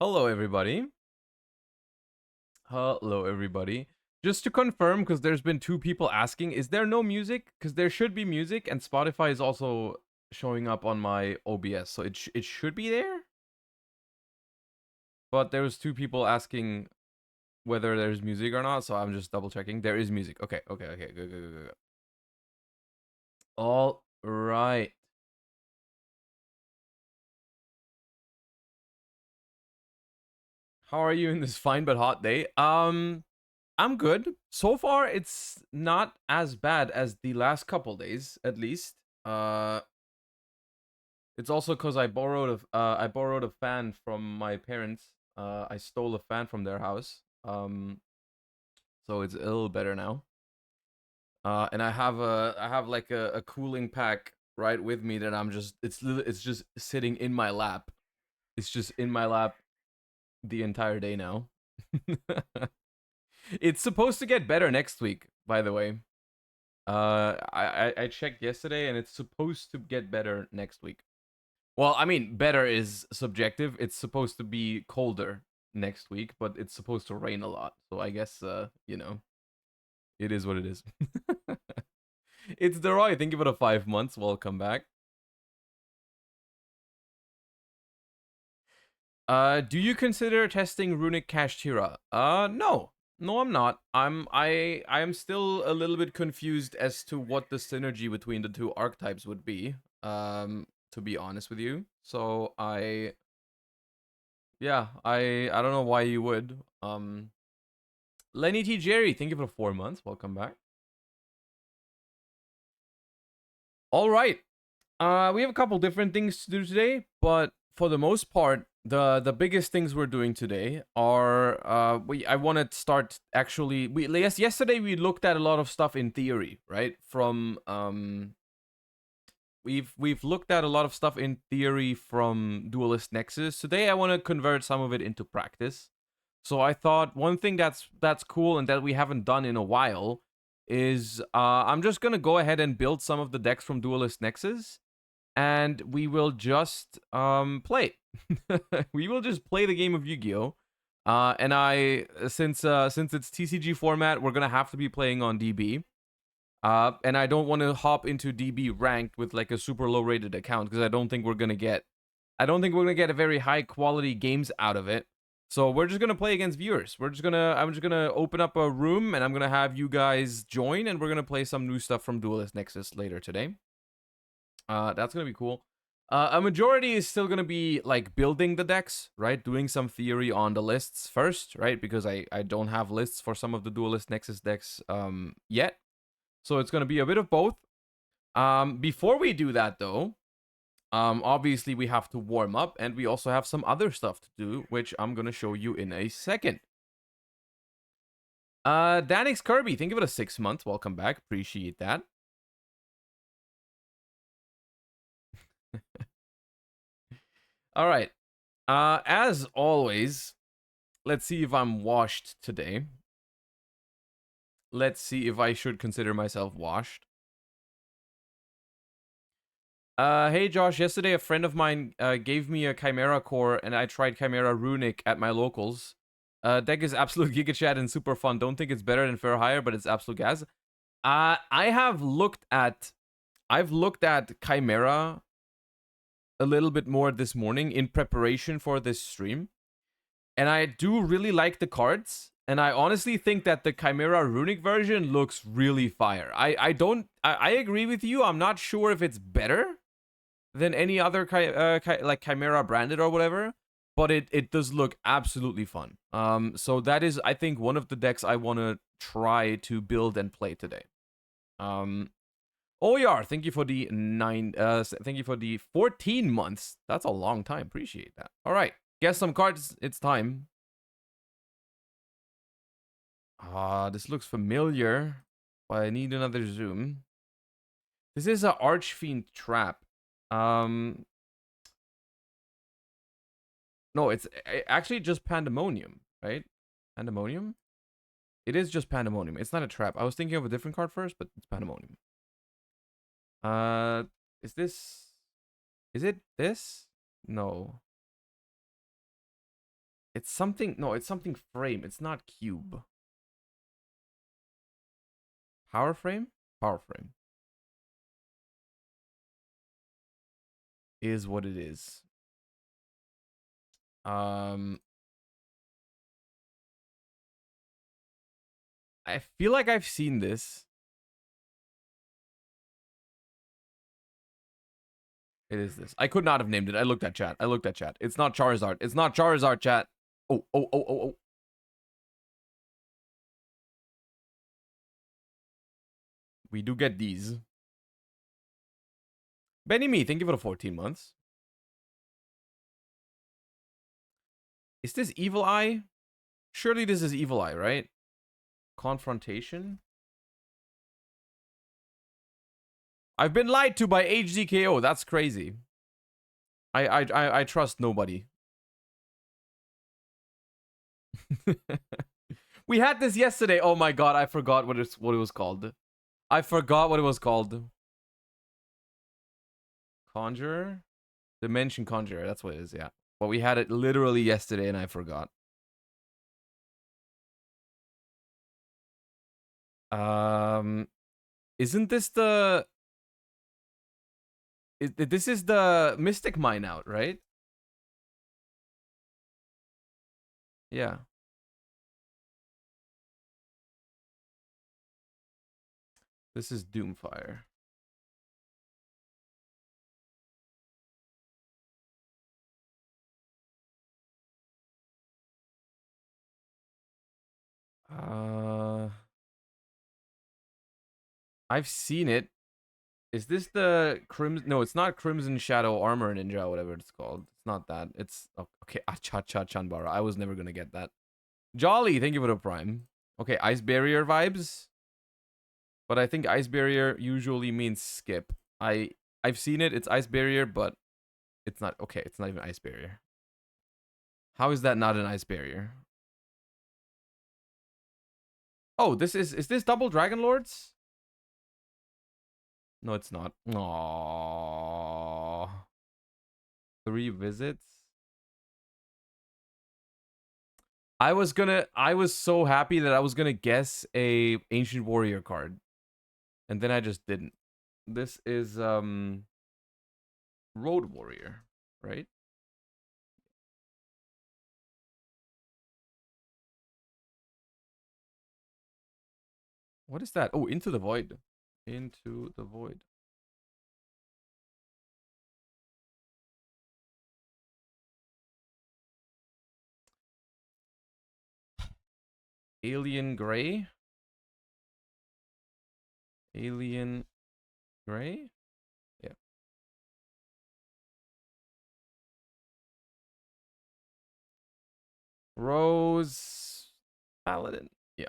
Hello, everybody. Hello, everybody. Just to confirm, because there's been two people asking, is there no music? Because there should be music, and Spotify is also showing up on my OBS, so it should be there. But there was two people asking whether there's music or not, so I'm just double checking. There is music. Okay, good. All right. How are you in this fine but hot day? I'm good. So far, it's not as bad as the last couple days, at least. Uh, it's also because I borrowed a fan from my parents. I stole a fan from their house. So it's a little better now. And I have like a cooling pack right with me that it's just sitting in my lap. It's just in my lap the entire day now. It's supposed to get better next week, by the way. I checked yesterday, and it's supposed to get better next week. Well, I mean, better is subjective. It's supposed to be colder next week, but it's supposed to rain a lot. So I guess it is what it is. It's the Roy. Thank you for the 5 months. Welcome back. Do you consider testing Runick Kashtira? No. No, I'm not. I am still a little bit confused as to what the synergy between the two archetypes would be. To be honest with you. So yeah, I don't know why you would. Lenny T. Jerry, thank you for 4 months. Welcome back. All right. We have a couple different things to do today, but for the most part, the biggest things we're doing today are I want to start actually. Yesterday we looked at a lot of stuff in theory, right? From we've looked at a lot of stuff in theory from Duelist Nexus. Today I want to convert some of it into practice. So I thought one thing that's cool and that we haven't done in a while is I'm just gonna go ahead and build some of the decks from Duelist Nexus, and we will just play. We will just play the game of Yu-Gi-Oh. And since it's TCG format, we're gonna have to be playing on DB. And I don't want to hop into DB ranked with like a super low rated account because I don't think we're gonna get a very high quality games out of it. So we're just gonna play against viewers. I'm just gonna open up a room and I'm gonna have you guys join, and we're gonna play some new stuff from Duelist Nexus later today. That's gonna be cool. A majority is still gonna be like building the decks, right? Doing some theory on the lists first, right? Because I don't have lists for some of the Duelist Nexus decks yet. So it's gonna be a bit of both. Before we do that though, obviously we have to warm up, and we also have some other stuff to do, which I'm gonna show you in a second. Danix Kirby, thank you for the 6 months. Welcome back. Appreciate that. All right. As always, let's see if I'm washed today. Let's see if I should consider myself washed. Hey Josh, yesterday a friend of mine gave me a Chimera core, and I tried Chimera Runick at my locals. Deck is absolute Giga Chat and super fun. Don't think it's better than Fair Hire, but it's absolute gas. I've looked at Chimera a little bit more this morning in preparation for this stream, and I do really like the cards. And I honestly think that the Chimera Runick version looks really fire. I agree with you. I'm not sure if it's better than any other like Chimera branded or whatever, but it does look absolutely fun. So that is, I think, one of the decks I want to try to build and play today. OER, thank you for the 14 months. That's a long time. Appreciate that. All right, guess some cards. It's time. This looks familiar, but I need another zoom. This is an Archfiend Trap. No, it's actually just Pandemonium, right? Pandemonium? It is just Pandemonium. It's not a trap. I was thinking of a different card first, but it's Pandemonium. Is this... Is it this? No. It's something. No, it's something frame. It's not cube. Power frame? Power frame. Is what it is. I feel like I've seen this. It is this. I could not have named it. I looked at chat. I looked at chat. It's not Charizard. It's not Charizard, chat. Oh, oh, oh, oh, oh. We do get these. Benny Me, thank you for the 14 months. Is this Evil Eye? Surely this is Evil Eye, right? Confrontation? I've been lied to by HDKO. That's crazy. I trust nobody. We had this yesterday. Oh my god, I forgot what it was called. I forgot what it was called. Conjurer? Dimension Conjurer. That's what it is, yeah. But we had it literally yesterday and I forgot. Isn't this the... This is the Mystic Mine out, right? Yeah. This is Doomfire. I've seen it. Is this the Crimson? No, it's not Crimson Shadow Armor Ninja, whatever it's called. It's not that. It's okay. Acha Chanbara. I was never gonna get that. Jolly, thank you for the prime. Okay, Ice Barrier vibes. But I think Ice Barrier usually means skip. I've seen it. It's Ice Barrier, but it's not. Okay, it's not even Ice Barrier. How is that not an Ice Barrier? Oh, this is this double Dragon Lords? No, it's not. Aww. 3 visits. I was so happy that I was gonna guess a Ancient Warrior card. And then I just didn't. This is Road Warrior, right? What is that? Oh, Into the Void. Into the Void. Alien Gray? Alien Gray? Yeah. Rose Paladin. Yeah.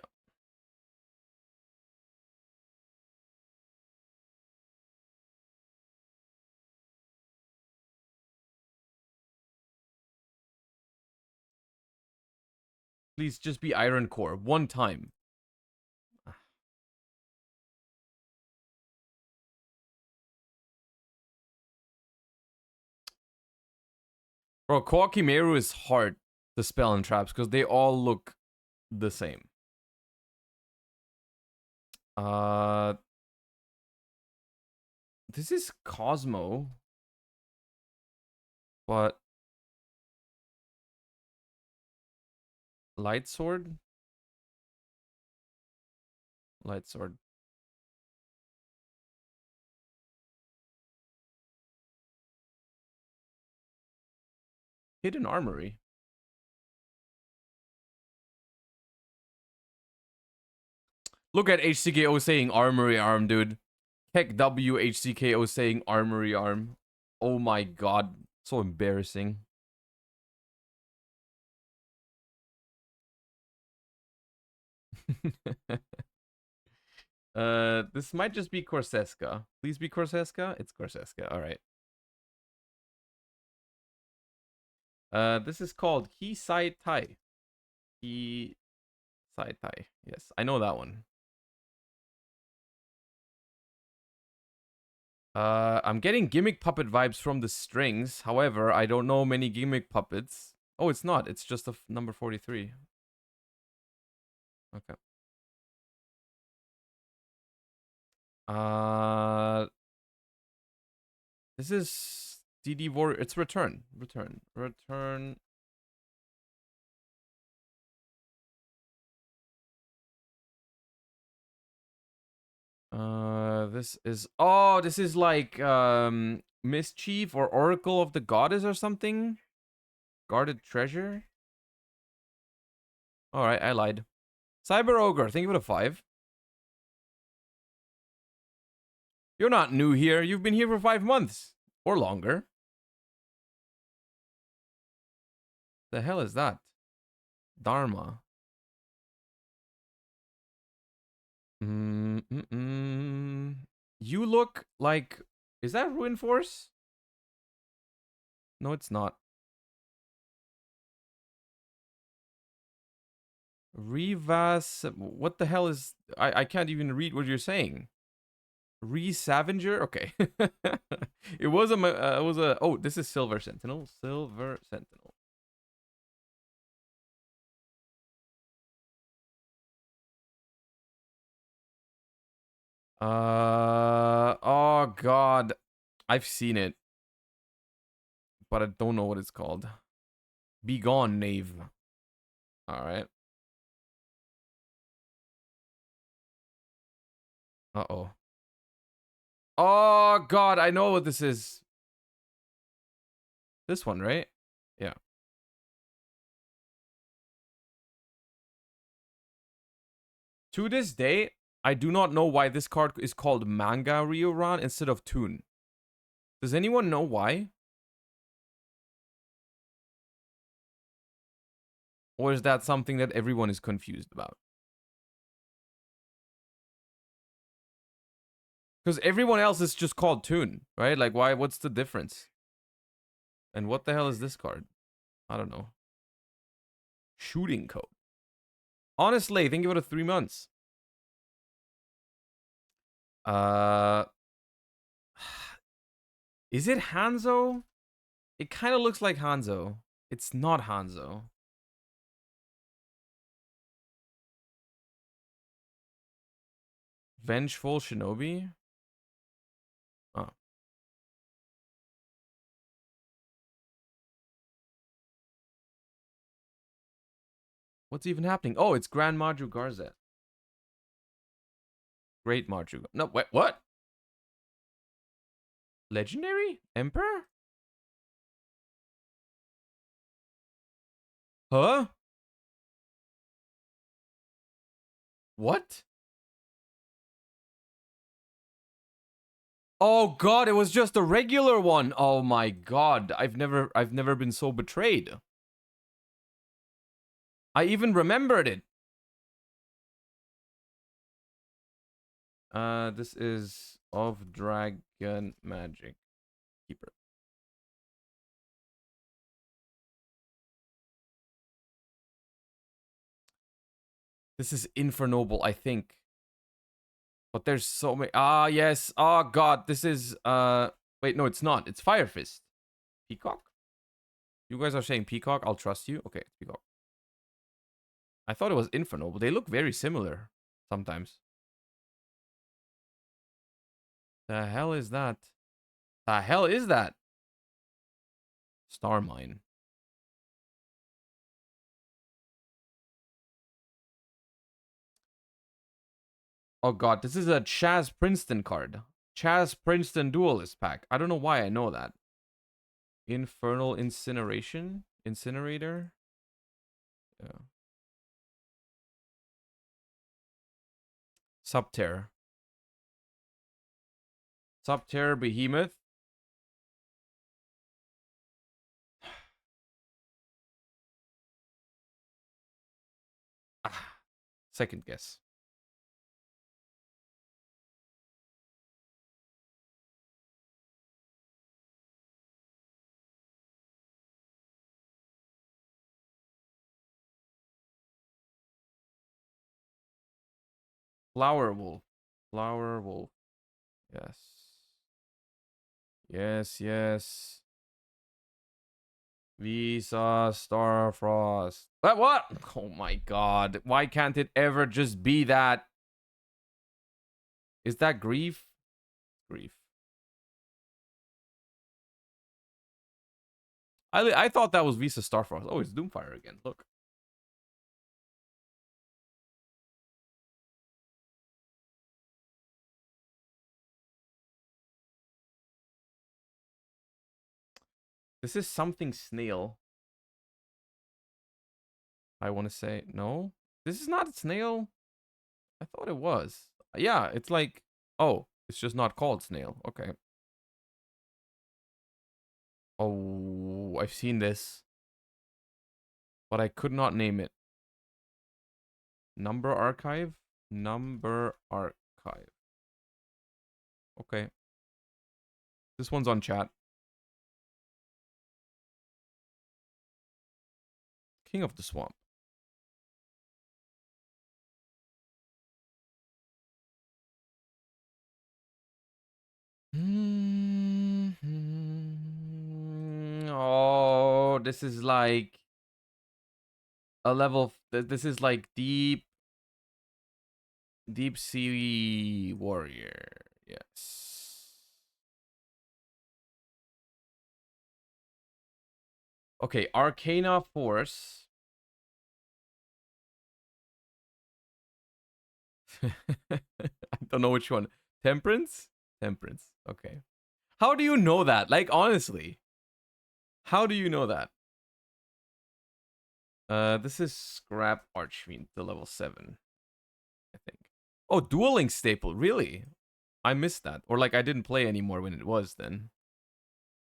Please just be Iron Core. One time. Bro, Chimera is hard to spell in traps because they all look the same. This is Cosmo. But Light Sword? Light Sword. Hidden Armory. Look at HCKO saying Armory Arm, dude. Heck W HCKO saying Armory Arm. Oh my god. So embarrassing. This might just be Corseska. Please be Corseska. It's Corseska. All right. This is called Key Side Tai. Key Side Tai. Yes, I know that one. I'm getting gimmick puppet vibes from the strings. However, I don't know many gimmick puppets. Oh, it's not. It's just a number 43. Okay. This is DD Warrior. It's return. Return. This is this is like Mischief or Oracle of the Goddess or something. Guarded treasure. All right, I lied. Cyber Ogre. Think of it a 5. You're not new here. You've been here for 5 months or longer. The hell is that? Dharma. You look like... Is that Ruin Force? No, it's not. Revas... What the hell is... I can't even read what you're saying. Re-Savager? Okay. It was a... Oh, this is Silver Sentinel. Silver Sentinel. Oh god. I've seen it. But I don't know what it's called. Be gone, knave. Alright. Uh-oh. Oh god, I know what this is. This one, right? Yeah. To this day, I do not know why this card is called Manga Ryoran instead of Toon. Does anyone know why? Or is that something that everyone is confused about? Because everyone else is just called Toon, right? Like, why? What's the difference? And what the hell is this card? I don't know. Shooting code. Honestly, think about it 3 months. Is it Hanzo? It kind of looks like Hanzo. It's not Hanzo. Vengeful Shinobi? Oh. What's even happening? Oh, it's Grand Madru Garzet. Great Madru. No, wait, what? Legendary? Emperor? Huh? What? Oh god, it was just a regular one. Oh my god. I've never been so betrayed. I even remembered it. This is of Dragon Magic Keeper. This is Infernoble, I think. But there's so many. Ah, yes. Oh god, this is wait, no, it's not. It's Fire Fist. Peacock? You guys are saying Peacock, I'll trust you. Okay, it's Peacock. I thought it was Infernoble. They look very similar sometimes. The hell is that? The hell is that? Starmine. Oh god, this is a Chaz Princeton card. Chaz Princeton Duelist pack. I don't know why I know that. Infernal Incineration? Incinerator? Yeah. Subterror. Subterror Behemoth. Ah, second guess. Flower Wolf. Flower Wolf. Yes. Yes, yes. Visa Starfrost. What? Oh my god. Why can't it ever just be that? Is that grief? Grief. I thought that was Visa Starfrost. Oh, it's Doomfire again. Look. This is something snail. I want to say no. This is not a snail. I thought it was. Yeah, it's like, oh, it's just not called snail. Okay. Oh, I've seen this, but I could not name it. Number archive? Number archive. Okay. This one's on chat. King of the Swamp. Oh, this is like a level. This is like deep sea warrior. Yes. Okay, Arcana Force. I don't know which one. Temperance? Temperance. Okay. How do you know that? Like, honestly. How do you know that? This is Scrap Archfiend, the level 7, I think. Oh, Dueling Staple. Really? I missed that. Or like I didn't play anymore when it was then.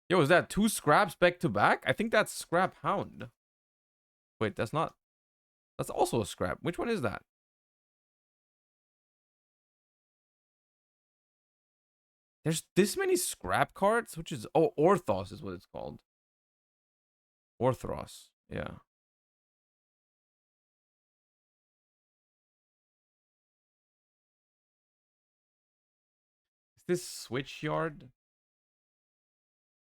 Yo, is that 2 scraps back to back? I think that's Scrap Hound. Wait, that's not. That's also a scrap. Which one is that? There's this many scrap cards, which is, oh, Orthos is what it's called. Orthros. Yeah. Is this Switchyard?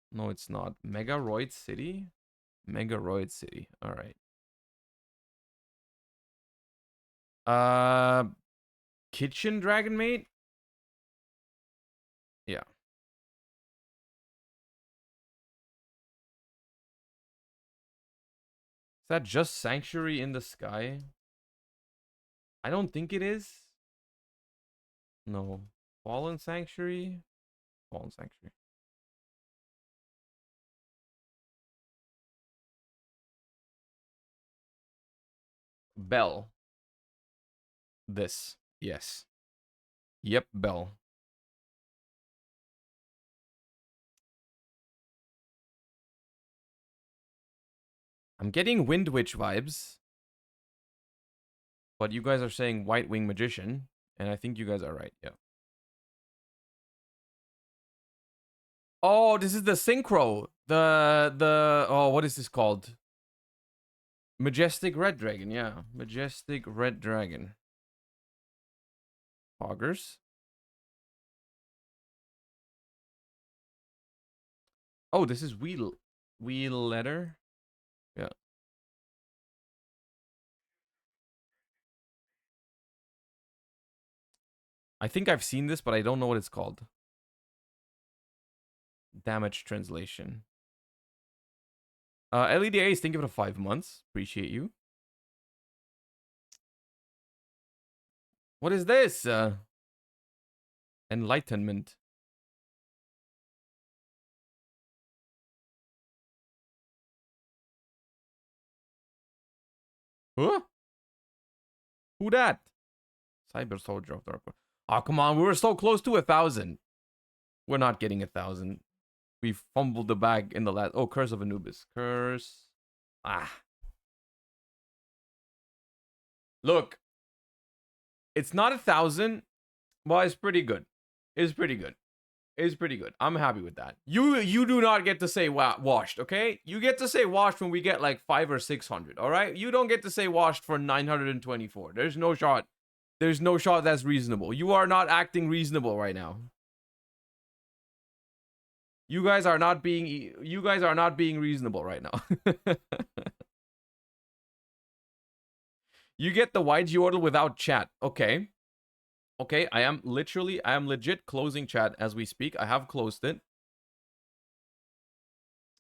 No, it's not. Megaroid City? Megaroid City. All right. Kitchen Dragon Mate? Yeah. Is that just Sanctuary in the Sky? I don't think it is. No. Fallen Sanctuary? Fallen Sanctuary. Bell. This. Yes. Yep, Bell. I'm getting Wind Witch vibes. But you guys are saying White Wing Magician. And I think you guys are right. Yeah. Oh, this is the Synchro. Oh, what is this called? Majestic Red Dragon, yeah. Majestic Red Dragon. Poggers. Oh, this is Wheel Letter. Yeah. I think I've seen this, but I don't know what it's called. Damage translation. LED Ace, thank you for 5 months. Appreciate you. What is this? Enlightenment. Huh? Who that? Cyber Soldier of Dark. Oh, come on. We were so close to 1,000. We're not getting 1,000. We fumbled the bag in the last. Oh, Curse of Anubis. Curse. Ah. Look. It's not 1,000. Well, it's pretty good. It's pretty good. It's pretty good. I'm happy with that. You do not get to say washed, okay? You get to say washed when we get like 500 or 600, all right? You don't get to say washed for 924. There's no shot. There's no shot that's reasonable. You are not acting reasonable right now. You guys are not being reasonable right now. You get the yugioh without chat. Okay. Okay, I am legit closing chat as we speak. I have closed it.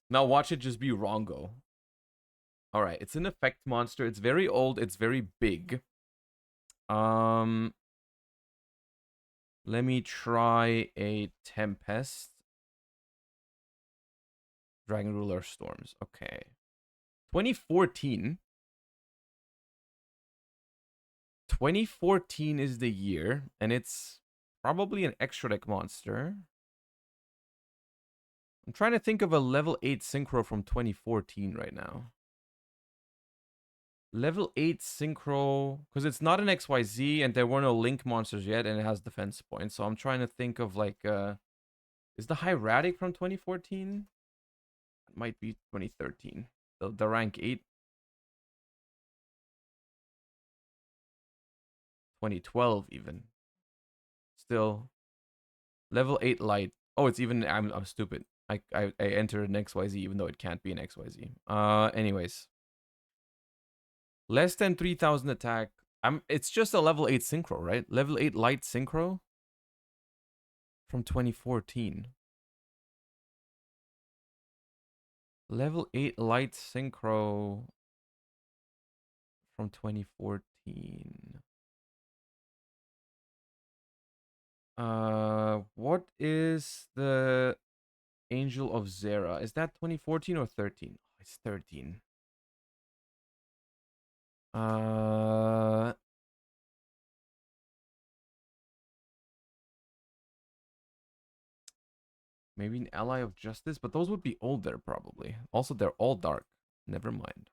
Now watch it just be Rongo. All right, it's an effect monster. It's very old. It's very big. Let me try a Tempest. Dragon Ruler Storms. Okay. 2014. 2014 is the year, and it's probably an extra deck monster. I'm trying to think of a level 8 synchro from 2014 right now. Level 8 synchro, because it's not an XYZ and there were no link monsters yet and it has defense points. So I'm trying to think of like, is the Hieratic from 2014? It might be 2013. The rank 8. 2012 even. Still. Level 8 light. Oh, it's even, I'm stupid. I entered an XYZ even though it can't be an XYZ. Anyways. Less than 3,000 attack. It's just a level 8 synchro, right? Level 8 light synchro from 2014. Level 8 light synchro from 2014. What is the Angel of Zera? Is that 2014 or 13? Oh, it's 13. Maybe an Ally of Justice, but those would be older probably. Also, they're all dark. Never mind.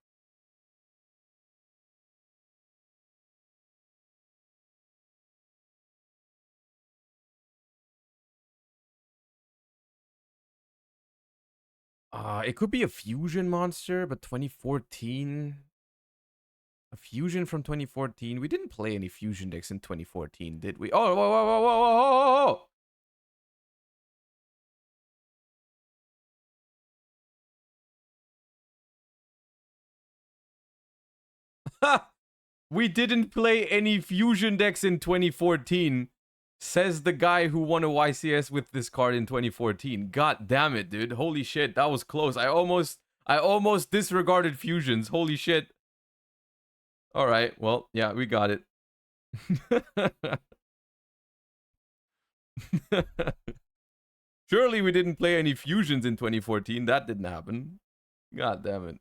It could be a fusion monster, but 2014. A fusion from 2014. We didn't play any fusion decks in 2014, did we? Oh, whoa, whoa, whoa, whoa, whoa, whoa, whoa. We didn't play any fusion decks in 2014. Says the guy who won a YCS with this card in 2014. God damn it, dude. Holy shit, that was close. I almost disregarded fusions. Holy shit. All right, well, yeah, we got it. Surely we didn't play any fusions in 2014. That didn't happen. God damn it.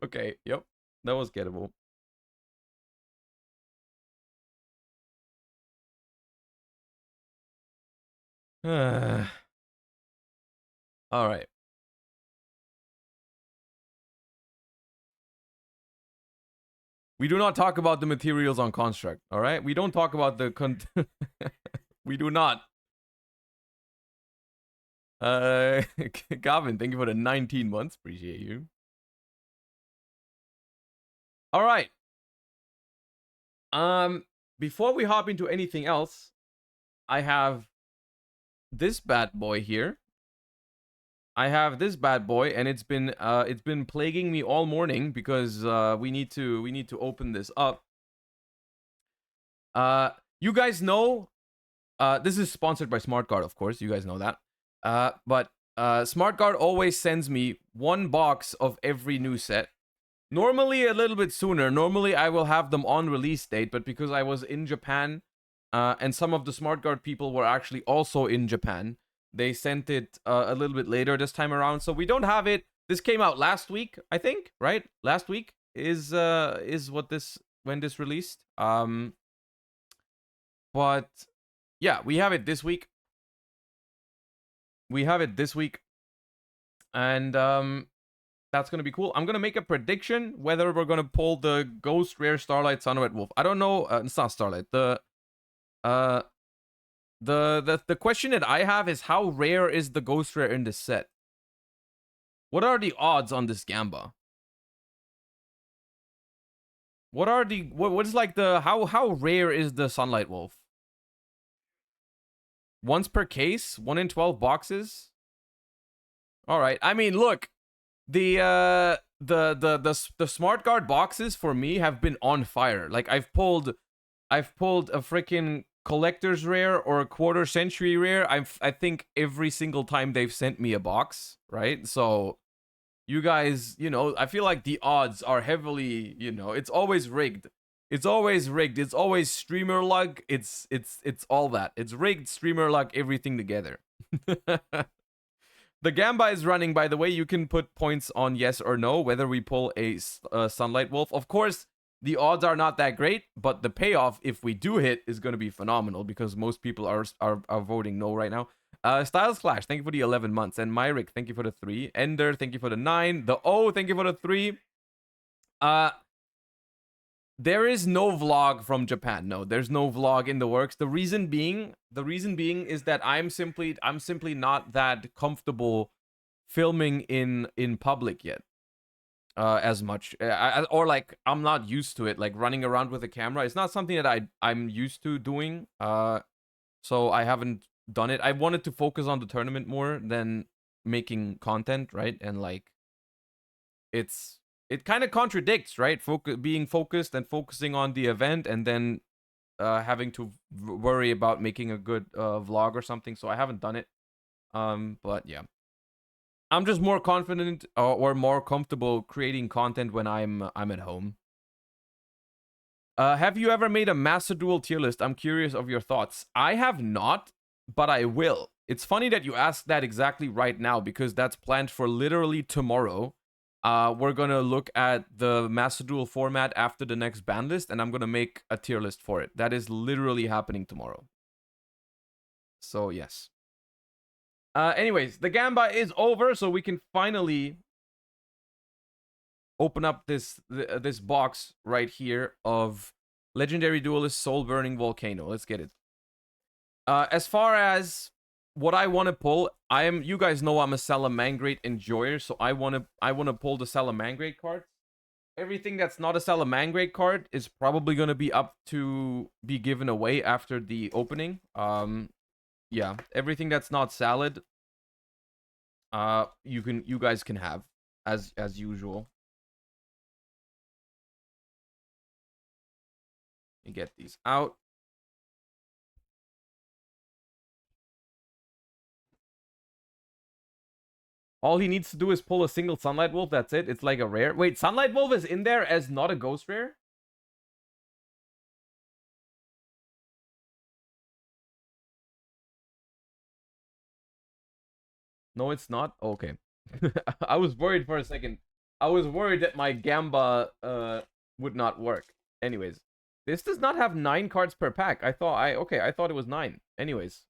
Okay, yep. That was gettable. All right. We do not talk about the materials on Construct, all right? We don't talk about the we do not. Gavin, thank you for the 19 months. Appreciate you. All right. Before we hop into anything else, I have this bad boy here. I have this bad boy, and it's been plaguing me all morning because we need to open this up. You guys know, this is sponsored by SmartGuard, of course. You guys know that. But SmartGuard always sends me one box of every new set. Normally a little bit sooner. Normally I will have them on release date, but because I was in Japan, and some of the SmartGuard people were actually also in Japan, they sent it a little bit later this time around. So we don't have it. This came out last week, I think, right? Last week is when this released. But yeah, we have it this week. And that's gonna be cool. I'm gonna make a prediction whether we're gonna pull the Ghost Rare Starlight Sun Red Wolf. I don't know. It's not Starlight. The question that I have is how rare is the Ghost Rare in this set? What are the odds on this Gamba? What are the what is like the how rare is the Sunlight Wolf? Once per case, 1 in 12 boxes. All right. I mean, look, the smart guard boxes for me have been on fire. Like I've pulled a freaking collector's rare or a quarter century rare. I think every single time they've sent me a box, right? So you guys, you know, I feel like the odds are heavily, you know, it's always rigged. It's always rigged. It's always streamer luck. It's all that. It's rigged, streamer luck, everything together. The Gamba is running, by the way. You can put points on yes or no, whether we pull a Sunlight Wolf. Of course, the odds are not that great, but the payoff, if we do hit, is going to be phenomenal because most people are voting no right now. Styles Clash, thank you for the 11 months. And Myrick, thank you for the 3. Ender, thank you for the 9. The O, thank you for the 3. There is no vlog from Japan. No, there's no vlog in the works. The reason being is that I'm simply not that comfortable filming in public yet. As much or like I'm not used to it, like running around with a camera. It's not something that I'm used to doing. So I haven't done it. I wanted to focus on the tournament more than making content, right? And like it kind of contradicts, right? Being focused and focusing on the event, and then having to worry about making a good vlog or something. So I haven't done it. But yeah, I'm just more confident or more comfortable creating content when I'm at home. Have you ever made a Master Duel tier list? I'm curious of your thoughts. I have not, but I will. It's funny that you asked that exactly right now because that's planned for literally tomorrow. We're gonna look at the Master Duel format after the next ban list, and I'm gonna make a tier list for it. That is literally happening tomorrow. So yes. Anyways, the Gamba is over, so we can finally open up this box right here of Legendary Duelist Soul Burning Volcano. Let's get it. As far as what I want to pull, you guys know I'm a Salamangreat enjoyer, so I want to pull the Salamangreat cards. Everything that's not a Salamangreat card is probably going to be up to be given away after the opening. Yeah, everything that's not Salad, you guys can have as usual. You get these out. All he needs to do is pull a single Sunlight Wolf. That's it. It's like a rare. Wait, Sunlight Wolf is in there as not a ghost rare? No, it's not? Okay. I was worried for a second. I was worried that my Gamba would not work. Anyways, this does not have 9 cards per pack. I thought it was 9. Anyways,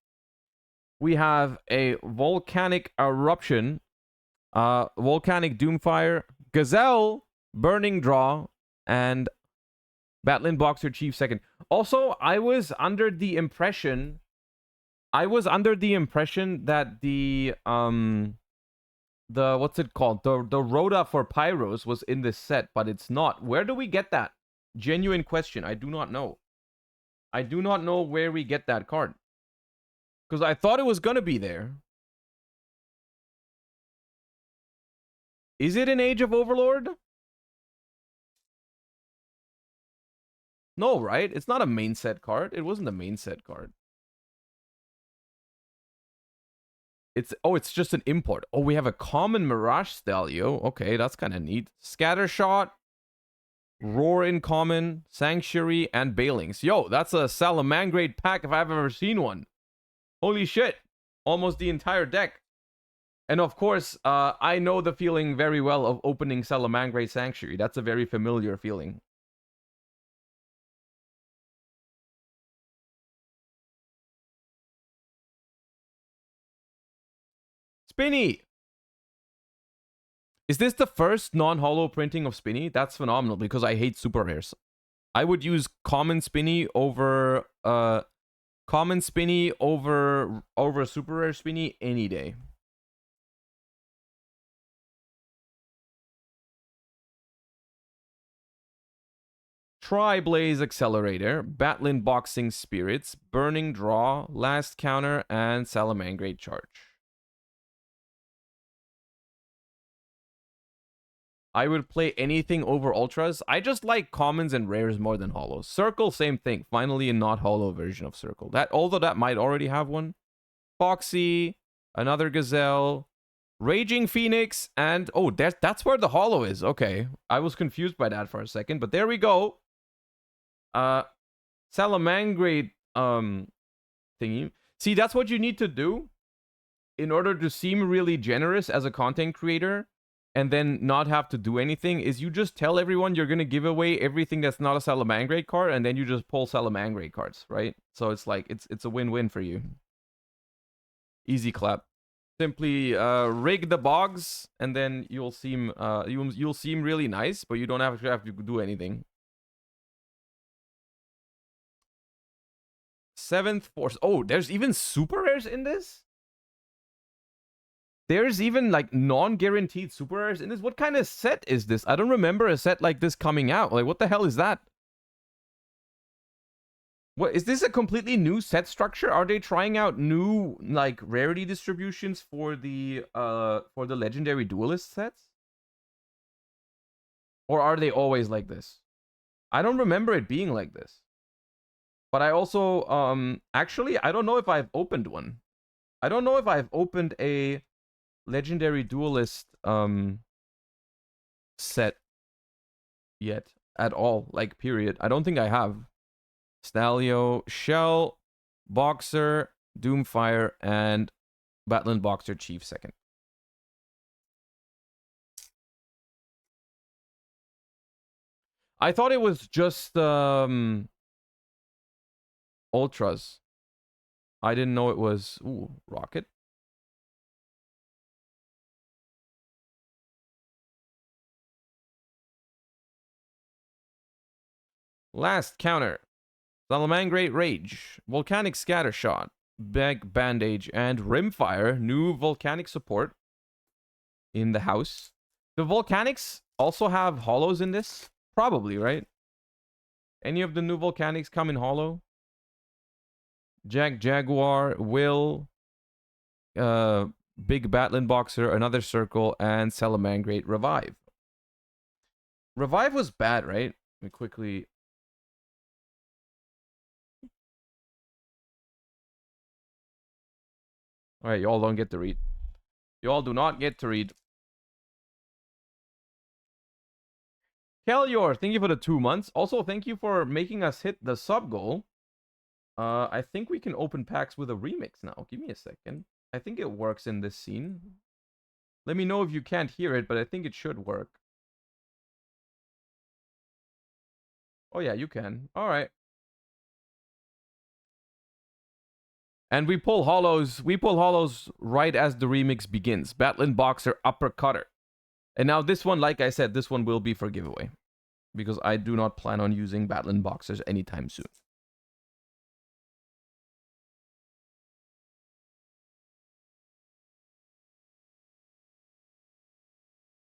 we have a Volcanic Eruption, Volcanic Doomfire, Gazelle, Burning Draw, and Batlin Boxer Chief second. Also, I was under the impression that the what's it called? The Rhoda for Pyros was in this set, but it's not. Where do we get that? Genuine question. I do not know. I do not know where we get that card. Because I thought it was gonna be there. Is it an Age of Overlord? No, right? It's not a main set card. It wasn't a main set card. It's just an import. Oh, we have a common Mirage Stallion. Okay, that's kind of neat. Scattershot, Roar in common, Sanctuary, and Bailings. Yo, that's a Salamangreat pack if I've ever seen one. Holy shit. Almost the entire deck. And of course, I know the feeling very well of opening Salamangreat Sanctuary. That's a very familiar feeling. Spinny! Is this the first non-holo printing of Spinny? That's phenomenal because I hate super rares. I would use common Spinny over super rare Spinny any day. Tri-Blaze Accelerator, Batlin Boxing Spirits, Burning Draw, Last Counter, and Salamangrate Charge. I would play anything over Ultras. I just like commons and rares more than holos. Circle, same thing. Finally, a not holo version of Circle. Although that might already have one. Foxy, another Gazelle, Raging Phoenix, and oh, that's where the holo is. Okay, I was confused by that for a second, but there we go. Salamangrate thingy. See, that's what you need to do in order to seem really generous as a content creator and then not have to do anything, is you just tell everyone you're going to give away everything that's not a Salamangrate card, and then you just pull Salamangrate cards, right? So it's like, it's a win-win for you. Easy clap. Simply rig the bogs, and then you'll seem you'll seem really nice, but you don't have to do anything. 7th Force. Oh, there's even super rares in this? There's even like non-guaranteed super rares in this? What kind of set is this? I don't remember a set like this coming out. Like, what the hell is that? What is this, a completely new set structure? Are they trying out new like rarity distributions for the Legendary Duelist sets? Or are they always like this? I don't remember it being like this. But I also actually I don't know if I've opened one. I don't know if I've opened a Legendary Duelist set yet at all, like period. I don't think I have. Stalio, Shell, Boxer, Doomfire, and Batlin Boxer Chief second. I thought it was just Ultras. I didn't know it was... Ooh, Rocket. Last counter. Salamangrate Rage, Volcanic Scattershot, Beg Bandage, and Rimfire. New Volcanic support in the house. The Volcanics also have holos in this? Probably, right? Any of the new Volcanics come in holo? Jaguar, Will, Big Batlin Boxer, another Circle, and Salamangrate Revive. Revive was bad, right? Let me quickly... Alright, y'all don't get to read. Y'all do not get to read. Kelyor, thank you for the 2 months. Also, thank you for making us hit the sub goal. I think we can open packs with a remix now. Give me a second. I think it works in this scene. Let me know if you can't hear it, but I think it should work. Oh yeah, you can. Alright. And we pull holos. We pull holos right as the remix begins. Batlin Boxer Uppercutter. And now this one, like I said, this one will be for giveaway. Because I do not plan on using Batlin Boxers anytime soon.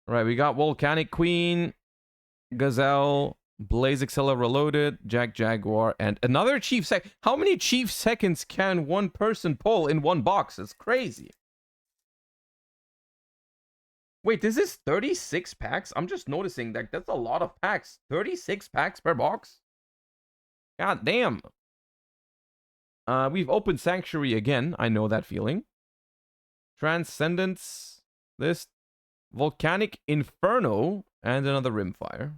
Alright, we got Volcanic Queen, Gazelle, Blaze Excella Reloaded, Jaguar, and another Chief Sec. How many Chief Seconds can one person pull in one box? It's crazy. Wait, this is 36 packs? I'm just noticing that that's a lot of packs. 36 packs per box? God damn. We've opened Sanctuary again. I know that feeling. Transcendence. This. Volcanic Inferno. And another Rimfire.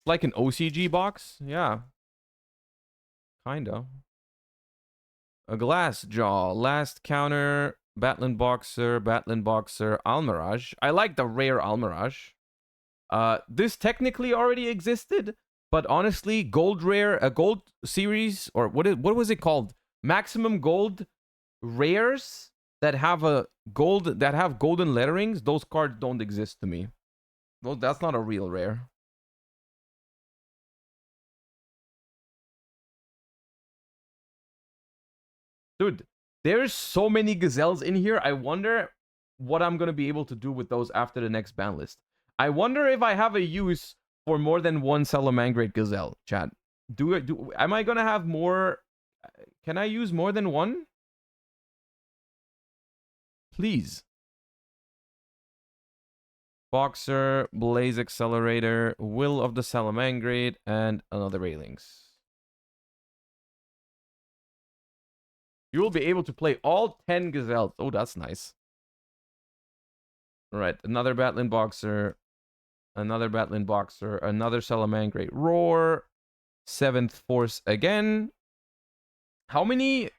Like an OCG box? Yeah. Kinda. A Glass Jaw, Last Counter, Batlin Boxer, Almirage. I like the rare Almirage. This technically already existed, but honestly, gold rare, a gold series, or what was it called? Maximum gold rares that have golden letterings, those cards don't exist to me. Well, that's not a real rare. Dude, There's so many gazelles in here. I wonder what I'm going to be able to do with those after the next ban list. I wonder if I have a use for more than one Salamangreat gazelle, chat. Am I going to have more? Can I use more than one? Please. Boxer, Blaze Accelerator, Will of the Salamangreat, and another Railings. You will be able to play all 10 gazelles. Oh, that's nice. All right, another Battling Boxer, another Battling Boxer, another Salamangreat Roar, 7th Force again. How many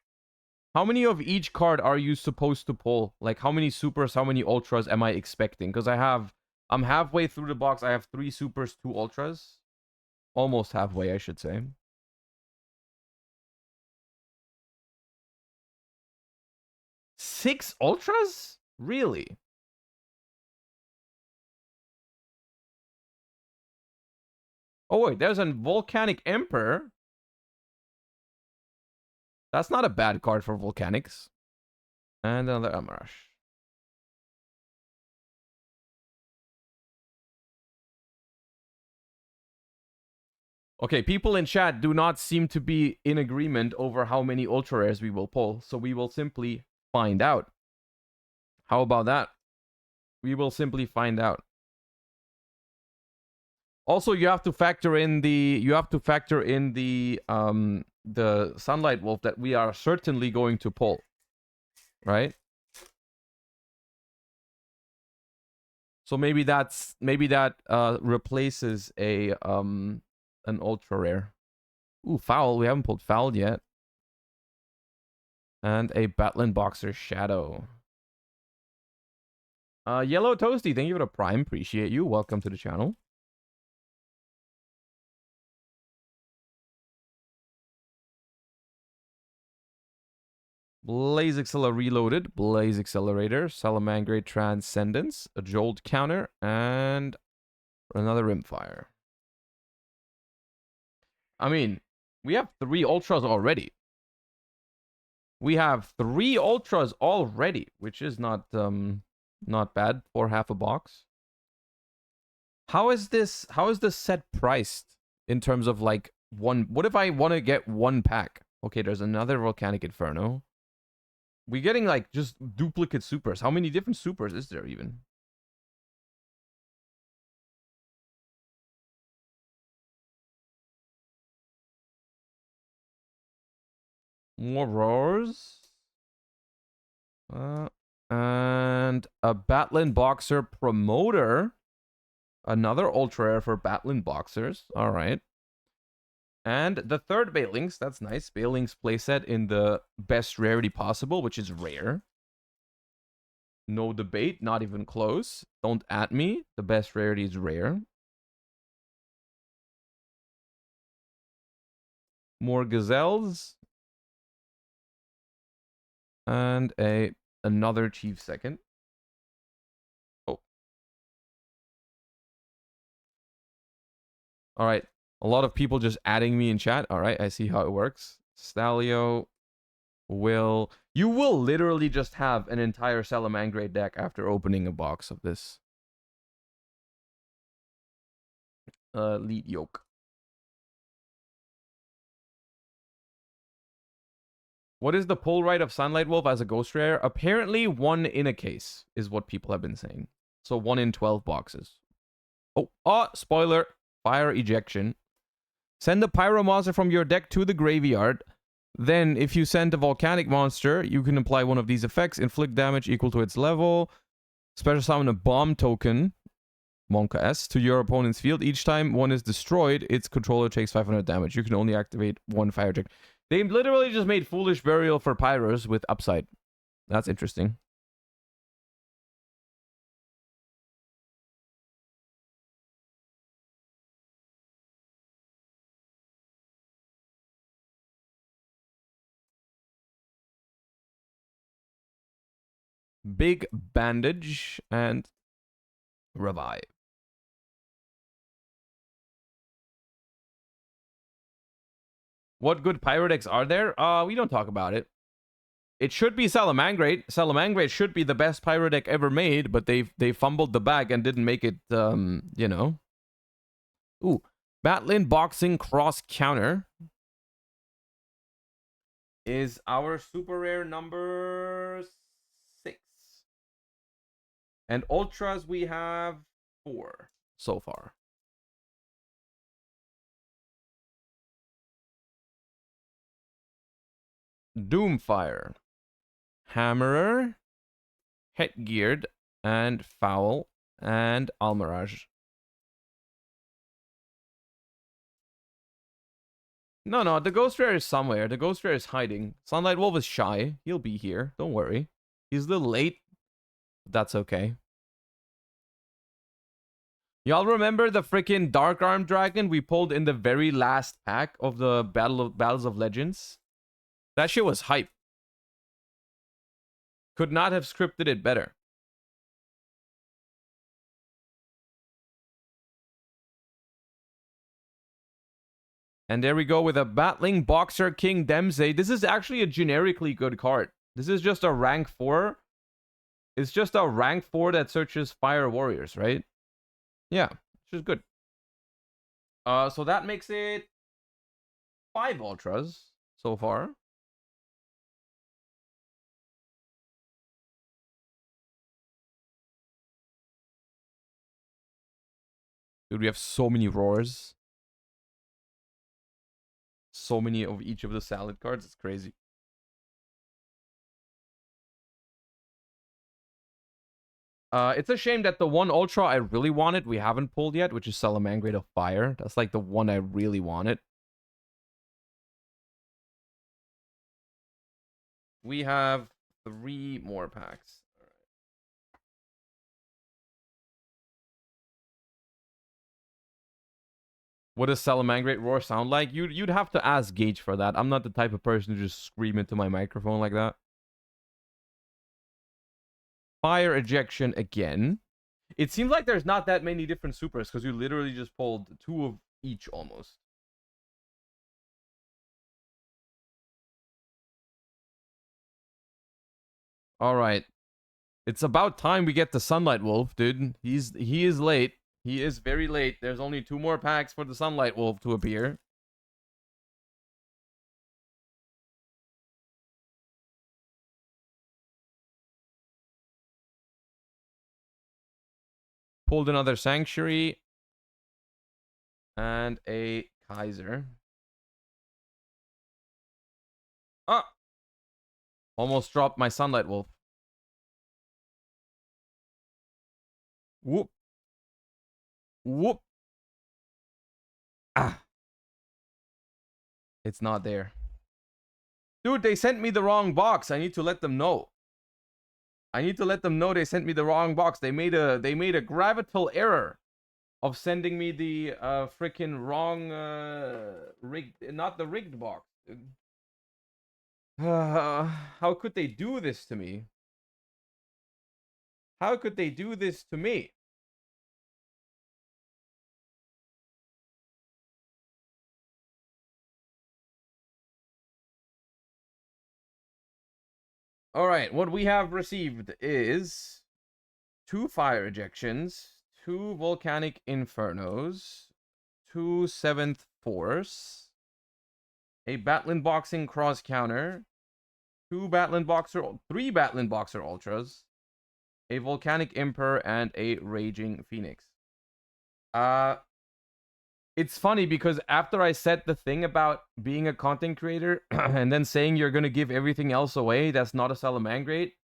of each card are you supposed to pull? Like, how many supers, how many ultras am I expecting? Because I'm halfway through the box. I have 3 supers, 2 ultras. Almost halfway, I should say. 6 ultras? Really? Oh, wait, there's a Volcanic Emperor. That's not a bad card for Volcanics. And another Amarash. Okay, people in chat do not seem to be in agreement over how many ultra rares we will pull, so we will simply find out. How about that? We will simply find out. Also, you have to factor in the Sunlight Wolf that we are certainly going to pull, right? So maybe that replaces an ultra rare. Ooh, Foul. We haven't pulled Foul yet. And a Battling Boxer Shadow. Yellow Toasty, thank you for the Prime. Appreciate you. Welcome to the channel. Blaze Accelerator Reloaded, Blaze Accelerator, Salamangreat Transcendence, a Jolt Counter, and another Rimfire. I mean, we have 3 Ultras already. We have 3 Ultras already, which is not bad for half a box. How is this set priced in terms of like one? What if I want to get 1 pack? Okay, there's another Volcanic Inferno. We're getting like just duplicate supers. How many different supers is there even? More roars. And a Battling Boxer Promoter. Another ultra rare for Battling Boxers. All right. And the third Bailings. That's nice. Bailings playset in the best rarity possible, which is rare. No debate. Not even close. Don't at me. The best rarity is rare. More Gazelles. And another Chief second. Oh. All right. A lot of people just adding me in chat. All right. I see how it works. Stalio will... You will literally just have an entire Salamangreat deck after opening a box of this. Lead Yoke. What is the pull rate of Sunlight Wolf as a ghost rare? Apparently 1 in a case is what people have been saying. So 1 in 12 boxes. Oh, spoiler. Fire ejection. Send a Pyro monster from your deck to the graveyard. Then, if you send a Volcanic monster, you can apply one of these effects. Inflict damage equal to its level. Special summon a Bomb token, Monka S, to your opponent's field. Each time one is destroyed, its controller takes 500 damage. You can only activate 1 fire check. They literally just made Foolish Burial for Pyros with upside. That's interesting. Big Bandage and Revive. What good Pyro decks are there? We don't talk about it. It should be Salamangrate. Salamangrate should be the best pyro deck ever made, but they fumbled the bag and didn't make it, you know. Ooh, Batlin Boxing Cross Counter is our super rare number 6. And ultras we have 4 so far. Doomfire, Hammerer, Headgeared, and Foul, and Almirage. No, the Ghost Rare is somewhere. The Ghost Rare is hiding. Sunlight Wolf is shy. He'll be here. Don't worry. He's a little late. That's okay. Y'all remember the freaking Dark Arm Dragon we pulled in the very last pack of the Battles of Legends? That shit was hype. Could not have scripted it better. And there we go with a Battling Boxer King Dempsey. This is actually a generically good card. This is just a rank 4. It's just a rank 4 that searches Fire Warriors, right? Yeah, which is good. So that makes it 5 Ultras so far. Dude, we have so many roars. So many of each of the salad cards. It's crazy. It's a shame that the one Ultra I really wanted, we haven't pulled yet, which is Salamangrate of Fire. That's like the one I really wanted. We have 3 more packs. What does Salamangrate Roar sound like? You'd have to ask Gage for that. I'm not the type of person to just scream into my microphone like that. Fire Ejection again. It seems like there's not that many different supers because you literally just pulled 2 of each almost. All right. It's about time we get the Sunlight Wolf, dude. He is late. He is very late. There's only 2 more packs for the Sunlight Wolf to appear. Pulled another Sanctuary. And a Kaiser. Ah! Almost dropped my Sunlight Wolf. Whoop. Whoop. Ah. It's not there. Dude, they sent me the wrong box. I need to let them know. I need to let them know they sent me the wrong box. They made a gravital error of sending me the freaking wrong rigged, not the rigged box. How could they do this to me? How could they do this to me? All right, what we have received is 2 Fire Ejections, 2 Volcanic Infernos, 2 7th Force, a Batlin Boxing Cross Counter, 3 Batlin Boxer Ultras, a Volcanic Emperor, and a Raging Phoenix. It's funny because after I said the thing about being a content creator and then saying you're gonna give everything else away that's not a Salamangrate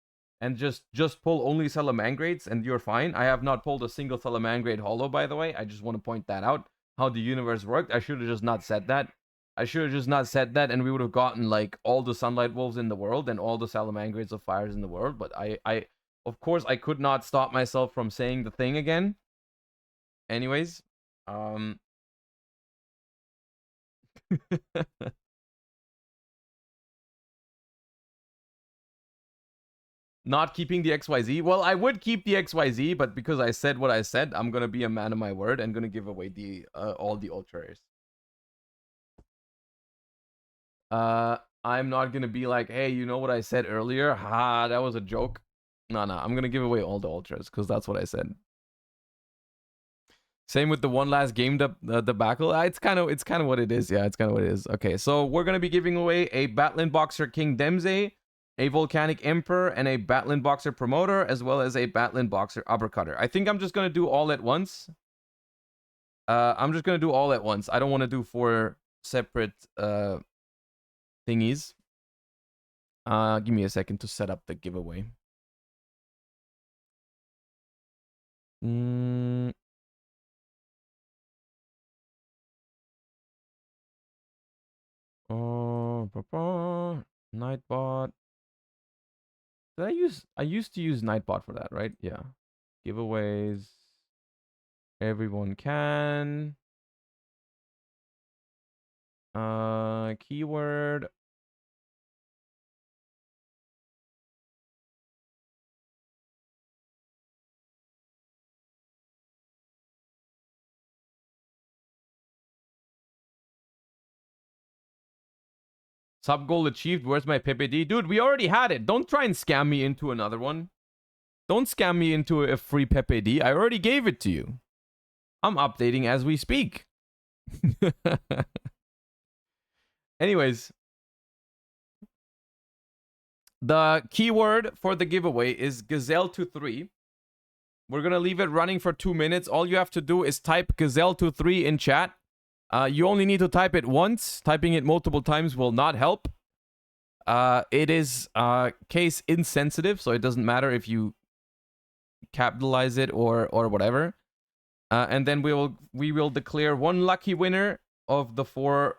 and just pull only Salamangrates and you're fine. I have not pulled a single Salamangrate holo, by the way. I just want to point that out. How the universe worked. I should have just not said that. And we would have gotten like all the Sunlight Wolves in the world and all the Salamangrates of Fires in the world. But I of course I could not stop myself from saying the thing again. Anyways, not keeping the XYZ. Well, I would keep the XYZ, but because I said what I said, I'm gonna be a man of my word and gonna give away the all the ultra rares. I'm not gonna be like, hey, you know what I said earlier? Ha, that was a joke. No, I'm gonna give away all the ultras because that's what I said. Same with the one last game debacle. It's kind of what it is. Yeah, it's kind of what it is. Okay, so we're gonna be giving away a Battling Boxer King Demze, a Volcanic Emperor, and a Battling Boxer Promoter, as well as a Battling Boxer Uppercutter. I think I'm just gonna do all at once. I'm just gonna do all at once. I don't want to do 4 separate thingies. Give me a second to set up the giveaway. Nightbot. I used to use Nightbot for that, right? Yeah. Giveaways. Everyone can. Keyword. Sub goal achieved. Where's my PPD? Dude, we already had it. Don't try and scam me into another one. Don't scam me into a free PPD. I already gave it to you. I'm updating as we speak. Anyways. The keyword for the giveaway is Gazelle23. We're going to leave it running for 2 minutes. All you have to do is type Gazelle23 in chat. You only need to type it once. Typing it multiple times will not help. It is case insensitive, so it doesn't matter if you capitalize it or whatever. And then we will declare one lucky winner of the 4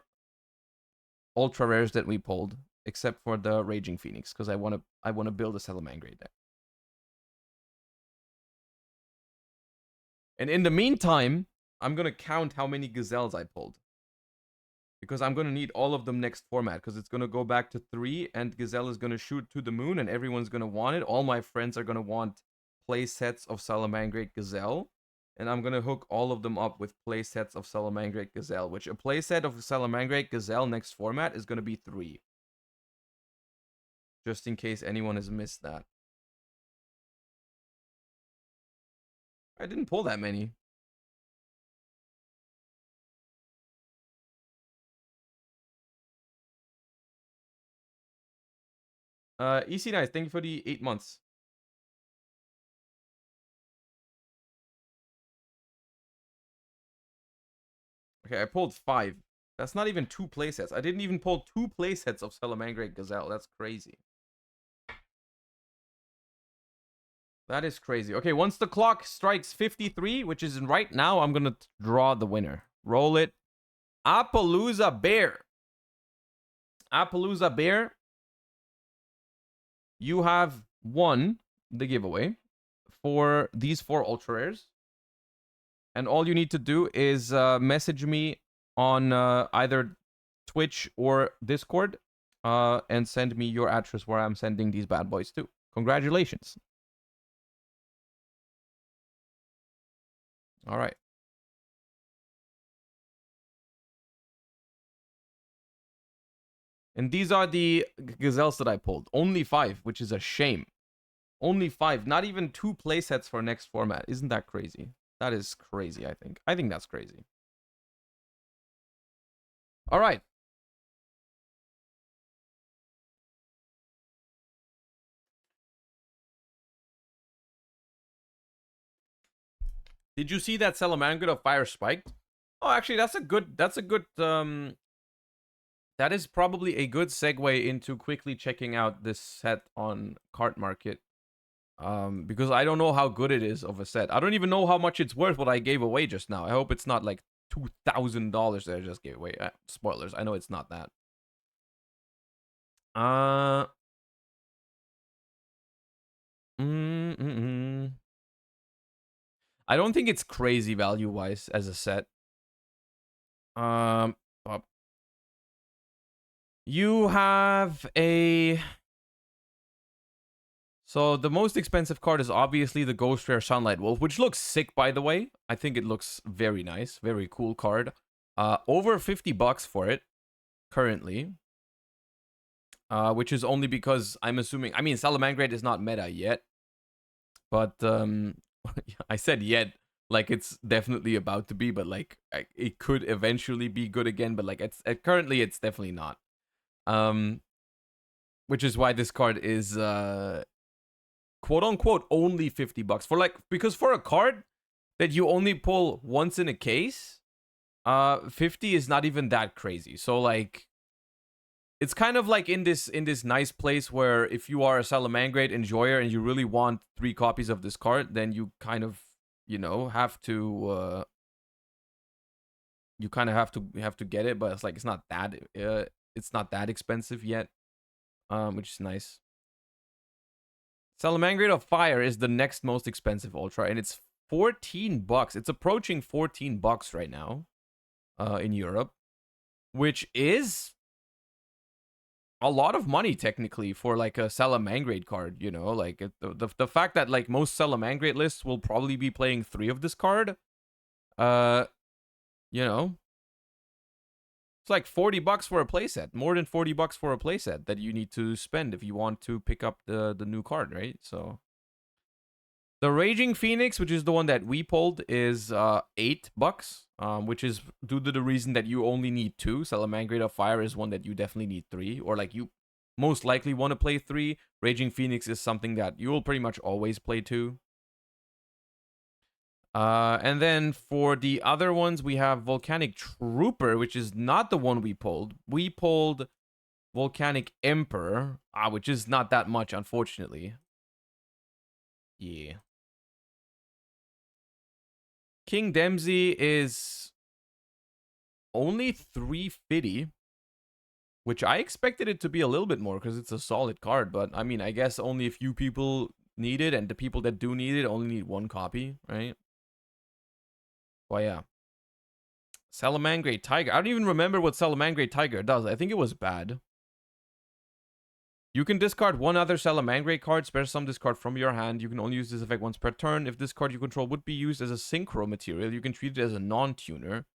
ultra rares that we pulled, except for the Raging Phoenix, because I want to build a Salamangreat deck. And in the meantime, I'm gonna count how many gazelles I pulled, because I'm gonna need all of them next format, because it's gonna go back to 3, and Gazelle is gonna shoot to the moon, and everyone's gonna want it. All my friends are gonna want play sets of Salamangreat Gazelle, and I'm gonna hook all of them up with play sets of Salamangreat Gazelle, which a play set of Salamangreat Gazelle next format is gonna be 3. Just in case anyone has missed that. I didn't pull that many. EC Nice, thank you for the 8 months. Okay, I pulled 5. That's not even 2 playsets. I didn't even pull 2 playsets of Salamangreat Gazelle. That's crazy. That is crazy. Okay, once the clock strikes 53, which is right now, I'm going to draw the winner. Roll it. Appaloosa Bear. Appaloosa Bear. You have won the giveaway for these 4 ultra rares. And all you need to do is message me on either Twitch or Discord and send me your address where I'm sending these bad boys to. Congratulations. All right. And these are the gazelles that I pulled. Only 5, which is a shame. Only 5. Not even 2 playsets for next format. Isn't that crazy? That is crazy, I think. I think that's crazy. All right. Did you see that Salamangreat of Fire spiked? Oh, actually, that is probably a good segue into quickly checking out this set on Card Market. Because I don't know how good it is of a set. I don't even know how much it's worth what I gave away just now. I hope it's not like $2,000 that I just gave away. Spoilers, I know it's not that. I don't think it's crazy value-wise as a set. You have a... So the most expensive card is obviously the Ghost Rare Sunlight Wolf, which looks sick, by the way. I think it looks very nice. Very cool card. Over $50 for it, currently. which is only because I'm assuming. I mean, Salamangreat is not meta yet, but I said yet like it's definitely about to be, but like it could eventually be good again. But like currently, it's definitely not. Which is why this card is quote unquote only $50 for like, because for a card that you only pull once in a case, 50 is not even that crazy. So like, it's kind of like in this nice place where if you are a Salamangreat enjoyer and you really want 3 copies of this card, then you kind of, you know, have to get it. But it's like, it's not that expensive yet, which is nice. Salamangreat of Fire is the next most expensive Ultra, and it's $14. It's approaching $14 right now, in Europe, which is a lot of money technically for like a Salamangreat card. You know, like the fact that like most Salamangreat lists will probably be playing 3 of this card. You know, it's like $40 for a playset, more than $40 for a playset that you need to spend if you want to pick up the new card, right? So the Raging Phoenix, which is the one that we pulled, is $8, which is due to the reason that you only need 2. Salamangreat of Fire is one that you definitely need 3, or like you most likely want to play 3. Raging Phoenix is something that you will pretty much always play 2. And then for the other ones, we have Volcanic Trooper, which is not the one we pulled. We pulled Volcanic Emperor, which is not that much, unfortunately. Yeah. King Dempsey is only $350, which I expected it to be a little bit more because it's a solid card. But I mean, I guess only a few people need it, and the people that do need it only need 1 copy, right? Well, yeah. Salamangreat Tiger. I don't even remember what Salamangreat Tiger does. I think it was bad. You can discard 1 other Salamangreat card, spare some discard from your hand. You can only use this effect once per turn. If this card you control would be used as a synchro material, you can treat it as a non-tuner.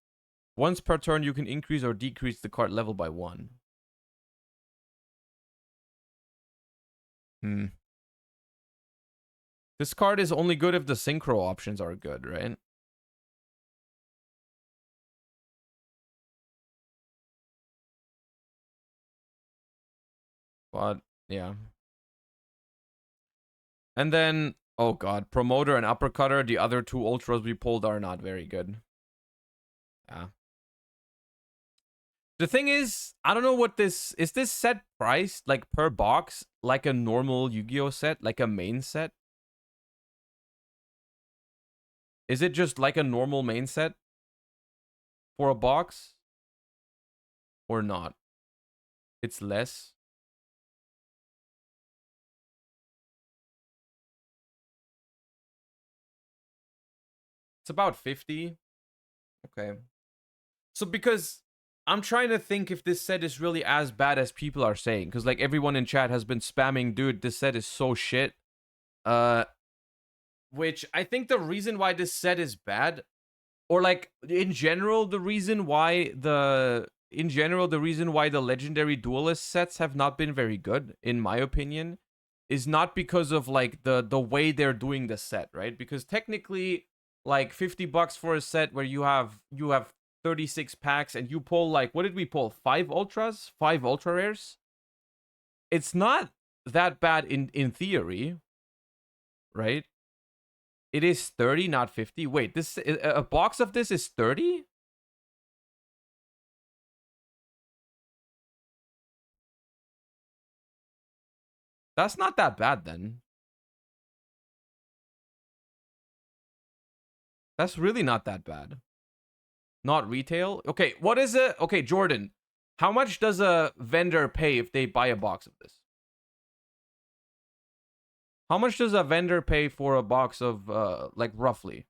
Once per turn, you can increase or decrease the card level by 1. This card is only good if the synchro options are good, right? But, yeah. And then, oh god, Promoter and Uppercutter, the other 2 Ultras we pulled, are not very good. Yeah. The thing is, I don't know what this... Is this set priced, like, per box, like a normal Yu-Gi-Oh set? Like a main set? Is it just like a normal main set? For a box? Or not? It's less? It's about 50. Okay. So because I'm trying to think if this set is really as bad as people are saying, because like everyone in chat has been spamming, dude, this set is so shit. Which I think the reason why this set is bad, or like in general the reason why the Legendary Duelist sets have not been very good, in my opinion, is not because of like the way they're doing the set, right? Because technically, like $50 for a set where you have 36 packs and you pull, like, what did we pull? 5 ultras, 5 ultra rares. It's not that bad in theory, right? It is 30, not 50. Wait, this a box of this is 30? That's not that bad then. That's really not that bad. Not retail? Okay, what is it? Okay, Jordan, how much does a vendor pay if they buy a box of this? How much does a vendor pay for a box of, like, roughly?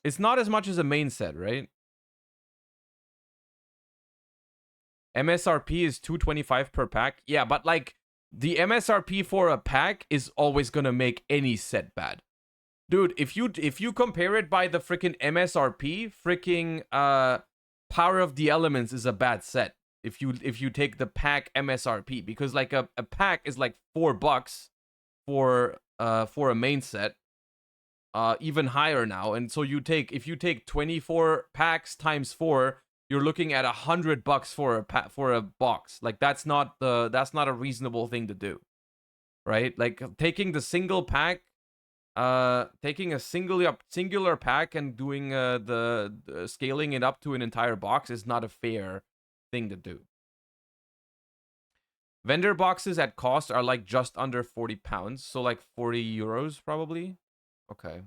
It's not as much as a main set, right? MSRP is $225 per pack. Yeah, but like the MSRP for a pack is always gonna make any set bad. Dude, if you compare it by the freaking MSRP, freaking Power of the Elements is a bad set. If you take the pack MSRP, because like a pack is like $4 for a main set, even higher now. And so if you take 24 packs times 4, you're looking at $100 for a box. Like that's not a reasonable thing to do, right? Like taking the single pack, taking a singular pack and doing the scaling it up to an entire box is not a fair thing to do. Vendor boxes at cost are like just under £40, so like 40 euros probably. Okay.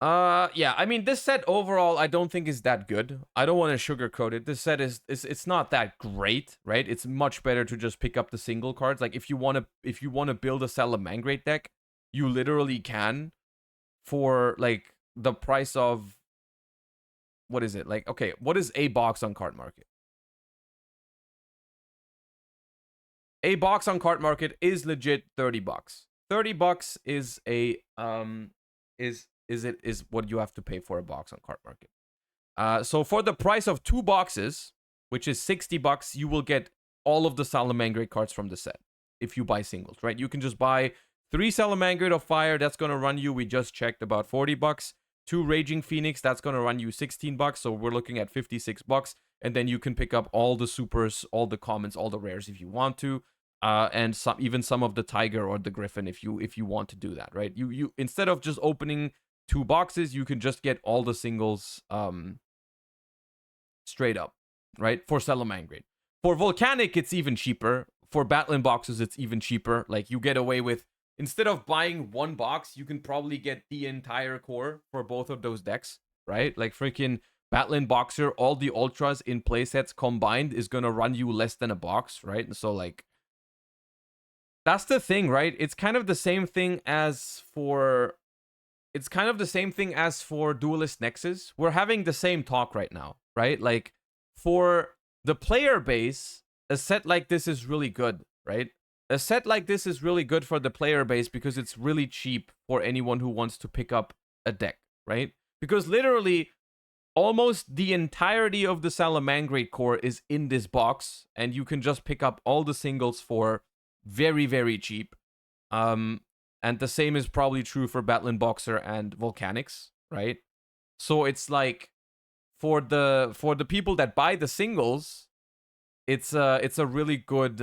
Yeah, I mean this set overall I don't think is that good. I don't want to sugarcoat it. This set is it's not that great, right? It's much better to just pick up the single cards. Like if you want to build a Salamangreat deck, you literally can for like the price of what is it? Like okay, what is a box on Card Market? A box on Card Market is legit $30. $30 is a is what you have to pay for a box on Card Market. So for the price of 2 boxes, which is $60, you will get all of the Salamangreat cards from the set if you buy singles, right? You can just buy 3 Salamangreat of Fire, that's gonna run you, we just checked, about $40. 2 Raging Phoenix, that's gonna run you $16, so we're looking at $56. And then you can pick up all the supers, all the commons, all the rares if you want to. And even some of the Tiger or the Griffin if you want to do that, right? You instead of just opening 2 boxes, you can just get all the singles straight up, right? For Salamangreat. For Volcanic, it's even cheaper. For Battling boxes, it's even cheaper. Like you get away with, instead of buying 1 box, you can probably get the entire core for both of those decks, right? Like freaking Battling Boxer, all the ultras in playsets combined is gonna run you less than a box, right? And so like that's the thing, right? It's kind of the same thing as for Duelist Nexus. We're having the same talk right now, right? Like for the player base, a set like this is really good, right? A set like this is really good for the player base because it's really cheap for anyone who wants to pick up a deck, right? Because literally almost the entirety of the Salamangreat core is in this box, and you can just pick up all the singles for very, very cheap. And the same is probably true for Battling Boxer and Volcanics, right? So it's like for the people that buy the singles, it's a really good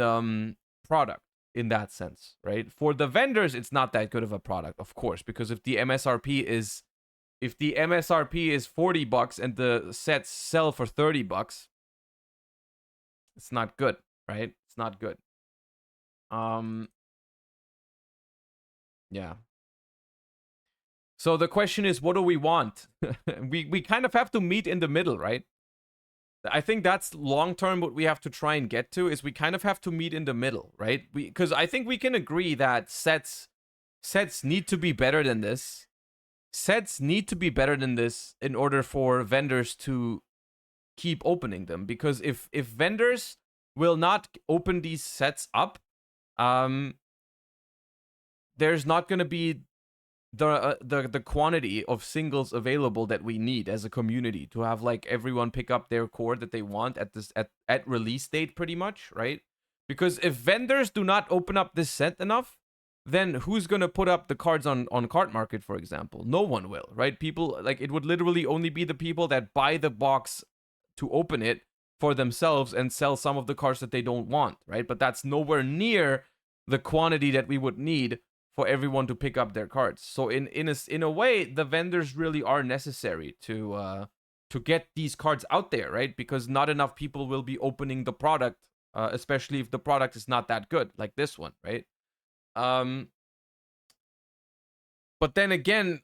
product in that sense, right? For the vendors, it's not that good of a product, of course, because if the MSRP is $40 and the sets sell for $30, it's not good, right? It's not good. Yeah. So the question is, what do we want? we kind of have to meet in the middle, right? I think that's long term what we have to try and get to, is we kind of have to meet in the middle, right? Because I think we can agree that sets need to be better than this. Sets need to be better than this in order for vendors to keep opening them. Because if vendors will not open these sets up, there's not going to be the quantity of singles available that we need as a community to have like everyone pick up their core that they want at release date, pretty much, right? Because if vendors do not open up this set enough, then who's gonna put up the cards on Card Market, for example? No one will, right? People, like, it would literally only be the people that buy the box to open it for themselves and sell some of the cards that they don't want, right? But that's nowhere near the quantity that we would need for everyone to pick up their cards. So in a way, the vendors really are necessary to get these cards out there, right? Because not enough people will be opening the product, especially if the product is not that good, like this one, right? But then again,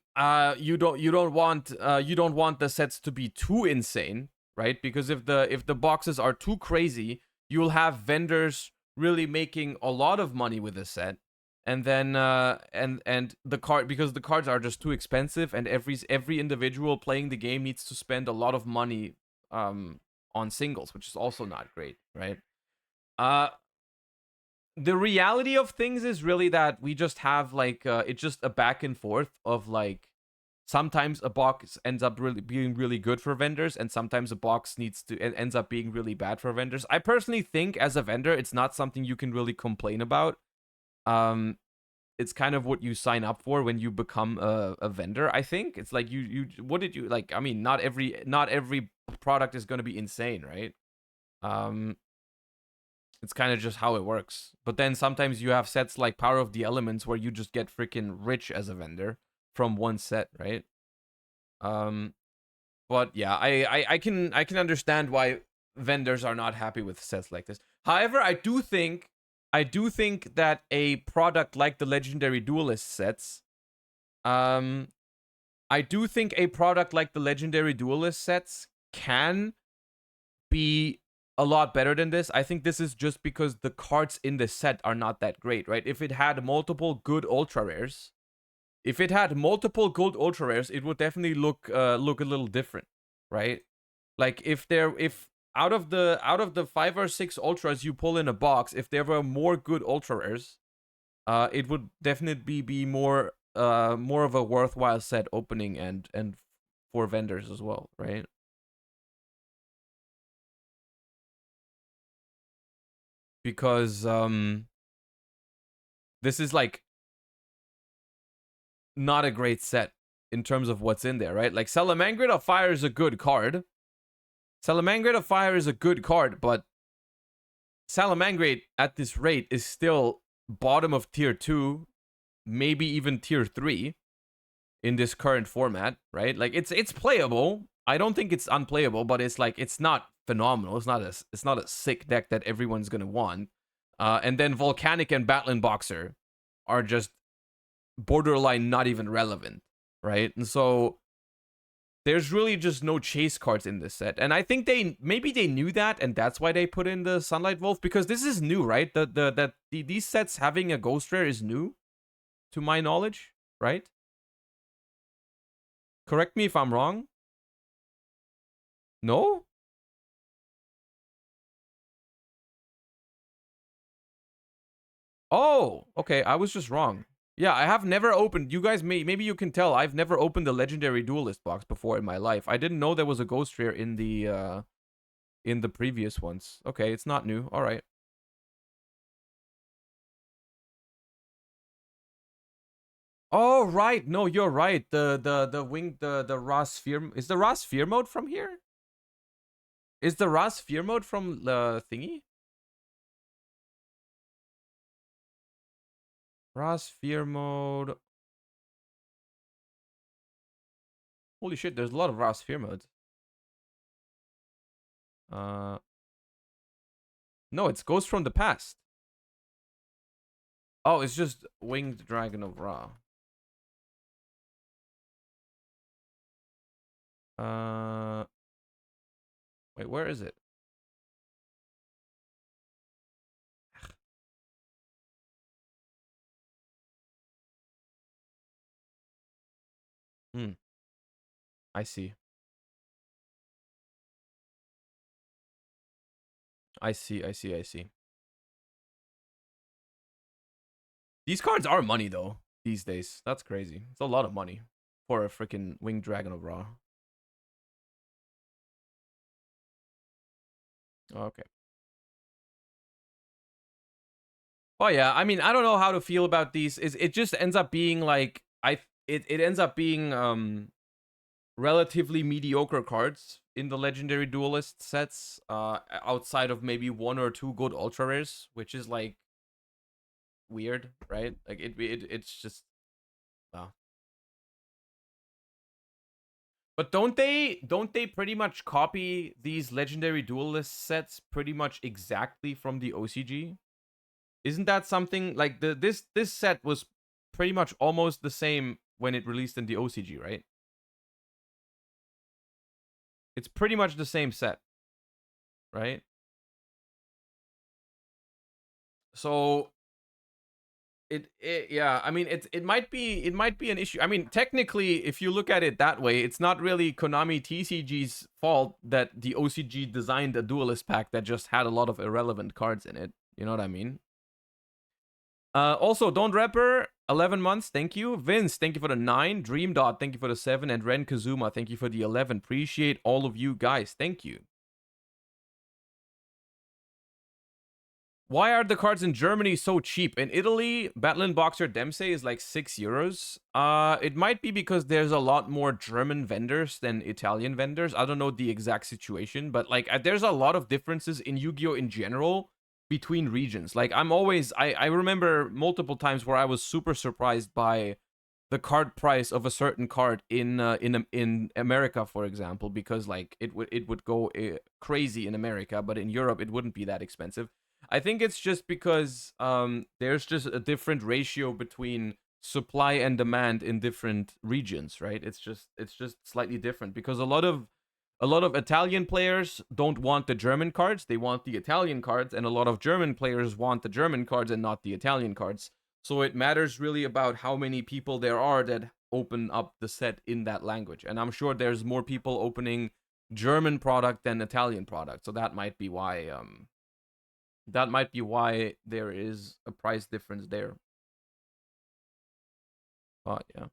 you don't want the sets to be too insane, right? Because if the boxes are too crazy, you'll have vendors really making a lot of money with the set, and then and the card, because the cards are just too expensive, and every individual playing the game needs to spend a lot of money on singles, which is also not great, right? the reality of things is really that we just have like it's just a back and forth of like sometimes a box ends up really being really good for vendors, and sometimes a box ends up being really bad for vendors. I personally think as a vendor, it's not something you can really complain about. It's kind of what you sign up for when you become a vendor. I think it's like you what did you like? I mean, not every product is going to be insane, right? It's kind of just how it works. But then sometimes you have sets like Power of the Elements where you just get freaking rich as a vendor from one set, right? But yeah, I can understand why vendors are not happy with sets like this. However, I do think that a product like the Legendary Duelist sets, I do think a product like the Legendary Duelist sets can be a lot better than this. I think this is just because the cards in the set are not that great, right? If it had multiple good ultra rares, gold ultra rares, it would definitely look a little different, right? Like if out of the 5 or 6 ultras you pull in a box, if there were more good ultra rares, it would definitely be more of a worthwhile set opening and for vendors as well, right? Because this is like not a great set in terms of what's in there, right? Like Salamangreat of Fire is a good card. Salamangreat of Fire is a good card, but Salamangreat at this rate is still bottom of tier 2, maybe even tier 3 in this current format, right? Like it's playable. I don't think it's unplayable, but it's like it's not phenomenal. It's not a sick deck that everyone's gonna want. And then Volcanic and Battling Boxer are just borderline not even relevant, right? And so there's really just no chase cards in this set. And I think maybe they knew that, and that's why they put in the Sunlight Wolf, because this is new, right? These sets having a ghost rare is new, to my knowledge, right? Correct me if I'm wrong. No? Oh, okay. I was just wrong. Yeah, I have never opened. You guys maybe you can tell I've never opened the Legendary Duelist box before in my life. I didn't know there was a ghost rare in the previous ones. Okay, it's not new. All right. Oh right, no, you're right. The wing the Ross Fear is the Ross Fear mode from here? Is the Ross Fear mode from the thingy? Ross Fear mode. Holy shit, there's a lot of Ross Fear modes. No, it's Ghost from the Past. Oh, it's just Winged Dragon of Ra. Wait, where is it? Hmm. I see. I see. These cards are money though these days. That's crazy. It's a lot of money for a freaking Winged Dragon of Ra. Okay. Oh yeah, I mean, I don't know how to feel about these. It just ends up being like it ends up being relatively mediocre cards in the Legendary Duelist sets, outside of maybe 1 or 2 good ultra rares, which is like weird, right? Like it's just wow. But don't they pretty much copy these Legendary Duelist sets pretty much exactly from the OCG? Isn't that something like this set was pretty much almost the same when it released in the OCG, right? It's pretty much the same set, right? So yeah, I mean it might be an issue. I mean, technically, if you look at it that way, it's not really Konami TCG's fault that the OCG designed a duelist pack that just had a lot of irrelevant cards in it. You know what I mean? Also, Don't Rapper, 11 months, thank you. Vince, thank you for the 9. Dream Dot, thank you for the 7. And Ren Kazuma, thank you for the 11. Appreciate all of you guys. Thank you. Why are the cards in Germany so cheap? In Italy, Battlein Boxer Dempsey is like 6 euros. It might be because there's a lot more German vendors than Italian vendors. I don't know the exact situation, but like there's a lot of differences in Yu-Gi-Oh in general between regions. Like I remember multiple times where I was super surprised by the card price of a certain card in America, for example, because like it would go crazy in America, but in Europe it wouldn't be that expensive. I think it's just because there's just a different ratio between supply and demand in different regions, right? It's just slightly different because a lot of Italian players don't want the German cards, they want the Italian cards, and a lot of German players want the German cards and not the Italian cards. So it matters really about how many people there are that open up the set in that language. And I'm sure there's more people opening German product than Italian product. So that might be why there is a price difference there. But yeah.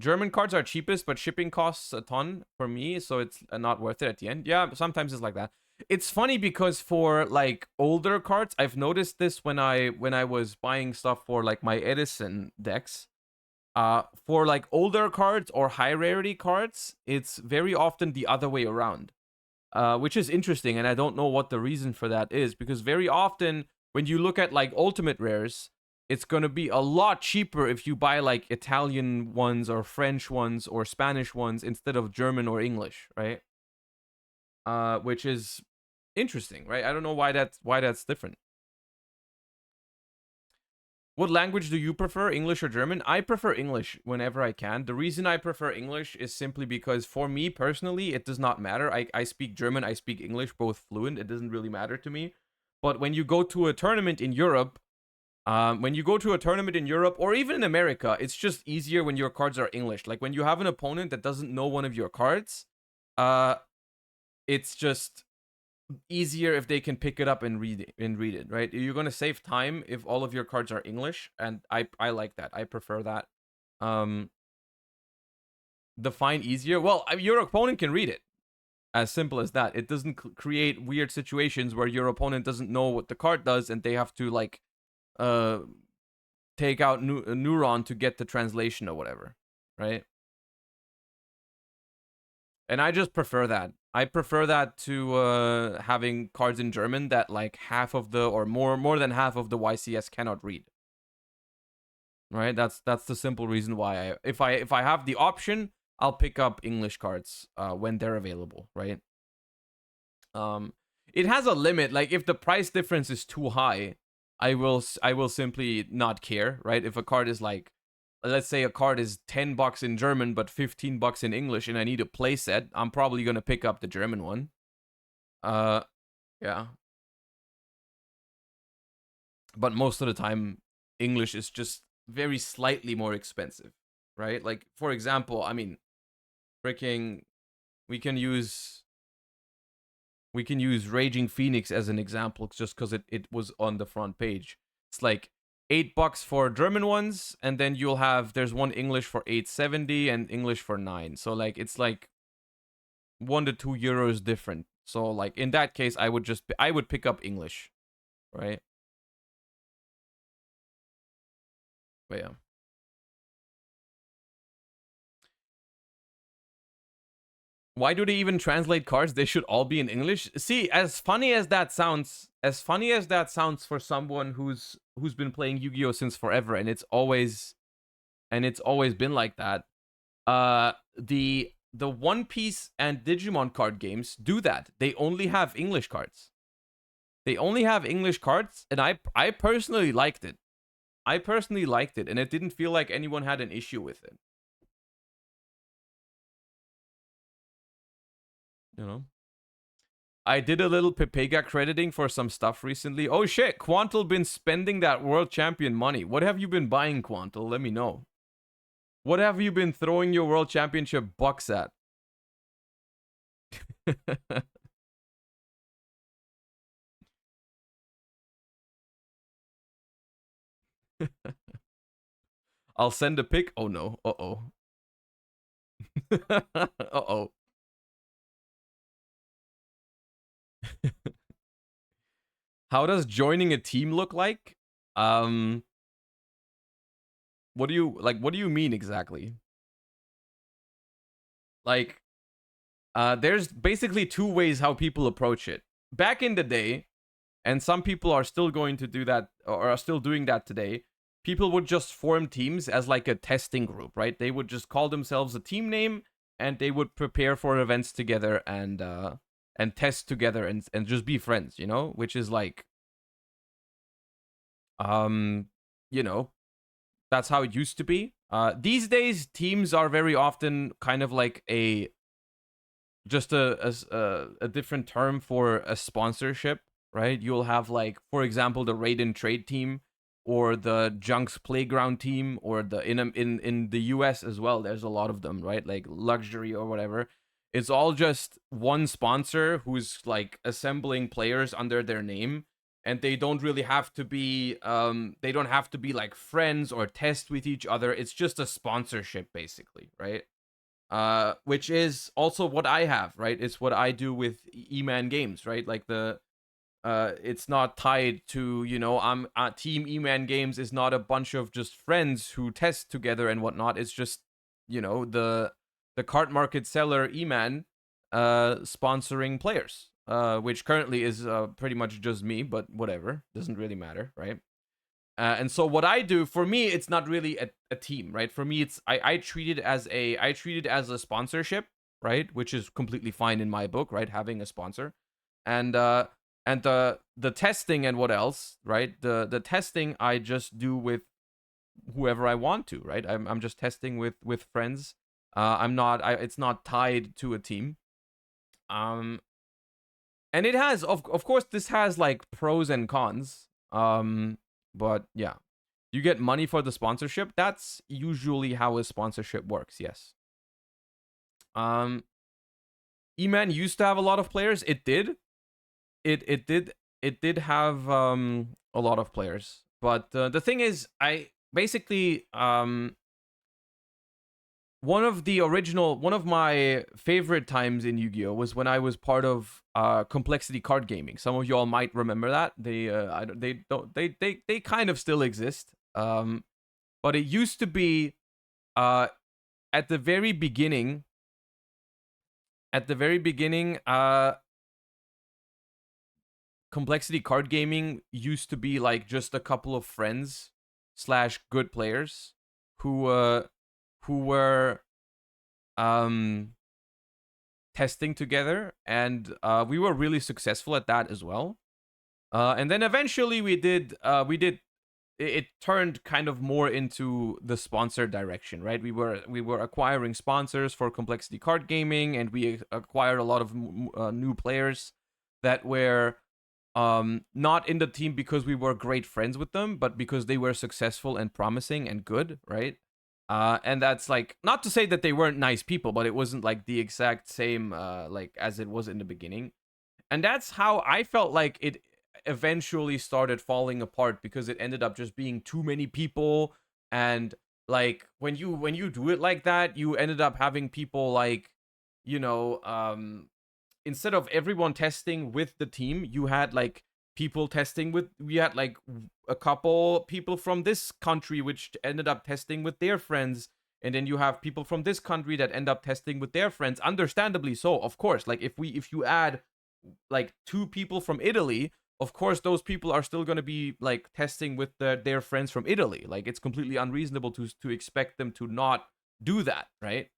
German cards are cheapest, but shipping costs a ton for me, so it's not worth it at the end. Yeah, sometimes it's like that. It's funny because for like older cards, I've noticed this when I was buying stuff for like my Edison decks. For like older cards or high rarity cards, it's very often the other way around. Which is interesting, and I don't know what the reason for that is, because very often when you look at like ultimate rares, it's going to be a lot cheaper if you buy like Italian ones or French ones or Spanish ones instead of German or English, right? Which is interesting, right? I don't know why that's different. What language do you prefer, English or German? I prefer English whenever I can. The reason I prefer English is simply because for me personally, it does not matter. I speak German, I speak English, both fluent. It doesn't really matter to me. But when you go to a tournament in Europe, or even in America, it's just easier when your cards are English. Like when you have an opponent that doesn't know one of your cards, it's just easier if they can pick it up and read it, right? You're gonna save time if all of your cards are English, and I like that. I prefer that. Define easier. Well, your opponent can read it. As simple as that. It doesn't create weird situations where your opponent doesn't know what the card does and they have to like take out a neuron to get the translation or whatever, right? And I just prefer that. I prefer that to having cards in German that like half of the or more than half of the YCS cannot read. Right? That's the simple reason why if I have the option, I'll pick up English cards when they're available, right? It has a limit. Like if the price difference is too high, I will simply not care, right? If a card is like, let's say a card is $10 in German but $15 in English, and I need a playset, I'm probably gonna pick up the German one. Yeah. But most of the time, English is just very slightly more expensive, right? Like for example, I mean, freaking, we can use Raging Phoenix as an example just because it was on the front page. It's like $8 for German ones, and then there's one English for 870 and English for 9. So like it's like 1 to 2 euros different. So like in that case, I would pick up English, right? But yeah. Why do they even translate cards? They should all be in English. See, as funny as that sounds for someone who's been playing Yu-Gi-Oh since forever, and it's always been like that. The One Piece and Digimon card games do that. They only have English cards. And I personally liked it. And it didn't feel like anyone had an issue with it. You know? I did a little Pepega crediting for some stuff recently. Oh shit, Quantal been spending that world champion money. What have you been buying, Quantal? Let me know. What have you been throwing your world championship bucks at? I'll send a pic. Oh no. Uh-oh. Uh-oh. How does joining a team look like? Um what do you mean exactly? Like there's basically two ways how people approach it. Back in the day, and some people are still going to do that or are still doing that today, people would just form teams as like a testing group, right? They would just call themselves a team name and they would prepare for events together and test together and just be friends, you know, which is like um you know, that's how it used to be. These days teams are very often kind of like a just a different term for a sponsorship, right? You'll have like, for example, the Raid and Trade team, or the Junks Playground team, or the in the US as well. There's a lot of them, right? Like Luxury or whatever. It's all just one sponsor who's like assembling players under their name, and they don't really have to be they don't have to be like friends or test with each other. It's just a sponsorship basically, right? Which is also what I have, right? It's what I do with E-Man Games, right? Like it's not tied to, you know, I'm Team E-Man Games is not a bunch of just friends who test together and whatnot. It's just, you know, the card market seller E-Man sponsoring players, which currently is pretty much just me, but whatever, doesn't really matter, right? And so what I do, for me, it's not really a team, right? For me, it's I treat it as a sponsorship, right? Which is completely fine in my book, right? Having a sponsor, and the testing and what else, right? The testing I just do with whoever I want to, right? I'm just testing with friends. I'm not. It's not tied to a team. Um, and it has, of course, this has like pros and cons. But yeah, you get money for the sponsorship. That's usually how a sponsorship works. Yes. Um, E-Man used to have a lot of players. It did. It did have a lot of players. But the thing is, I basically one of my favorite times in Yu-Gi-Oh was when I was part of Complexity Card Gaming. Some of y'all might remember that. They kind of still exist. But it used to be uh at the very beginning Complexity Card Gaming used to be like just a couple of friends slash good players who were um testing together, and we were really successful at that as well. And then eventually it turned kind of more into the sponsor direction, right? We were acquiring sponsors for Complexity Card Gaming, and we acquired a lot of new players that were not in the team because we were great friends with them, but because they were successful and promising and good, right? And that's like, not to say that they weren't nice people, but it wasn't like the exact same like as it was in the beginning. And that's how I felt like it eventually started falling apart, because it ended up just being too many people. And like when you do it like that, you ended up having people like, you know, instead of everyone testing with the team, you had like people testing with, we had like a couple people from this country which ended up testing with their friends, and then you have people from this country that end up testing with their friends, understandably so, of course. Like if you add like two people from Italy, of course those people are still going to be like testing with their friends from Italy. Like it's completely unreasonable to expect them to not do that, right?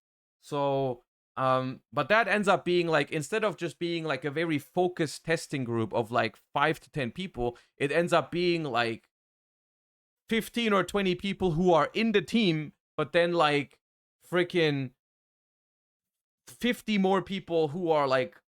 So but that ends up being like, instead of just being like a very focused testing group of like 5 to 10 people, it ends up being like 15 or 20 people who are in the team, but then like freaking 50 more people who are like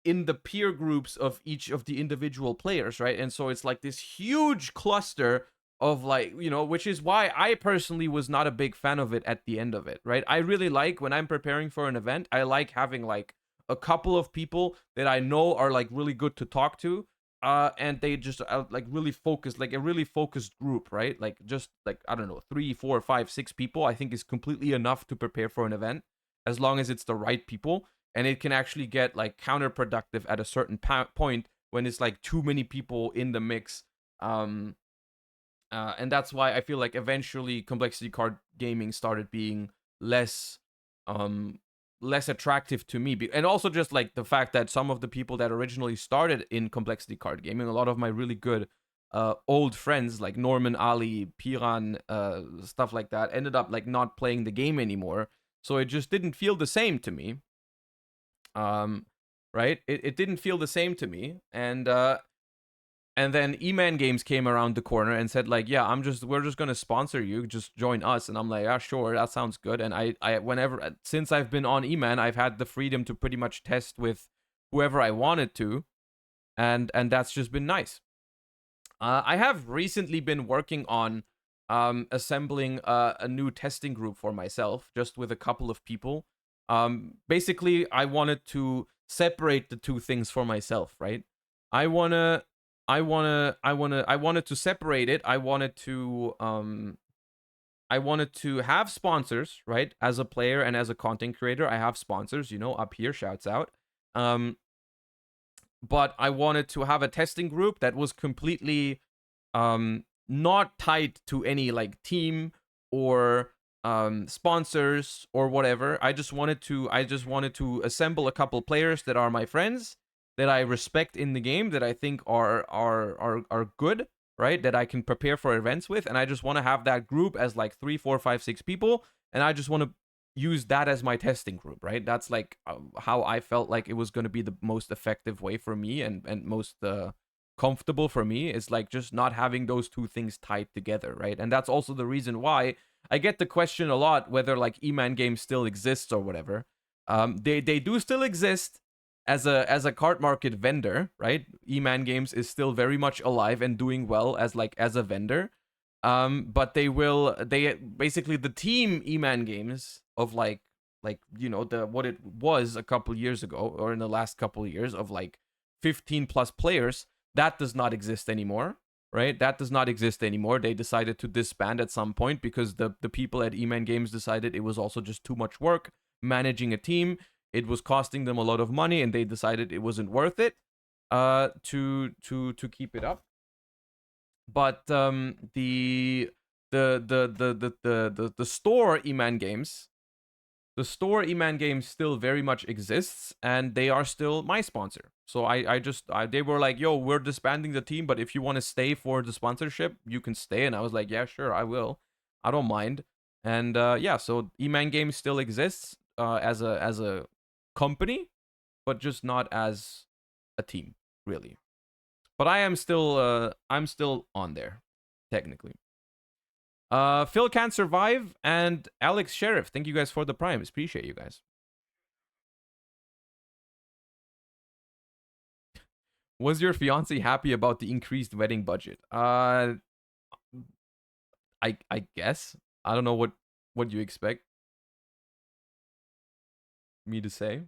in the peer groups of each of the individual players, right? And so it's like this huge cluster of like, you know, which is why I personally was not a big fan of it at the end of it, right? I really like, when I'm preparing for an event, I like having like a couple of people that I know are like really good to talk to, and they just like really focused, like a really focused group, right? Like just like I don't know, 3, 4, 5, 6 people. I think is completely enough to prepare for an event, as long as it's the right people, and it can actually get like counterproductive at a certain point when it's like too many people in the mix. And that's why I feel like eventually complexity card gaming started being less um less attractive to me, and also just like the fact that some of the people that originally started in complexity card gaming, a lot of my really good old friends like Norman, Ali, Piran, stuff like that, ended up like not playing the game anymore, so it just didn't feel the same to me. Right, it didn't feel the same to me. And then E-Man Games came around the corner and said like, yeah, we're just gonna sponsor you, just join us. And I'm like, yeah, sure, that sounds good. And I whenever since I've been on E-Man, I've had the freedom to pretty much test with whoever I wanted to, and that's just been nice. I have recently been working on assembling a new testing group for myself, just with a couple of people. Basically, I wanted to separate the two things for myself, right? I wanna I wanted to separate it. I wanted to have sponsors, right? As a player and as a content creator, I have sponsors, up here, shouts out. But I wanted to have a testing group that was completely not tied to any like team or sponsors or whatever. I just wanted to assemble a couple players that are my friends, that I respect in the game, that I think are good, right? That I can prepare for events with, and I just want to have that group as like 3, 4, 5, 6 people, and I just want to use that as my testing group, right? That's like how I felt like it was going to be the most effective way for me, and most comfortable for me, is like just not having those two things tied together, right? And that's also the reason why I get the question a lot whether like E-Man Games still exists or whatever. They do still exist as a card market vendor, right? E-Man Games is still very much alive and doing well as a vendor. But they basically, the team E-Man Games of like the what it was a couple years ago, or in the last couple of years, of like 15 plus players, that does not exist anymore, right? That does not exist anymore. They decided to disband at some point because the people at E-Man Games decided it was also just too much work managing a team. It was costing them a lot of money, and they decided it wasn't worth it to keep it up. But the store E-Man Games, still very much exists, and they are still my sponsor. So they were like, yo, we're disbanding the team, but if you want to stay for the sponsorship, you can stay. And I was like, yeah, sure, I will. I don't mind. And yeah, so E-Man Games still exists as a company, but just not as a team, really. But I'm still on there, technically. Phil Can't Survive and Alex Sheriff, thank you guys for the primes. Appreciate you guys. Was your fiance happy about the increased wedding budget? I guess. I don't know what you expect me to say.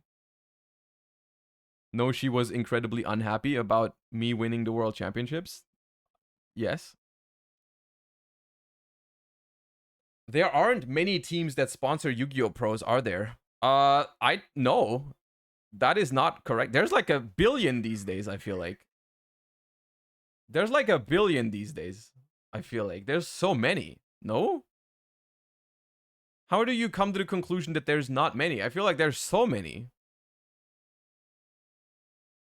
No, she was incredibly unhappy about me winning the world championships. Yes. There aren't many teams that sponsor Yu-Gi-Oh! Pros, are there? I no. That is not correct. There's like a billion these days, I feel like. There's like a billion these days. I feel like there's so many. No? How do you come to the conclusion that there's not many? I feel like there's so many.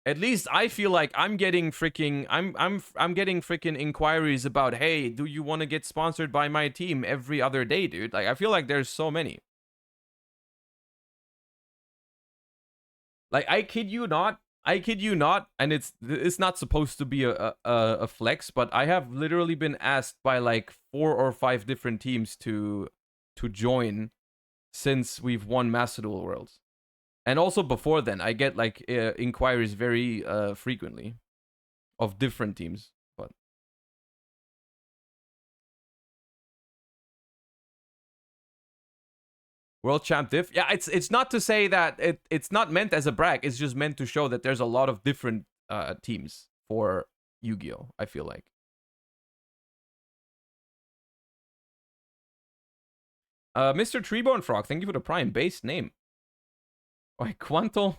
At least I feel like I'm getting freaking I'm getting freaking inquiries about, hey, do you want to get sponsored by my team every other day, dude? Like I feel like there's so many. Like I kid you not, and it's not supposed to be a flex, but I have literally been asked by like 4 or 5 different teams to join since we've won Master Duel Worlds. And also before then, I get like inquiries very frequently of different teams. But World Champ Diff, yeah, it's not to say that it's not meant as a brag. It's just meant to show that there's a lot of different teams for Yu-Gi-Oh, I feel like. Mr. Treebone Frog, thank you for the Prime based name. Wait, Quantal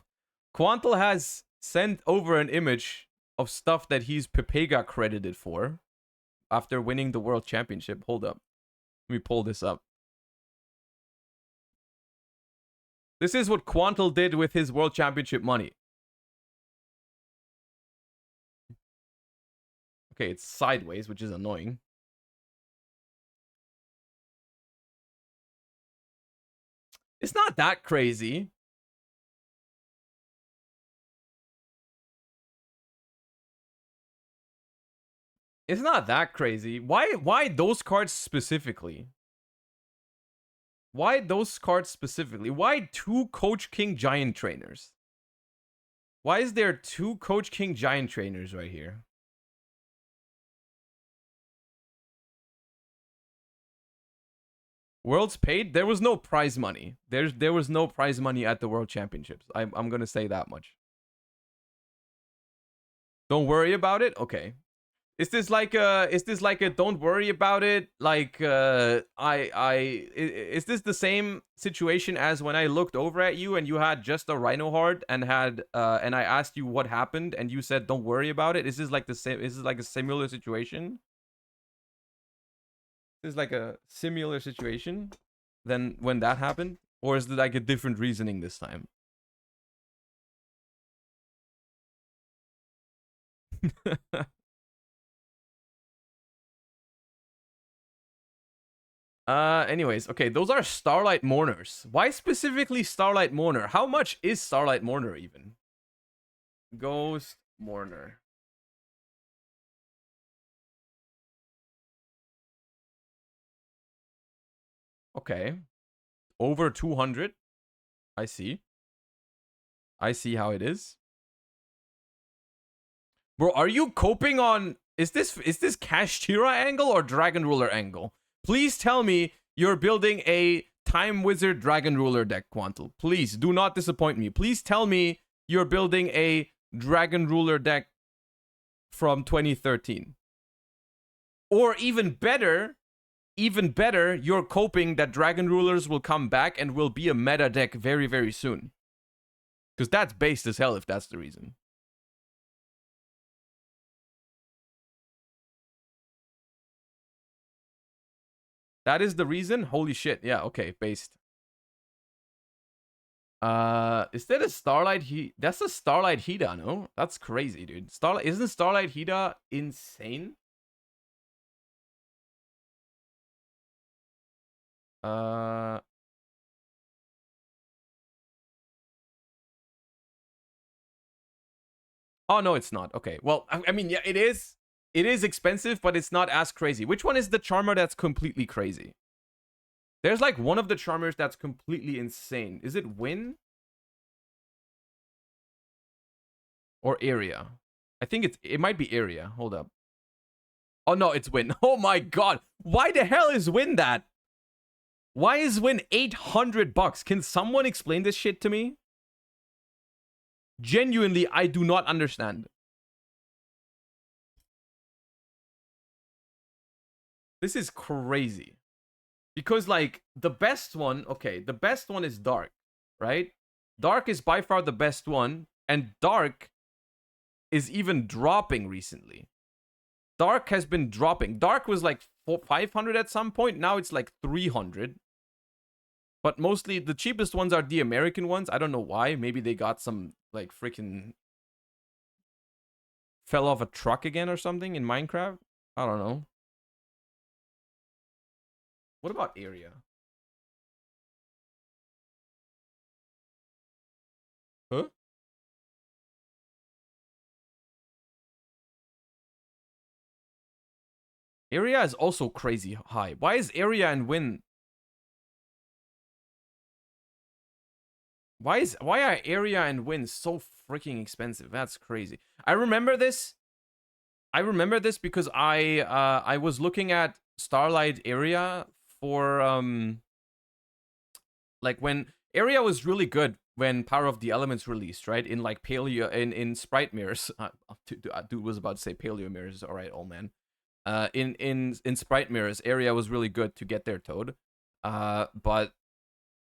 has sent over an image of stuff that he's Pepega credited for after winning the World Championship. Hold up. Let me pull this up. This is what Quantal did with his World Championship money. Okay, it's sideways, which is annoying. It's not that crazy. It's not that crazy. Why those cards specifically? Why those cards specifically? Why 2 Coach King Giant Trainers? Why is there 2 Coach King Giant Trainers right here? Worlds paid? There was no prize money. There was no prize money at the World Championships. I'm gonna say that much. Don't worry about it? Okay. Is this like a don't worry about it? Like is this the same situation as when I looked over at you and you had just a Rhino Heart and had and I asked you what happened and you said don't worry about it? Is this like the same? Is this like a similar situation? Is like a similar situation than when that happened, or is it like a different reasoning this time? Anyways, okay, those are Starlight Mourners. Why specifically Starlight Mourner? How much is Starlight Mourner even? Ghost Mourner. Okay. Over 200. I see. I see how it is. Bro, are you coping on... Is this Chimera angle or Dragon Ruler angle? Please tell me you're building a Time Wizard Dragon Ruler deck, Quantal. Please, do not disappoint me. Please tell me you're building a Dragon Ruler deck from 2013. Or even better, you're coping that Dragon Rulers will come back and will be a meta deck very, very soon. Because that's based as hell if that's the reason. That is the reason? Holy shit. Yeah, okay, based. Is that a Starlight He? That's a Starlight Hida, no? That's crazy, dude. Isn't Starlight Hida insane? Oh no, it's not. Okay. Well, I mean, yeah, it is. It is expensive, but it's not as crazy. Which one is the Charmer that's completely crazy? There's like one of the Charmers that's completely insane. Is it Win? Or Area? I think it might be Area. Hold up. Oh no, it's Win. Oh my god. Why the hell is Win that? Why is Win $800? Can someone explain this shit to me? Genuinely, I do not understand. This is crazy. Because, like, the best one... Okay, the best one is Dark, right? Dark is by far the best one. And Dark is even dropping recently. Dark has been dropping. Dark was like 500 at some point. Now it's like 300. But mostly the cheapest ones are the American ones. I don't know why. Maybe they got some like freaking fell off a truck again or something in Minecraft. I don't know. What about Area? Huh? Area is also crazy high. Why is Area and Win? Why are Area and Win so freaking expensive? That's crazy. I remember this because I was looking at Starlight Area for like when Area was really good when Power of the Elements released, right? In like Paleo, in Sprite Mirrors. Dude was about to say Paleo Mirrors. All right, old man. In Sprite Mirrors, area was really good to get their Toad. But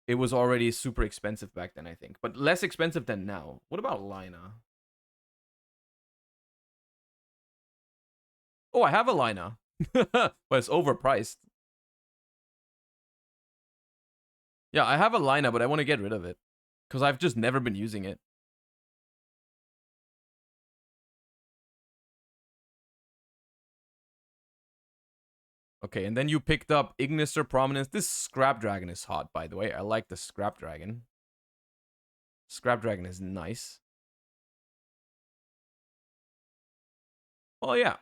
it was already super expensive back then, I think. But less expensive than now. What about Lina? Oh, I have a Lina. But it's overpriced. Yeah, I have a Lina, but I want to get rid of it. Because I've just never been using it. Okay, and then you picked up Ignis or Prominence. This Scrap Dragon is hot, by the way. I like the Scrap Dragon. Scrap Dragon is nice. Oh, yeah.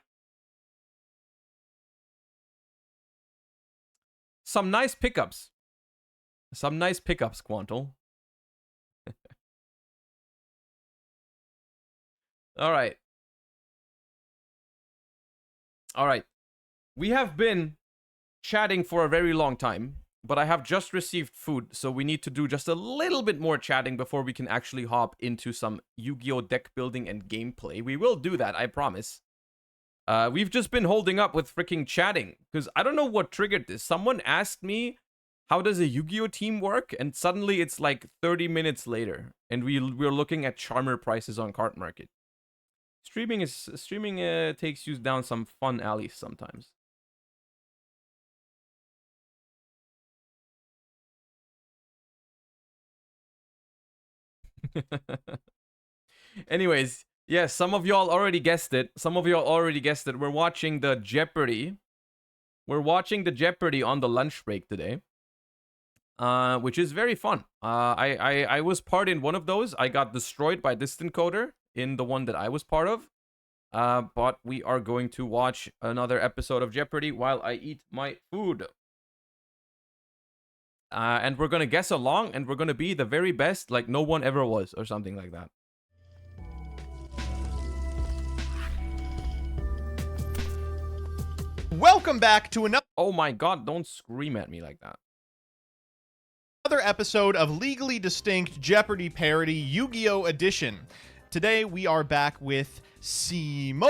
Some nice pickups. Some nice pickups, Quantal. All right. All right. We have been chatting for a very long time, but I have just received food, so we need to do just a little bit more chatting before we can actually hop into some Yu-Gi-Oh! Deck building and gameplay. We will do that, I promise. We've just been holding up with freaking chatting, because I don't know what triggered this. Someone asked me, how does a Yu-Gi-Oh! Team work? And suddenly it's like 30 minutes later, and we're looking at Charmer prices on Card Market. Streaming takes you down some fun alleys sometimes. Anyways, yes, some of y'all already guessed it. We're watching the Jeopardy. We're watching the Jeopardy on the lunch break today. Which is very fun. I was part in one of those. I got destroyed by Distant Coder in the one that I was part of. But we are going to watch another episode of Jeopardy while I eat my food. And we're gonna guess along, and we're gonna be the very best, like no one ever was, or something like that. Welcome back to another Oh my god, don't scream at me like that. episode of Legally Distinct Jeopardy Parody Yu-Gi-Oh! Edition. Today we are back with Simo.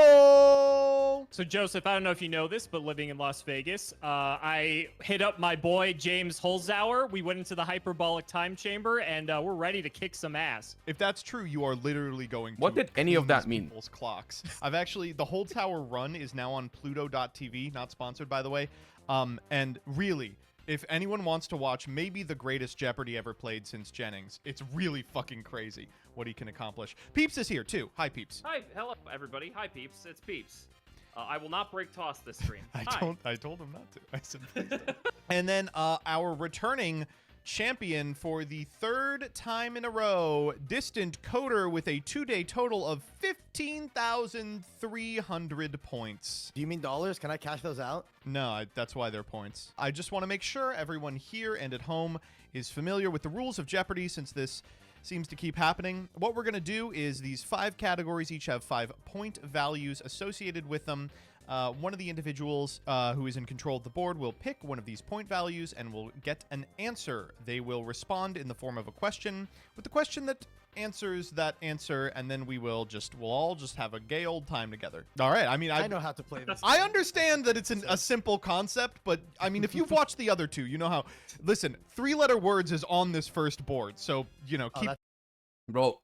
So Joseph, I don't know if you know this, but living in Las Vegas, I hit up my boy James Holzhauer. We went into the hyperbolic time chamber, and we're ready to kick some ass. If that's true, you are literally going to What did any of clean that these mean? people's clocks. I've actually, the Holzhauer run is now on Pluto.tv, not sponsored by the way. And really, if anyone wants to watch maybe the greatest Jeopardy ever played since Jennings, it's really fucking crazy what he can accomplish. Peeps is here too. Hi, Peeps. Hi, hello everybody. Hi, Peeps. It's Peeps. I will not break toss this stream. I told him not to. I said please don't. And then our returning champion for the third time in a row, Distant Coder, with a 2-day total of 15,300 points. Do you mean dollars? Can I cash those out? No, that's why they're points. I just want to make sure everyone here and at home is familiar with the rules of Jeopardy, since this seems to keep happening. What we're going to do is these 5 categories each have 5 point values associated with them. One of the individuals who is in control of the board will pick one of these point values and will get an answer. They will respond in the form of a question with the question that answers that answer, and then we'll all just have a gay old time together. All right. I mean, I know how to play this. I understand that it's a simple concept, but I mean, if you've watched the other two, you know how. Listen, 3-letter words is on this first board, so you know keep. Bro,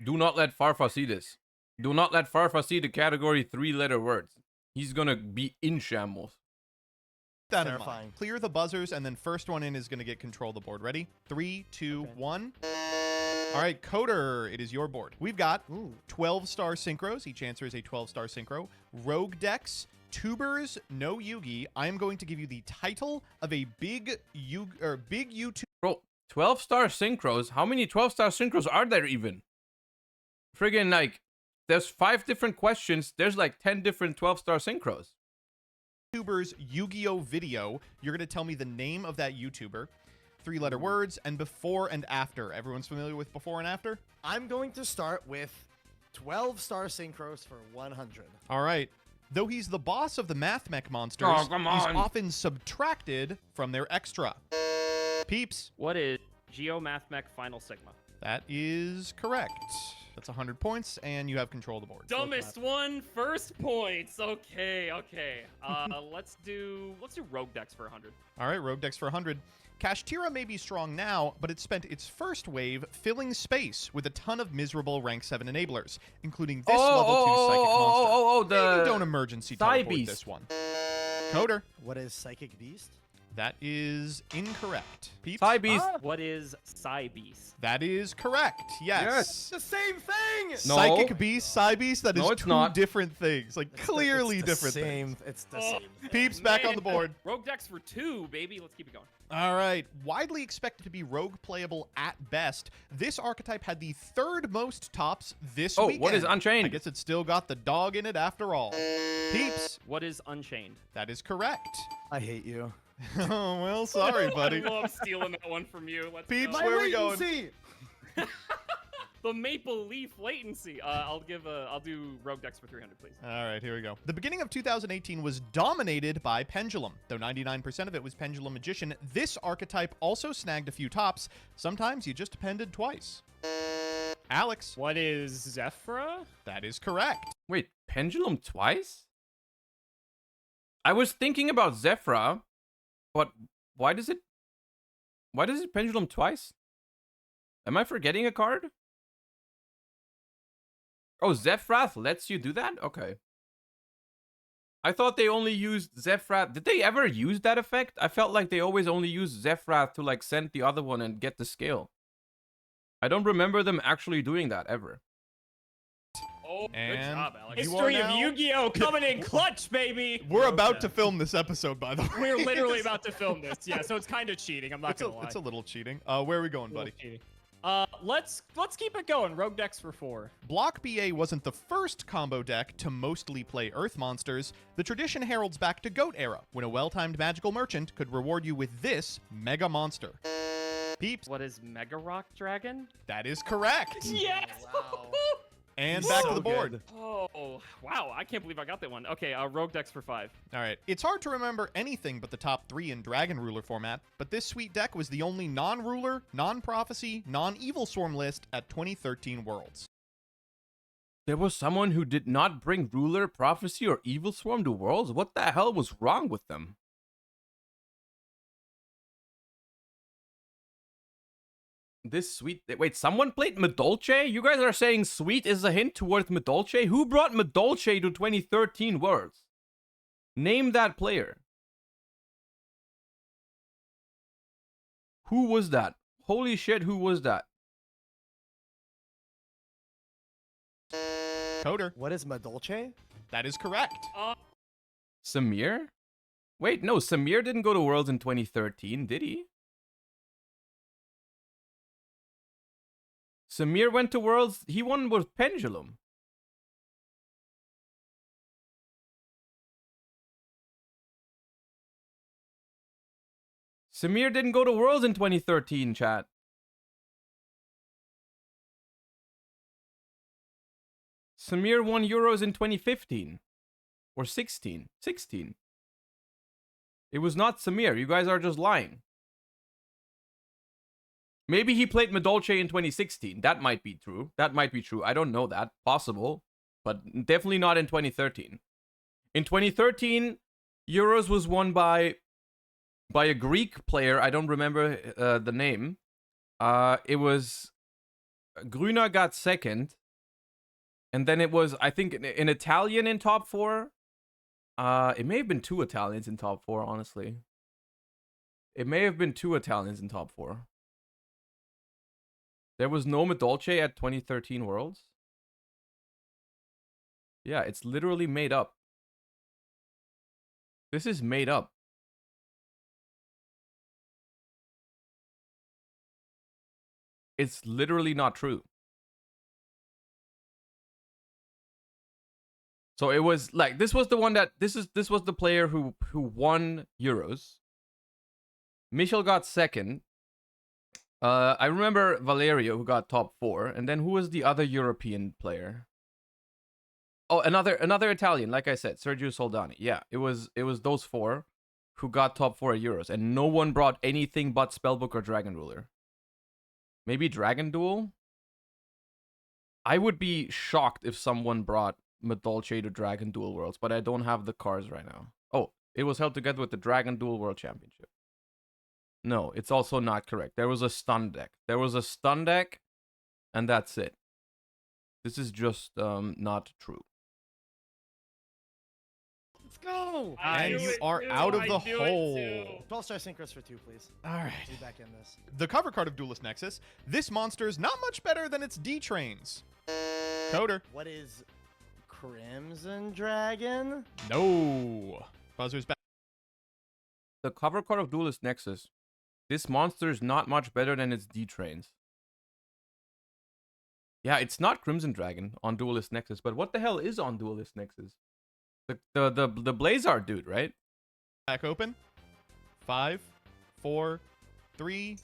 do not let Farfa see this. Do not let Farfa see the category 3-letter words. He's gonna be in shambles. That in mind. Clear the buzzers, and then first one in is gonna get control of the board. Ready? 3, 2, 1. All right, Coder, it is your board. We've got 12-star synchros. Each answer is a 12-star synchro. Rogue decks, tubers, no Yugi. I am going to give you the title of a big YouTube. Bro, 12-star synchros? How many 12-star synchros are there even? Friggin' like, there's 5 different questions. There's like 10 different 12-star synchros. YouTuber's Yu-Gi-Oh! Video. You're going to tell me the name of that YouTuber, 3-letter words, and before and after. Everyone's familiar with before and after? I'm going to start with 12-star synchros for 100. All right. Though he's the boss of the Math Mech monsters, Oh, come he's on. often subtracted from their extra. Peeps. What is Geo Math Mech Final Sigma? That is correct. That's 100 points, and you have control of the board. Dumbest one, first points. Okay. Let's do rogue decks for 100. All right, rogue decks for 100. Kashtira may be strong now, but it spent its first wave filling space with a ton of miserable rank 7 enablers, including this level 2 psychic monster. the Maybe don't emergency teleport Beast. this one. Coder. What is Psychic Beast? That is incorrect. Peeps? Psy Beast. What is Psy Beast? That is correct. Yes. The same thing! No. Psychic Beast, Psy Beast, that is No, it's two not. different things. Like, clearly It's the different same. things. It's the Oh, same. Peeps, back on man. the board. Rogue decks for 2, baby. Let's keep it going. All right. Widely expected to be rogue playable at best, this archetype had the third most tops this Oh, weekend. what is Unchained? I guess it still got the dog in it after all. Peeps, What is Unchained? that is correct. I hate you. Oh, well, sorry, buddy. I love stealing that one from you. Let's Peeps, go. where are we going? latency! The Maple Leaf latency. I'll do rogue decks for 300, please. All right, here we go. The beginning of 2018 was dominated by Pendulum. Though 99% of it was Pendulum Magician, this archetype also snagged a few tops. Sometimes you just depended twice. Alex, What is Zephyra? that is correct. Wait, Pendulum twice? I was thinking about Zephyra, but why does it Pendulum twice? Am I forgetting a card? Oh, Zephyrath lets you do that? Okay. I thought they only used Zephyrath. Did they ever use that effect? I felt like they always only used Zephyrath to like send the other one and get the scale. I don't remember them actually doing that ever. Oh, good And job, Alex. you History are of now- Yu-Gi-Oh! Coming in clutch, baby! We're about to film this episode, by the way. We're literally about to film this, yeah, so it's kind of cheating, I'm not It's gonna lie. a little cheating. Where are we going, A little buddy? cheating. Let's keep it going. Rogue decks for 4. Block BA wasn't the first combo deck to mostly play Earth monsters. The tradition heralds back to Goat era, when a well-timed magical merchant could reward you with this mega monster. Peeps, What is Mega Rock Dragon? that is correct. Yes! Wow. And He's back so to the board. good. Oh, wow. I can't believe I got that one. Okay, rogue decks for 5. All right. It's hard to remember anything but the top 3 in Dragon Ruler format, but this sweet deck was the only non-ruler, non-prophecy, non-evil swarm list at 2013 Worlds. There was someone who did not bring Ruler, Prophecy, or Evil Swarm to Worlds? What the hell was wrong with them? This sweet... Wait, someone played Medolce? You guys are saying sweet is a hint towards Medolce? Who brought Medolce to 2013 Worlds? Name that player. Who was that? Holy shit, who was that? Coder, What is Madolce? that is correct. Samir? Wait, no, Samir didn't go to Worlds in 2013, did he? Samir went to Worlds, he won with Pendulum. Samir didn't go to Worlds in 2013, chat. Samir won Euros in 2015. Or 16. 16. It was not Samir. You guys are just lying. Maybe he played Medolce in 2016. That might be true. That might be true. I don't know that. Possible. But definitely not in 2013. In 2013, Euros was won by a Greek player. I don't remember the name. It was... Grüner got second. And then it was, I think, an Italian in top 4. It may have been 2 Italians in top 4, honestly. It may have been 2 Italians in top 4. There was no Medolce at 2013 Worlds? Yeah, it's literally made up. This is made up. It's literally not true. So it was like, this was the one that, this was the player who won Euros. Michel got second. I remember Valerio, who got top 4, and then who was the other European player? Oh, another Italian, like I said, Sergio Soldani. Yeah, it was those 4 who got top 4 at Euros, and no one brought anything but Spellbook or Dragon Ruler. Maybe Dragon Duel? I would be shocked if someone brought Madolche to Dragon Duel Worlds, but I don't have the cards right now. Oh, it was held together with the Dragon Duel World Championship. No, it's also not correct. There was a stun deck. There was a stun deck, and that's it. This is just not true. Let's go. And knew you it are too, out of I the knew it hole. too. 12-star synchros for 2, please. All right. Be back in this. The cover card of Duelist Nexus. This monster's not much better than its D-Trains. Coder. What is Crimson Dragon? No. Buzzer's back. The cover card of Duelist Nexus. This monster is not much better than its D-Trains. Yeah, it's not Crimson Dragon on Duelist Nexus, but what the hell is on Duelist Nexus? The Blazar dude, right? Back open. 5, 4, 3,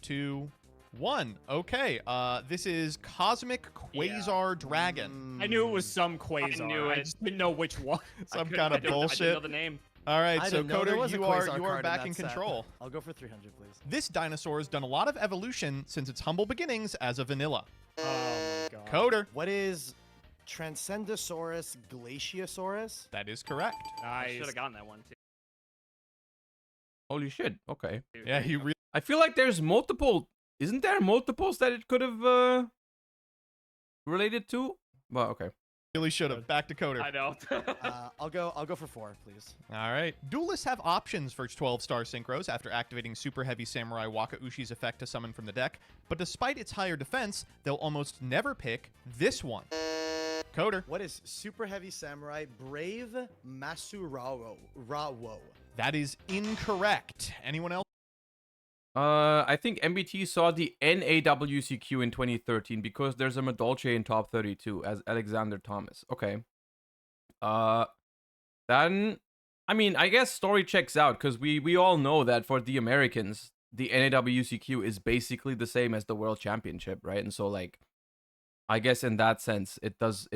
2, 1. Okay. This is Cosmic Quasar Dragon. I knew it was some Quasar. I knew I it. just didn't know which one. Some I kind of didn't know bullshit. the name. All right, I so didn't know there was Coder, a you Quasar are card back in in that set. control. I'll go for 300, please. This dinosaur has done a lot of evolution since its humble beginnings as a vanilla. Oh my god. Coder. What is Transcendosaurus Glaciosaurus? That is correct. I Nice. should have gotten that one too. Holy shit. Okay. Dude. Yeah, he really. I feel like there's multiple. Isn't there multiples that it could have related to? Well, okay. Really should have. Back to Coder. I know. I'll go for 4, please. All right. Duelists have options for 12-star synchros after activating Super Heavy Samurai Wakaushi's effect to summon from the deck, but despite its higher defense, they'll almost never pick this one. Coder. What is Super Heavy Samurai Brave Masurao? That is incorrect. Anyone else? I think MBT saw the NAWCQ in 2013 because there's a Madolche in top 32 as Alexander Thomas. Okay. Then, I mean, I guess story checks out because we all know that for the Americans, the NAWCQ is basically the same as the World Championship, right? And so, like, I guess in that sense, it does,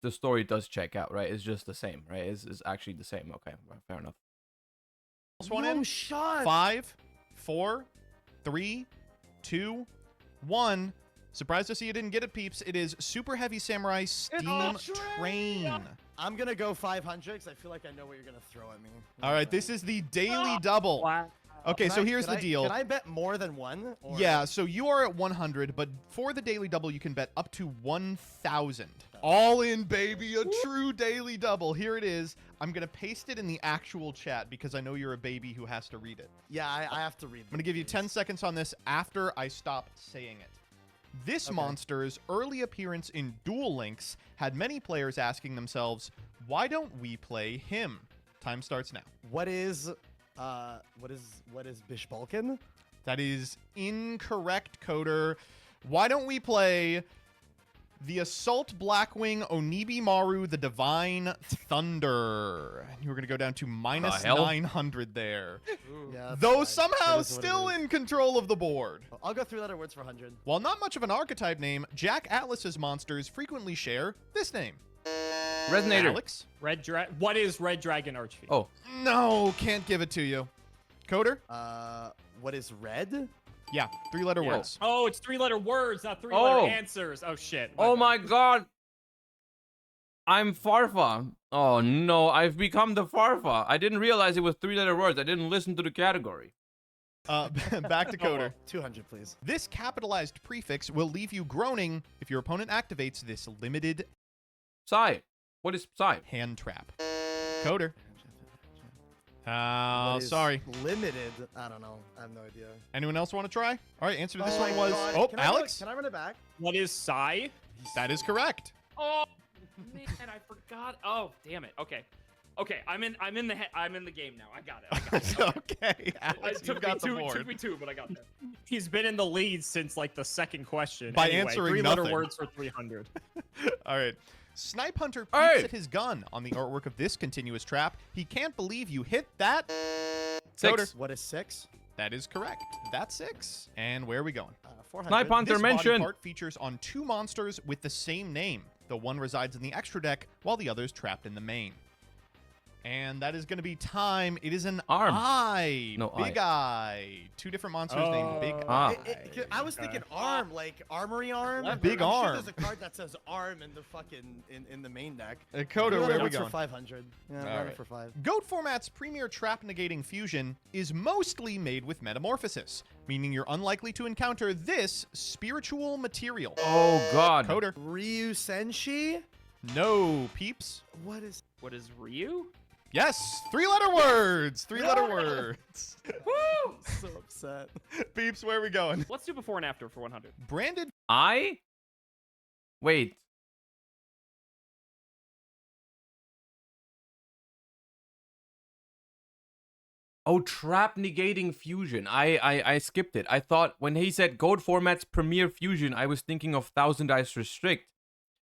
the story does check out, right? It's just the same, right? It's actually the same. Okay, well, fair enough. Else one in? shot. 5, 4, 3, 2, 1. Surprised to see you didn't get it, peeps. It is Super Heavy Samurai Steam Train. I'm gonna go 500 because I feel like I know what you're gonna throw at me. All right, this is the daily double. Wow. Okay, so here's Can the deal. Can I bet more than one? Or... Yeah, so you are at 100, but for the daily double, you can bet up to 1,000. All in, baby, a true daily double. Here it is. I'm going to paste it in the actual chat because I know you're a baby who has to read it. Yeah, I have to read. I'm going to give you 10 seconds on this after I stop saying it. This monster's early appearance in Duel Links had many players asking themselves, why don't we play him? Time starts now. What is Bish Balkan? That is incorrect, Coder. Why don't we play the Assault Blackwing Onibi Maru, the Divine Thunder? And you're going to go down to minus hell? 900 there. Yeah, that's Though fine. somehow It is what it still is. in control of the board. I'll go 3-letter words for 100. While not much of an archetype name, Jack Atlas's monsters frequently share this name. Resonator. Alex? What is Red Dragon Archfiend? Oh, No, can't give it to you. Coder? What is red? Yeah, 3-letter Yeah. words. Oh, it's 3-letter words, not 3-letter Oh. answers. Oh shit. oh bad. my god. I'm Farfa. Oh no, I've become the Farfa. I didn't realize it was 3-letter words. I didn't listen to the category. Back to Coder. 200, please. This capitalized prefix will leave you groaning if your opponent activates this limited Psy. What is Psy? hand trap. Coder. What is Sorry. Limited. I don't know. I have no idea. Anyone else want to try? All right, answer to this Oh one my was... God. Oh, Can I run it- Alex? Can I run it back? What is Psy? That is correct. Oh man, I forgot. Oh damn it. Okay. Okay, I'm in the game now. I got it. Okay, Alex, It you've got the took board. me 2, but I got that. He's been in the lead since like the second question. By Anyway, answering 3-letter nothing. words for 300. All right. Snipe Hunter Hey! peeks at his gun on the artwork of this continuous trap. He can't believe you hit that. 6. Coder. What is 6? That is correct. That's 6. And where are we going? 400. Snipe Hunter This body mentioned. part features on 2 monsters with the same name, though one resides in the extra deck while the other is trapped in the main. And that is going to be time. It is an Arm. eye. No, Big eye. Two different monsters named Big Ah. Eye. I was thinking arm, like armory arm. Big I'm arm. Sure there's a card that says arm in the fucking in the main deck. Coda, where are we for going? 500. Yeah, All run right. it for 5. Goat Format's premier trap negating fusion is mostly made with Metamorphosis, meaning you're unlikely to encounter this spiritual material. Oh God. Coder. Ryu Senshi? No, peeps. What is? What is Ryu? Yes, 3-letter words. 3-letter words. Woo! So upset. Peeps, where are we going? Let's do before and after for 100. Branded I? Wait. Oh, trap negating fusion. I skipped it. I thought when he said Goat Format's premier fusion, I was thinking of Thousand Ice Restrict.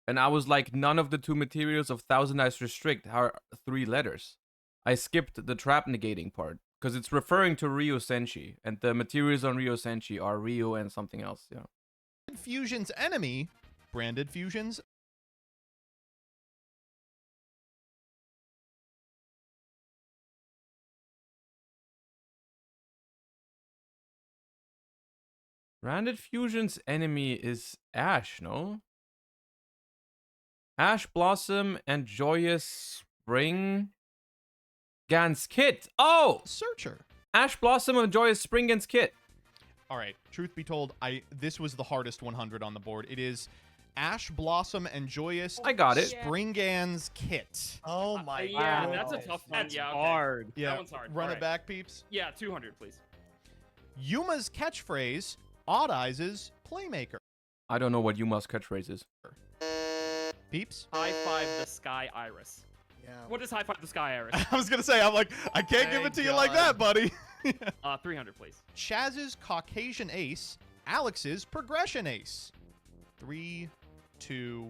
And I was like, none of the two materials of Thousand Ice Restrict are 3 letters. I skipped the trap negating part because it's referring to Ryo Senshi, and the materials on Ryo Senshi are Ryo and something else. Yeah. Fusion's enemy, Branded Fusion's Branded Fusion's enemy is Ash, no? Ash Blossom and Joyous Spring Gans Kit. Oh! Searcher. Ash Blossom and Joyous Spring Gans Kit. All right, truth be told, this was the hardest 100 on the board. It is Ash Blossom and Joyous I got it. Springans Kit. Oh my Yeah, god. that's a tough one. That's Yeah, okay. hard. Yeah, That one's hard. run All it right. back, peeps. Yeah, 200, please. Yuma's catchphrase, Odd Eyes' Playmaker. I don't know what Yuma's catchphrase is. Peeps? High five the sky iris. Yeah. What is high five the sky iris? I was going to say, I'm like, I can't give it Thank to you like that, God. buddy. 300, please. Chaz's Caucasian Ace, Alex's Progression Ace. 3, 2,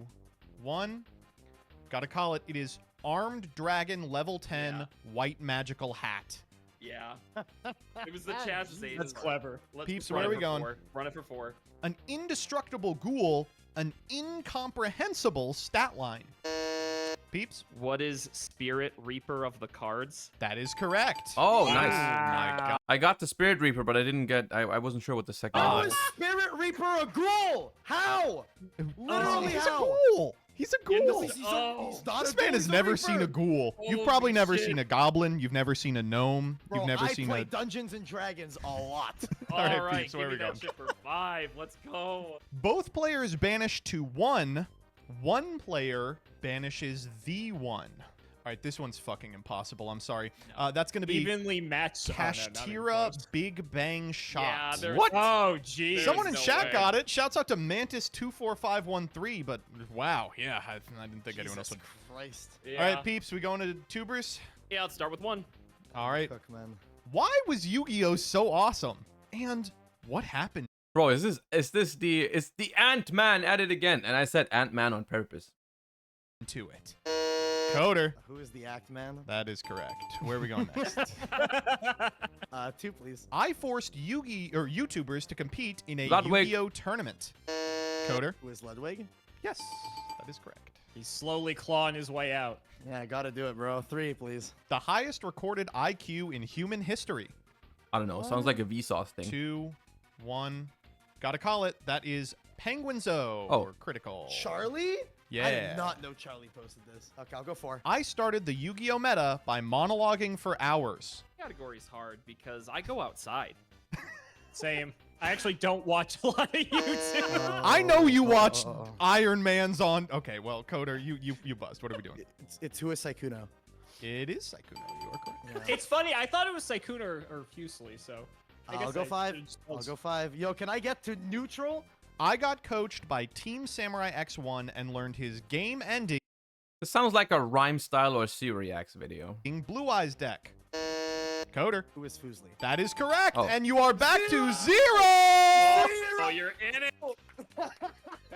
1. Gotta call it. It is Armed Dragon level 10 Yeah. White Magical Hat. Yeah. It was the Chaz's ace. That's clever. Let's Peeps, run where it are we for going? 4. Run it for 4. An indestructible ghoul, an incomprehensible stat line. Peeps, What is Spirit Reaper of the cards? that is correct. Oh, nice. my God. I got the Spirit Reaper, but I didn't get. I wasn't sure what the second one How was. is Spirit Reaper a ghoul? How? Literally He's how? a ghoul. He's a Yeah, no, ghoul. he's- He's Oh. not This a ghoul, man has he's a never Reaper. seen a ghoul. You've Holy probably never shit. seen a goblin. You've never seen a gnome. Bro, You've never I seen play a... Dungeons and Dragons a lot. All right, All right, peeps, give where me we that going? shit for 5. Let's go. Both players banish to 1. One player banishes the 1. All right, this one's fucking impossible. I'm sorry. That's going to be Evenly matched. Kashtira Big Bang Shot. Yeah, there's- What? Oh, geez. Someone in no chat way. got it. Shouts out to Mantis24513, but wow, yeah, I didn't think anyone else Jesus would. Christ. Yeah. All right, peeps, we going to tubers? Yeah, let's start with 1. All right. Cook, man. Why was Yu-Gi-Oh so awesome? And what happened? Bro, is the Ant-Man at it again? And I said Ant-Man on purpose. To it. Coder. Who is the act man? That is correct. Where are we going next? 2, please. I forced YouTubers to compete in a Ludwig. Yu-Gi-Oh tournament. Coder. Who is Ludwig? Yes, that is correct. He's slowly clawing his way out. Yeah, I gotta do it, bro. 3, please. The highest recorded IQ in human history. I don't know. Sounds like a Vsauce thing. 2, 1. Gotta call it. That is Penguinzo. Oh. Or critical. Charlie? Yeah. I did not know Charlie posted this. Okay, I'll go 4. I started the Yu-Gi-Oh meta by monologuing for hours. Category's hard because I go outside. Same. I actually don't watch a lot of YouTube. I know you watched Iron Man's on. Okay, well, Coder, you buzzed. What are we doing? It's Who is Saikuno. It is Saikuno. You are correct. Yeah. It's funny. I thought it was Saikuna or Fusely, so. I I'll guess go I 5. should've just I'll told- go 5. Yo, can I get to neutral? I got coached by Team Samurai X1 and learned his game-ending This sounds like a Rhyme Style or Syriax video. Blue Eyes deck. Coder. Who is Fusely? That is correct, Oh. and you are back to 0. Oh, you're in it.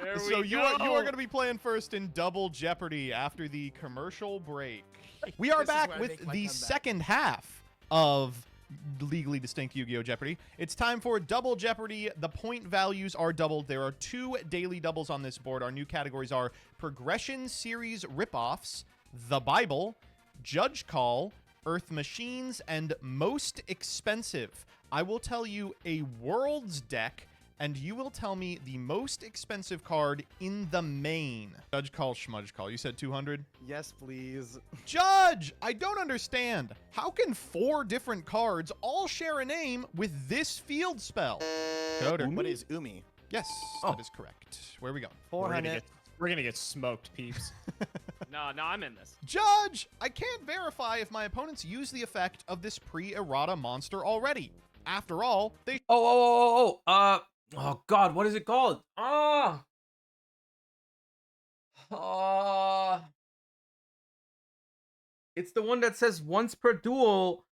There we So you are go. going to be playing first in Double Jeopardy after the commercial break. We are This is back where I with make my the comeback. second half of Legally Distinct Yu-Gi-Oh! Jeopardy. It's time for Double Jeopardy. The point values are doubled. There are 2 daily doubles on this board. Our new categories are Progression Series Ripoffs, The Bible, Judge Call, Earth Machines, and Most Expensive. I will tell you a Worlds deck, and you will tell me the most expensive card in the main. Judge Call, Schmudge Call. You said 200? Yes, please. Judge, I don't understand. How can 4 different cards all share a name with this field spell? Coder. What is Umi? Yes, that is correct. Where are we going? 400. We're gonna get smoked, peeps. No, I'm in this. Judge, I can't verify if my opponents use the effect of this pre-errata monster already. After all, they... Oh, God, what is it called? It's the one that says once per duel.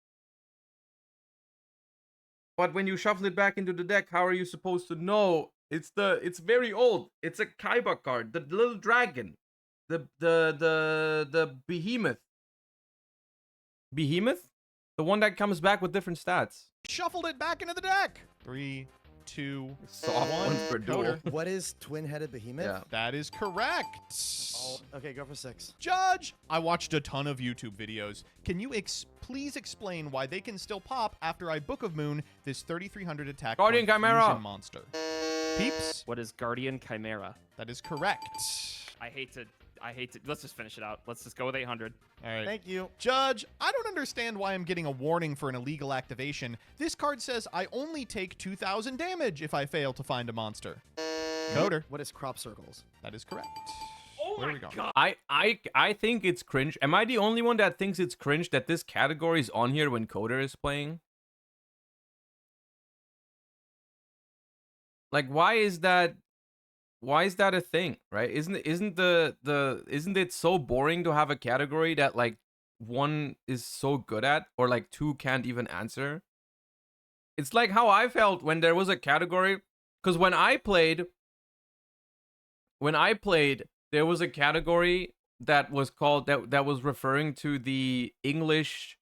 But when you shuffle it back into the deck, how are you supposed to know? It's very old. It's a Kaiba card, the little dragon, the behemoth. Behemoth? The one that comes back with different stats. shuffled it back into the deck. 3, 2, Soft 1. ones per duel. Coder. What is twin-headed behemoth? Yeah. That is correct. Oh, okay, go for 6. Judge, I watched a ton of YouTube videos. Can you please explain why they can still pop after I Book of Moon this 3300 attack Guardian point Chimera. fusion monster? Peeps, What is Guardian Chimera? that is correct. I hate to. Let's just finish it out. Let's just go with 800. All right. Thank you. Judge, I don't understand why I'm getting a warning for an illegal activation. This card says I only take 2,000 damage if I fail to find a monster. Coder, What is crop circles? that is correct. Oh Where are my we going? god. I think it's cringe. Am I the only one that thinks it's cringe that this category is on here when Coder is playing? Like, why is that a thing, right? Isn't it so boring to have a category that like one is so good at or like two can't even answer? It's like how I felt when there was a category, because when I played, there was a category that was called that was referring to the English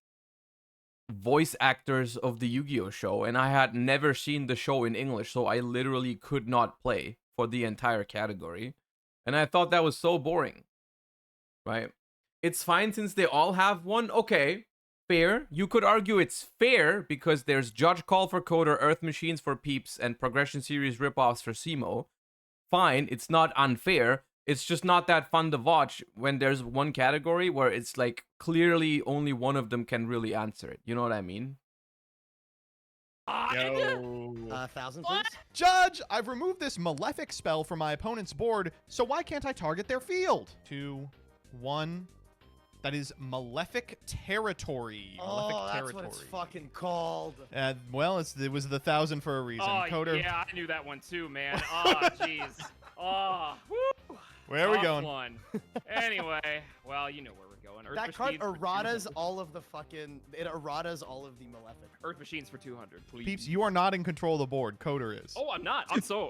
voice actors of the Yu-Gi-Oh show, and I had never seen the show in English, so I literally could not play for the entire category, and I thought that was so boring, right? It's fine since they all have one. Okay, fair. You could argue it's fair because there's Judge Call for Coder, Earth Machines for Peeps, and Progression Series ripoffs for Simo. Fine, it's not unfair. It's just not that fun to watch when there's one category where it's like clearly only one of them can really answer it. You know what I mean? 1,000, please. Judge, I've removed this malefic spell from my opponent's board, so why can't I target their field? 2, 1. That is Malefic Territory. Malefic Oh, that's Territory. what it's fucking called. Well, it was the 1,000 for a reason. Oh Coder, yeah, I knew that one too, man. Oh jeez. Oh, woo. where are we Tough going? One. Anyway, well, you know where we're going. Earth That card Machines for erratas 200. all of the fucking... It erratas all of the malefic. Earth Machines for 200, please. Peeps, you are not in control of the board. Coder is. Oh, I'm not. I'm sorry.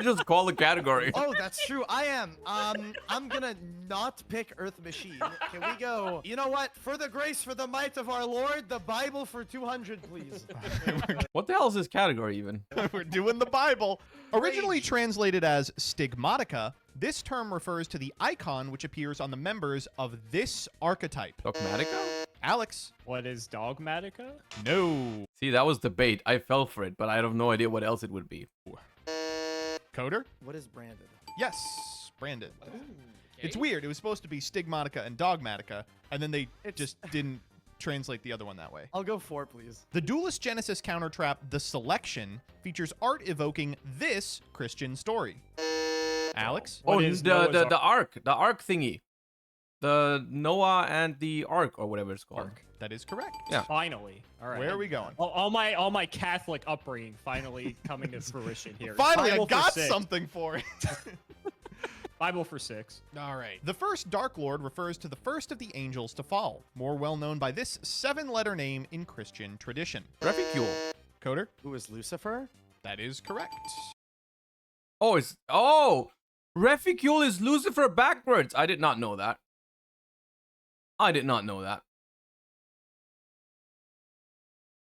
Just call the category. Oh, that's true. I am. I'm gonna not pick Earth Machine. Can we go? You know what? For the grace, for the might of our Lord, the Bible for 200, please. What the hell is this category even? We're doing the Bible. Originally Rage. translated as stigmatica, this term refers to the icon which appears on the members of this archetype. Dogmatica? Alex, What is Dogmatica? no. See, that was the bait. I fell for it, but I have no idea what else it would be. Coder? What is branded? Yes, Brandon. It's weird. It was supposed to be stigmatica and dogmatica, and then they just didn't translate the other one that way. I'll go 4, please. The Duelist Genesis counter trap, The Selection, features art evoking this Christian story. Alex? What Oh, is Noah's the ark thingy. The Noah and the Ark, or whatever it's called. That is correct. Yeah. Finally. All right. Where are we going? All my Catholic upbringing finally coming to fruition here. Finally, Bible I for got 6. something for it. Bible for 6. All right. The first Dark Lord refers to the first of the angels to fall, more well known by this 7-letter name in Christian tradition. Reficule. Coder? Who is Lucifer? That is correct. Reficule is Lucifer backwards. I did not know that. I did not know that.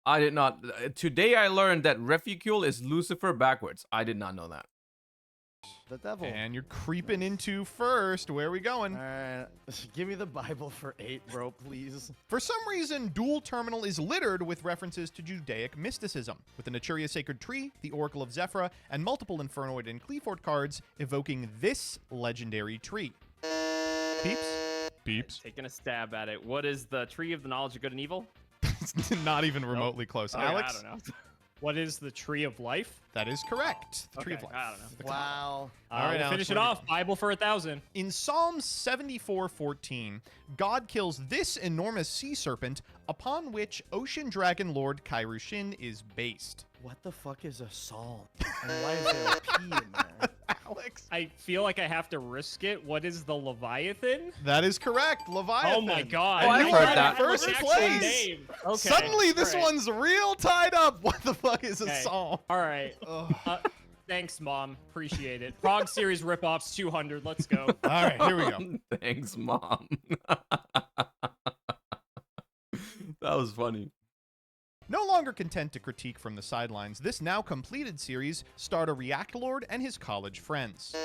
I did not. Today I learned that Reficule is Lucifer backwards. I did not know that. The devil. And you're creeping into first. Where are we going? Alright, give me the Bible for 8, bro, please. For some reason, Duel Terminal is littered with references to Judaic mysticism, with the Naturia Sacred Tree, the Oracle of Zephyra, and multiple Infernoid and Cleaford cards evoking this legendary tree. Peeps? Peeps? Taking a stab at it. What is the Tree of the Knowledge of Good and Evil? It's not even remotely close. Okay, Alex? I don't know. What is the Tree of Life? That is correct. The Tree of Okay, Life. I don't know. Wow. All right, we'll Alex, finish it what do you off. Bible for 1,000. In Psalm 74:14, God kills this enormous sea serpent upon which Ocean Dragon Lord Kairushin is based. What the fuck is a psalm? And why is there a P in there? Alex? I feel like I have to risk it. What is the Leviathan? That is correct. Leviathan. Oh my god. Oh, I've you heard are that. in first What's the actual place. name? Okay. Suddenly, this all right. one's real tied up. What the fuck is a Okay. psalm? All right. Thanks, Mom. Appreciate it. Frog Series ripoffs 200. Let's go. All right, here we go. Thanks, Mom. That was funny. No longer content to critique from the sidelines, this now completed series starred a React Lord and his college friends.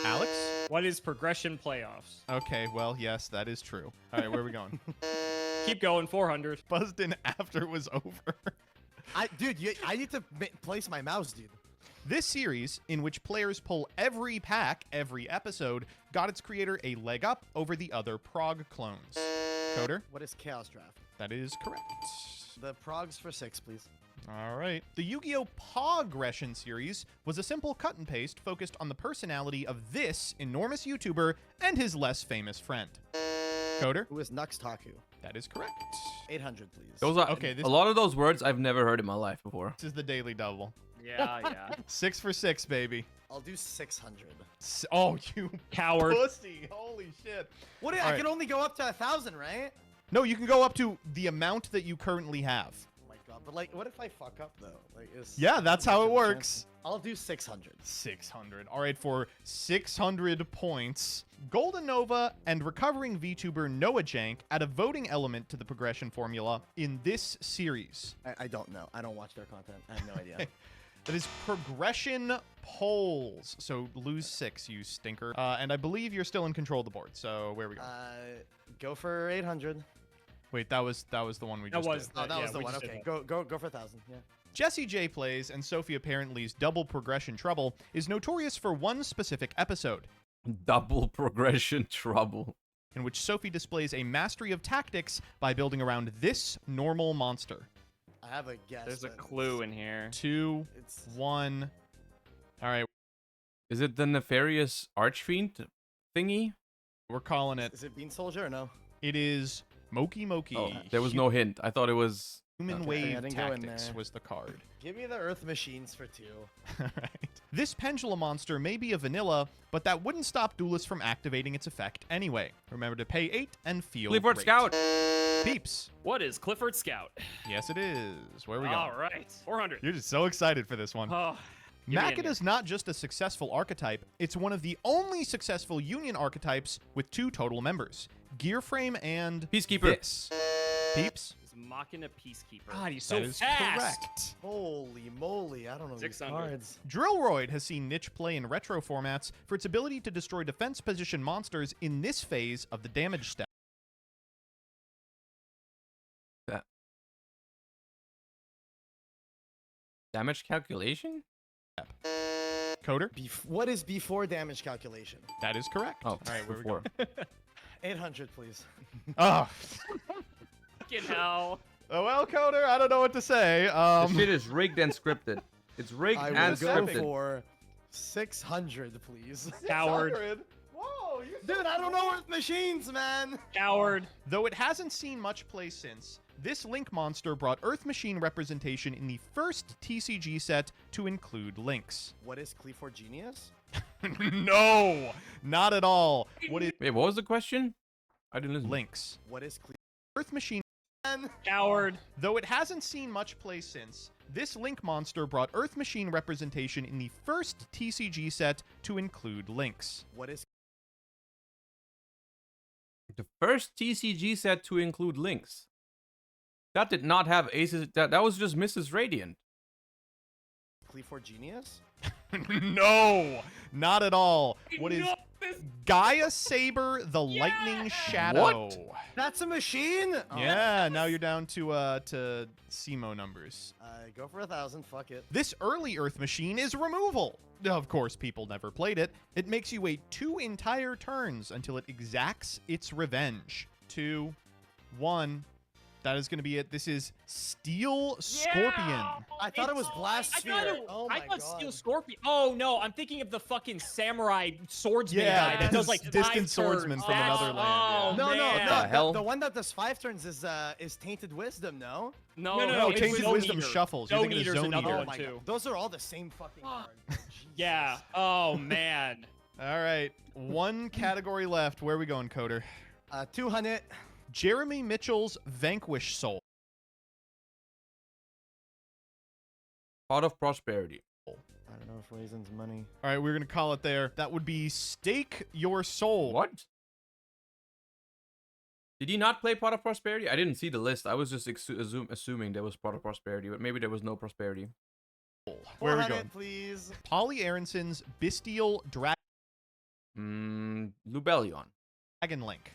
Alex? What is progression playoffs? Okay, well, yes, that is true. All right, where are we going? Keep going. 400. Buzzed in after it was over. Dude, I need to place my mouse, dude. This series, in which players pull every pack every episode, got its creator a leg up over the other Prog clones. Coder? What is Chaos Draft? That is correct. The progs for 6, please. All right. The Yu-Gi-Oh! Pogression series was a simple cut and paste focused on the personality of this enormous YouTuber and his less famous friend. Coder? Who is Nuxtaku? That is correct. 800, please. Those are Okay, this- a lot of those words I've never heard in my life before. This is the daily double. Yeah. 6 for 6, baby. I'll do 600. Oh, you Coward. pussy. Holy shit. What? All I right. can only go up to 1,000, right? No, you can go up to the amount that you currently have. Oh my god. But like, what if I fuck up though? Like, Yeah, that's how it 50% works. I'll do 600. 600. All right, for 600 points, Golden Nova and recovering VTuber Noah Jank add a voting element to the progression formula in this series. I don't know. I don't watch their content. I have no idea. That is progression polls. So lose 6, you stinker. And I believe you're still in control of the board. So where are we going? Go for 800. Wait, that was the one we That just was did. Oh, that yeah, was the we one. just did Okay, that. go for 1,000. Yeah. Jesse J Plays and Sophie Apparently's Double Progression Trouble is notorious for one specific episode, Double progression trouble. in which Sophie displays a mastery of tactics by building around this normal monster. I have a guess. There's a but clue in here. 2, It's 1. All right, Is it the nefarious archfiend thingy? we're calling it. Is it Bean Soldier or no? It is Moki Moki. Oh, there was no hint. I thought it was. Human Okay, I Wave didn't go in Tactics there. was the card. Give me the Earth Machines for 2. Alright. This pendulum monster may be a vanilla, but that wouldn't stop Duelists from activating its effect anyway. Remember to pay 8 and feel Clifford great. Scout. Peeps. What is Clifford Scout? Yes, it is. Where are we All going? right. 400. You're just so excited for this one. Oh, give me in here. Makida's not just a successful archetype, it's one of the only successful Union archetypes with 2 total members, Gearframe and Peacekeeper. this. Peeps. He's mocking a peacekeeper. God, he's so That is fast. correct. Holy moly! I don't know these 600. cards. Drillroid has seen niche play in retro formats for its ability to destroy defense position monsters in this phase of the damage step. That damage calculation? Coder. What is before damage calculation? That is correct. Oh, All right, where we before. going? 800, please. Oh. Fucking hell. Oh, well, Coder, I don't know what to say. This shit is rigged and scripted. It's rigged I and will go scripted. for 600, please. Coward. 600? Whoa, you Dude, I don't know Earth Machines, man. Coward. Though it hasn't seen much play since, this Link monster brought Earth Machine representation in the first TCG set to include Links. What is Cleaford Genius? No, not at all. What is Wait, what was the question? I didn't listen. Links? What is Earth Machine. Coward. Though it hasn't seen much play since, this Link monster brought Earth Machine representation in the first TCG set to include Links. What is The first TCG set to include links. That did not have aces. That was just Mrs. Radiant. Cleaford Genius? No, not at all. What is No, this- Gaia Saber, the Lightning Shadow? What? That's a machine? Oh, Yeah, now you're down to SEMO numbers. go for 1,000. Fuck it. This early Earth machine is removal. Of course, people never played it. It makes you wait 2 entire turns until it exacts its revenge. 2, 1. That is going to be it. This is Steel Scorpion. Yeah! I thought it was Blast I Sphere. thought, Oh my I thought God. Steel Scorpion. Oh no, I'm thinking of the fucking samurai swordsman Yeah, guy that does like distant 5 swordsman turns. from That's- another land, Oh, No, no, man. no. the hell? The one that does 5 turns is Tainted Wisdom, no? No, No, it's Tainted Zone Wisdom Eater. shuffles. You're Zone thinking of Eater's Zone another Eater. one my too. God. Those are all the same fucking card. Yeah. Oh man. All right, 1 category left. Where are we going, Coder? 200. Jeremy Mitchell's Vanquish Soul. Pot of Prosperity. I don't know if Raisin's money. All right, we're going to call it there. That would be Stake Your Soul. What? Did he not play Pot of Prosperity? I didn't see the list. I was just assuming there was Pot of Prosperity, but maybe there was no Prosperity. Where are we 400, going? please. Polly Aronson's Bestial Lubellion. Dragon Link.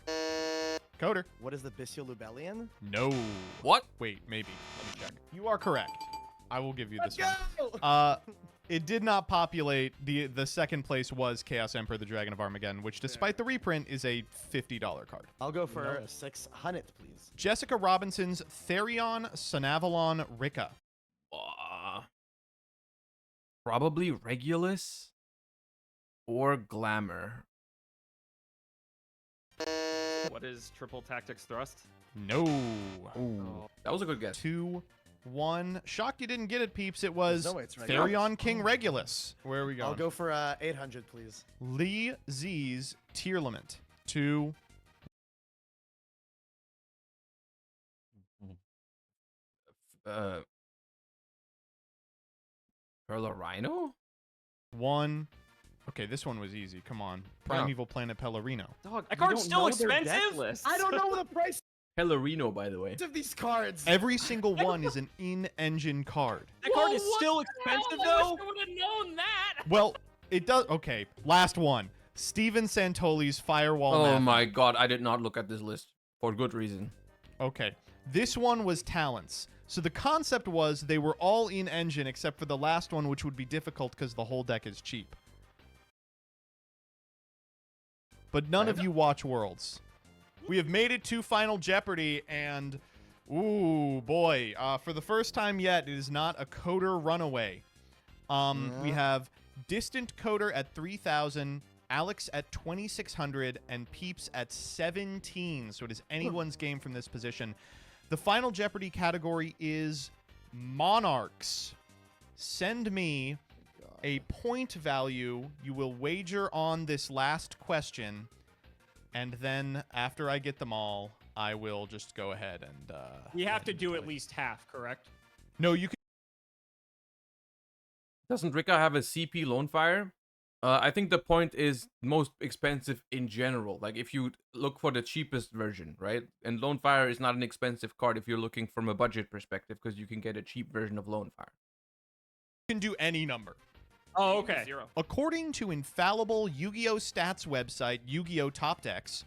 Coder. What is the Bestial Lubellion? No. What? Wait, maybe. Let me check. You are correct. I will give you this Let's one. go! It did not populate. The second place was Chaos Emperor, the Dragon of Armageddon, which, despite the reprint, is a $50 card. I'll go for 600, please. Jessica Robinson's Therion Sonavalon Rika. Probably Regulus or Glamour. What is triple tactics thrust? No. Ooh, that was a good guess. 2, 1. Shocked you didn't get it, peeps. It was No way it's Regulus. Therion King Regulus. Where are we going? I'll go for 800, please. Lee Z's Tier Lament. 2. Perlarino? 1. Okay, this one was easy. Come on. Primeval Planet Pellerino. Dog, That you card's don't still know their deck expensive? lists. I don't know the price Pellerino, by the way. of these cards. Every single one is an in-engine card. That card Whoa, is what still the expensive hell? I though. wish I would have known that. Well, it does. Okay, last one. Steven Santoli's Firewall Oh Map. my god, I did not look at this list. For good reason. Okay. This one was talents. So the concept was they were all in engine except for the last one, which would be difficult because the whole deck is cheap. But none of you watch Worlds. We have made it to Final Jeopardy, and ooh boy, for the first time yet, it is not a Coder runaway. We have Distant Coder at 3,000, Alex at 2,600, and Peeps at 17. So it is anyone's game from this position. The Final Jeopardy category is Monarchs. Send me a point value you will wager on this last question, and then after I get them all, I will just go ahead and You have to do at least half, correct? No, you can. Doesn't Rika have a CP Lone Fire? I think the point is most expensive in general. Like if you look for the cheapest version, right? And Lone Fire is not an expensive card if you're looking from a budget perspective because you can get a cheap version of Lone Fire. You can do any number. Oh, okay. 0. According to infallible Yu-Gi-Oh! Stats website, Yu-Gi-Oh! Top Decks,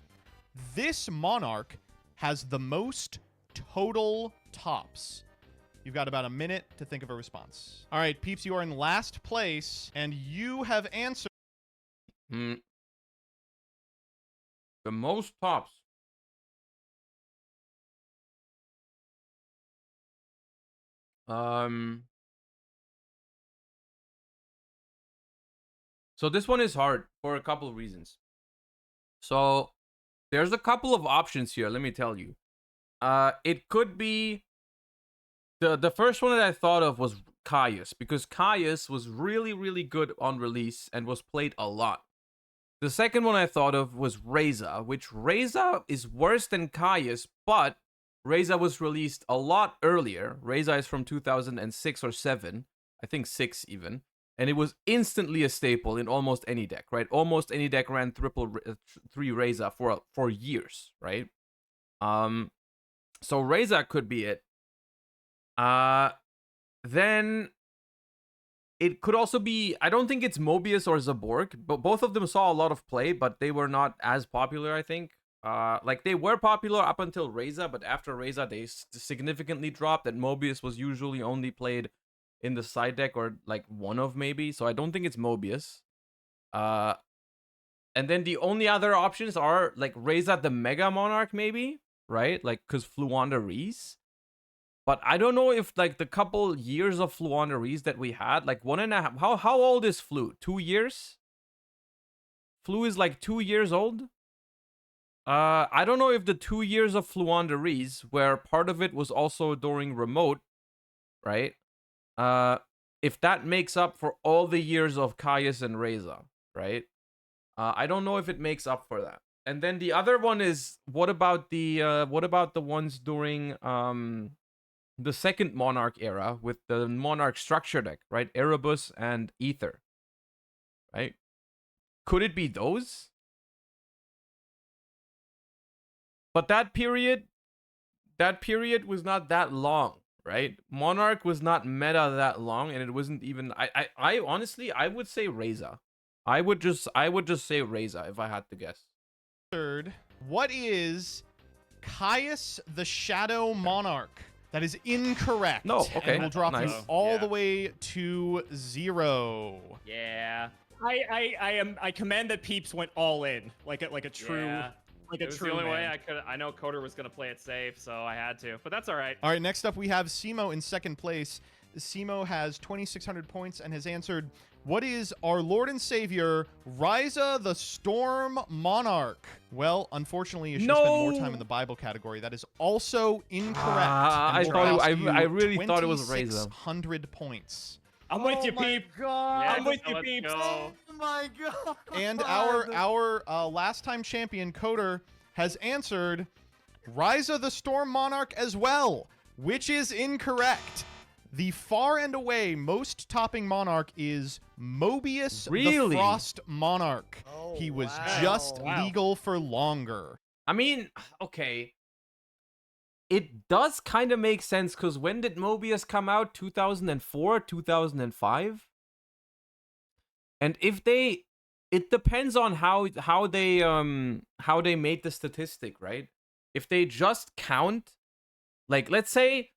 this Monarch has the most total tops. You've got about a minute to think of a response. All right, Peeps, you are in last place, and you have answered. The most tops. So this one is hard for a couple of reasons. So there's a couple of options here, let me tell you. It could be the first one that I thought of was Caius, because Caius was really, really good on release and was played a lot. The second one I thought of was Reza, which Reza is worse than Caius, but Reza was released a lot earlier. Reza is from 2006 or 7, I think 6 even, and it was instantly a staple in almost any deck, right? Almost any deck ran 3 Reza for years, right? So Reza could be it. Then it could also be, I don't think it's Mobius or Zaborg, but both of them saw a lot of play, but they were not as popular, I think. Like they were popular up until Reza, but after Reza they significantly dropped, and Mobius was usually only played in the side deck or like one of maybe, so I don't think it's Mobius. And then the only other options are like Reza the Mega Monarch maybe, right? Like cuz Fluanda Reese. But I don't know if like the couple years of Fluanda Reese that we had, like 1.5, how old is Flu? 2 years? Flu is like 2 years old? I don't know if the 2 years of Fluanda Reese, where part of it was also during remote, right? If that makes up for all the years of Caius and Reza, right? I don't know if it makes up for that. And then the other one is, what about the ones during the second Monarch era with the Monarch structure deck, right? Erebus and Ether, right? Could it be those? But that period was not that long, right? Monarch was not meta that long, and it wasn't even. I honestly, I would say Reza. I would just say Reza if I had to guess. Third, what is Caius the Shadow Monarch? That is incorrect. No, okay, And we'll drop nice. you all Yeah. the way to 0. Yeah. I commend that Peeps went all in, like a true, Yeah. like It a was true the only way man. I could. I know Coder was gonna play it safe, so I had to. But that's all right. All right, next up we have Simo in second place. Simo has 2,600 points and has answered, what is our Lord and Savior, Ryza the Storm Monarch? Well, unfortunately, you should have spent more time in the Bible category. That is also incorrect. And I will thought cost I you really thought it was Ryza. 2,600 points. I'm with you, Oh my Peep. God. I'm with you, let's Peeps. go. Oh my God. And our last time champion, Coder, has answered Ryza the Storm Monarch as well, which is incorrect. The far and away most topping monarch is Mobius the Really? Frost Monarch. Oh, He was wow. just Wow. legal for longer. I mean, okay. It does kind of make sense, because when did Mobius come out? 2004, 2005? And if they... It depends on how they made the statistic, right? If they just count... Like, let's say...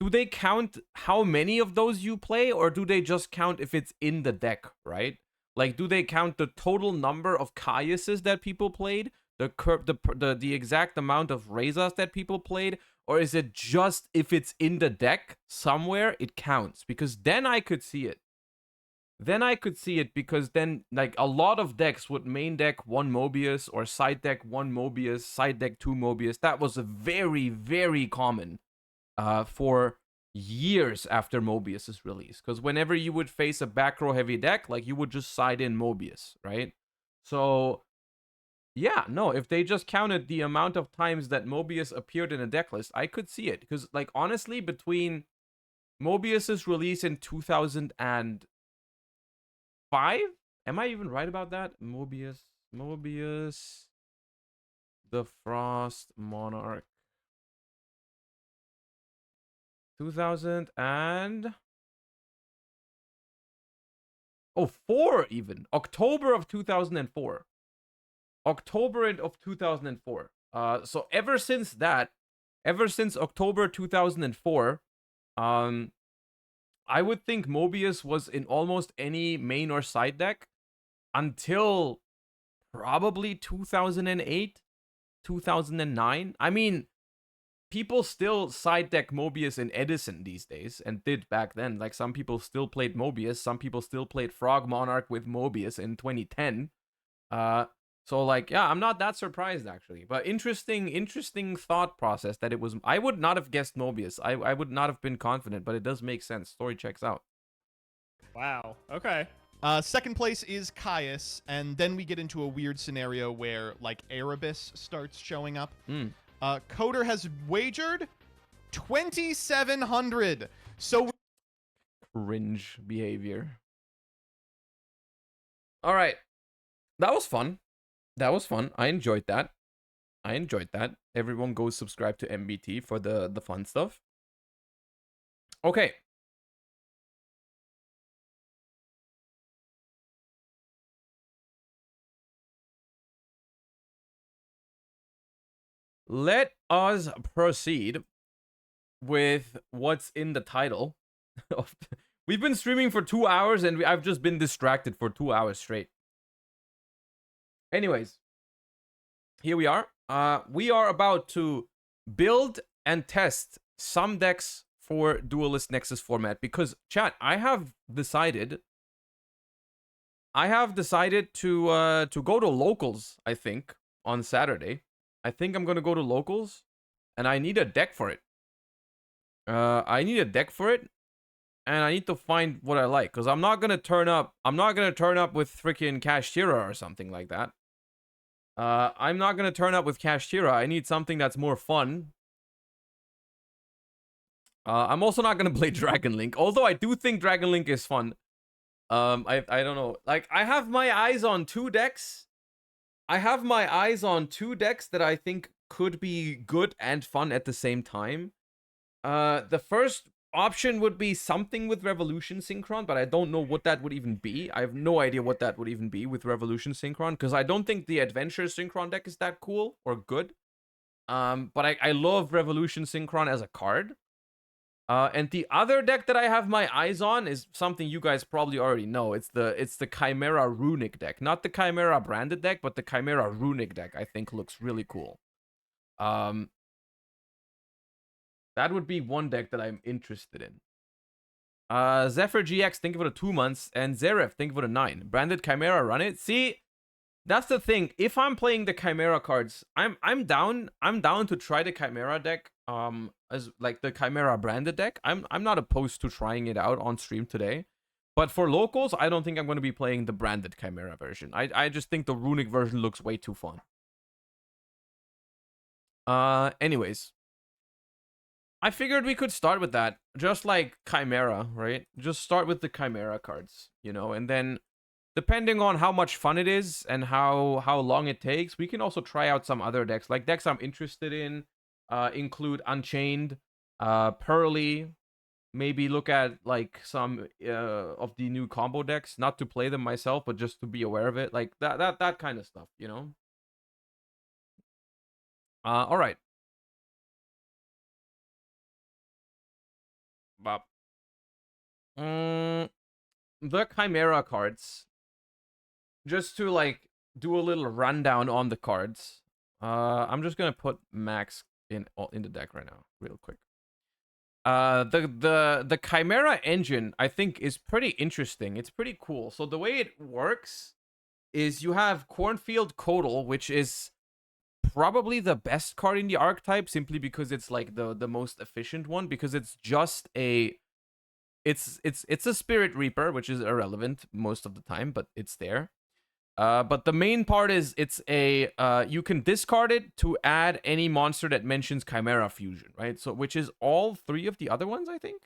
Do they count how many of those you play, or do they just count if it's in the deck, right? Like, do they count the total number of Caiuses that people played, the exact amount of Rezas that people played, or is it just if it's in the deck somewhere it counts? Because then I could see it. Because then, like, a lot of decks would main deck 1 Mobius or side deck 1 Mobius, side deck 2 Mobius. That was a very, very common for years after Mobius's release. Because whenever you would face a back row heavy deck, like, you would just side in Mobius, right? So, yeah, no, if they just counted the amount of times that Mobius appeared in a deck list, I could see it. Because, like, honestly, between Mobius's release in 2005, am I even right about that? Mobius, the Frost Monarch. 2004 even. October of 2004. October of 2004. So ever since October 2004, I would think Mobius was in almost any main or side deck until probably 2008, 2009. I mean, people still side deck Mobius in Edison these days, and did back then. Like, some people still played Mobius, some people still played Frog Monarch with Mobius in 2010. So, like, yeah, I'm not that surprised, actually. But interesting thought process that it was... I would not have guessed Mobius. I would not have been confident, but it does make sense. Story checks out. Wow. Okay. Second place is Caius, and then we get into a weird scenario where, like, Erebus starts showing up. Coder has wagered 2,700. So Cringe behavior. All right. That was fun. I enjoyed that. Everyone go subscribe to MBT for the fun stuff. Okay. let us proceed with what's in the title. We've been streaming for 2 hours and I've just been distracted for 2 hours straight. Anyways, here we are. We are about to build and test some decks for Duelist Nexus format because, chat, I have decided to go to locals, I think, on Saturday. I think I'm gonna go to locals, and I need a deck for it. And I need to find what I like, because I'm not gonna turn up with freaking Kashtira or something like that. I'm not gonna turn up with Kashtira. I need something that's more fun. I'm also not gonna play Dragon Link, although I do think Dragon Link is fun. I don't know. Like, I have my eyes on 2 decks. I have my eyes on 2 decks that I think could be good and fun at the same time. The first option would be something with Revolution Synchron, but I don't know what that would even be. I have no idea what that would even be with Revolution Synchron, because I don't think the Adventure Synchron deck is that cool or good. But I love Revolution Synchron as a card. And the other deck that I have my eyes on is something you guys probably already know. It's the Chimera Runick deck. Not the Chimera branded deck, but the Chimera Runick deck I think looks really cool. That would be one deck that I'm interested in. Zephyr GX, think of it a 2 months, and Zeref, think of it a 9. Branded Chimera, run it. See, that's the thing. If I'm playing the Chimera cards, I'm down to try the Chimera deck. As like the Chimera branded deck. I'm not opposed to trying it out on stream today. But for locals, I don't think I'm going to be playing the branded Chimera version. I just think the Runick version looks way too fun. Anyways. I figured we could start with that. Just like Chimera, right? Just start with the Chimera cards, you know, and then depending on how much fun it is and how long it takes, we can also try out some other decks. Like decks I'm interested in include Unchained, Pearly, maybe look at like some of the new combo decks, not to play them myself, but just to be aware of it. Like that kind of stuff, you know? All right. Bop. The Chimera cards. Just to like do a little rundown on the cards. I'm just gonna put Max in the deck right now, real quick. The Chimera engine, I think, is pretty interesting. It's pretty cool. So the way it works is you have Cornfield Codal, which is probably the best card in the archetype, simply because it's like the most efficient one, because it's just a it's a Spirit Reaper, which is irrelevant most of the time, but it's there. But the main part is it's a you can discard it to add any monster that mentions Chimera Fusion, right? So which is all 3 of the other ones, I think.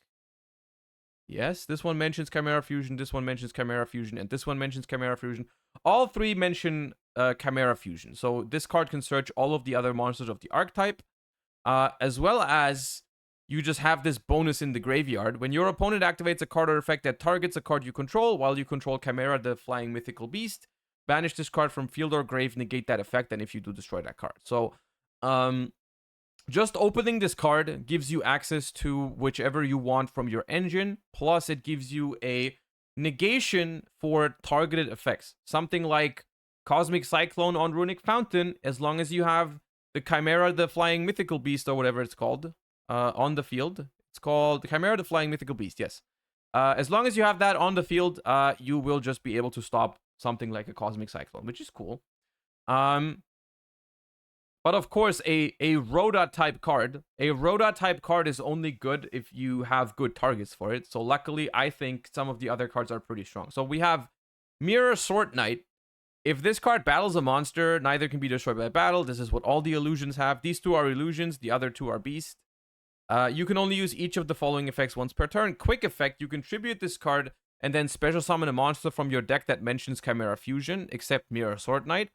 Yes, this one mentions Chimera Fusion, this one mentions Chimera Fusion, and this one mentions Chimera Fusion. All 3 mention Chimera Fusion. So this card can search all of the other monsters of the archetype, as well as you just have this bonus in the graveyard. When your opponent activates a card or effect that targets a card you control, while you control Chimera, the flying mythical beast, banish this card from field or grave, negate that effect, and if you do, destroy that card. So, just opening this card gives you access to whichever you want from your engine, plus it gives you a negation for targeted effects. Something like Cosmic Cyclone on Runick Fountain, as long as you have the Chimera, the flying mythical beast, or whatever it's called, on the field. It's called the Chimera, the flying mythical beast, yes. As long as you have that on the field, you will just be able to stop something like a Cosmic Cyclone, which is cool. But of course, a Rhoda type card is only good if you have good targets for it. So luckily, I think some of the other cards are pretty strong. So we have Mirror Sword Knight. If this card battles a monster, neither can be destroyed by battle. This is what all the illusions have. These 2 are illusions, the other 2 are beast. You can only use each of the following effects once per turn. Quick effect, you contribute this card and then special summon a monster from your deck that mentions Chimera Fusion, except Mirror Sword Knight.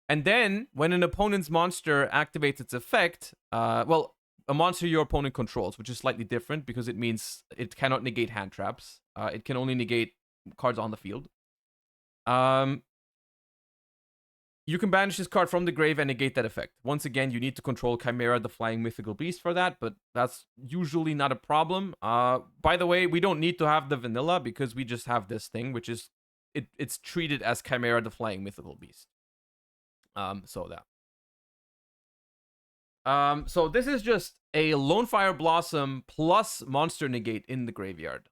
And then, when an opponent's monster activates its effect, well, a monster your opponent controls, which is slightly different because it means it cannot negate hand traps. It can only negate cards on the field. You can banish this card from the grave and negate that effect. Once again, you need to control Chimera, the flying mythical beast, for that, but that's usually not a problem. By the way, we don't need to have the vanilla because we just have this thing, which is it's treated as Chimera, the flying mythical beast. So this is just a Lone Fire Blossom plus Monster Negate in the graveyard.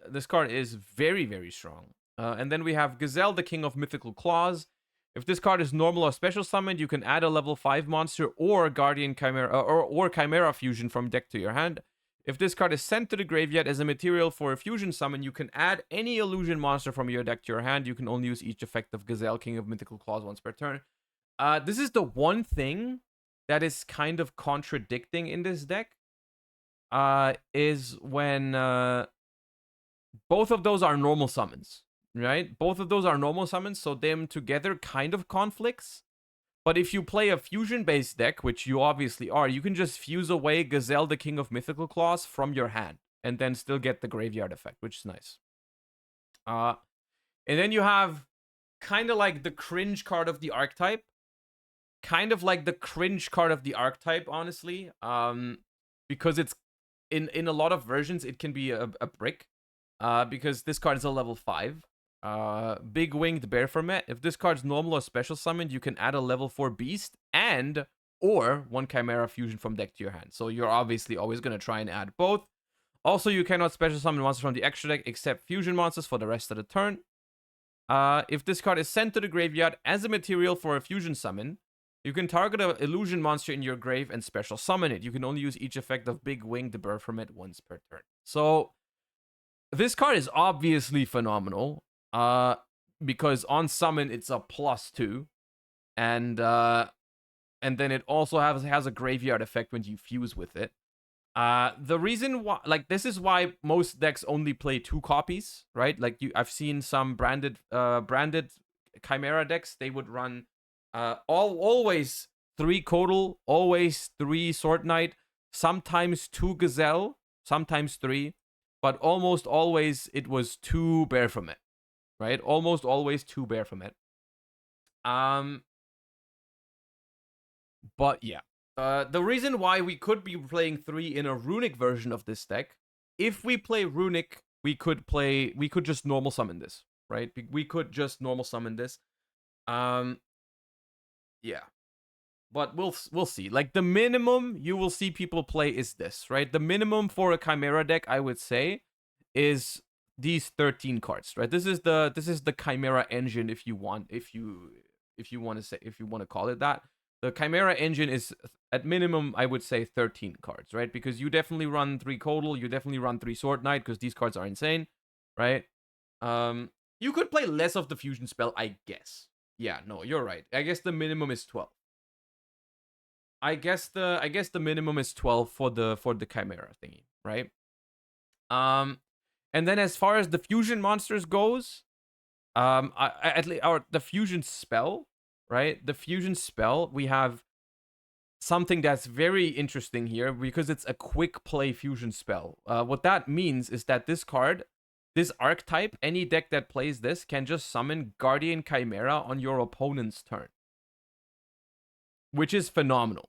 This card is very, very strong. And then we have Gazelle, the King of Mythical Claws. If this card is normal or special summoned, you can add a level 5 monster or Guardian Chimera or Chimera Fusion from deck to your hand. If this card is sent to the graveyard as a material for a fusion summon, you can add any illusion monster from your deck to your hand. You can only use each effect of Gazelle, King of Mythical Claws once per turn. This is the one thing that is kind of contradicting in this deck. Is when both of those are normal summons. Right? Both of those are normal summons, so them together kind of conflicts. But if you play a fusion-based deck, which you obviously are, you can just fuse away Gazelle, the King of Mythical Claws, from your hand, and then still get the graveyard effect, which is nice. And then you have kind of like the cringe card of the archetype. Kind of like the cringe card of the archetype, honestly. Because it's in a lot of versions, it can be a brick. Because this card is a level 5. Big Winged Baphomet. If this card's normal or special summoned, you can add a level 4 beast and or one Chimera Fusion from deck to your hand. So you're obviously always going to try and add both. Also, you cannot special summon monsters from the extra deck except fusion monsters for the rest of the turn. If this card is sent to the graveyard as a material for a fusion summon, you can target an illusion monster in your grave and special summon it. You can only use each effect of Big Winged Baphomet once per turn. So this card is obviously phenomenal. Because on summon it's a +2, and then it also has a graveyard effect when you fuse with it. The reason why, like, this is why most decks only play 2 copies, right? Like I've seen some branded Chimera decks. They would run always 3 Codal, always 3 Sword Knight, sometimes 2 Gazelle, sometimes 3, but almost always it was 2 Baphomet. Right? Almost always 2 Baphomet. But yeah. The reason why we could be playing 3 in a Runick version of this deck, if we play Runick, we could just normal summon this, right? We could just normal summon this. Yeah. But we'll see. Like, the minimum you will see people play is this, right? The minimum for a Chimera deck, I would say, is these 13 cards, right? This is the Chimera engine, if you want to call it that. The Chimera engine is at minimum, I would say, 13 cards, right? Because you definitely run 3 Codal, you definitely run 3 Sword Knight, because these cards are insane, right? You could play less of the fusion spell, I guess. Yeah, no, you're right. I guess the minimum is 12. I guess the minimum is 12 for the Chimera thingy, right? And then as far as the fusion monsters goes, the fusion spell, right? The fusion spell, we have something that's very interesting here because it's a quick play fusion spell. What that means is that this card, this archetype, any deck that plays this can just summon Guardian Chimera on your opponent's turn, which is phenomenal.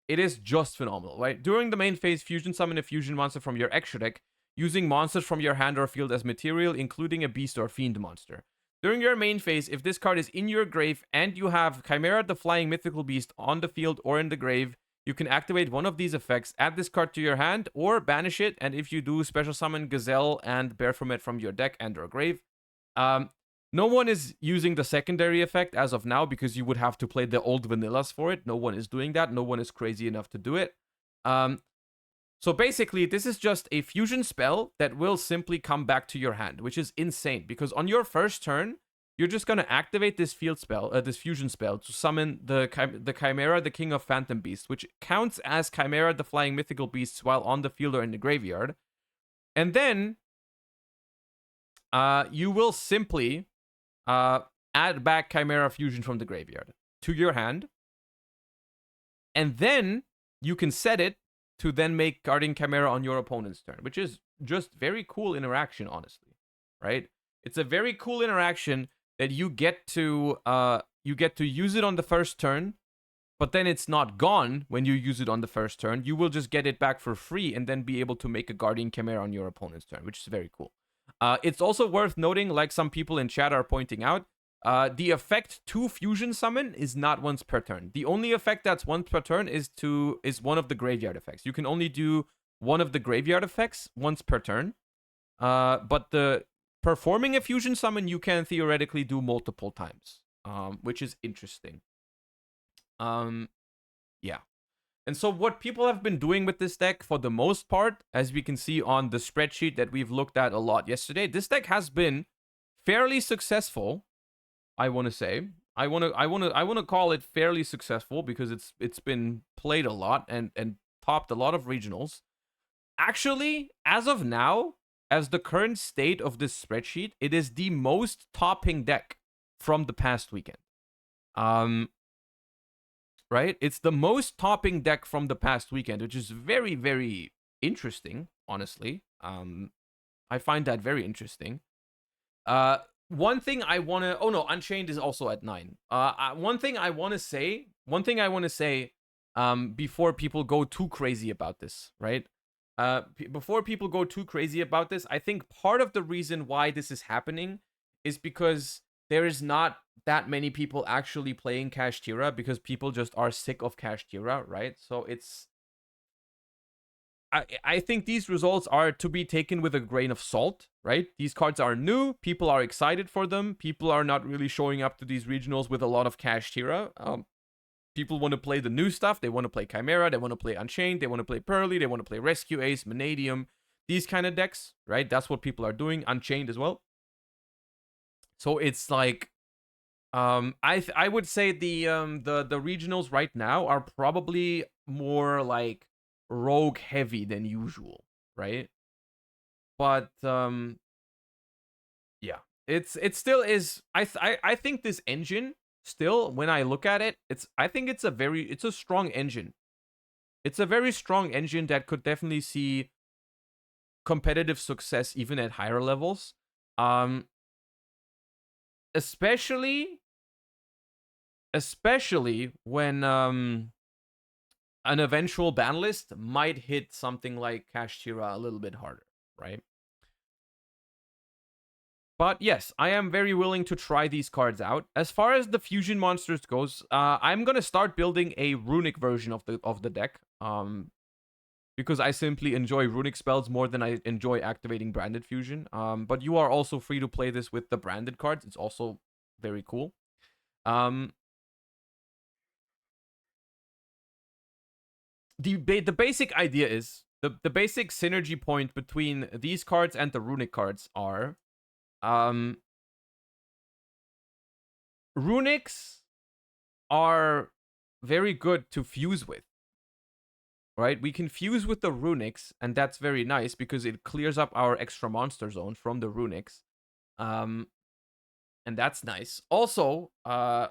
It is just phenomenal, right? During the main phase, fusion summon a fusion monster from your extra deck, using monsters from your hand or field as material, including a beast or fiend monster. During your main phase, if this card is in your grave and you have Chimera the Flying Mythical Beast on the field or in the grave, you can activate one of these effects, add this card to your hand, or banish it, and if you do, special summon Gazelle and Baphomet from your deck and or grave. No one is using the secondary effect as of now because you would have to play the old vanillas for it. No one is doing that. No one is crazy enough to do it. So basically, this is just a fusion spell that will simply come back to your hand, which is insane because on your first turn, you're just going to activate this this fusion spell to summon the Chimera, the King of Phantom Beasts, which counts as Chimera, the Flying Mythical Beasts while on the field or in the graveyard. And then you will simply add back Chimera Fusion from the graveyard to your hand. And then you can set it to then make Guardian Chimera on your opponent's turn, which is just very cool interaction, honestly, right? It's a very cool interaction that you get to you get to use it on the first turn, but then it's not gone when you use it on the first turn. You will just get it back for free and then be able to make a Guardian Chimera on your opponent's turn, which is very cool. It's also worth noting, like some people in chat are pointing out, the effect to fusion summon is not once per turn. The only effect that's once per turn is one of the graveyard effects. You can only do one of the graveyard effects once per turn. But the performing a fusion summon you can theoretically do multiple times, which is interesting. Yeah. And so what people have been doing with this deck for the most part, as we can see on the spreadsheet that we've looked at a lot yesterday, this deck has been fairly successful, I want to say. I want to call it fairly successful because it's been played a lot and topped a lot of regionals. Actually, as of now, as the current state of this spreadsheet, it is the most topping deck from the past weekend. Right? It's the most topping deck from the past weekend, which is very, very interesting, honestly. I find that very interesting. One thing I want to... Oh, no, Unchained is also at 9. One thing I want to say before people go too crazy about this, right? Before people go too crazy about this, I think part of the reason why this is happening is because there is not that many people actually playing Kashtira because people just are sick of Kashtira, right? So it's... I think these results are to be taken with a grain of salt, right? These cards are new. People are excited for them. People are not really showing up to these regionals with a lot of Kashtira. People want to play the new stuff. They want to play Chimera. They want to play Unchained. They want to play Pearly. They want to play Rescue Ace, Vanadium. These kind of decks, right? That's what people are doing. Unchained as well. So it's like... I would say the regionals right now are probably more like rogue heavy than usual, right? But yeah, it still is. I think this engine still, when I look at it, I think it's a strong engine. It's a very strong engine that could definitely see competitive success even at higher levels. Especially when an eventual ban list might hit something like Kashtira a little bit harder, right? But yes, I am very willing to try these cards out. As far as the fusion monsters goes, I'm gonna start building a Runick version of the deck. Because I simply enjoy Runick spells more than I enjoy activating branded fusion. But you are also free to play this with the branded cards. It's also very cool. The basic idea is, the basic synergy point between these cards and the Runick cards are... Runicks are very good to fuse with. Right? We can fuse with the Runicks, and that's very nice because it clears up our extra monster zone from the Runicks. And that's nice. Also, the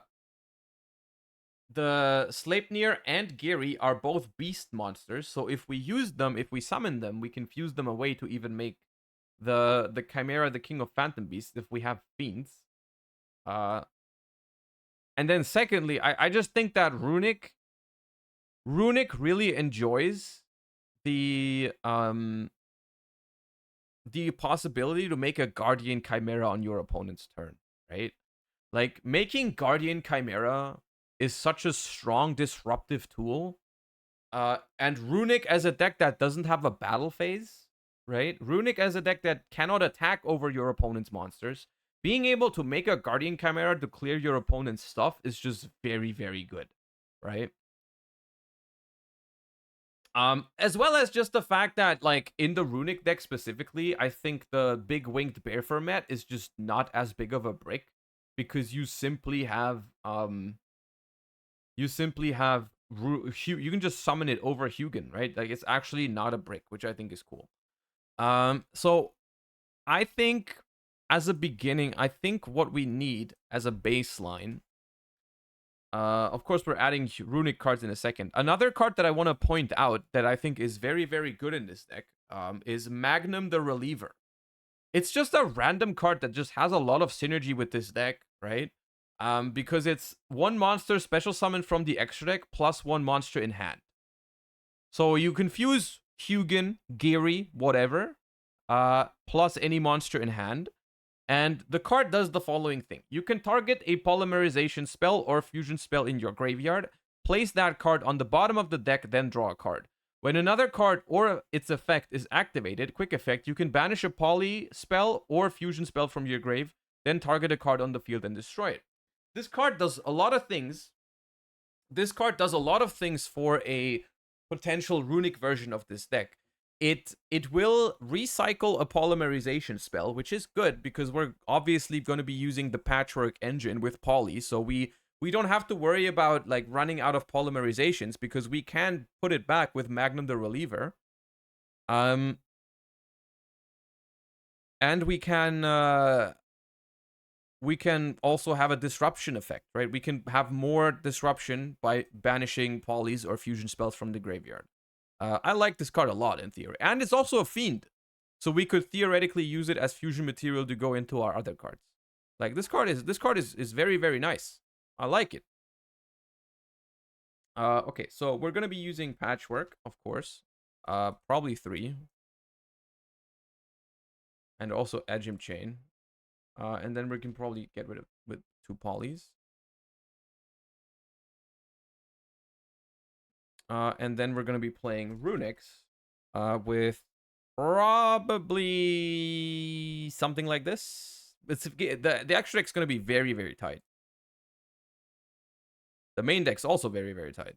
Sleipnir and Gary are both beast monsters, so if we use them, if we summon them, we can fuse them away to even make the Chimera the King of Phantom Beasts if we have Fiends. And then secondly, I just think that Runick really enjoys the possibility to make a Guardian Chimera on your opponent's turn, right? Like, making Guardian Chimera is such a strong disruptive tool. And Runick as a deck that doesn't have a battle phase, right? Runick as a deck that cannot attack over your opponent's monsters. Being able to make a Guardian Chimera to clear your opponent's stuff is just very, very good, right? As well as just the fact that, like, in the Runick deck specifically, I think the big winged bear format is just not as big of a brick because you simply have you can just summon it over Hugin, right? Like, it's actually not a brick, which I think is cool. So I think as a beginning, I think what we need as a baseline, of course, we're adding Runick cards in a second. Another card that I want to point out that I think is very, very good in this deck is Magnum the Reliever. It's just a random card that just has a lot of synergy with this deck, right? because it's one monster special summon from the extra deck plus one monster in hand. So you confuse Hugin, Gary, whatever, plus any monster in hand. And the card does the following thing. You can target a polymerization spell or fusion spell in your graveyard, place that card on the bottom of the deck, then draw a card. When another card or its effect is activated, quick effect, you can banish a poly spell or fusion spell from your grave, then target a card on the field and destroy it. This card does a lot of things. This card does a lot of things for a potential runic version of this deck. It will recycle a polymerization spell, which is good because we're obviously going to be using the patchwork engine with poly, so we don't have to worry about like running out of polymerizations because we can put it back with Magnum the Reliever. And we can also have a disruption effect, right? We can have more disruption by banishing polys or fusion spells from the graveyard. I like this card a lot in theory. And it's also a fiend. So we could theoretically use it as fusion material to go into our other cards. Like this card is very, very nice. I like it. Okay, so we're gonna be using patchwork, of course. Probably 3. And also Edgem Chain. And then we can probably get rid of with 2 polys. And then we're going to be playing Runics with probably something like this. The extra deck's going to be very, very tight. The main deck's also very, very tight.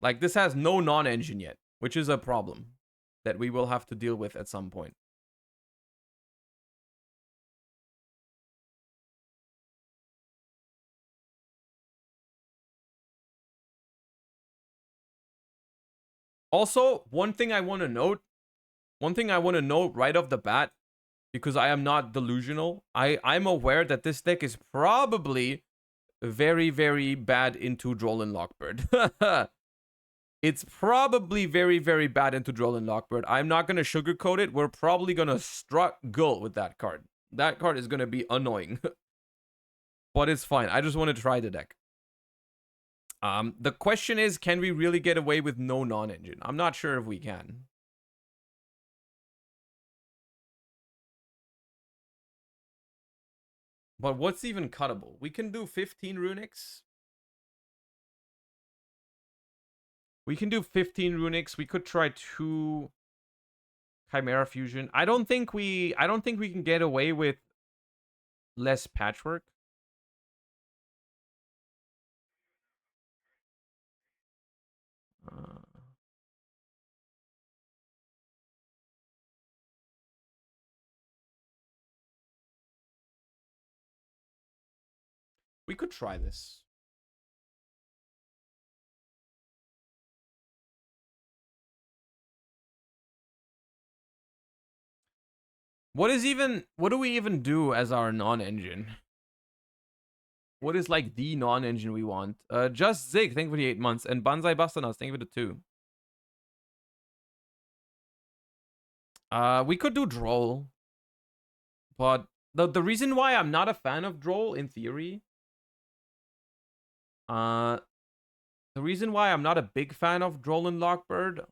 Like, this has no non-engine yet, which is a problem that we will have to deal with at some point. Also, one thing I want to note right off the bat, because I am not delusional, I'm aware that this deck is probably very, very bad into Droll Lockbird. It's probably very, very bad into Droll Lockbird. I'm not going to sugarcoat it. We're probably going to struggle with that card. That card is going to be annoying. But it's fine. I just want to try the deck. The question is, can we really get away with no non-engine? I'm not sure if we can. But what's even cuttable? We can do 15 Runics. We can do 15 Runics. We could try 2 Chimera Fusion. I don't think we can get away with less patchwork. We could try this. What do we even do as our non-engine? What is like the non-engine we want? Just Zig, thank you for the 8 months. And Banzai Bastanas, thank you for the 2. We could do Droll. But the reason why I'm not a fan of Droll in theory, the reason why I'm not a big fan of Droll and Lockbird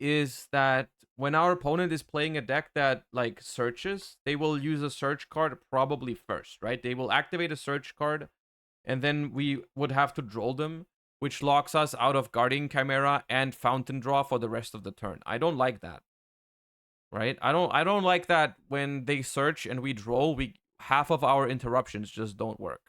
is that when our opponent is playing a deck that like searches, they will use a search card probably first, right? They will activate a search card, and then we would have to Droll them, which locks us out of Guardian Chimera and Fountain Draw for the rest of the turn. I don't like that. Right? I don't like that when they search and we Droll, half of our interruptions just don't work.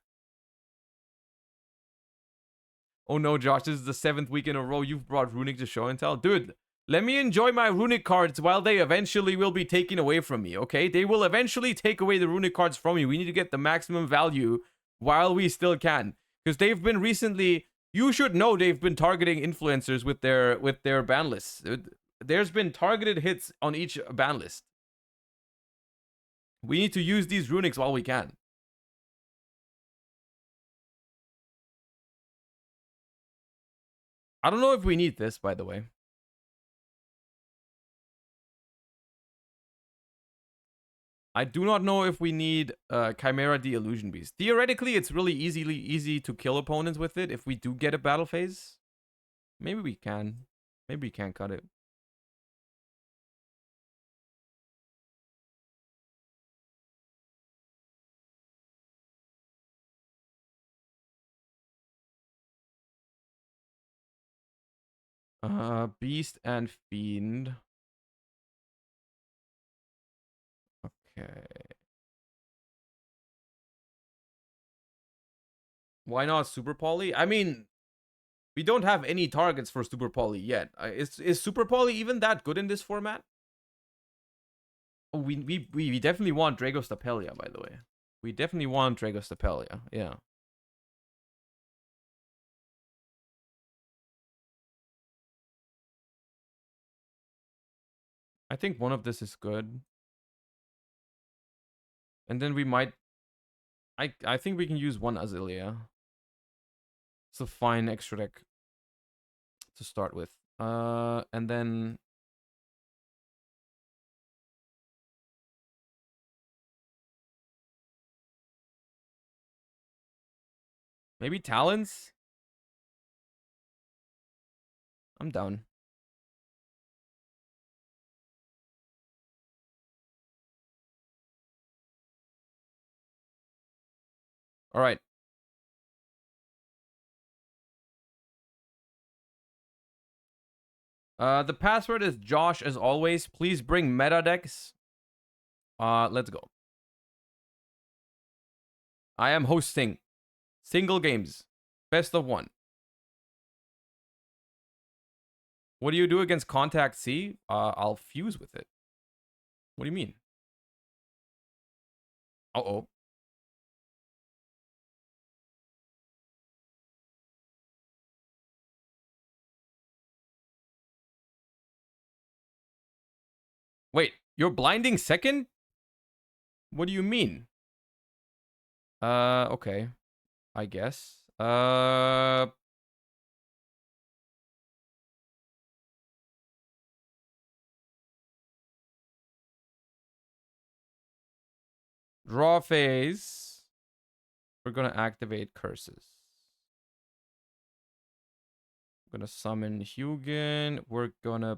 Oh no, Josh, this is the 7th week in a row you've brought Runic to show and tell. Dude, let me enjoy my Runic cards while they eventually will be taken away from me, okay? They will eventually take away the Runic cards from me. We need to get the maximum value while we still can. Because they've been recently... You should know they've been targeting influencers with their ban lists. There's been targeted hits on each ban list. We need to use these Runics while we can. I don't know if we need this, by the way. I do not know if we need Chimera the Illusion Beast. Theoretically, it's really easy to kill opponents with it if we do get a battle phase. Maybe we can. Maybe we can cut it. Beast and Fiend. Okay. Why not Super Poly? I mean, we don't have any targets for Super Poly yet. Is Super Poly even that good in this format? Oh, we definitely want Dragostapelia, by the way. We definitely want Dragostapelia, yeah. I think one of this is good. And then we might... I think we can use one Azalea. It's a fine extra deck to start with. And then... maybe Talons? I'm down. All right. The password is Josh as always. Please bring meta decks. Let's go. I am hosting single games. Best of 1. What do you do against Contact C? I'll fuse with it. What do you mean? Uh-oh. Wait, you're blinding second? What do you mean? Okay. I guess. Draw phase. We're gonna activate curses. We're gonna summon Hugin. We're gonna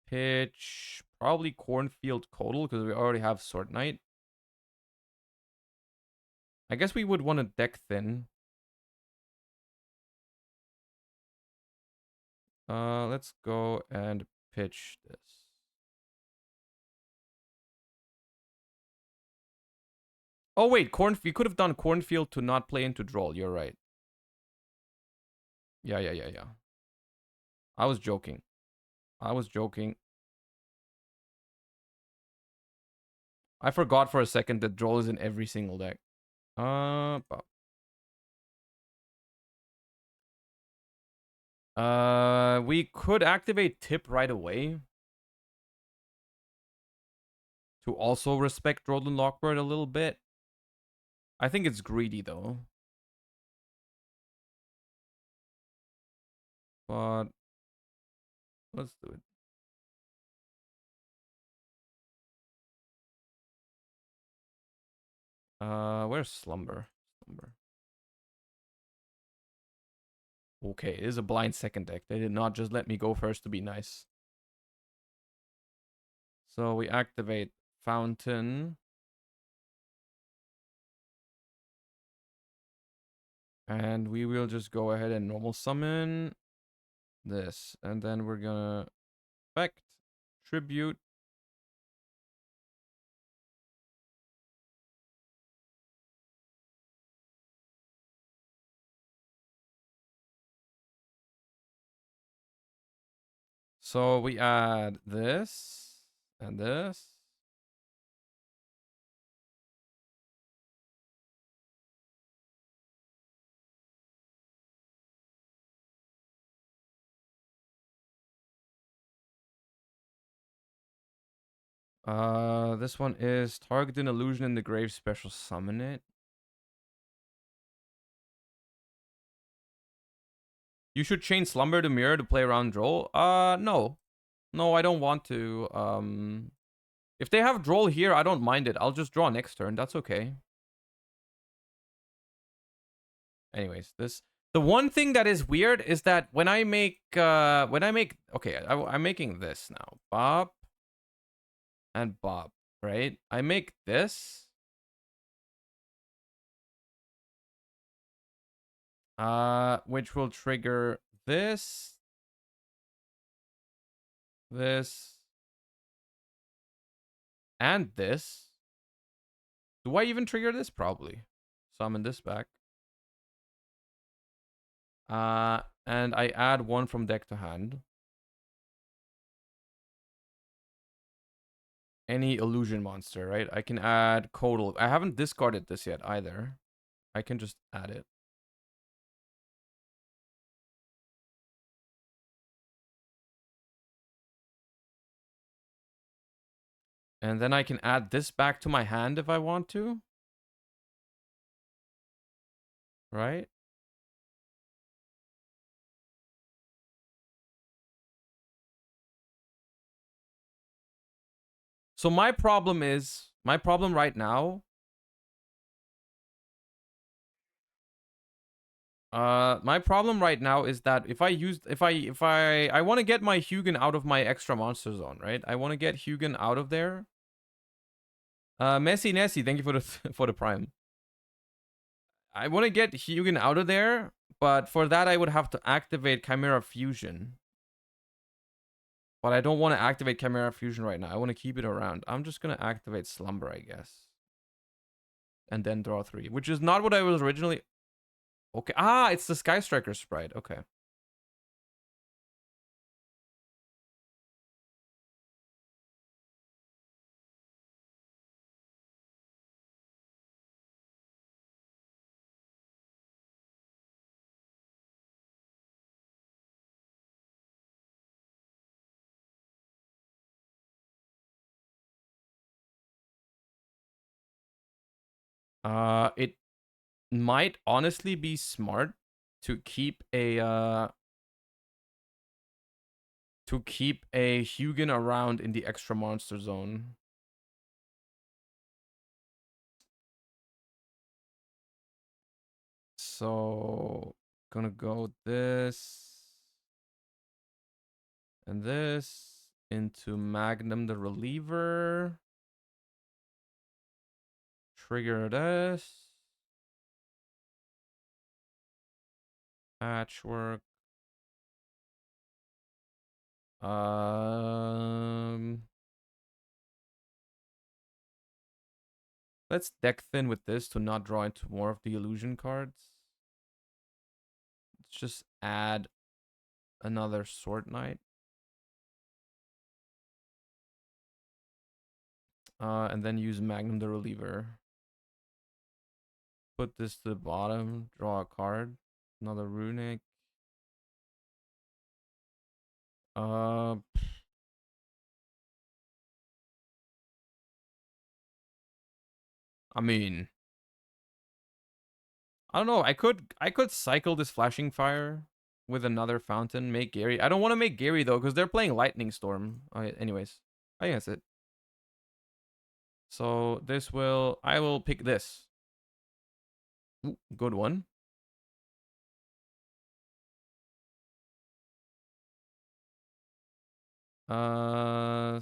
pitch probably Cornfield Codal because we already have Sword Knight. I guess we would want to deck thin. Let's go and pitch this. Oh wait, you could have done Cornfield to not play into Droll. You're right. Yeah. I was joking. I forgot for a second that Droll is in every single deck. We could activate Tip right away. To also respect Rodland Lockbird a little bit. I think it's greedy though. But let's do it. Where's Slumber? Okay, it is a blind second deck. They did not just let me go first to be nice. So we activate Fountain. And we will just go ahead and normal summon this. And then we're gonna effect, tribute. So we add this and this. This one is target an illusion in the grave, special summon it. You should chain Slumber to Mirror to play around Droll. No. No, I don't want to. If they have Droll here, I don't mind it. I'll just draw next turn. That's okay. Anyways, the one thing that is weird is that when I make okay, I'm making this now. Bob and Bob, right? I make this. Which will trigger this. This. And this. Do I even trigger this? Probably. Summon this back. And I add one from deck to hand. Any illusion monster, right? I can add Codal. I haven't discarded this yet either. I can just add it. And then I can add this back to my hand if I want to. Right? So my problem right now, my problem right now is that if I want to get my Hugin out of my extra monster zone, right? I want to get Hugin out of there. Messi Nessie, thank you for the for the prime. I want to get Hugin out of there, but for that I would have to activate Chimera Fusion. But I don't want to activate Chimera Fusion right now. I want to keep it around. I'm just going to activate Slumber, I guess. And then draw 3, which is not what I was originally... Okay. Ah, it's the Sky Striker sprite. Okay. It might honestly be smart to keep a Hugin around in the extra monster zone. So gonna go this and this into Magnum the Reliever. Trigger this. Patchwork. Let's deck thin with this to not draw into more of the illusion cards. Let's just add another Sword Knight. And then use Magnum the Reliever. Put this to the bottom, draw a card. Another Runick. I mean, I don't know. I could cycle this Flashing Fire with another Fountain, make Gary. I don't want to make Gary though, because they're playing Lightning Storm. Anyways, I think that's it. So this I will pick this. Ooh, good one.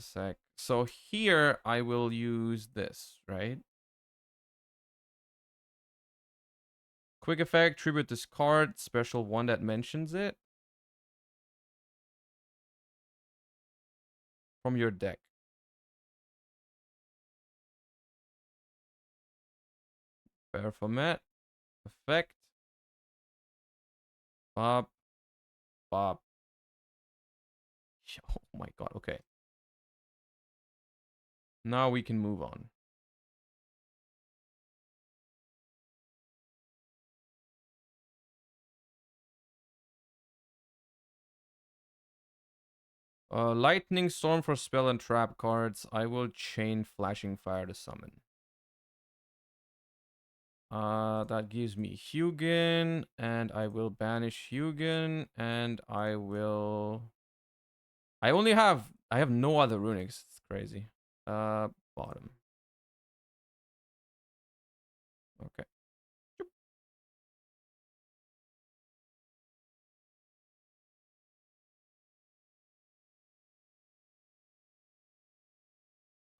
Sec. So here I will use this, right? Quick effect, tribute this card, special one that mentions it from your deck. Baphomet, effect, Bob, Bob. Oh my god, okay. Now we can move on. Lightning Storm for spell and trap cards. I will chain Flashing Fire to summon. That gives me Hugin, and I will banish Hugin, and I have no other Runics. It's crazy. Bottom. Okay.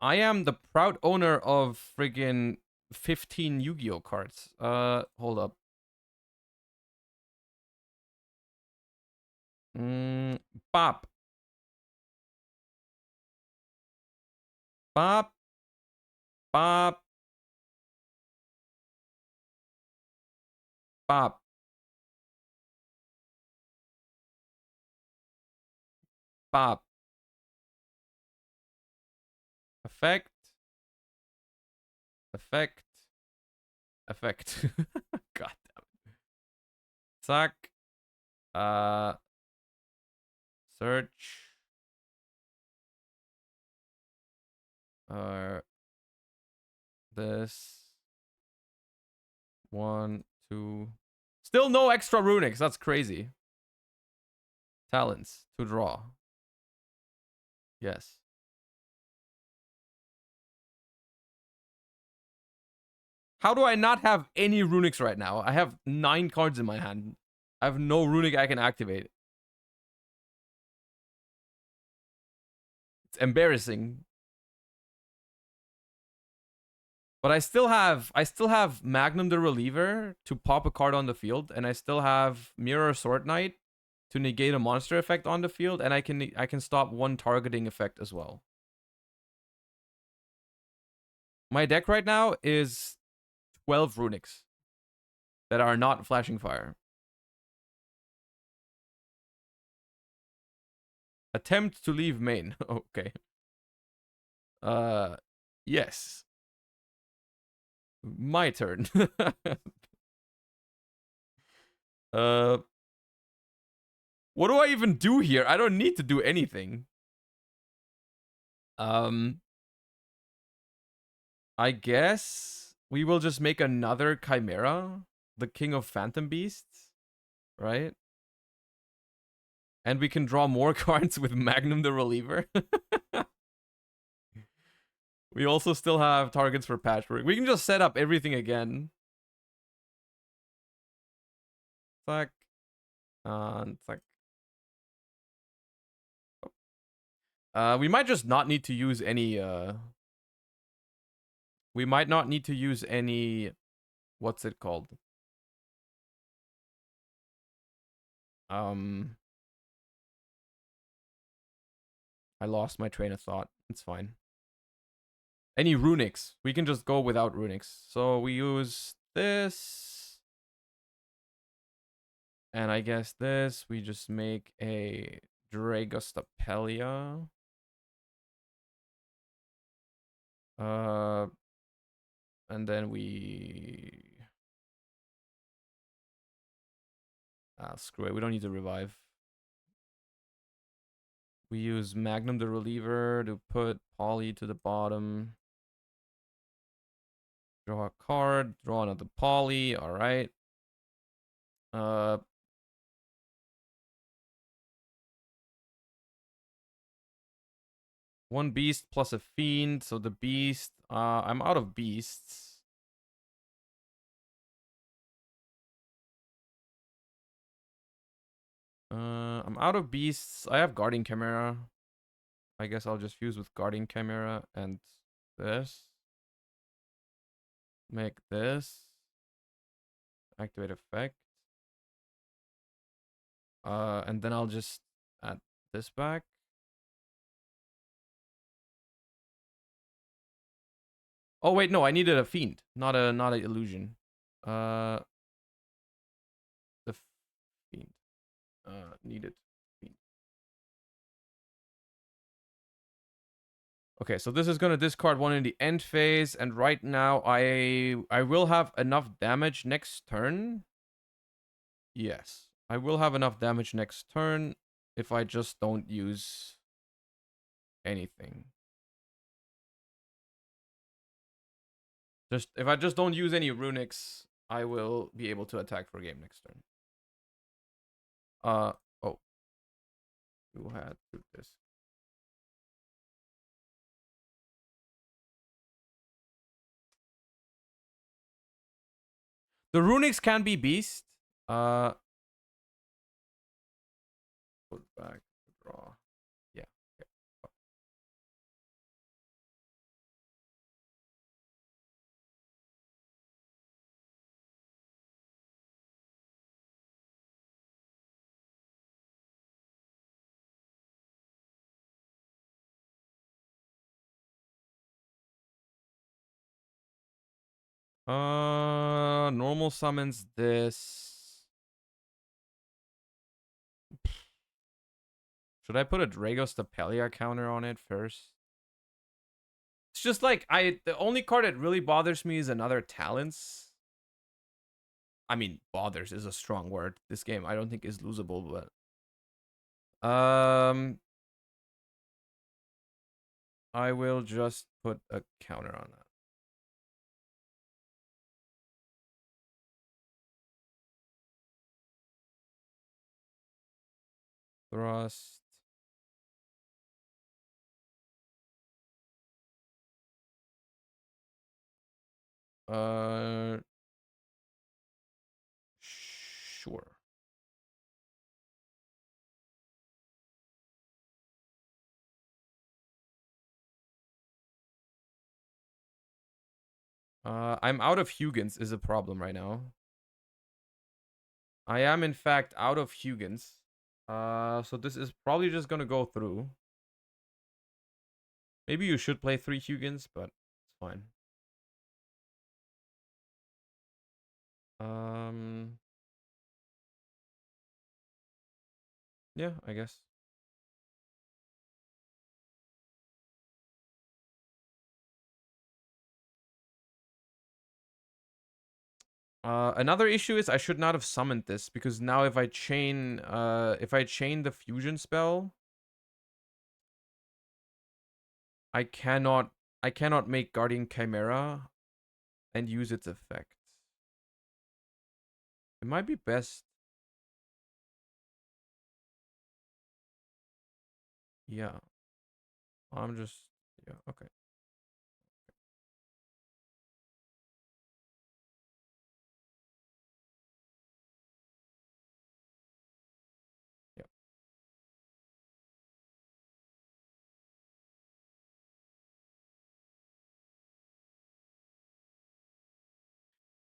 I am the proud owner of friggin' 15 Yu-Gi-Oh cards. Hold up. Bop. Bop. Bop. Bop. Bop. Effect. Effect. Effect. God damn it. Zack. Search. This. 1, 2. Still no extra Runicks. That's crazy. Talents. To draw. Yes. How do I not have any Runicks right now? I have 9 cards in my hand. I have no Runick I can activate. It's embarrassing. But I still have Magnum the Reliever to pop a card on the field, and I still have Mirror Sword Knight to negate a monster effect on the field, and I can stop one targeting effect as well. My deck right now is 12 Runicks that are not flashing fire. Attempt to leave main. Okay. Yes. My turn. What do I even do here? I don't need to do anything. I guess we will just make another Chimera, the King of Phantom Beasts, right? And we can draw more cards with Magnum the Reliever. We also still have targets for Patchwork. We can just set up everything again. Zack. Zack. We might just not need to use any, we might not need to use any, what's it called? I lost my train of thought. It's fine. Any Runicks. We can just go without Runicks. So we use this. And I guess this, we just make a Dragostapelia. And then we... screw it. We don't need to revive. We use Magnum the Reliever to put Poly to the bottom. Draw a card. Draw another Poly. Alright. One beast plus a fiend. So the beast... I'm out of beasts. I'm out of beasts. I have Guardian Chimera. I guess I'll just fuse with Guardian Chimera and this. Make this. Activate effect. And then I'll just add this back. Oh wait, no, I needed a fiend, not an illusion. The fiend. Needed fiend. Okay, so this is gonna discard one in the end phase, and right now I will have enough damage next turn. Yes, I will have enough damage next turn if I just don't use anything. If I just don't use any Runicks, I will be able to attack for game next turn. Oh. You had to do this. The Runics can be beast. Put back, draw. Yeah. Okay. Normal summons this. Should I put a Dragostapelia counter on it first? It's just like the only card that really bothers me is another Talents. I mean, bothers is a strong word. This game I don't think is losable, but I will just put a counter on that. Thrust. Sure. I'm out of Hugin's is a problem right now. I am in fact out of Hugin's. So this is probably just gonna go through. Maybe you should play 3 Hugin's, but it's fine. Yeah, I guess. Another issue is I should not have summoned this because now if I chain the fusion spell, I cannot make Guardian Chimera and use its effect. It might be best. Yeah. I'm just yeah, okay. Yeah.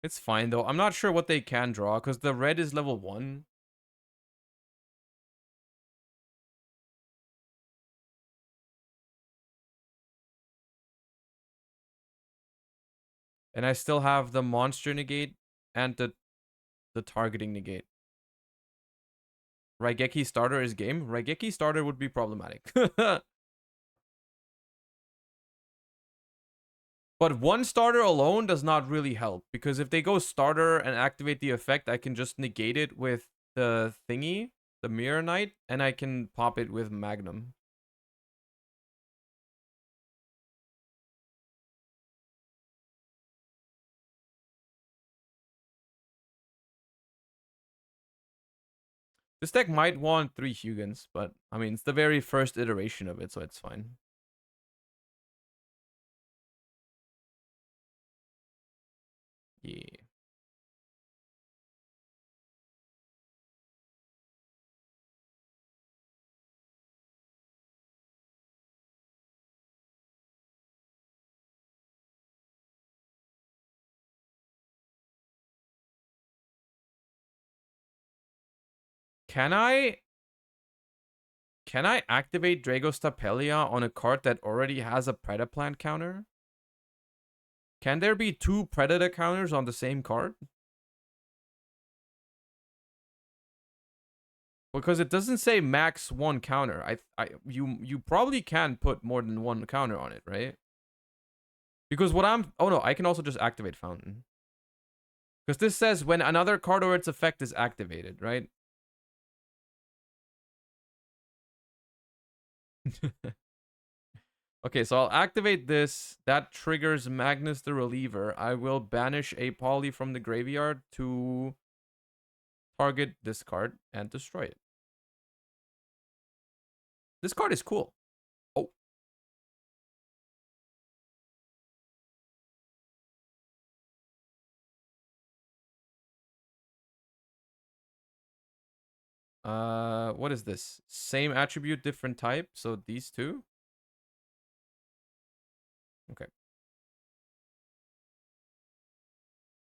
It's fine though. I'm not sure what they can draw because the red is level 1. And I still have the monster negate and the targeting negate. Raigeki starter is game. Raigeki starter would be problematic. But one starter alone does not really help because if they go starter and activate the effect, I can just negate it with the thingy, the Mirror Knight, and I can pop it with Magnum. This deck might want 3 Hugins, but I mean, it's the very first iteration of it, so it's fine. Yeah. Can I activate Dragostapelia on a card that already has a Predaplant counter? Can there be 2 Predator counters on the same card? Because it doesn't say max 1 counter. You probably can put more than 1 counter on it, right? Because what I'm... Oh no, I can also just activate Fountain. Because this says when another card or its effect is activated, right? Okay, so I'll activate this. That triggers Magnus the Reliever. I will banish a poly from the graveyard to target this card and destroy it. This card is cool. Oh. What is this? Same attribute, different type. So these two. Okay.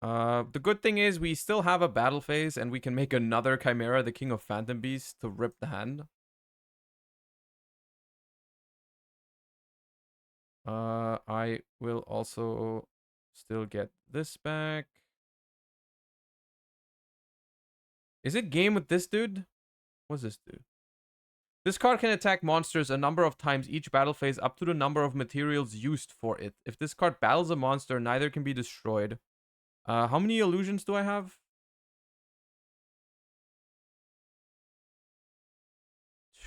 The good thing is we still have a battle phase and we can make another Chimera, the King of Phantom Beasts, to rip the hand. I will also still get this back. Is it game with this dude? What does this do? This card can attack monsters a number of times each battle phase up to the number of materials used for it. If this card battles a monster, neither can be destroyed. How many illusions do I have?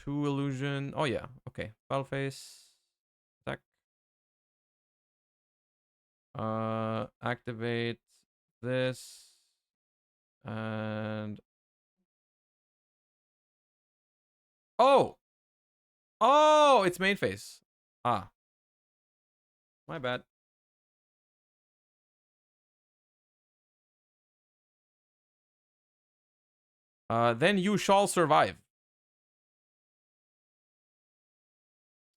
2 illusion. Oh yeah, okay. Battle phase. Attack. Activate this. And oh! Oh, it's main phase. Ah. My bad. Then you shall survive.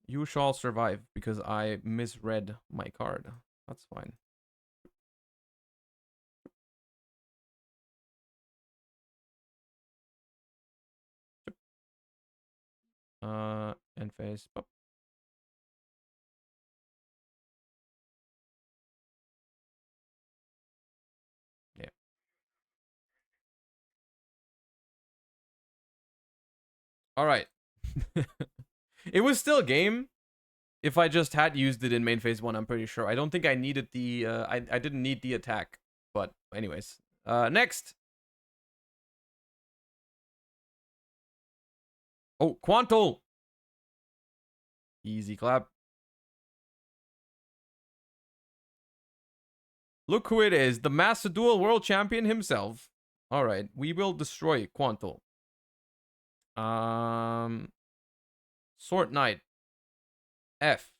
You shall survive because I misread my card. That's fine. End phase. Oh. Yeah. All right. It was still game. If I just had used it in main phase 1, I'm pretty sure. I don't think I needed the I didn't need the attack. But anyways. Next. Oh, Quantal. Easy clap. Look who it is, the Master Duel World Champion himself. All right, we will destroy Quantal. Sword Knight. F.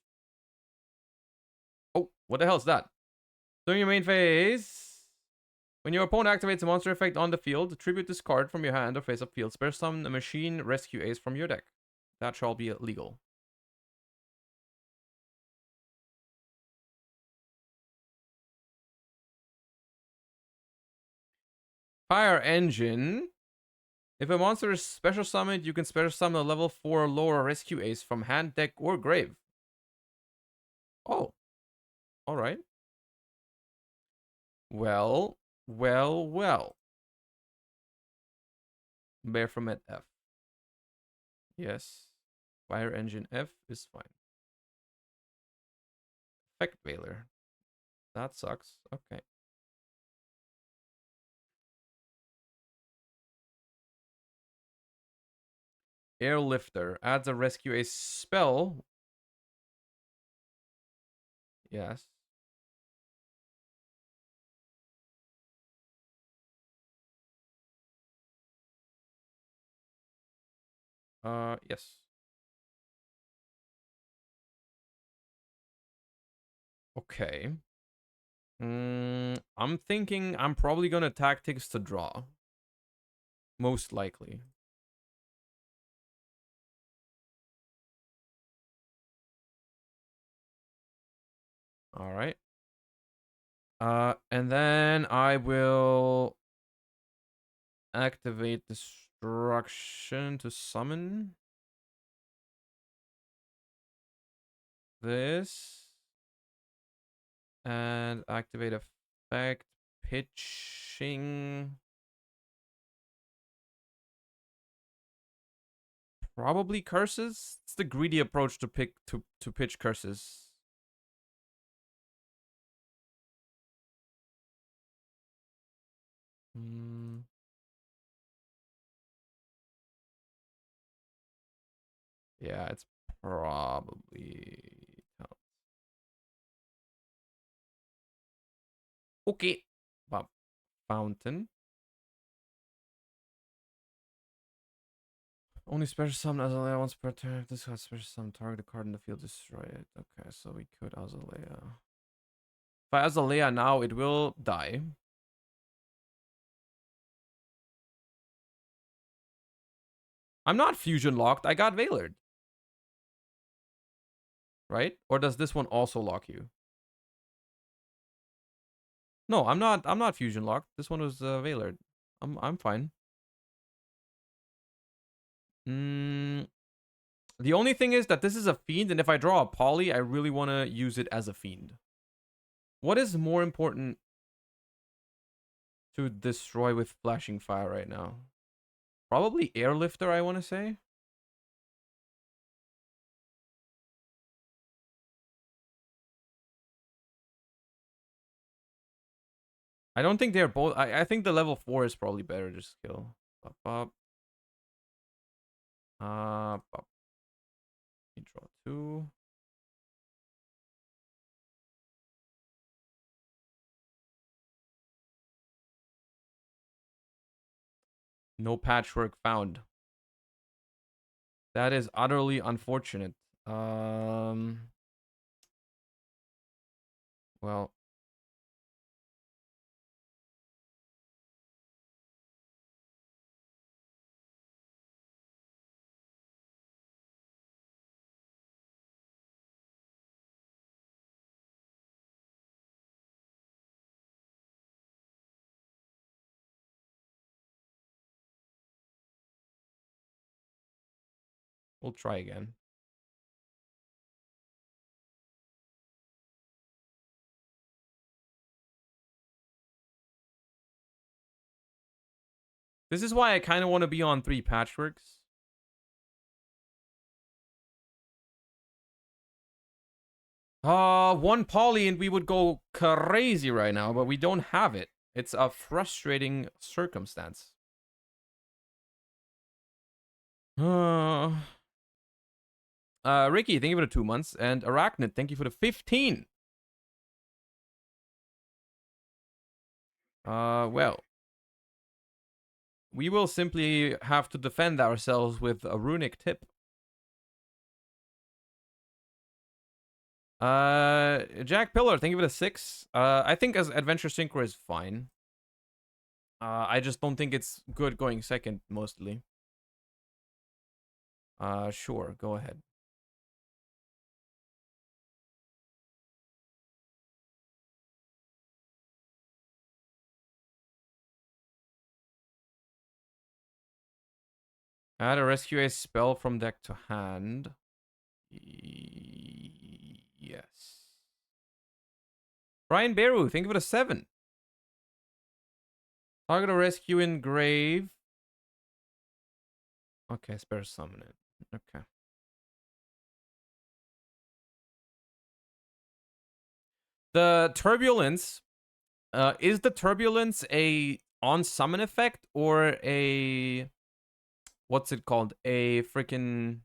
Oh, what the hell is that? During your main phase, when your opponent activates a monster effect on the field, tribute this card from your hand or face-up field. Spare summon a machine rescue ace from your deck. That shall be legal. Fire Engine. If a monster is special summoned, you can special summon a level 4 or lower rescue ace from hand, deck, or grave. Oh. Alright. Well. Baphomet F. Yes. Fire Engine F is fine. Effect Veiler. That sucks. Okay. Airlifter adds a rescue ace spell. Yes. Yes. Okay. I'm thinking I'm probably gonna tactics to draw. Most likely. All right. And then I will activate Destruction to summon this. And activate effect pitching. Probably curses. It's the greedy approach to pick to pitch curses. Yeah, it's probably okay. But fountain. Only special summon Azalea once per turn. If this has special summon, target the card in the field, destroy it. Okay, so we could Azalea. If I Azalea now, it will die. I'm not fusion locked. I got Veilered. Right? Or does this one also lock you? No, I'm not fusion locked. This one was Veilered. I'm fine. The only thing is that this is a fiend, and if I draw a poly, I really want to use it as a fiend. What is more important to destroy with flashing fire right now? Probably airlifter, I want to say. I don't think they're both. I think the level 4 is probably better to skill. Up, up. Up. You draw 2. No patchwork found. That is utterly unfortunate. Well. We'll try again. This is why I kind of want to be on 3 patchworks. One poly and we would go crazy right now, but we don't have it. It's a frustrating circumstance. Ricky, thank you for the 2 months. And Arachnid, thank you for the 15. Well. We will simply have to defend ourselves with a Runick tip. Jack Pillar, thank you for the 6. I think as Adventure Synchro is fine. I just don't think it's good going second, mostly. Sure, go ahead. Add a rescue ace spell from deck to hand. Yes. Brian Beru, thank you for the 7. Target a rescue in grave. Okay, spare summon it. Okay. The turbulence. Is the turbulence a on summon effect or a what's it called? A freaking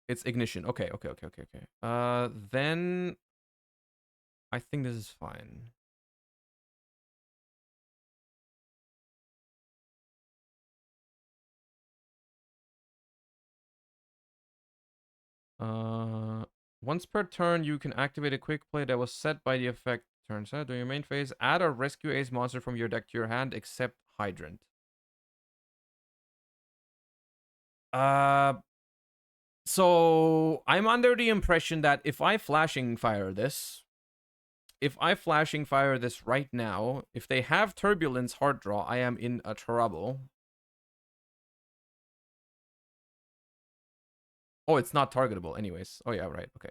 it's ignition. Okay. Then I think this is fine. Once per turn, you can activate a quick play that was set by the effect turn set. During your main phase, add a rescue ace monster from your deck to your hand, except Hydrant. So I'm under the impression that if I flashing fire this right now, if they have turbulence hard draw, I am in a trouble. Oh, it's not targetable anyways. Oh yeah, right. Okay.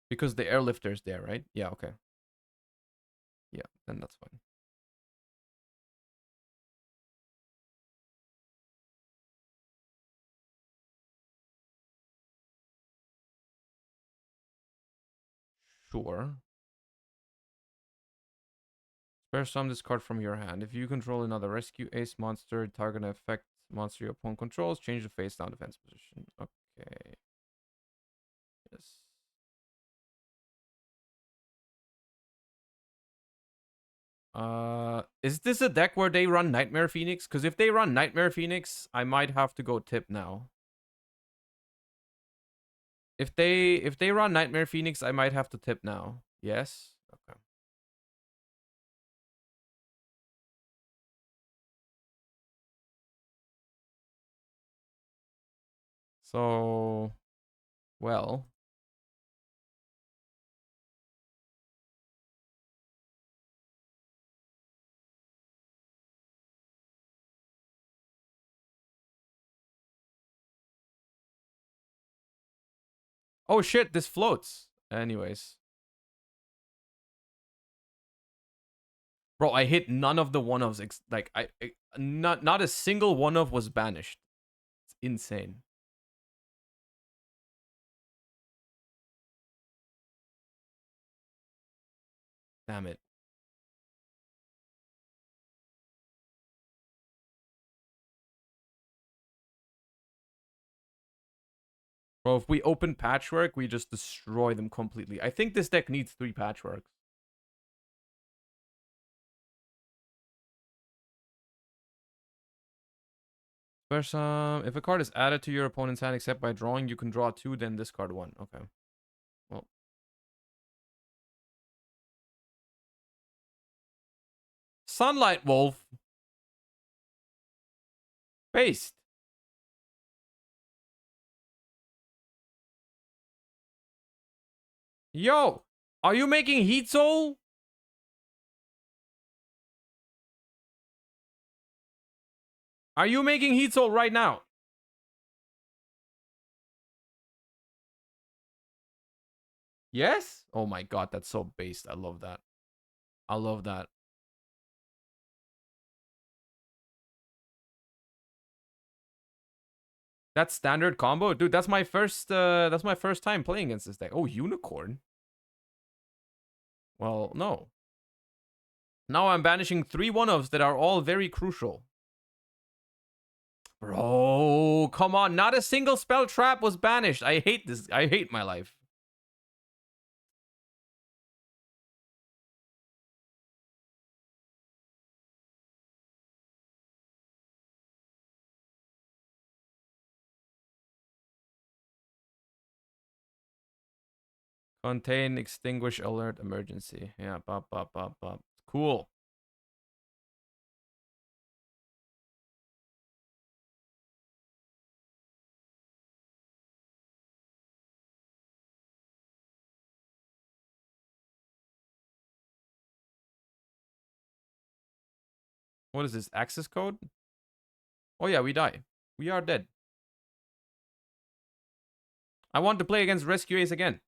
Because the airlifter's there, right? Yeah, okay. Yeah, then that's fine. Sure. Spare some this card from your hand. If you control another rescue ace monster, target an effect monster your opponent controls, change the face down defense position. Okay. Yes. Is this a deck where they run Nightmare Phoenix? Because if they run Nightmare Phoenix, I might have to go tip now. If they run Nightmare Phoenix, I might have to tip now. Yes? Okay. So, well. Oh shit, this floats. Anyways. Bro, I hit none of the one-offs. Like, not a single one-off was banished. It's insane. Damn it. Bro, if we open Patchwork, we just destroy them completely. I think this deck needs 3 Patchworks. First, if a card is added to your opponent's hand except by drawing, you can draw 2, then discard 1. Okay. Well. Sunlight Wolf. Paste. Yo, are you making Heat Soul? Are you making Heat Soul right now? Yes? Oh my god, that's so based. I love that. I love that. That's standard combo? Dude, that's my first time playing against this deck. Oh, Unicorn. Well, no. Now I'm banishing 3 one-offs that are all very crucial. Bro, come on. Not a single spell trap was banished. I hate this. I hate my life. Contain, extinguish, alert, emergency. Yeah, bop, bop, bop, bop. Cool. What is this? Access code? Oh yeah, we die. We are dead. I want to play against Rescue Ace again.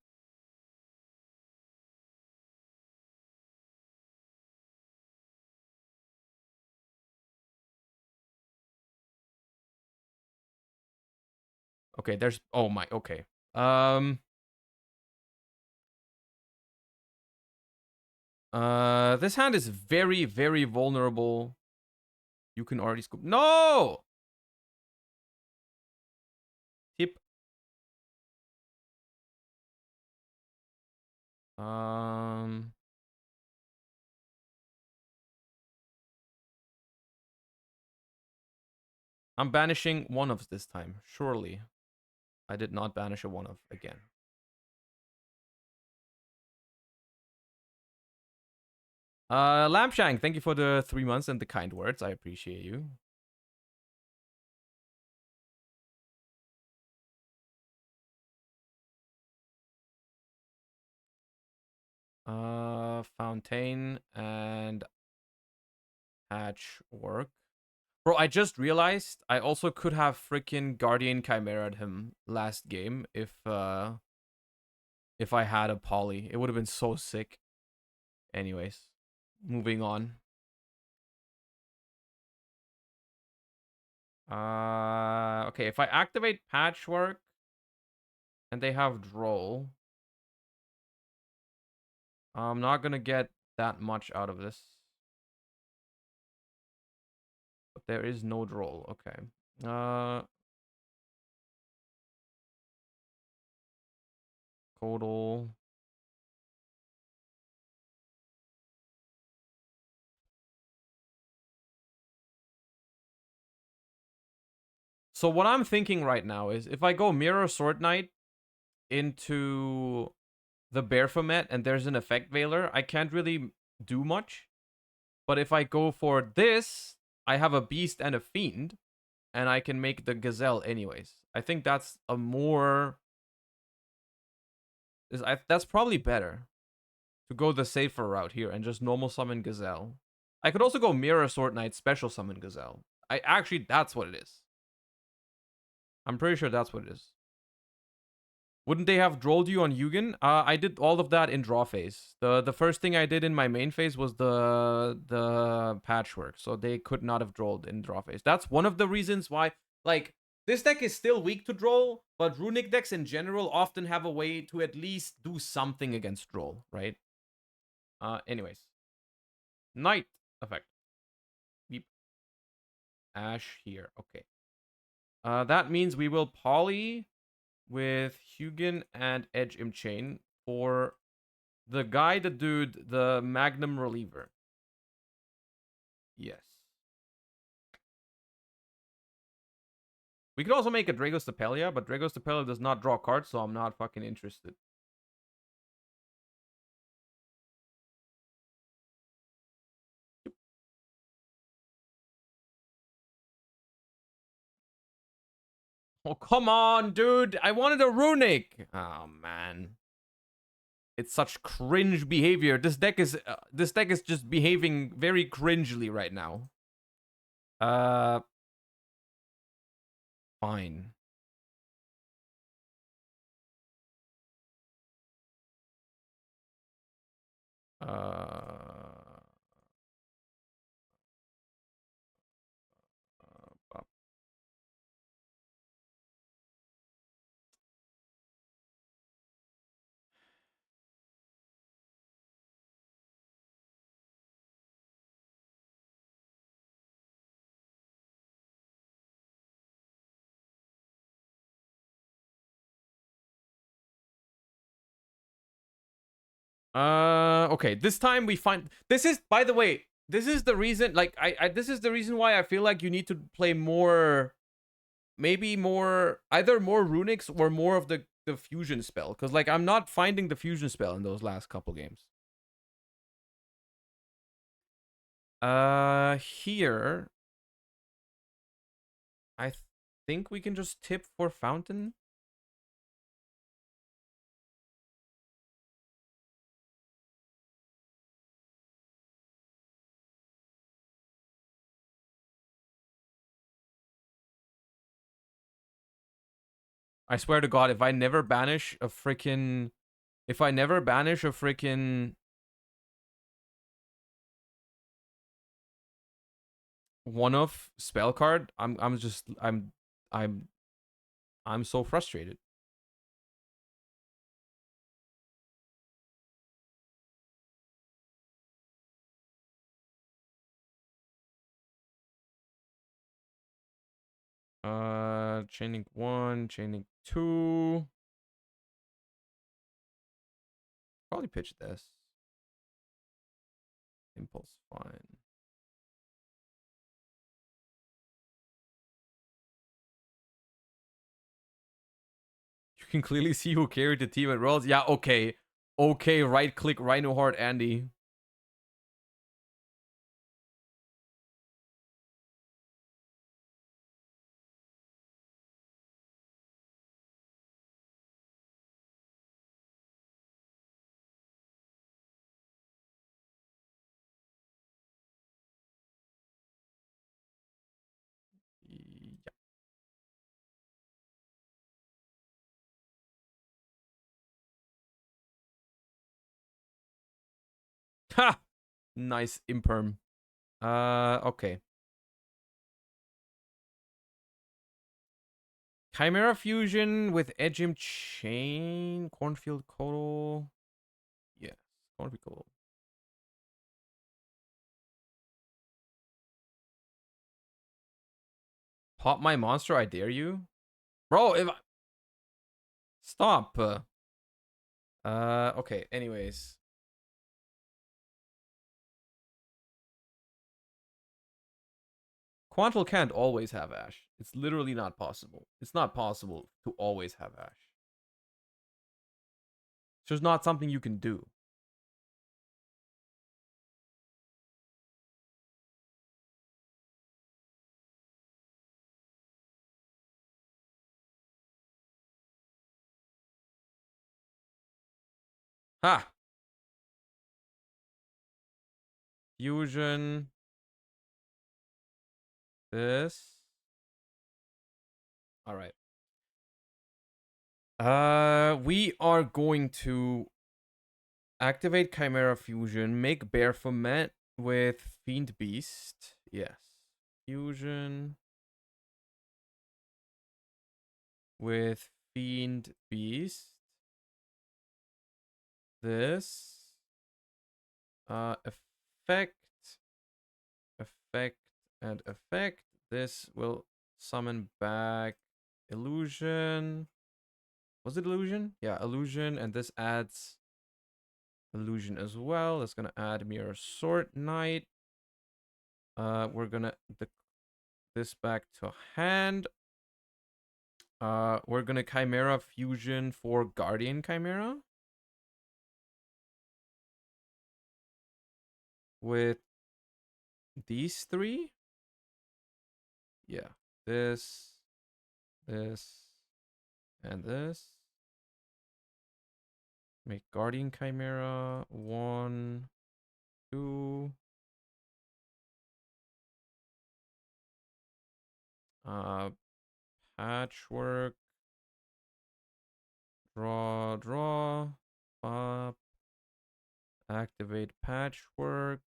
Okay, there's... Oh my... Okay. This hand is very, very vulnerable. You can already scoop... No! Tip. I'm banishing one-offs this time. Surely. I did not banish a one-off again. Lampshank, thank you for the 3 months and the kind words. I appreciate you. Fountain and Patchwork. Bro, I just realized I also could have freaking Guardian Chimera him last game if I had a poly. It would have been so sick. Anyways, moving on. Okay, if I activate Patchwork and they have Droll, I'm not gonna get that much out of this. But there is no Droll. Okay. Total. So what I'm thinking right now is if I go Mirror Sword Knight into the Baphomet and there's an Effect Veiler, I can't really do much. But if I go for this, I have a Beast and a Fiend. and I can make the Gazelle anyways. I think that's a more... that's probably better to go the safer route here and just normal summon Gazelle. I could also go Mirror Sword Knight, special summon Gazelle. That's what it is. I'm pretty sure that's what it is. Wouldn't they have drolled you on Yugen? I did all of that in draw phase. The first thing I did in my main phase was the patchwork, so they could not have drolled in draw phase. That's one of the reasons why, like, this deck is still weak to droll, but Runick decks in general often have a way to at least do something against droll, right? Anyways. Night effect. Beep. Ash here. Okay. That means we will poly with Hugin and Edge Unchained for the guy, the dude, the Magnum Reliever. Yes. We could also make a Dragos Tapelia, but Dragos Tapelia does not draw cards, so I'm not fucking interested. Oh, come on, dude. I wanted a Runick. Oh, man. It's such cringe behavior. This deck is just behaving very cringely right now. Fine. Okay, this time we find... This is, by the way, this is the reason, like, this is the reason why I feel like you need to play more... Maybe more... Either more Runics or more of the fusion spell. Because, like, I'm not finding the fusion spell in those last couple games. Here... I think we can just tip for Fountain. I swear to God, if I never banish a freaking... one-off spell card, I'm so frustrated. Chaining 1, chaining 2. Probably pitch this. Impulse, fine. You can clearly see who carried the team at Rolls. Yeah, okay. Okay, right click Rhino Heart Andy. Yeah. Ha! Nice imperm. Okay. Chimera Fusion with Edge Chain, Cornfield Coal. Yes, Cornfield Coal. Pop my monster, I dare you. Bro, if I... Stop. Okay, anyways. Quantal can't always have Ash. It's literally not possible. It's not possible to always have Ash. It's just not something you can do. Ha! Fusion. This. All right. We are going to activate Chimera Fusion, make Bear Foment with Fiend Beast. Yes. Fusion with Fiend Beast. This. Effect, effect, and effect. This will summon back illusion. Was it illusion? Yeah, illusion, and this adds illusion as well. That's gonna add Mirror Sword Knight. We're gonna this back to hand. We're gonna Chimera Fusion for Guardian Chimera with these three. Yeah, this, and this. Make Guardian Chimera 1, 2. Patchwork. Draw. Up. Activate Patchwork.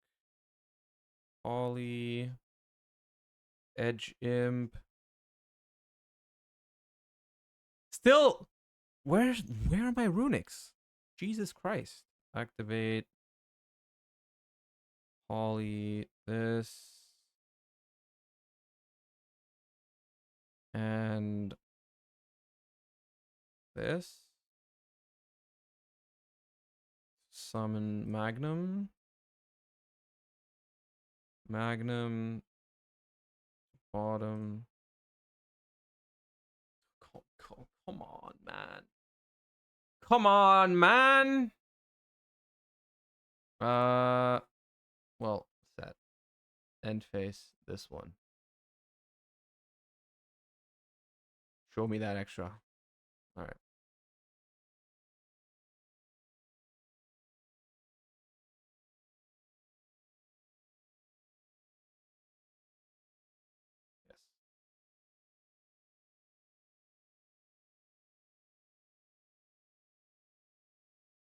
Ollie. Edge Imp. Still, where are my Runicks? Jesus Christ. Activate Ollie. This. And this. Summon Magnum. Bottom. Come on, man. Come on, man. Well, set. End face. This one. Show me that extra. All right. Yes.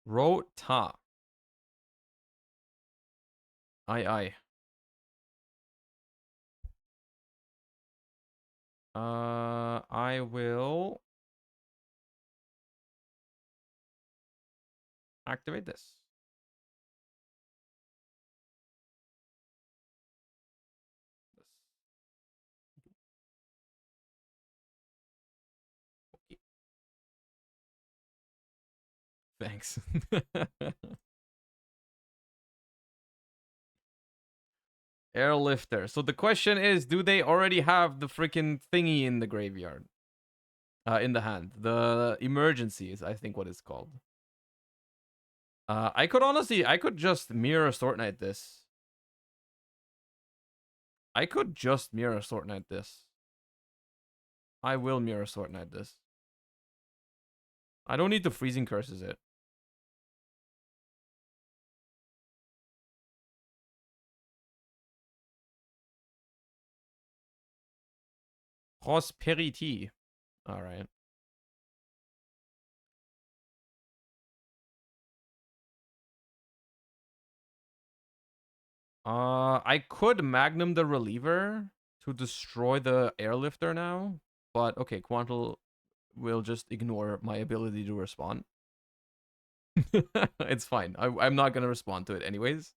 Rota. Aye. I will activate this. Okay. Thanks. Airlifter. So the question is, do they already have the freaking thingy in the graveyard? In the hand. The emergency is, I think, what it's called. I could just Mirror Sword Knight this. I could just Mirror Sword Knight this. I will Mirror Sword Knight this. I don't need to Freezing Curses it. Prosperity. All right. I could Magnum the Reliever to destroy the Airlifter now, but okay, Quantal will just ignore my ability to respond. It's fine. I'm not gonna respond to it anyways.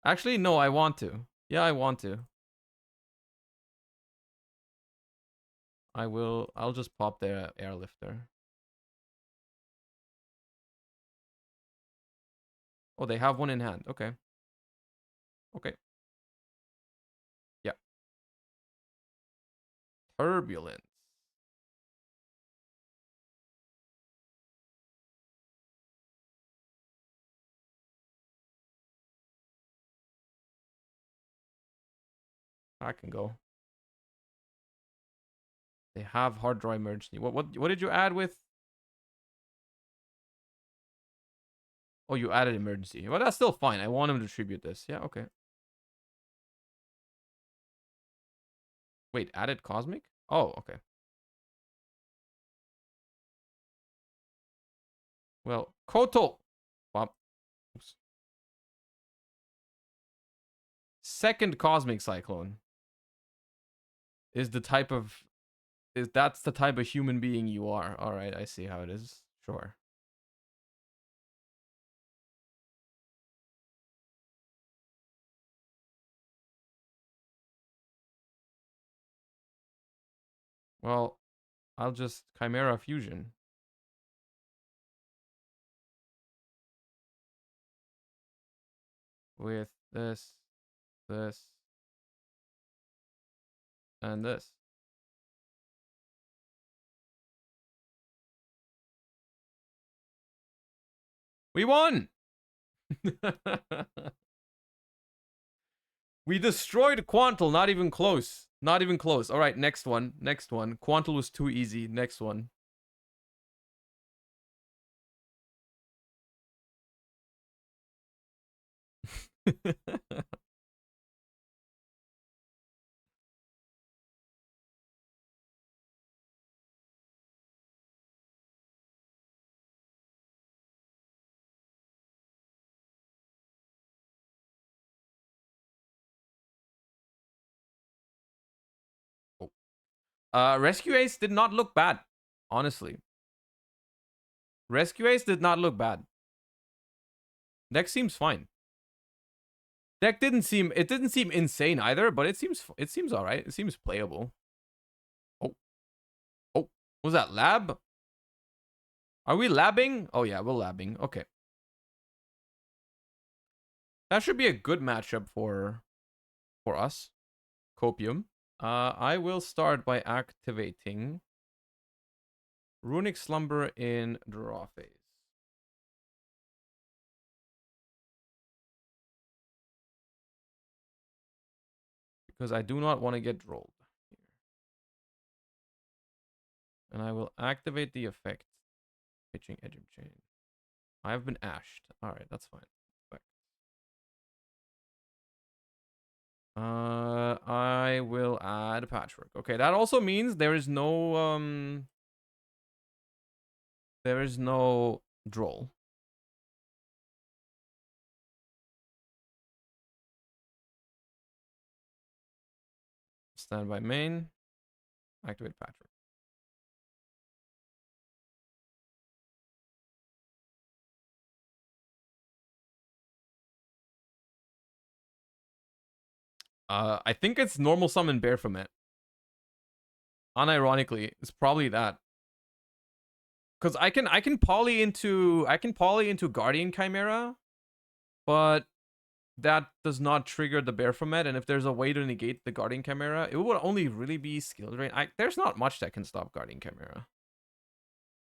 Actually, no, I want to. Yeah, I want to. I'll just pop the Airlifter. Oh, they have one in hand. Okay. Okay. Yeah. Turbulence. I can go. They have hard draw emergency. What did you add with? Oh, you added emergency. Well, that's still fine. I want him to tribute this. Yeah, okay. Wait, added cosmic? Oh, okay. Well, Koto. Well, oops. Second cosmic cyclone is the type of that's the type of human being you are. All right, I see how it is. Sure. Well, I'll just Chimera fusion. With this, and this. We won! We destroyed Quantal, not even close. Not even close. All right, next one. Next one. Quantal was too easy. Next one. Rescue Ace did not look bad, honestly. Rescue Ace did not look bad. Deck seems fine. Deck didn't seem insane either, but it seems all right. It seems playable. Oh, was that lab? Are we labbing? Oh yeah, we're labbing. Okay. That should be a good matchup for us. Copium. I will start by activating Runick Slumber in draw phase. Because I do not want to get rolled here. And I will activate the effect. Pitching Edge of Chain. I have been ashed. Alright, that's fine. I will add Patchwork. Okay, that also means there is no Droll. Standby main. Activate Patchwork. I think it's normal summon Baphomet. Unironically, it's probably that. Cause I can poly into Guardian Chimera, but that does not trigger the Baphomet, and if there's a way to negate the Guardian Chimera, it would only really be skill drain. There's not much that can stop Guardian Chimera.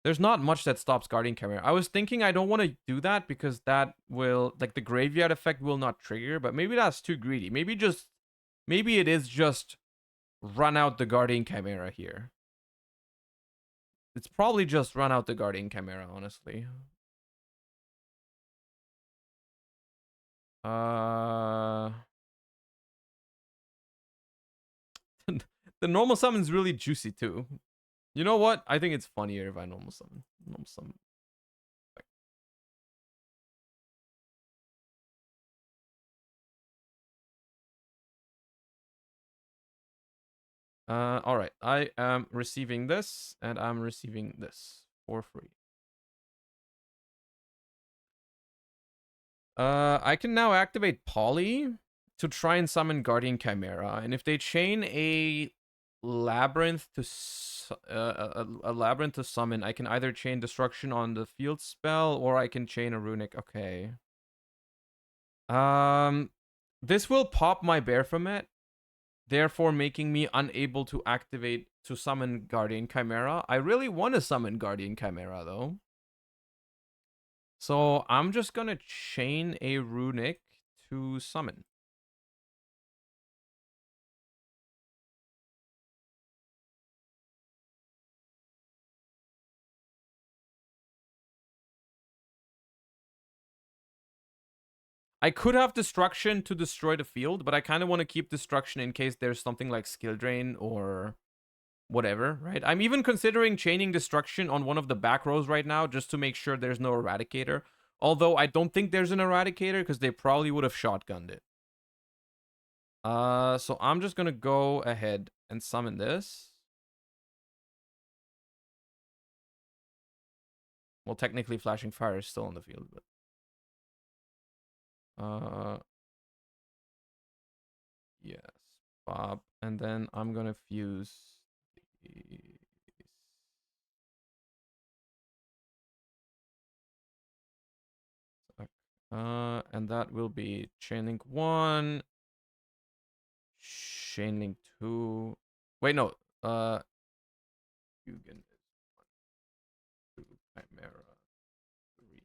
There's not much that stops Guardian Chimera. I was thinking I don't want to do that because that will, like, the graveyard effect will not trigger, but maybe that's too greedy. Maybe it is just run out the Guardian Chimera here. It's probably just run out the Guardian Chimera, honestly. The normal summon's really juicy too. You know what? I think it's funnier if I normal summon. All right. I am receiving this, and I'm receiving this for free. I can now activate Poly to try and summon Guardian Chimera, and if they chain a labyrinth to summon, I can either chain destruction on the field spell, or I can chain a runic. Okay. This will pop my Baphomet, therefore making me unable to activate to summon Guardian Chimera. I really want to summon Guardian Chimera though. So I'm just gonna chain a runic to summon. I could have Destruction to destroy the field, but I kind of want to keep Destruction in case there's something like Skill Drain or whatever, right? I'm even considering chaining Destruction on one of the back rows right now just to make sure there's no Eradicator. Although I don't think there's an Eradicator because they probably would have shotgunned it. So I'm just gonna go ahead and summon this. Well, technically Flashing Fire is still on the field, but... yes, Bob. And then I'm gonna fuse these. And that will be Chainlink 1, Chainlink 2. Wait, no. Hugin is 1, 2, Chimera, 3.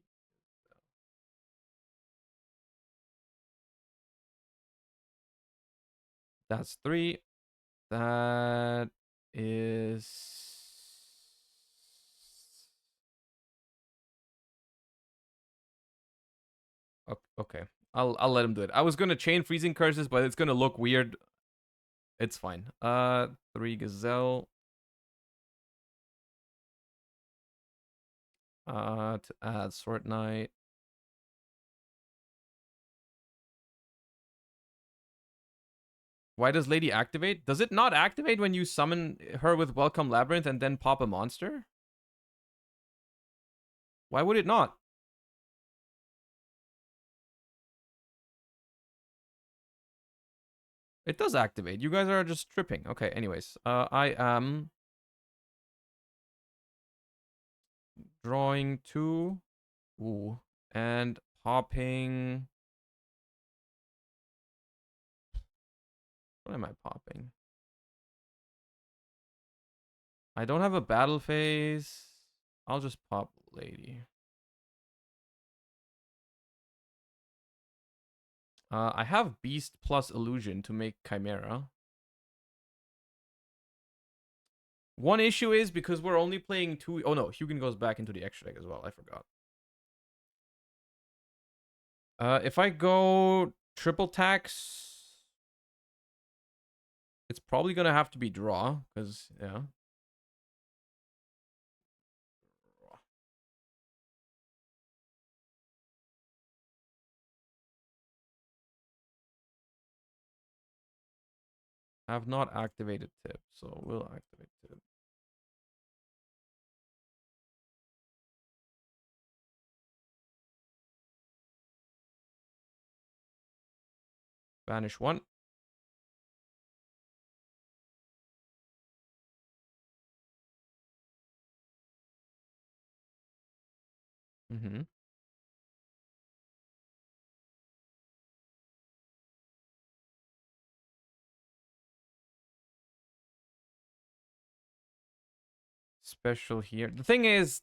That's 3. That is... okay. I'll let him do it. I was gonna chain freezing curses, but it's gonna look weird. It's fine. 3 Gazelle. To add Sword Knight. Why does Lady activate? Does it not activate when you summon her with Welcome Labyrinth and then pop a monster? Why would it not? It does activate. You guys are just tripping. Okay, anyways. I am drawing 2. Ooh. And popping... what am I popping? I don't have a battle phase. I'll just pop Lady. I have Beast plus Illusion to make Chimera. One issue is because we're only playing 2... oh no, Hugin goes back into the extra deck as well. I forgot. If I go triple tax... it's probably gonna have to be draw, because, yeah. I have not activated tip, so we'll activate tip. Banish 1. Mm-hmm. Special here. The thing is,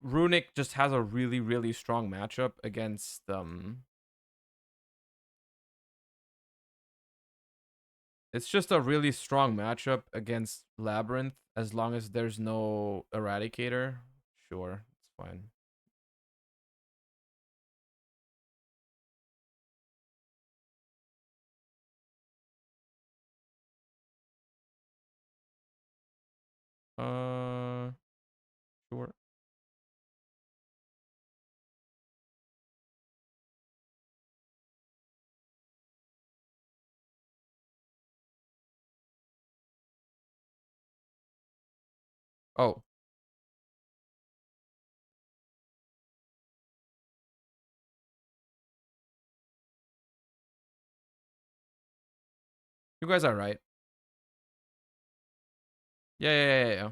Runick just has a really, really strong matchup against it's just a really strong matchup against Labyrinth as long as there's no Eradicator. Sure, it's fine. Sure. Oh. You guys are right. Yeah.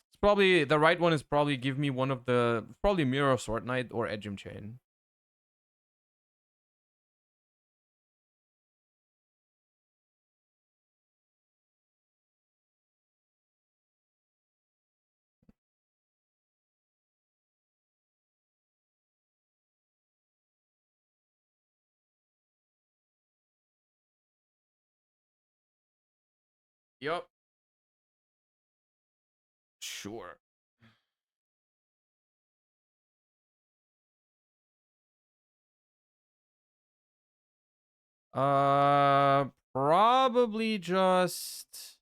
It's probably, the right one is probably give me one of the, probably Mirror of Sword Knight or Edgem Chain. Yup. Sure. Probably just...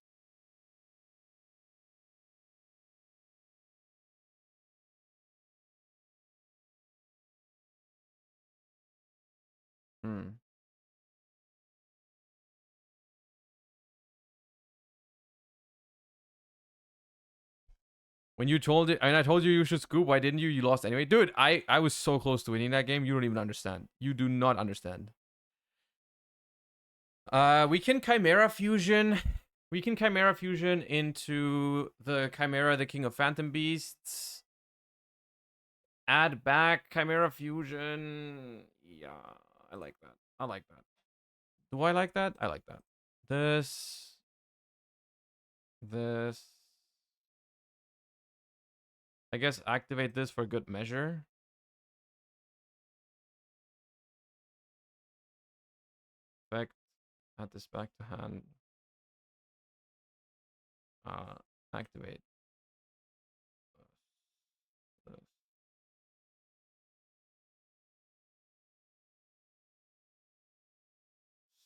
When you told it, and I told you you should scoop, why didn't you? You lost anyway. Dude, I was so close to winning that game. You don't even understand. You do not understand. We can Chimera Fusion. We can Chimera Fusion into the Chimera, the King of Phantom Beasts. Add back Chimera Fusion. Yeah, I like that. I like that. Do I like that? I like that. This. I guess activate this for good measure. Effect. Add this back to hand. Activate.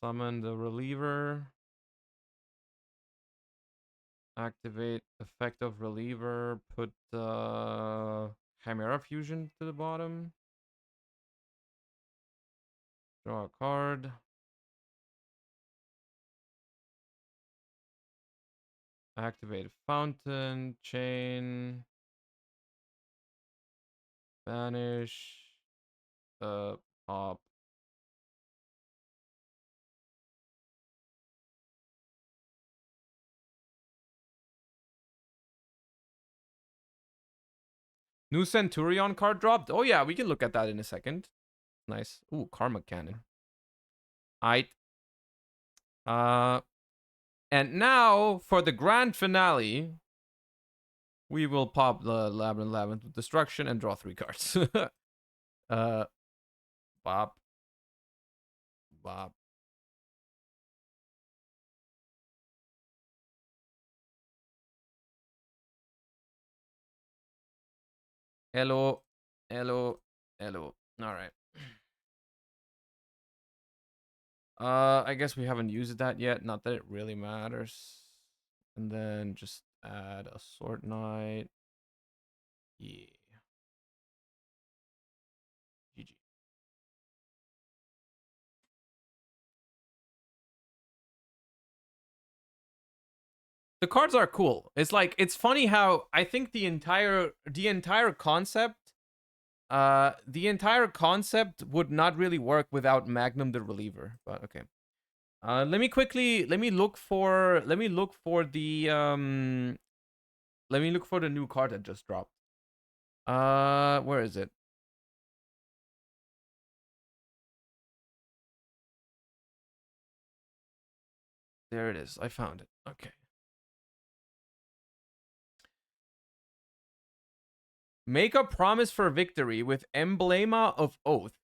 Summon the reliever. Activate effect of reliever. Put Chimera Fusion to the bottom. Draw a card. Activate Fountain. Chain. Banish. Pop. New Centurion card dropped. Oh yeah, we can look at that in a second. Nice. Ooh, Karma Cannon. Aight. And now for the grand finale, we will pop the Labyrinth with Destruction and draw 3 cards. Bop. Bop. Hello. Hello. Hello. All right. I guess we haven't used that yet. Not that it really matters. And then just add a Sword Knight. Yeah. GG. The cards are cool. It's like, it's funny how I think the entire concept would not really work without Magnum the Reliever, but okay. Let me look for the new card that just dropped. Where is it? There it is. I found it. Okay. Make a promise for victory with Emblema of Oath.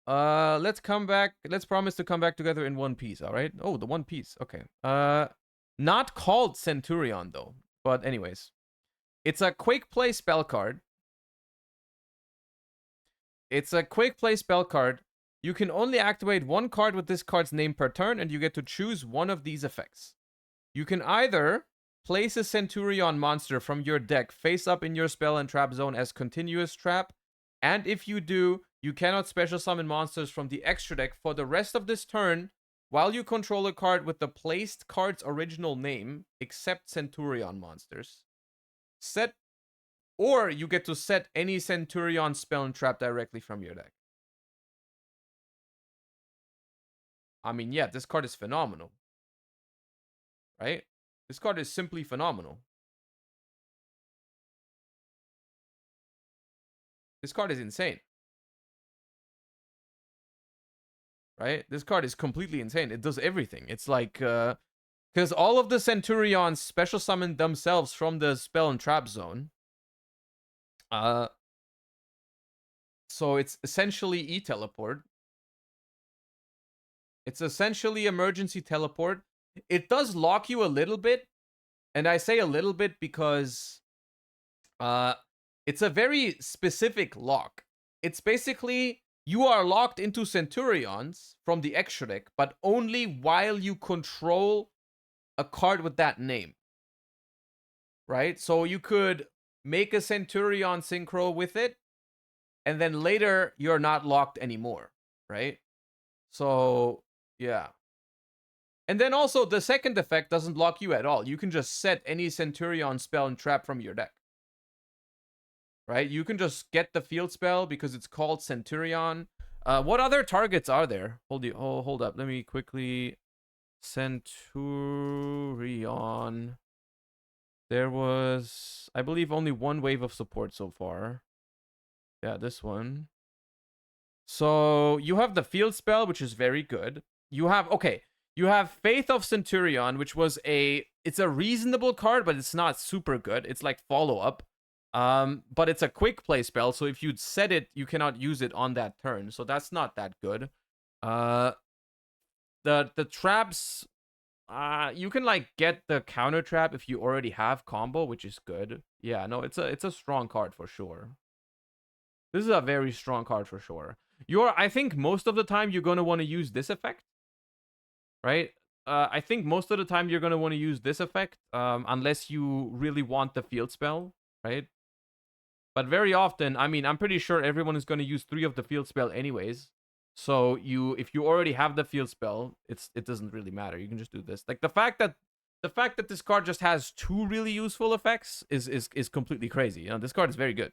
Let's come back. Let's promise to come back together in one piece, all right? Oh, the one piece. Okay. Not called Centurion, though. But anyways. It's a quick play spell card. You can only activate one card with this card's name per turn, and you get to choose one of these effects. You can either place a Centurion monster from your deck face up in your spell and trap zone as continuous trap, and if you do, you cannot special summon monsters from the extra deck for the rest of this turn while you control a card with the placed card's original name, except Centurion monsters. Or you get to set any Centurion spell and trap directly from your deck. I mean, yeah, this card is phenomenal. Right? This card is simply phenomenal. This card is insane. Right? This card is completely insane. It does everything. It's like, because all of the Centurions special summon themselves from the spell and trap zone. So it's essentially E-teleport. It's essentially emergency teleport. It does lock you a little bit. And I say a little bit because it's a very specific lock. It's basically you are locked into Centurions from the extra deck, but only while you control a card with that name. Right? So you could make a Centurion synchro with it, and then later you're not locked anymore. Right? So, yeah. And then also, the second effect doesn't lock you at all. You can just set any Centurion spell and trap from your deck. Right? You can just get the field spell because it's called Centurion. What other targets are there? Hold up. Let me quickly... Centurion. There was, I believe, only one wave of support so far. Yeah, this one. So you have the field spell, which is very good. You have, okay, you have Faith of Centurion, which was it's a reasonable card, but it's not super good. It's like follow-up. But it's a quick play spell, so if you'd set it, you cannot use it on that turn. So that's not that good. The traps, you can like get the counter trap if you already have combo, which is good. Yeah, no, it's a strong card for sure. This is a very strong card for sure. I think most of the time you're going to want to use this effect, right? I think most of the time you're going to want to use this effect, unless you really want the field spell, right? But very often, I mean, I'm pretty sure everyone is going to use 3 of the field spell anyways. So if you already have the field spell, it doesn't really matter. You can just do this. Like the fact that this card just has 2 really useful effects is completely crazy. You know, this card is very good.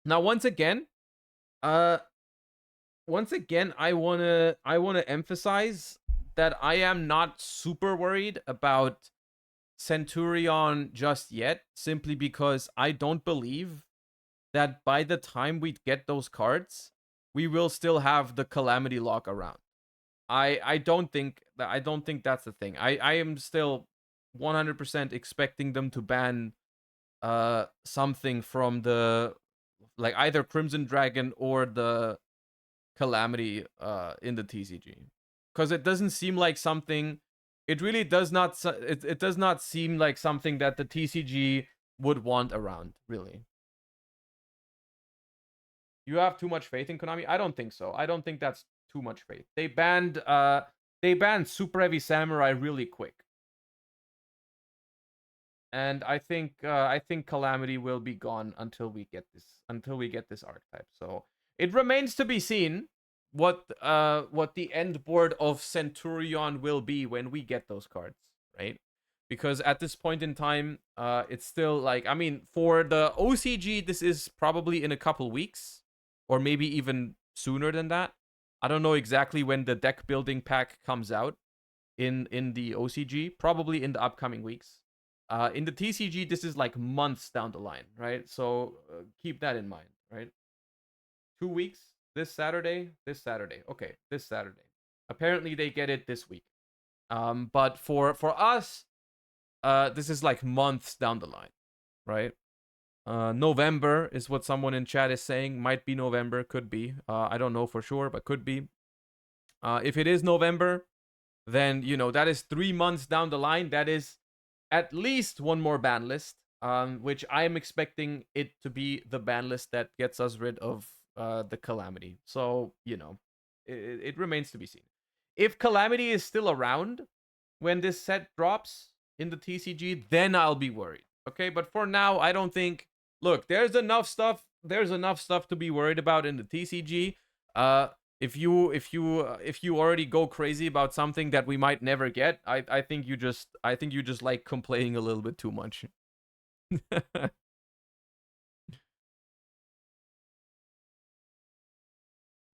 Now, once again, I wanna emphasize that I am not super worried about Centurion just yet, simply because I don't believe that by the time we get those cards, we will still have the Calamity lock around. I don't think that's the thing. I am still 100% expecting them to ban something from the, like, either Crimson Dragon or the Calamity in the TCG, because it doesn't seem like something. It really does not. It does not seem like something that the TCG would want around, really. You have too much faith in Konami? I don't think so. I don't think that's too much faith. They banned Super Heavy Samurai really quick. And I think Calamity will be gone until we get this archetype. So it remains to be seen what the end board of Centurion will be when we get those cards, right? Because at this point in time, it's still like, I mean, for the OCG, this is probably in a couple weeks, or maybe even sooner than that. I don't know exactly when the deck building pack comes out in the OCG, probably in the upcoming weeks. In the TCG, this is like months down the line, right? So keep that in mind, right? 2 weeks, this Saturday. Okay, this Saturday. Apparently they get it this week. But for us, this is like months down the line, right? November is what someone in chat is saying. Might be November, could be. I don't know for sure, but could be. If it is November, then, you know, that is 3 months down the line. That is at least one more ban list, which I am expecting it to be the ban list that gets us rid of the Calamity. So, you know, it remains to be seen. If Calamity is still around when this set drops in the TCG, then I'll be worried. Okay, but for now, I don't think. Look, there's enough stuff to be worried about in the TCG. If you already go crazy about something that we might never get, I think you just like complaining a little bit too much.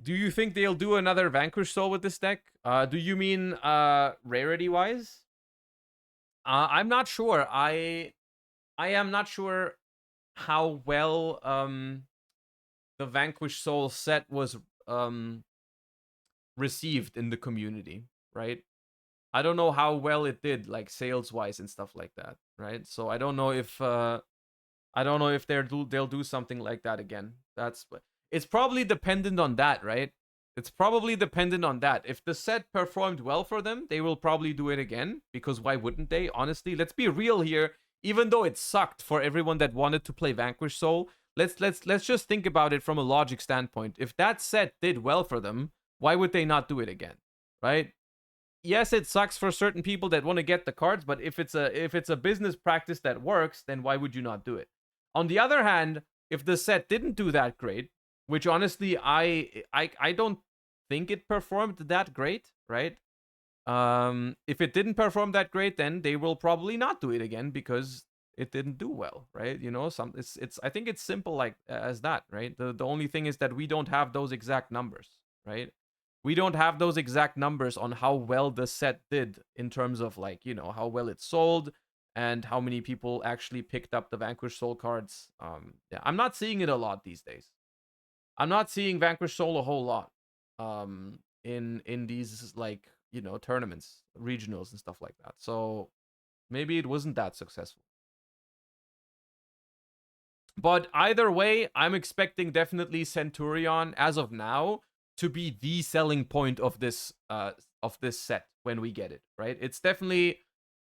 Do you think they'll do another Vanquish Soul with this deck? Do you mean rarity wise? I'm not sure. I am not sure how well the Vanquish Soul set was received in the community, right? I don't know how well it did, like sales wise and stuff like that, right? So I don't know if they'll do something like that again. It's probably dependent on that, right? It's probably dependent on that. If the set performed well for them, they will probably do it again, because why wouldn't they? Honestly, let's be real here. Even though it sucked for everyone that wanted to play Vanquish Soul, let's just think about it from a logic standpoint. If that set did well for them, why would they not do it again, right? Yes, it sucks for certain people that want to get the cards, but if it's a business practice that works, then why would you not do it? On the other hand, if the set didn't do that great, which honestly I don't think it performed that great, right? If it didn't perform that great, then they will probably not do it again because it didn't do well, right? You know, it's I think it's simple like as that, right? The only thing is that we don't have those exact numbers, right? We don't have those exact numbers on how well the set did in terms of like, you know, how well it sold and how many people actually picked up the Vanquish Soul cards. Yeah, I'm not seeing it a lot these days. I'm not seeing Vanquish Soul a whole lot in these like, you know, tournaments, regionals and stuff like that. So maybe it wasn't that successful. But either way, I'm expecting definitely Centurion as of now to be the selling point of this set when we get it, right? It's definitely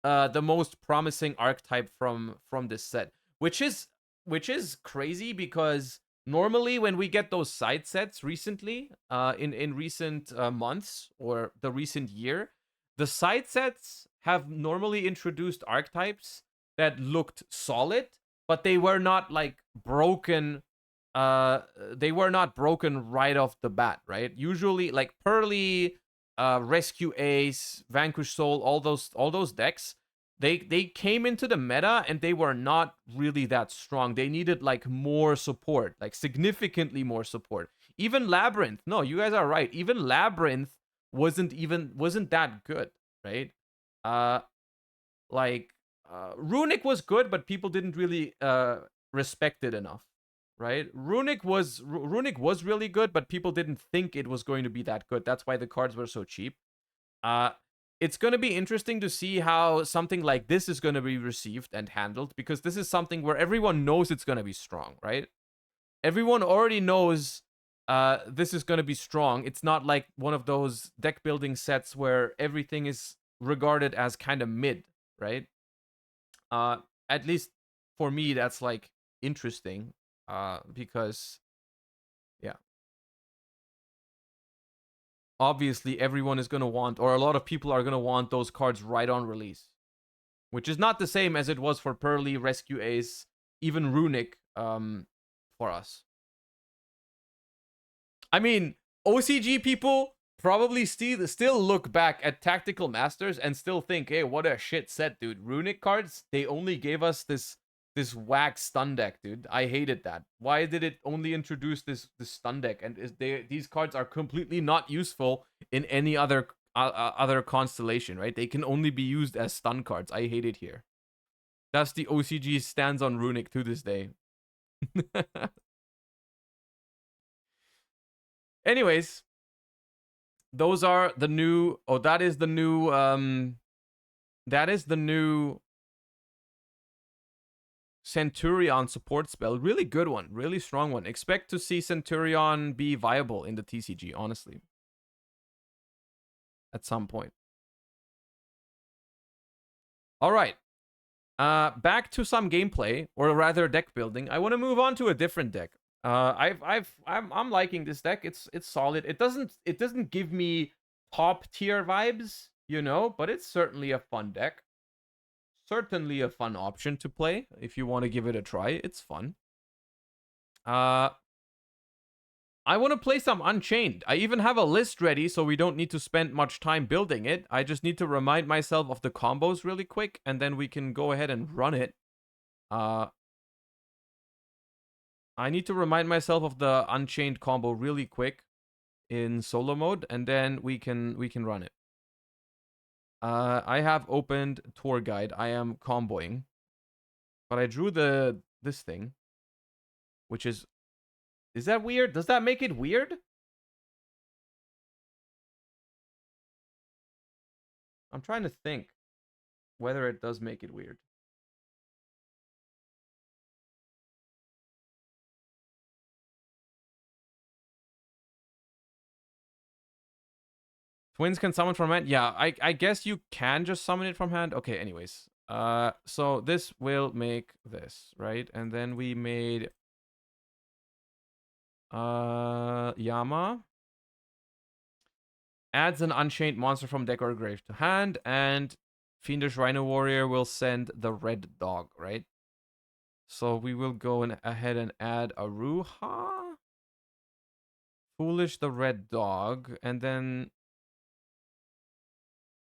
the most promising archetype from this set, which is crazy because normally when we get those side sets recently, in recent months or the recent year, the side sets have normally introduced archetypes that looked solid, but they were not like broken. They were not broken right off the bat, right? Usually, like Pearly, Rescue Ace, Vanquish Soul, all those decks, they came into the meta and they were not really that strong. They needed like more support, like significantly more support. Even Labyrinth, no, you guys are right. Even Labyrinth wasn't that good, right? Runick was good, but people didn't really respect it enough, right? Runick was really good, but people didn't think it was going to be that good. That's why the cards were so cheap. It's going to be interesting to see how something like this is going to be received and handled, because this is something where everyone knows it's going to be strong, right? Everyone already knows this is going to be strong. It's not like one of those deck building sets where everything is regarded as kind of mid, right? At least for me, that's like interesting, because yeah, obviously everyone is going to want, or a lot of people are going to want those cards right on release, which is not the same as it was for Pearly, Rescue Ace, even Runick, for us. I mean, OCG people probably still look back at Tactical Masters and still think, hey, what a shit set, dude. Runick cards, they only gave us this whack stun deck, dude. I hated that. Why did it only introduce this stun deck? And these cards are completely not useful in any other constellation, right? They can only be used as stun cards. I hate it here. That's the OCG stands on Runick to this day. Anyways, those are the new, that is the new Centurion support spell. Really good one, really strong one. Expect to see Centurion be viable in the TCG, honestly, at some point. All right, back to some gameplay, or rather deck building. I want to move on to a different deck. I'm liking this deck. It's solid. It doesn't give me top tier vibes, you know, but it's certainly a fun deck. Certainly a fun option to play if you want to give it a try. It's fun. I want to play some Unchained. I even have a list ready, so we don't need to spend much time building it. I just need to remind myself of the combos really quick, and then we can go ahead and run it. I need to remind myself of the Unchained combo really quick in solo mode, and then we can run it. I have opened Tour Guide. I am comboing, but I drew this thing, which is that weird? Does that make it weird? I'm trying to think whether it does make it weird. Twins can summon from hand? Yeah, I guess you can just summon it from hand. Okay, anyways. So this will make this, right? And then we made Yama adds an Unchained monster from deck or grave to hand, and Fiendish Rhino Warrior will send the red dog, right? So we will go ahead and add Aruha, Foolish the red dog, and then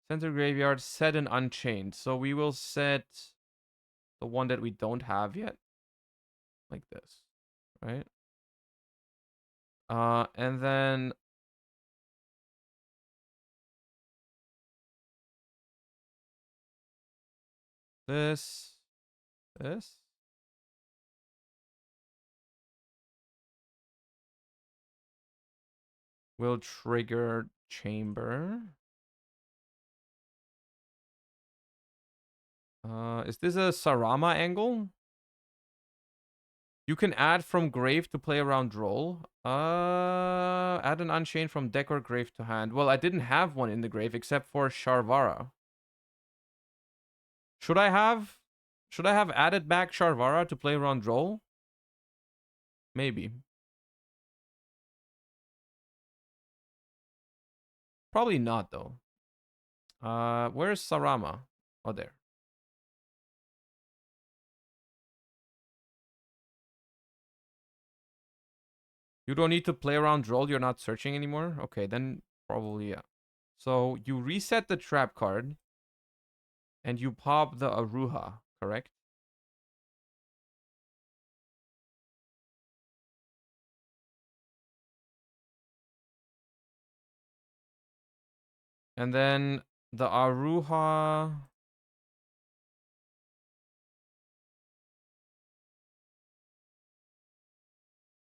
center graveyard, set an Unchained. So we will set the one that we don't have yet, like this, right? And then this. Will trigger chamber. Is this a Sarama angle? You can add from grave to play around roll. Add an Unchained from deck or grave to hand. Well, I didn't have one in the grave except for Sharvara. Should I have added back Sharvara to play around roll? Maybe. Probably not though. Where's Sarama? Oh, there. You don't need to play around roll, you're not searching anymore? Okay, then probably yeah. So you reset the trap card and you pop the Aruha, correct? And then the Aruha.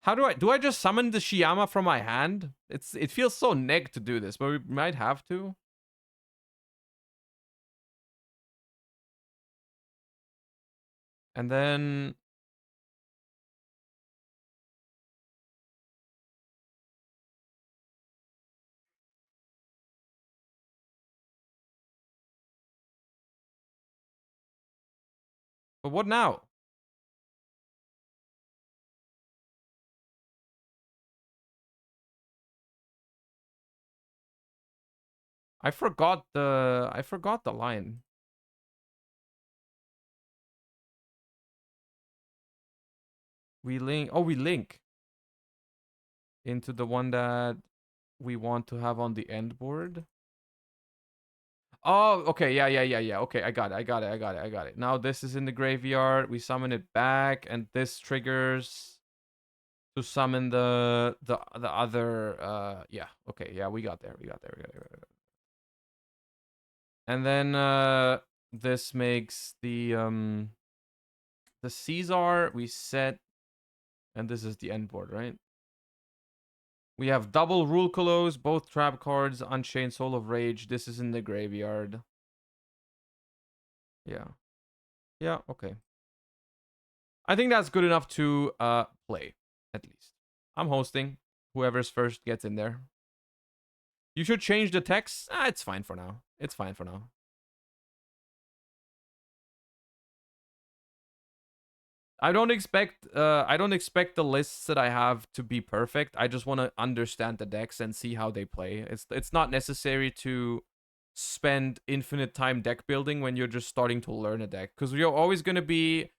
How do I just summon the Shiyama from my hand? It feels so neg to do this, but we might have to. And then but what now? I forgot the line. We link into the one that we want to have on the end board. Oh, okay, yeah. Okay, I got it. Now this is in the graveyard. We summon it back, and this triggers to summon the other. Yeah. Okay. Yeah, we got there. And then this makes the Caesar we set, and this is the end board, right? We have double Rule Colos, both trap cards, Unchained Soul of Rage. This is in the graveyard. Yeah. Yeah, okay. I think that's good enough to play, at least. I'm hosting. Whoever's first gets in there. You should change the text. It's fine for now. I don't expect the lists that I have to be perfect. I just want to understand the decks and see how they play. It's not necessary to spend infinite time deck building when you're just starting to learn a deck, because you're always gonna be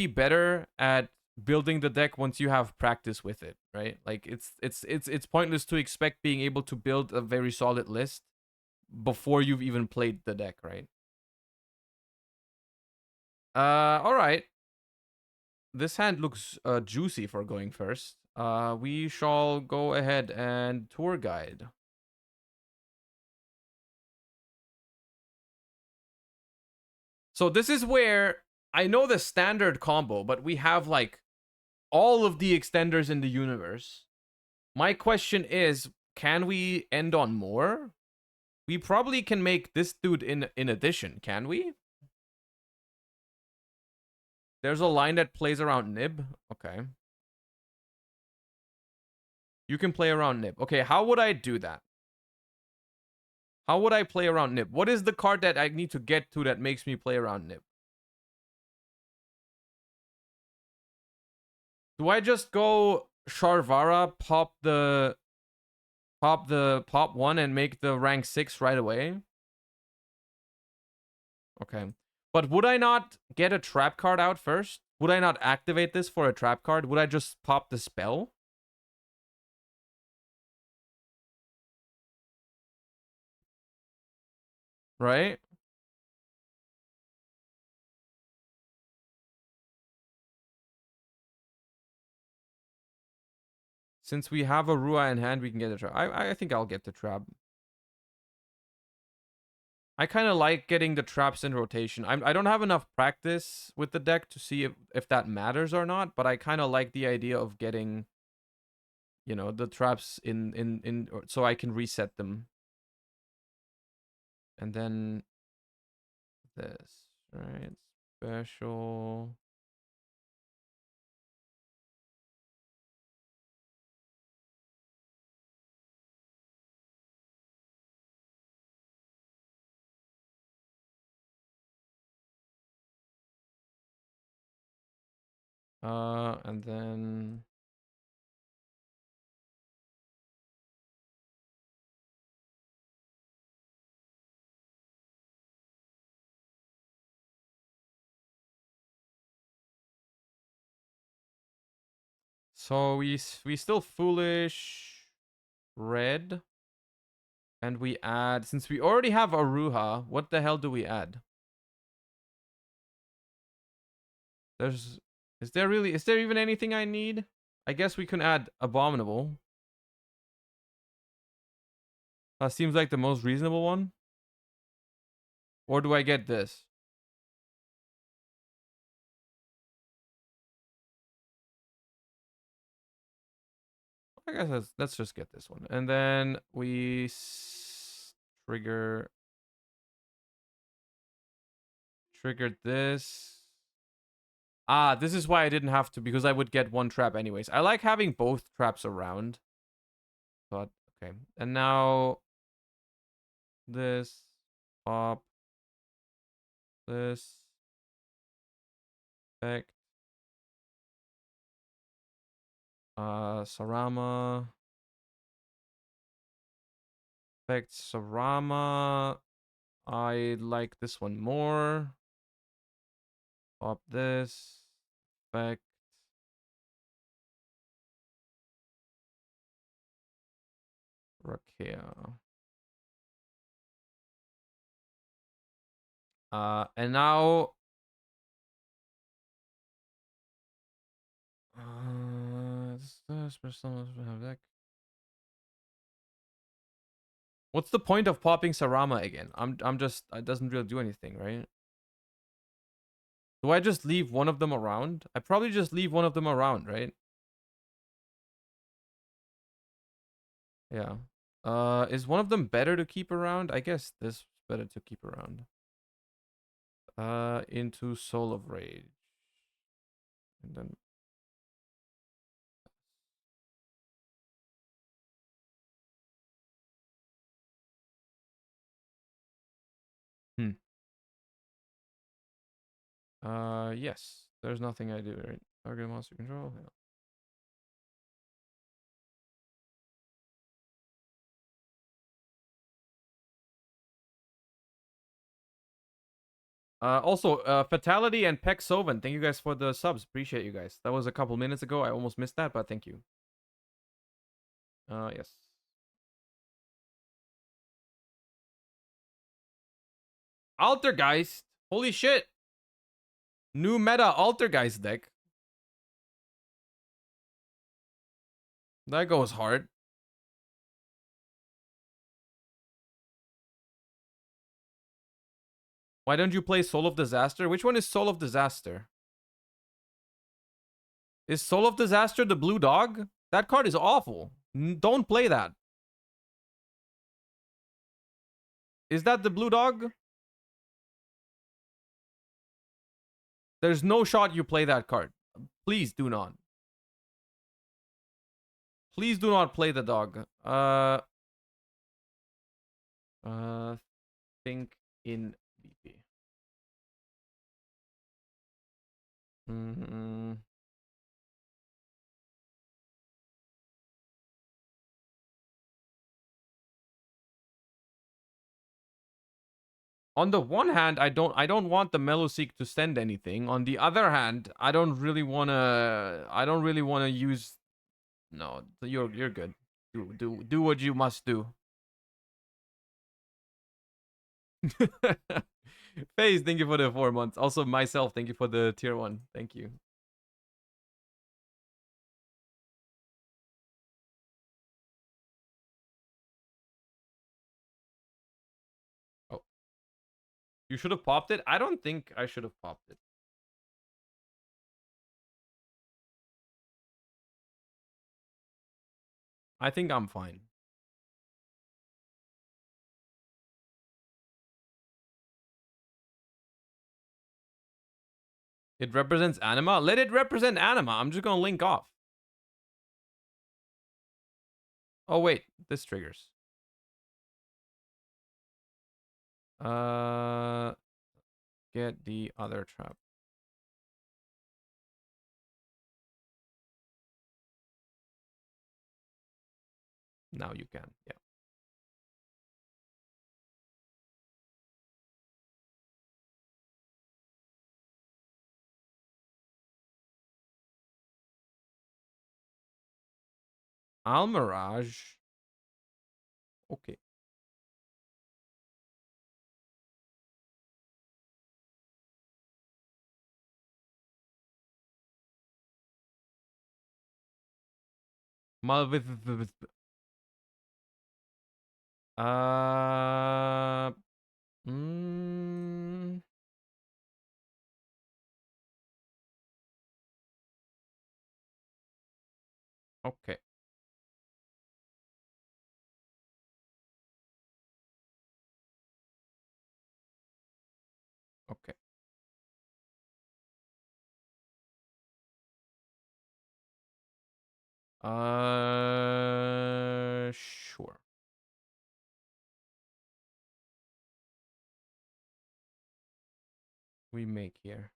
better at building the deck once you have practice with it, right? Like it's pointless to expect being able to build a very solid list before you've even played the deck, right? All right. This hand looks juicy for going first. We shall go ahead and tour guide. So this is where I know the standard combo, but we have like all of the extenders in the universe. My question is, can we end on more? We probably can make this dude in addition, can we? There's a line that plays around Nib. Okay. You can play around Nib. Okay, how would I do that? How would I play around Nib? What is the card that I need to get to that makes me play around Nib? Do I just go Sharvara pop pop 1 and make the rank 6 right away? Okay. But would I not get a trap card out first? Would I not activate this for a trap card? Would I just pop the spell? Right? Since we have a Rua in hand, we can get a trap. I think I'll get the trap. I kind of like getting the traps in rotation. I don't have enough practice with the deck to see if that matters or not, but I kind of like the idea of getting, you know, the traps in so I can reset them. And then this, right? Special. And then so we still foolish red, and we add, since we already have Aruha, what the hell do we add? Is there even anything I need? I guess we can add Abominable. That seems like the most reasonable one. Or do I get this? I guess let's just get this one. And then we triggered this. Ah, this is why I didn't have to, because I would get one trap anyways. I like having both traps around. But, okay. And now this, pop, this, effect, Sarama, effect, Sarama. I like this one more. Pop this, effect, Rakia. And now what's the point of popping Sarama again? I'm just, it doesn't really do anything, right? Do I just leave one of them around? I probably just leave one of them around, right? Yeah. Is one of them better to keep around? I guess this is better to keep around. Into Soul of Rage. And then yes. There's nothing I do, right? Target monster control. Yeah. Also, Fatality and Peck Sovan, thank you guys for the subs. Appreciate you guys. That was a couple minutes ago. I almost missed that, but thank you. Yes. Altergeist. Holy shit. New meta Altergeist deck. That goes hard. Why don't you play Soul of Disaster? Which one is Soul of Disaster? Is Soul of Disaster the blue dog? That card is awful. Don't play that. Is that the blue dog? There's no shot you play that card. Please do not. Please do not play the dog. Think in BP. On the one hand, I don't want the Meloseek to send anything. On the other hand, I don't really wanna use. No, you're good. Do what you must do. FaZe, thank you for the 4 months. Also myself, thank you for the tier 1. Thank you. Oh. You should have popped it? I don't think I should have popped it. I think I'm fine. It represents anima? Let it represent anima. I'm just gonna link off. Oh wait, this triggers. Get the other trap. Now you can, yeah. Almirage. Okay. Malvith. Uh. Mm, okay. Okay. Sure. We make here.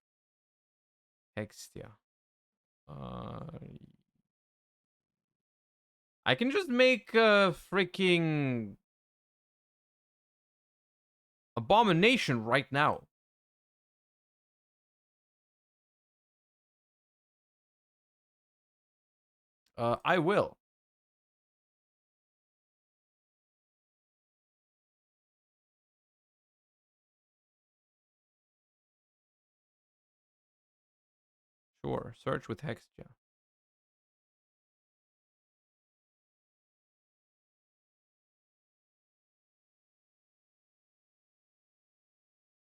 Hextia. I can just make a freaking abomination right now. I will. Sure. Search with Hextia.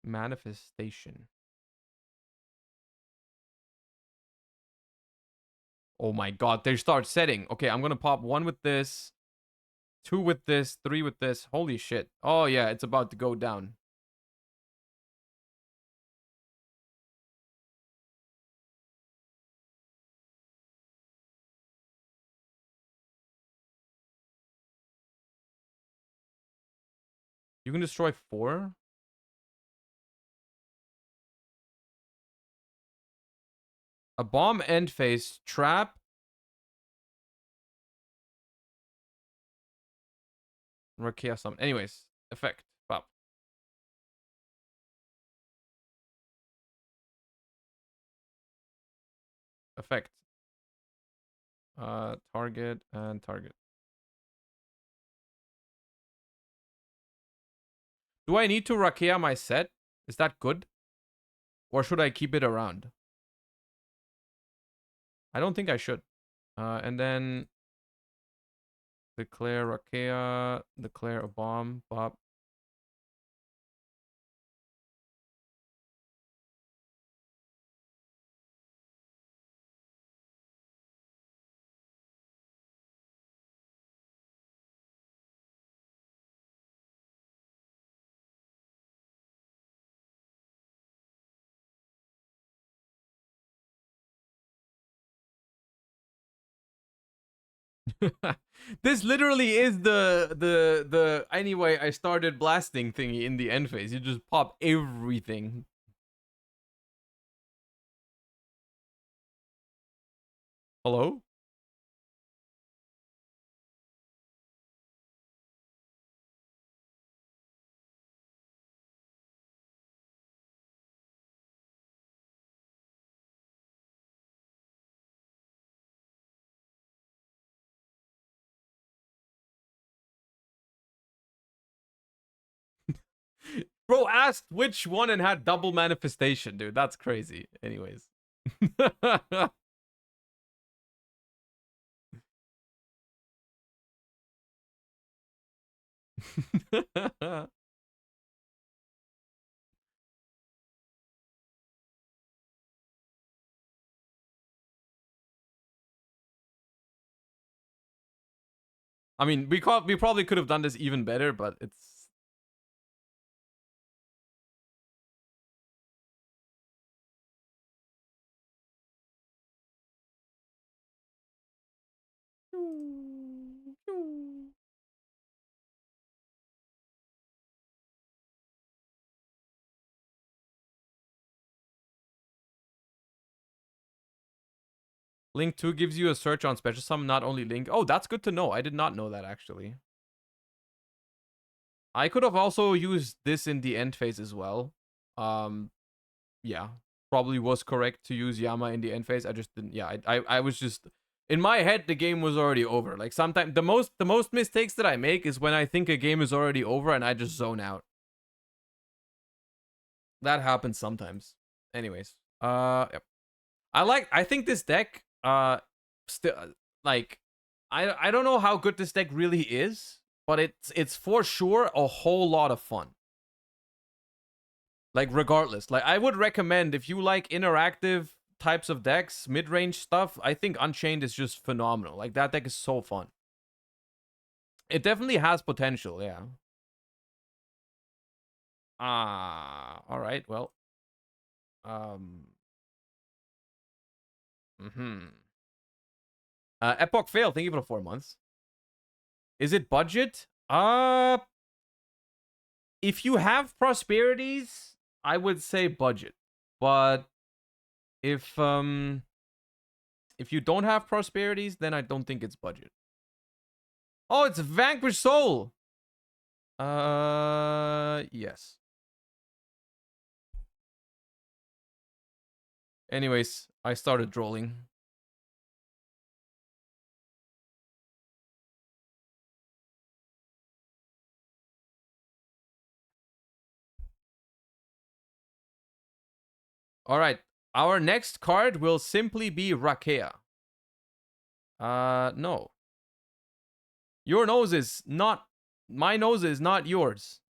Manifestation. Oh my god, they start setting. Okay, I'm gonna pop 1 with this, 2 with this, 3 with this. Holy shit. Oh yeah, it's about to go down. You can destroy 4? A bomb end phase, trap. Rakia summon. Anyways, effect. Pop. Effect. Target and target. Do I need to Rakia my set? Is that good? Or should I keep it around? I don't think I should. And then declare Rakia, declare a bomb, pop. This literally is the anyway I started blasting thingy in the end phase. You just pop everything. Hello? Bro asked which one and had double manifestation, dude. That's crazy. Anyways. I mean, we probably could have done this even better, but it's... Link 2 gives you a search on special summon, not only Link. Oh, that's good to know. I did not know that, actually. I could have also used this in the end phase as well. Yeah. Probably was correct to use Yama in the end phase. I just didn't... Yeah, I was just... In my head, the game was already over. Like, sometimes... The most mistakes that I make is when I think a game is already over and I just zone out. That happens sometimes. Anyways. Yep. I think this deck... still, like, I don't know how good this deck really is, but it's for sure a whole lot of fun. Like, regardless, like, I would recommend if you like interactive types of decks, mid-range stuff, I think Unchained is just phenomenal. Like, that deck is so fun. It definitely has potential, yeah. All right, well. Epoch Fail, thank you for the 4 months. Is it budget? If you have prosperities, I would say budget. But if you don't have prosperities, then I don't think it's budget. Oh, it's Vanquish Soul. Yes. Anyways, I started drooling. All right. Our next card will simply be Rakea. No. Your nose is not... My nose is not yours.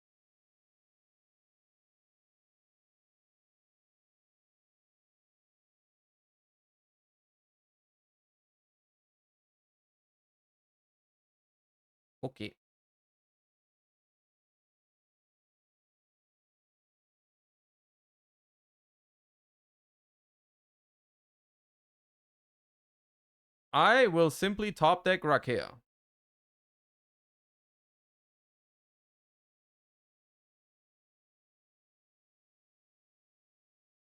Okay. I will simply top deck Rakea.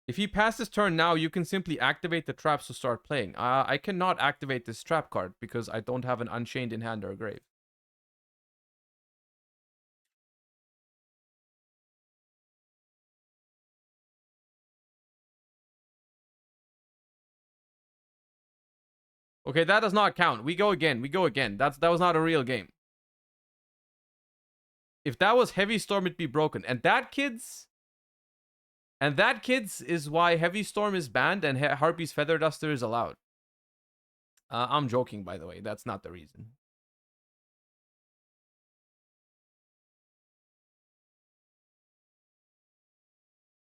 If he passes turn now, you can simply activate the traps to start playing. I cannot activate this trap card because I don't have an Unchained in hand or a grave. Okay, that does not count. We go again. We go again. That was not a real game. If that was Heavy Storm, it'd be broken. And that, kids... is why Heavy Storm is banned and Harpy's Feather Duster is allowed. I'm joking, by the way. That's not the reason.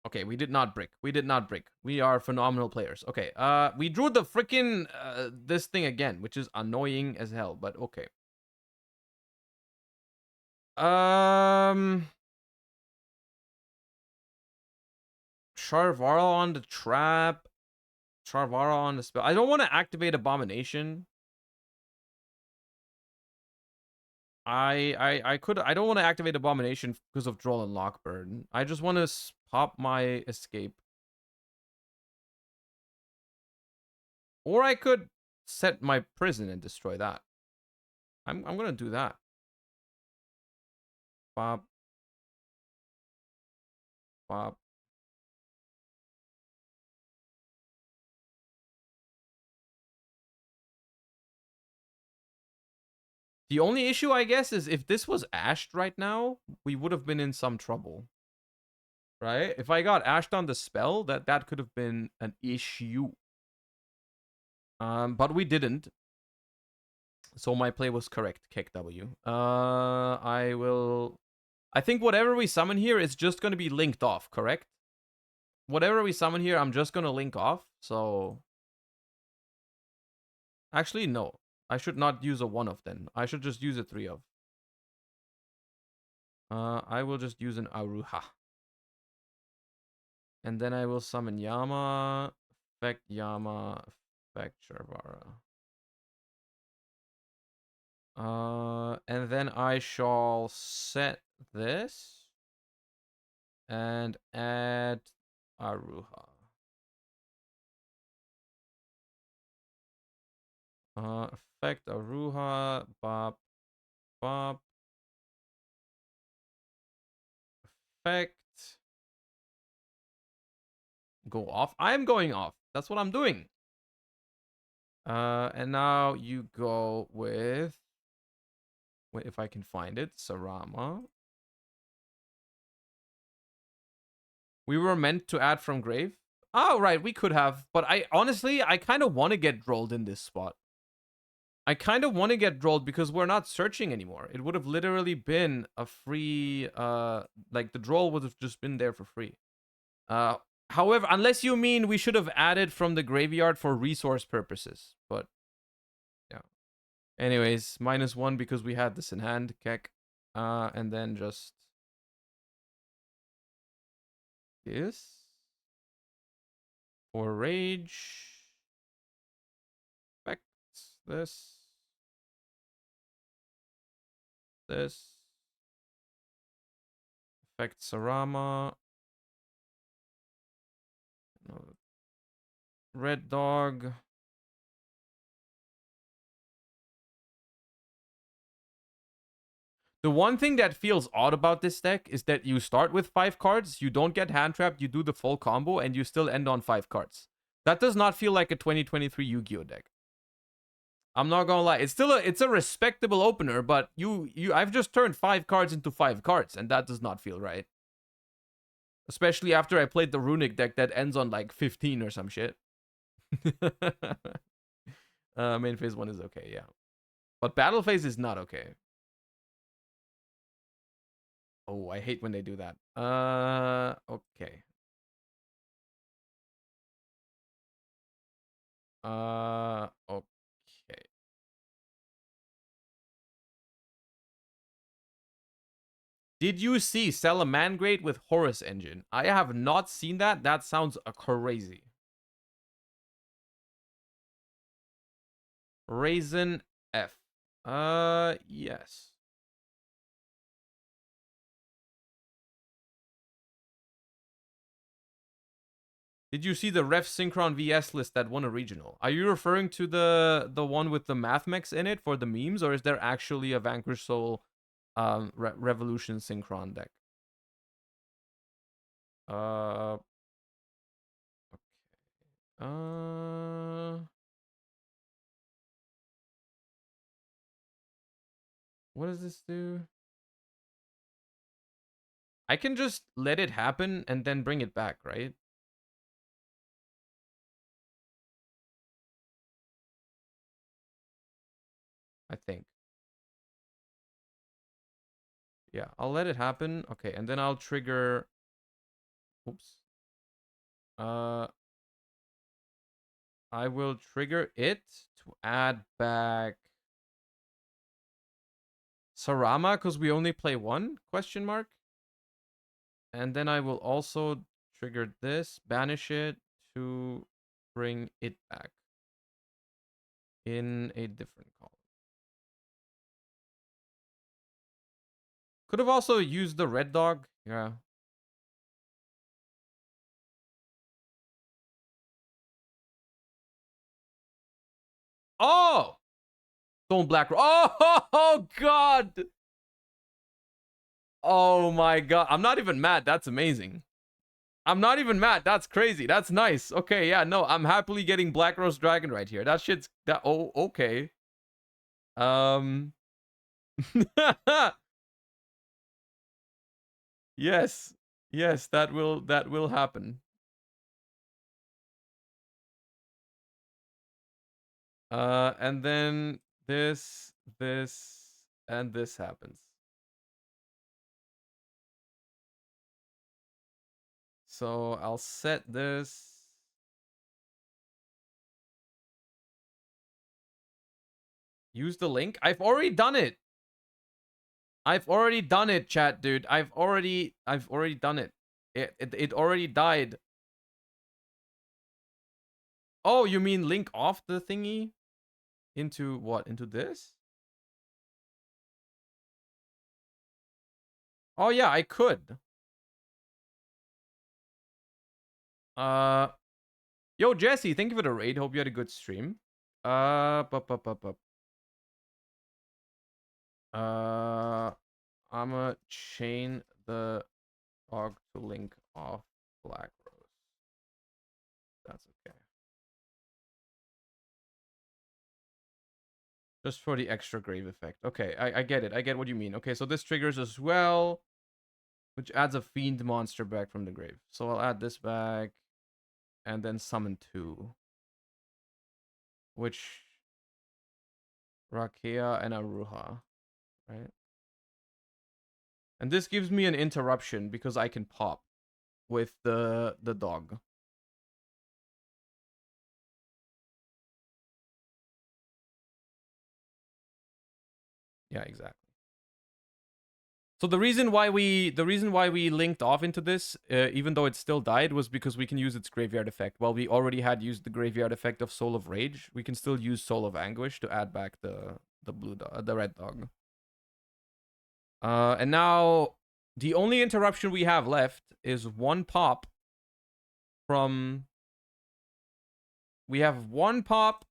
Okay, we did not brick. We did not brick. We are phenomenal players. Okay, we drew the freaking this thing again, which is annoying as hell, but okay. Charvara on the trap. Charvara on the spell. I don't want to activate Abomination. I don't want to activate Abomination because of Droll and Lockburn. I just want to pop my escape. Or I could set my prison and destroy that. I'm gonna do that. Pop. Pop. The only issue, I guess, is if this was ashed right now, we would have been in some trouble. right? If I got Ashed on the spell, that could have been an issue. But we didn't. So my play was correct, kick W. I think whatever we summon here is just going to be linked off, correct? Whatever we summon here, I'm just going to link off. So actually, no. I should not use a 1 of then. I should just use a 3 of. I will just use an Aruha. And then I will summon Yama, effect Yama, effect Charvara. And then I shall set this and add Aruha. Effect Aruha, bop, bop. Effect. Go off. I'm going off. That's what I'm doing. And now you go with, wait, if I can find it, Sarama. We were meant to add from grave. Oh, right, we could have. But I honestly kind of want to get drolled in this spot. I kind of want to get drolled because we're not searching anymore. It would have literally been a free, like the droll would have just been there for free. However, unless you mean we should have added from the graveyard for resource purposes. But, yeah. Anyways, -1 because we had this in hand, Kek. And then just this. For rage. Effect this. This. Effect Sarama. Red dog. The one thing that feels odd about this deck is that you start with 5 cards, you don't get hand trapped, you do the full combo, and you still end on 5 cards. That does not feel like a 2023 Yu-Gi-Oh deck. I'm not gonna lie, it's a respectable opener, but I've just turned 5 cards into 5 cards, and that does not feel right. Especially after I played the Runick deck that ends on like 15 or some shit. Main phase 1 is okay, yeah. But battle phase is not okay. Oh, I hate when they do that. Okay. Okay. Did you see Salamangrate with Horus Engine? I have not seen that. That sounds crazy. Raisin F. Yes. Did you see the Ref Synchron VS list that won a regional? Are you referring to the one with the math mechs in it for the memes, or is there actually a Vanquish Soul Revolution Synchron deck? Okay. What does this do? I can just let it happen and then bring it back, right? I think. Yeah, I'll let it happen. Okay, and then I'll trigger... Oops. I will trigger it to add back Sarama, because we only play 1, question mark. And then I will also trigger this, banish it to bring it back in a different column. Could have also used the red dog. Yeah. Oh! Stone Black. Oh, God! Oh, my God. I'm not even mad. That's amazing. I'm not even mad. That's crazy. That's nice. Okay, yeah, no. I'm happily getting Black Rose Dragon right here. That shit's... Oh, okay. Yes. Yes, that will happen. And then this, and this happens. So I'll set this. Use the link. I've already done it. I've already done it, chat, dude. I've already done it. It already died. Oh, you mean link off the thingy? Into what? Into this? Oh yeah, I could. Yo, Jesse, thank you for the raid. Hope you had a good stream. I'ma chain the dog to link off Black Rose. That's okay. Just for the extra grave effect. Okay, I get it. I get what you mean. Okay, so this triggers as well, which adds a fiend monster back from the grave. So I'll add this back, and then summon 2. Which... Rakea and Aruha, right? And this gives me an interruption because I can pop with the dog. Yeah, exactly. So the reason why we linked off into this, even though it still died, was because we can use its graveyard effect. While we already had used the graveyard effect of Soul of Rage, we can still use Soul of Anguish to add back the red dog. And now the only interruption we have left is one pop from... We have one pop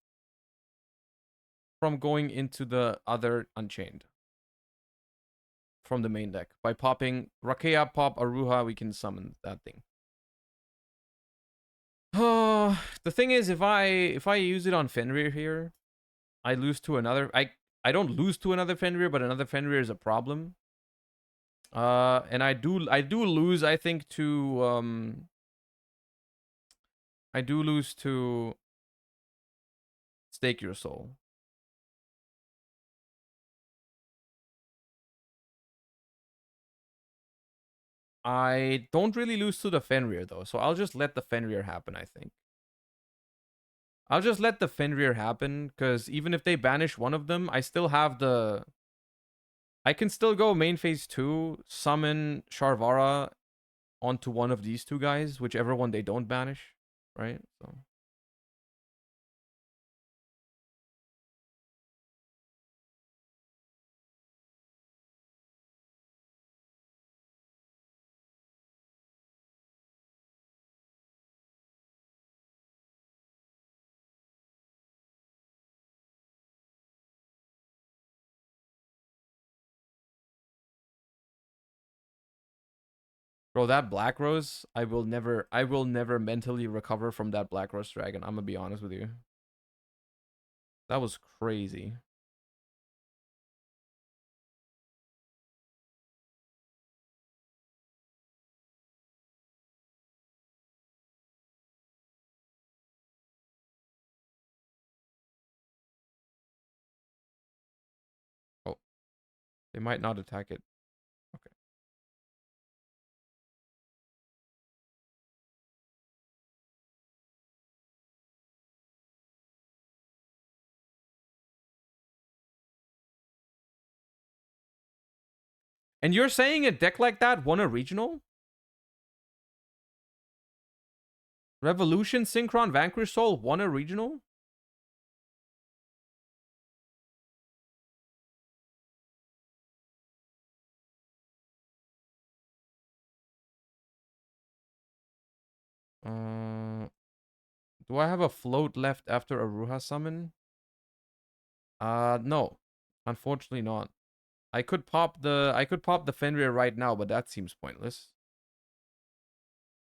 from going into the other Unchained from the main deck. By popping Rakea, pop Aruha, we can summon that thing. The thing is, if I use it on Fenrir here, I lose to another... I don't lose to another Fenrir, but another Fenrir is a problem. And I do lose, I think, to I do lose to Stake Your Soul. I don't really lose to the Fenrir, though, so I'll just let the Fenrir happen, I think. I'll just let the Fenrir happen, because even if they banish one of them, I still have the... I can still go main phase 2, summon Sharvara onto one of these two guys, whichever one they don't banish, right? So... Bro, that Black Rose, I will never mentally recover from that Black Rose Dragon. I'm gonna be honest with you. That was crazy. Oh. They might not attack it. Okay. And you're saying a deck like that won a regional? Revolution, Synchron, Vanquish Soul won a regional? Do I have a float left after Aruha summon? No. Unfortunately not. I could pop the Fenrir right now, but that seems pointless.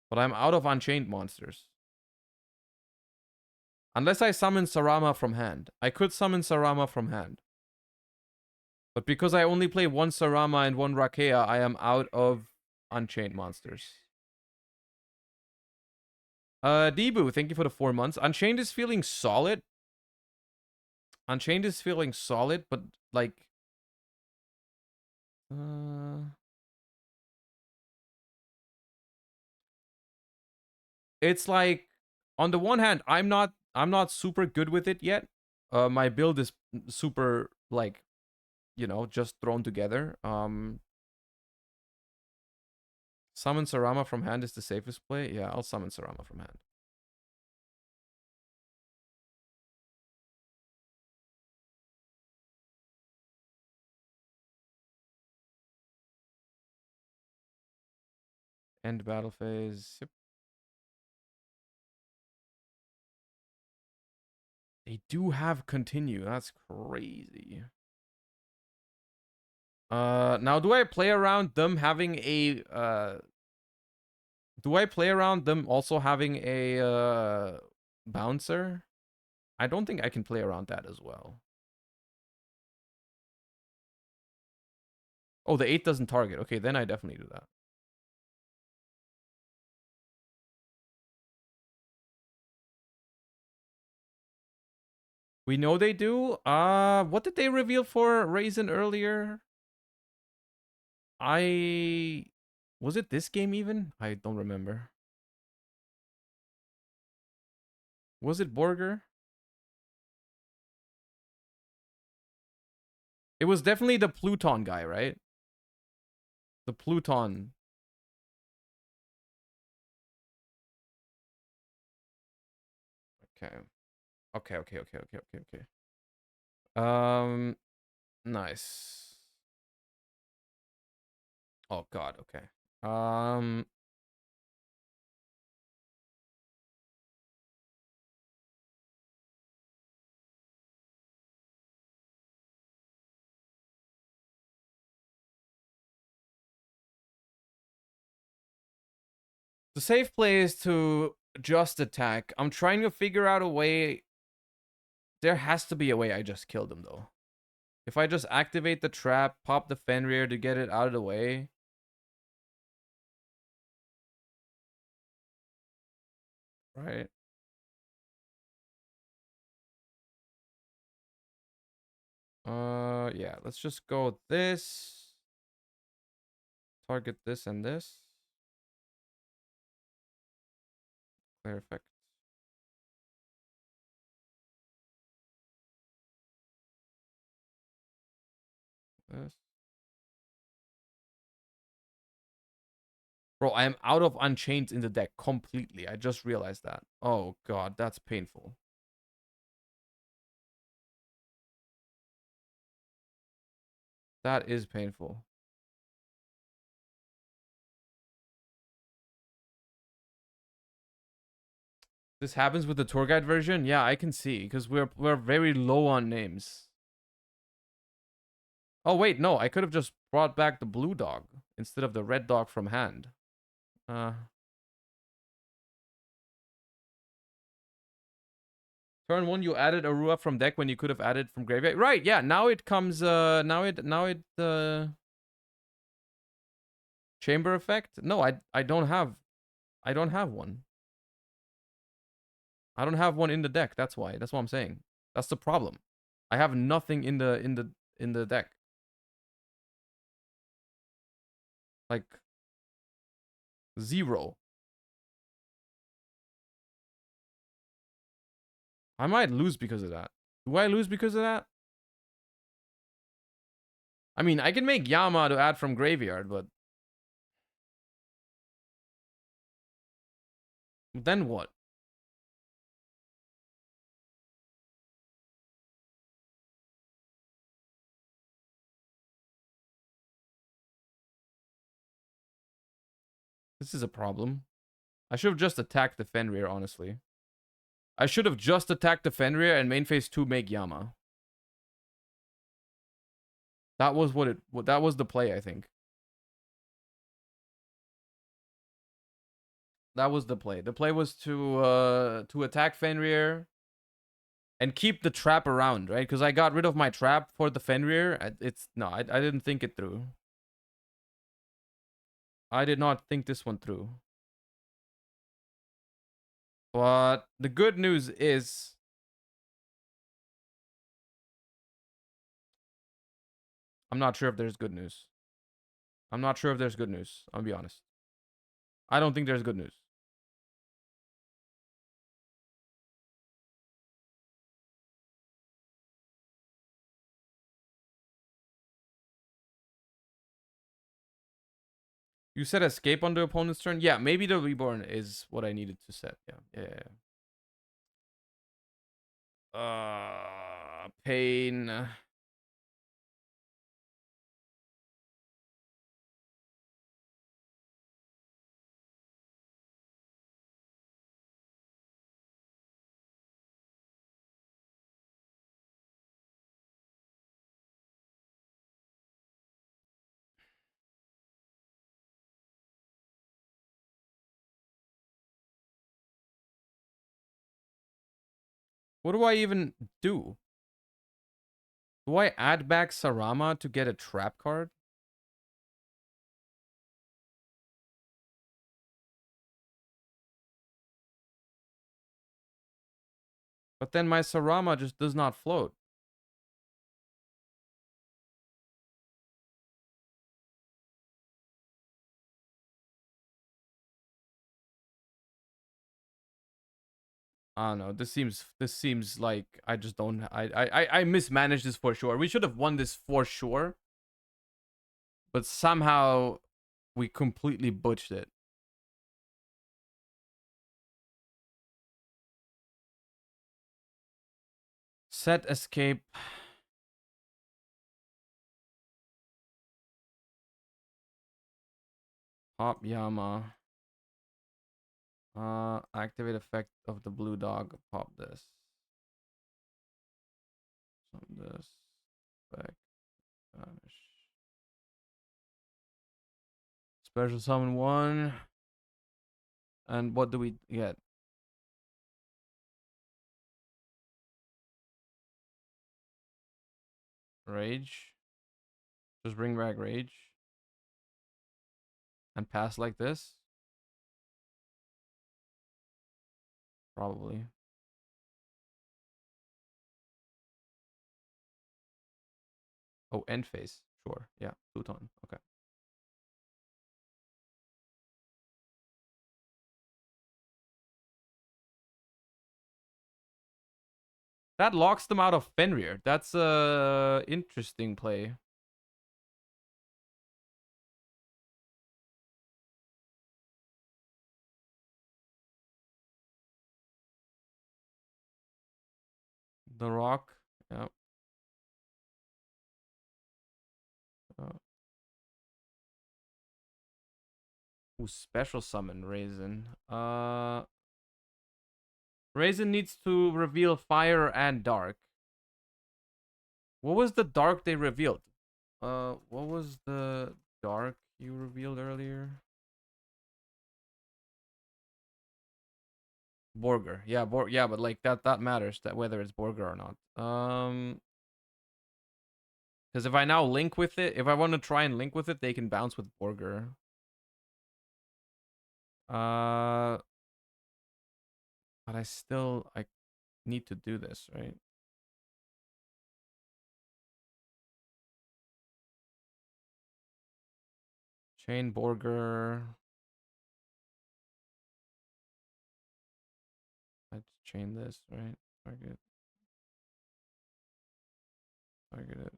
But I'm out of Unchained monsters. Unless I summon Sarama from hand. I could summon Sarama from hand. But because I only play one Sarama and one Rakea, I am out of Unchained monsters. Debu, thank you for the 4 months. Unchained is feeling solid. Unchained is feeling solid, but like it's like on the one hand, I'm not super good with it yet. My build is super like, you know, just thrown together. Summon Sarama from hand is the safest play. Yeah, I'll summon Sarama from hand. End battle phase. Yep. They do have continue. That's crazy. Now do I play around them having a do I play around them also having a bouncer? I don't think I can play around that as well. Oh, the 8 doesn't target. Okay, then I definitely do that. We know they do. What did they reveal for Raisin earlier? Was it this game even? I don't remember. Was it Borger? It was definitely the Pluton guy, right? The Pluton. Okay. Okay. Nice. Oh god, okay. The safe play is to just attack. I'm trying to figure out a way. There has to be a way I just killed him, though. If I just activate the trap, pop the Fenrir to get it out of the way. Right. Yeah, let's just go this. Target this and this. Clear effect. This. Bro, I am out of Unchained in the deck completely. I just realized that. Oh god, that's painful. That is painful. This happens with the tour guide version? Yeah, I can see, because we're very low on names. Oh wait, no, I could have just brought back the blue dog instead of the red dog from hand. Turn 1, you added Arua from deck when you could have added from graveyard. Right, yeah, now it comes now it chamber effect? No, I don't have one. I don't have one in the deck, that's why. That's what I'm saying. That's the problem. I have nothing in the deck. Like 0. I might lose because of that. Do I lose because of that? I mean, I can make Yama to add from graveyard, but then what? This is a problem. I should have just attacked the Fenrir, honestly. I should have just attacked the Fenrir and main phase 2 make Yama. That was that was the play, I think. That was the play. The play was to attack Fenrir and keep the trap around, right? Because I got rid of my trap for the Fenrir. I didn't think it through. I did not think this one through. But the good news is I'm not sure if there's good news. I'm not sure if there's good news. I'll be honest. I don't think there's good news. You said escape on the opponent's turn? Yeah, maybe the reborn is what I needed to set. Yeah. Pain. What do I even do? Do I add back Sarama to get a trap card? But then my Sarama just does not float. I don't know. This seems like I just don't I mismanaged this for sure. We should have won this for sure. But somehow we completely butched it. Set escape. Pop Yama. Activate effect of the blue dog. Pop this. This. Back. Vanish. Special summon 1. And what do we get? Rage. Just bring back Rage. And pass like this? Probably. Oh, end phase. Sure. Yeah. Pluton. Okay. That locks them out of Fenrir. That's a interesting play. The Rock. Yeah. Ooh, special summon Raisin. Raisin needs to reveal fire and dark. What was the dark they revealed? What was the dark you revealed earlier? Borger. Yeah, yeah, but like that matters, that whether it's Borger or not. Because if I now link with it, if I want to try and link with it, they can bounce with Borger. But I need to do this, right? Chain Borger. I just chain this, right? Target it.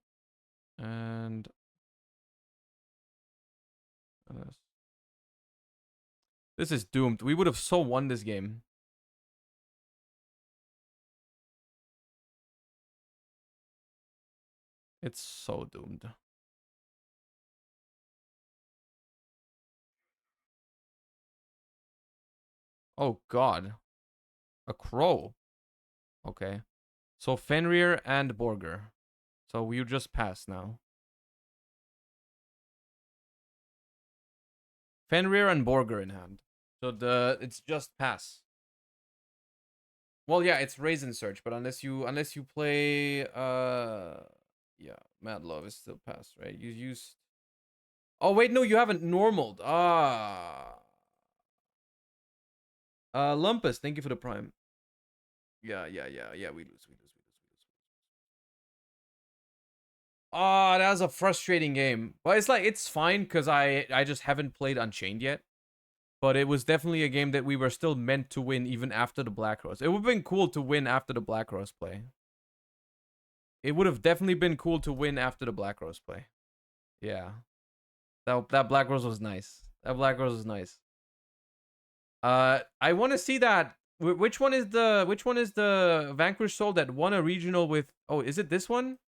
And this. This is doomed. We would have so won this game. It's so doomed. Oh god. A crow. Okay. So Fenrir and Borger. So you just pass now. Fenrir and Borger in hand. So it's just pass. Well, yeah, it's Raisin Search, but unless you play yeah, Mad Love is still pass, right? You used Oh, wait, no, you haven't normaled. Lumpus, thank you for the prime. Yeah, we lose. Ah, that was a frustrating game. But it's like, it's fine, because I just haven't played Unchained yet. But it was definitely a game that we were still meant to win even after the Black Rose. It would have been cool to win after the Black Rose play. It would have definitely been cool to win after the Black Rose play. Yeah. That Black Rose was nice. That Black Rose was nice. I want to see that. Which one is the Vanquished Soul that won a regional with? Oh, is it this one?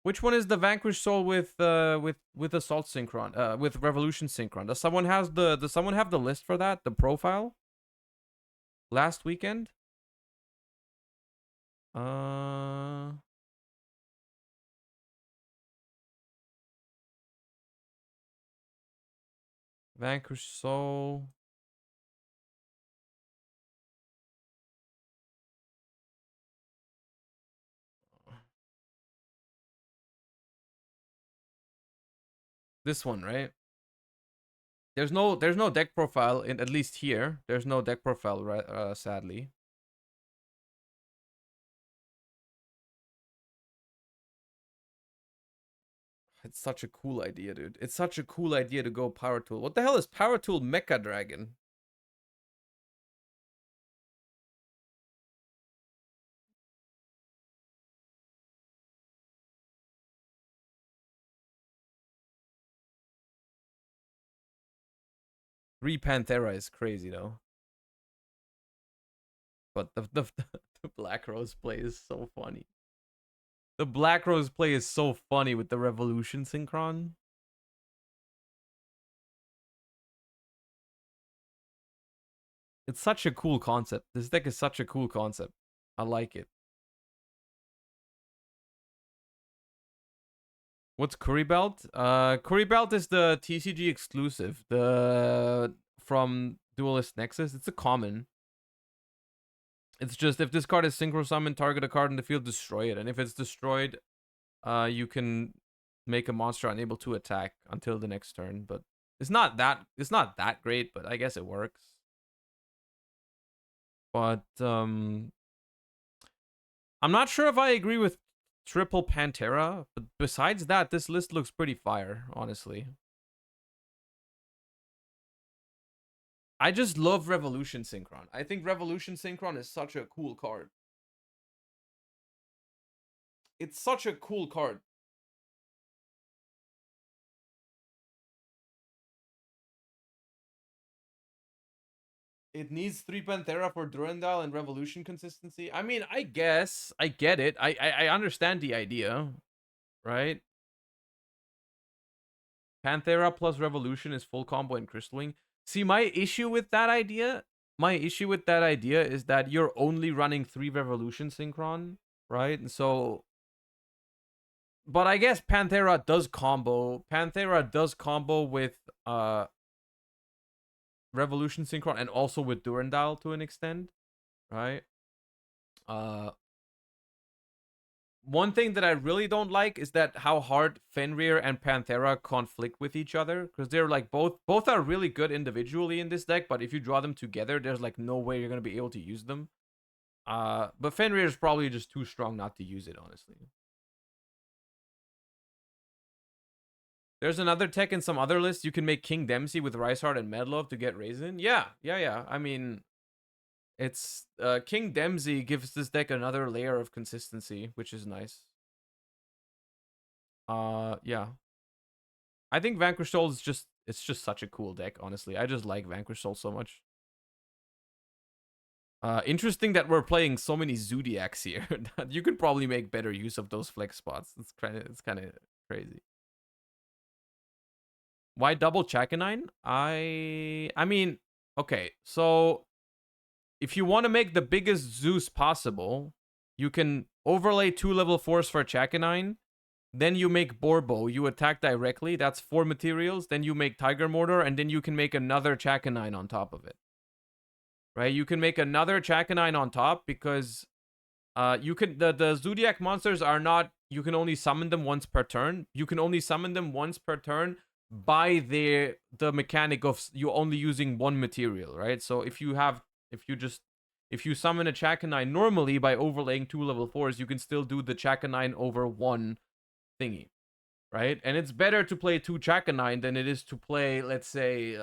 Which one is the Vanquished Soul with Assault Synchron? With Revolution Synchron? Does someone have the list for that? The profile? Last weekend? Vanquished Soul. This one, right? There's no deck profile in, at least here. There's no deck profile, right? Sadly. It's such a cool idea, dude. It's such a cool idea to go Power Tool. What the hell is Power Tool Mecha Dragon? Three Panthera is crazy though. But the Black Rose play is so funny. The Black Rose play is so funny with the Revolution Synchron. It's such a cool concept. This deck is such a cool concept. I like it. What's Curry Belt? Curry Belt is the TCG exclusive. From Duelist Nexus. It's a common. It's just if this card is synchro summoned, target a card in the field, destroy it. And if it's destroyed, you can make a monster unable to attack until the next turn. But it's not that great, but I guess it works. But I'm not sure if I agree with triple Panthera, but besides that, this list looks pretty fire, honestly. I just love Revolution Synchron. I think Revolution Synchron is such a cool card. It's such a cool card. It needs 3 Panthera for Durandal and Revolution consistency. I mean, I guess. I get it. I understand the idea. Right? Panthera plus Revolution is full combo in Crystal Wing. See, my issue with that idea is that you're only running 3 Revolution Synchron, right? And so... But I guess Panthera does combo. Panthera does combo with Revolution Synchron and also with Durandal to an extent, right? One thing that I really don't like is that how hard Fenrir and Panthera conflict with each other, because they're like both are really good individually in this deck, but if you draw them together, there's like no way you're gonna be able to use them. But Fenrir is probably just too strong not to use it, honestly. There's another tech in some other lists. You can make King Dempsey with Riceheart and Medlov to get Raisin. Yeah. I mean, it's King Dempsey gives this deck another layer of consistency, which is nice. Yeah. I think Vanquish Soul is just such a cool deck, honestly. I just like Vanquish Soul so much. Interesting that we're playing so many Zodiacs here. You could probably make better use of those flex spots. It's kind of crazy. Why double Chakanine? I mean, okay, so if you want to make the biggest Zeus possible, you can overlay 2 level 4s for Chakanine. Then you make Borbo. You attack directly. That's 4 materials. Then you make Tiger Mortar, and then you can make another Chakanine on top of it. Right? You can make another Chakanine on top because you can the Zodiac monsters are not you can only summon them once per turn. You can only summon them once per turn by the mechanic of you only using one material, right? So if you summon a Chakanine normally by overlaying 2 level 4s, you can still do the Chakanine over 1 thingy, right? And it's better to play 2 Chakanine than it is to play, let's say,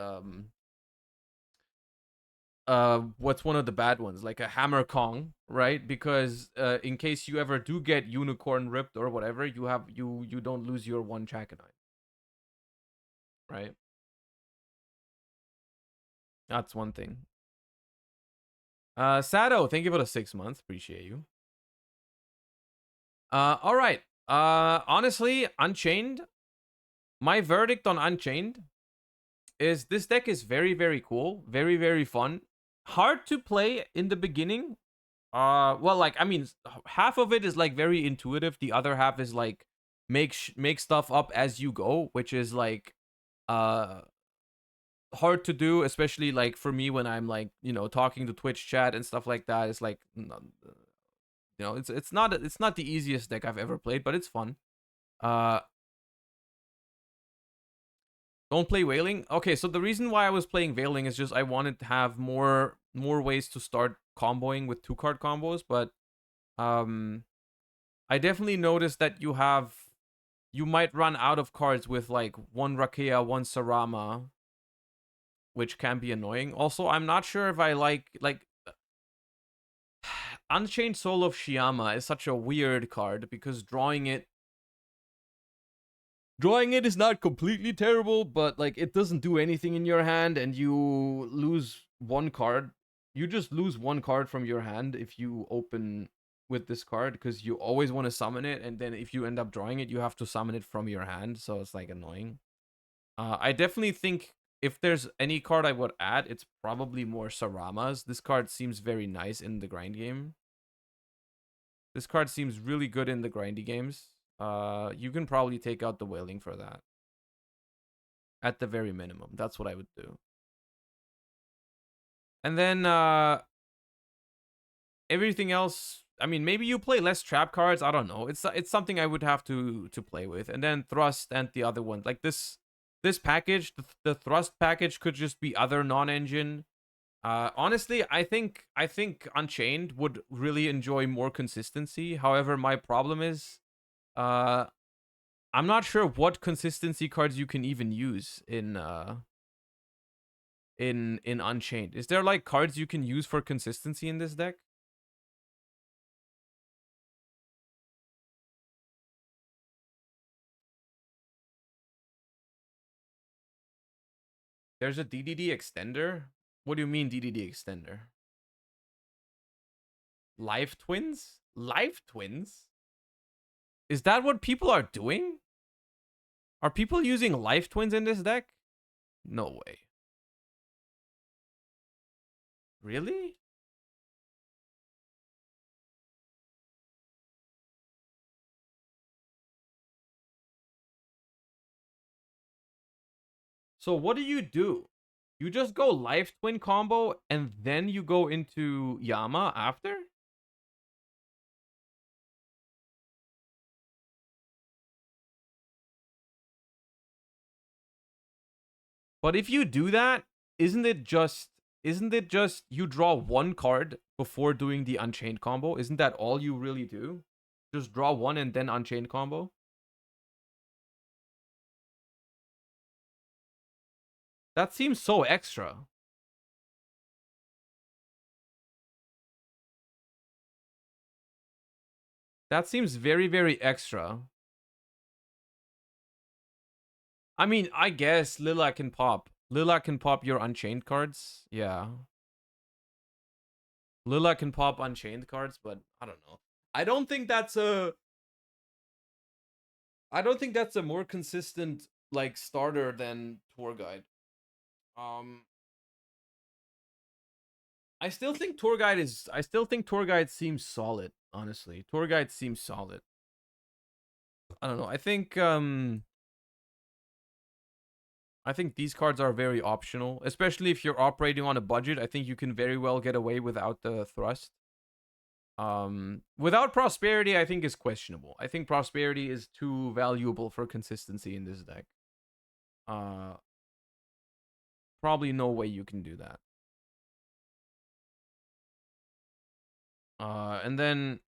what's one of the bad ones, like a Hammer Kong, right? Because in case you ever do get Unicorn ripped or whatever, you don't lose your 1 Chakanine, right? That's one thing. Sado, thank you for the 6 months. Appreciate you. All right. Honestly, Unchained. My verdict on Unchained is this deck is very, very cool. Very, very fun. Hard to play in the beginning. Well, like, I mean, half of it is like very intuitive. The other half is like make stuff up as you go, which is like hard to do, especially like for me when I'm like, you know, talking to Twitch chat and stuff like that. It's like, you know, it's not the easiest deck I've ever played, but it's fun. Don't play Wailing. Okay, so the reason why I was playing Wailing is just I wanted to have more ways to start comboing with 2-card combos, but I definitely noticed that you might run out of cards with like 1 Rakea, 1 Sarama, which can be annoying. Also, I'm not sure if I like Unchained Soul of Shiyama is such a weird card because drawing it is not completely terrible, but like it doesn't do anything in your hand and you lose 1 card. You just lose 1 card from your hand if you open with this card because you always want to summon it, and then if you end up drawing it, you have to summon it from your hand, so it's like annoying. I definitely think if there's any card I would add, it's probably more Saramas. This card seems very nice in the grind game. This card seems really good in the grindy games. You can probably take out the Wailing for that. At the very minimum. That's what I would do. And then everything else, I mean, maybe you play less trap cards. I don't know. It's something I would have to play with. And then Thrust and the other one. Like this package, the Thrust package could just be other non-engine. Honestly, I think Unchained would really enjoy more consistency. However, my problem is I'm not sure what consistency cards you can even use in Unchained. Is there like cards you can use for consistency in this deck? There's a DDD extender? What do you mean DDD extender? Life Twins? Life Twins? Is that what people are doing? Are people using Life Twins in this deck? No way. Really? So what do? You just go Life Twin combo and then you go into Yama after? But if you do that, isn't it just you draw 1 card before doing the Unchained combo? Isn't that all you really do? Just draw 1 and then Unchained combo? That seems so extra. That seems very, very extra. I mean, I guess Lilac can pop. Lilac can pop your Unchained cards. Yeah. Lilac can pop Unchained cards, but I don't know. I don't think that's a more consistent like starter than Tour Guide. I still think Tour Guide seems solid, honestly. Tour Guide seems solid. I don't know. I think these cards are very optional, especially if you're operating on a budget. I think you can very well get away without the Thrust. Without Prosperity, I think is questionable. I think Prosperity is too valuable for consistency in this deck. Probably no way you can do that. And then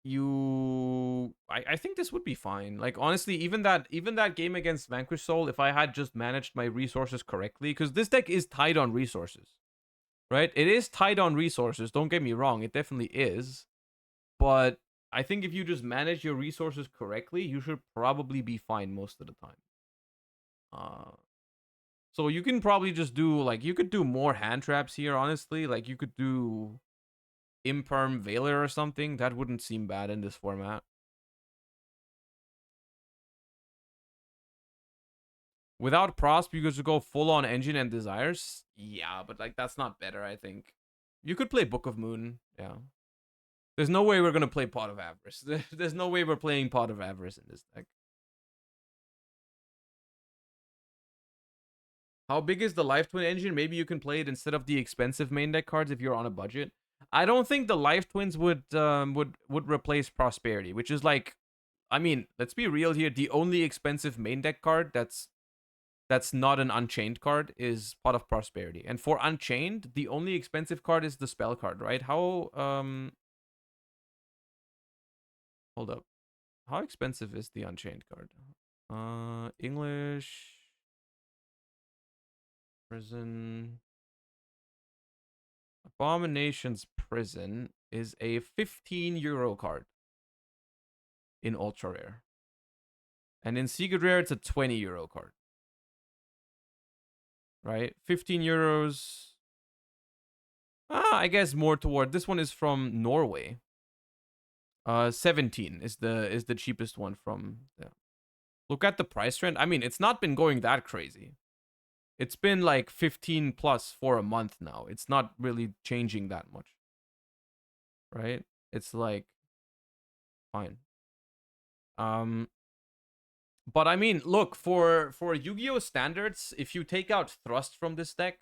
I think this would be fine. Like honestly, even that game against Vanquish Soul, if I had just managed my resources correctly, because this deck is tight on resources, right? It is tight on resources. Don't get me wrong, it definitely is. But I think if you just manage your resources correctly, you should probably be fine most of the time. So you can probably just do like you could do more hand traps here. Honestly, like you could do Imperm Veiler or something. That wouldn't seem bad in this format. Without Prosp, you could just go full on Engine and Desires. Yeah, but like that's not better, I think. You could play Book of Moon. Yeah. There's no way we're going to play Pot of Avarice. There's no way we're playing Pot of Avarice in this deck. How big is the Life Twin engine? Maybe you can play it instead of the expensive main deck cards if you're on a budget. I don't think the Life Twins would replace Prosperity, which is like, I mean, let's be real here. The only expensive main deck card that's not an Unchained card is Pot of Prosperity. And for Unchained, the only expensive card is the spell card, right? How hold up. How expensive is the Unchained card? English Prison. Abomination's Prison is a 15 euro card in ultra rare. And in secret rare, it's a 20 euro card. Right? 15 euros. I guess more toward this one is from Norway. 17 is the cheapest one from yeah. Look at the price trend. I mean, it's not been going that crazy. It's been like 15 plus for a month now. It's not really changing that much. Right? It's like fine. But I mean, look, for Yu-Gi-Oh standards, if you take out Thrust from this deck,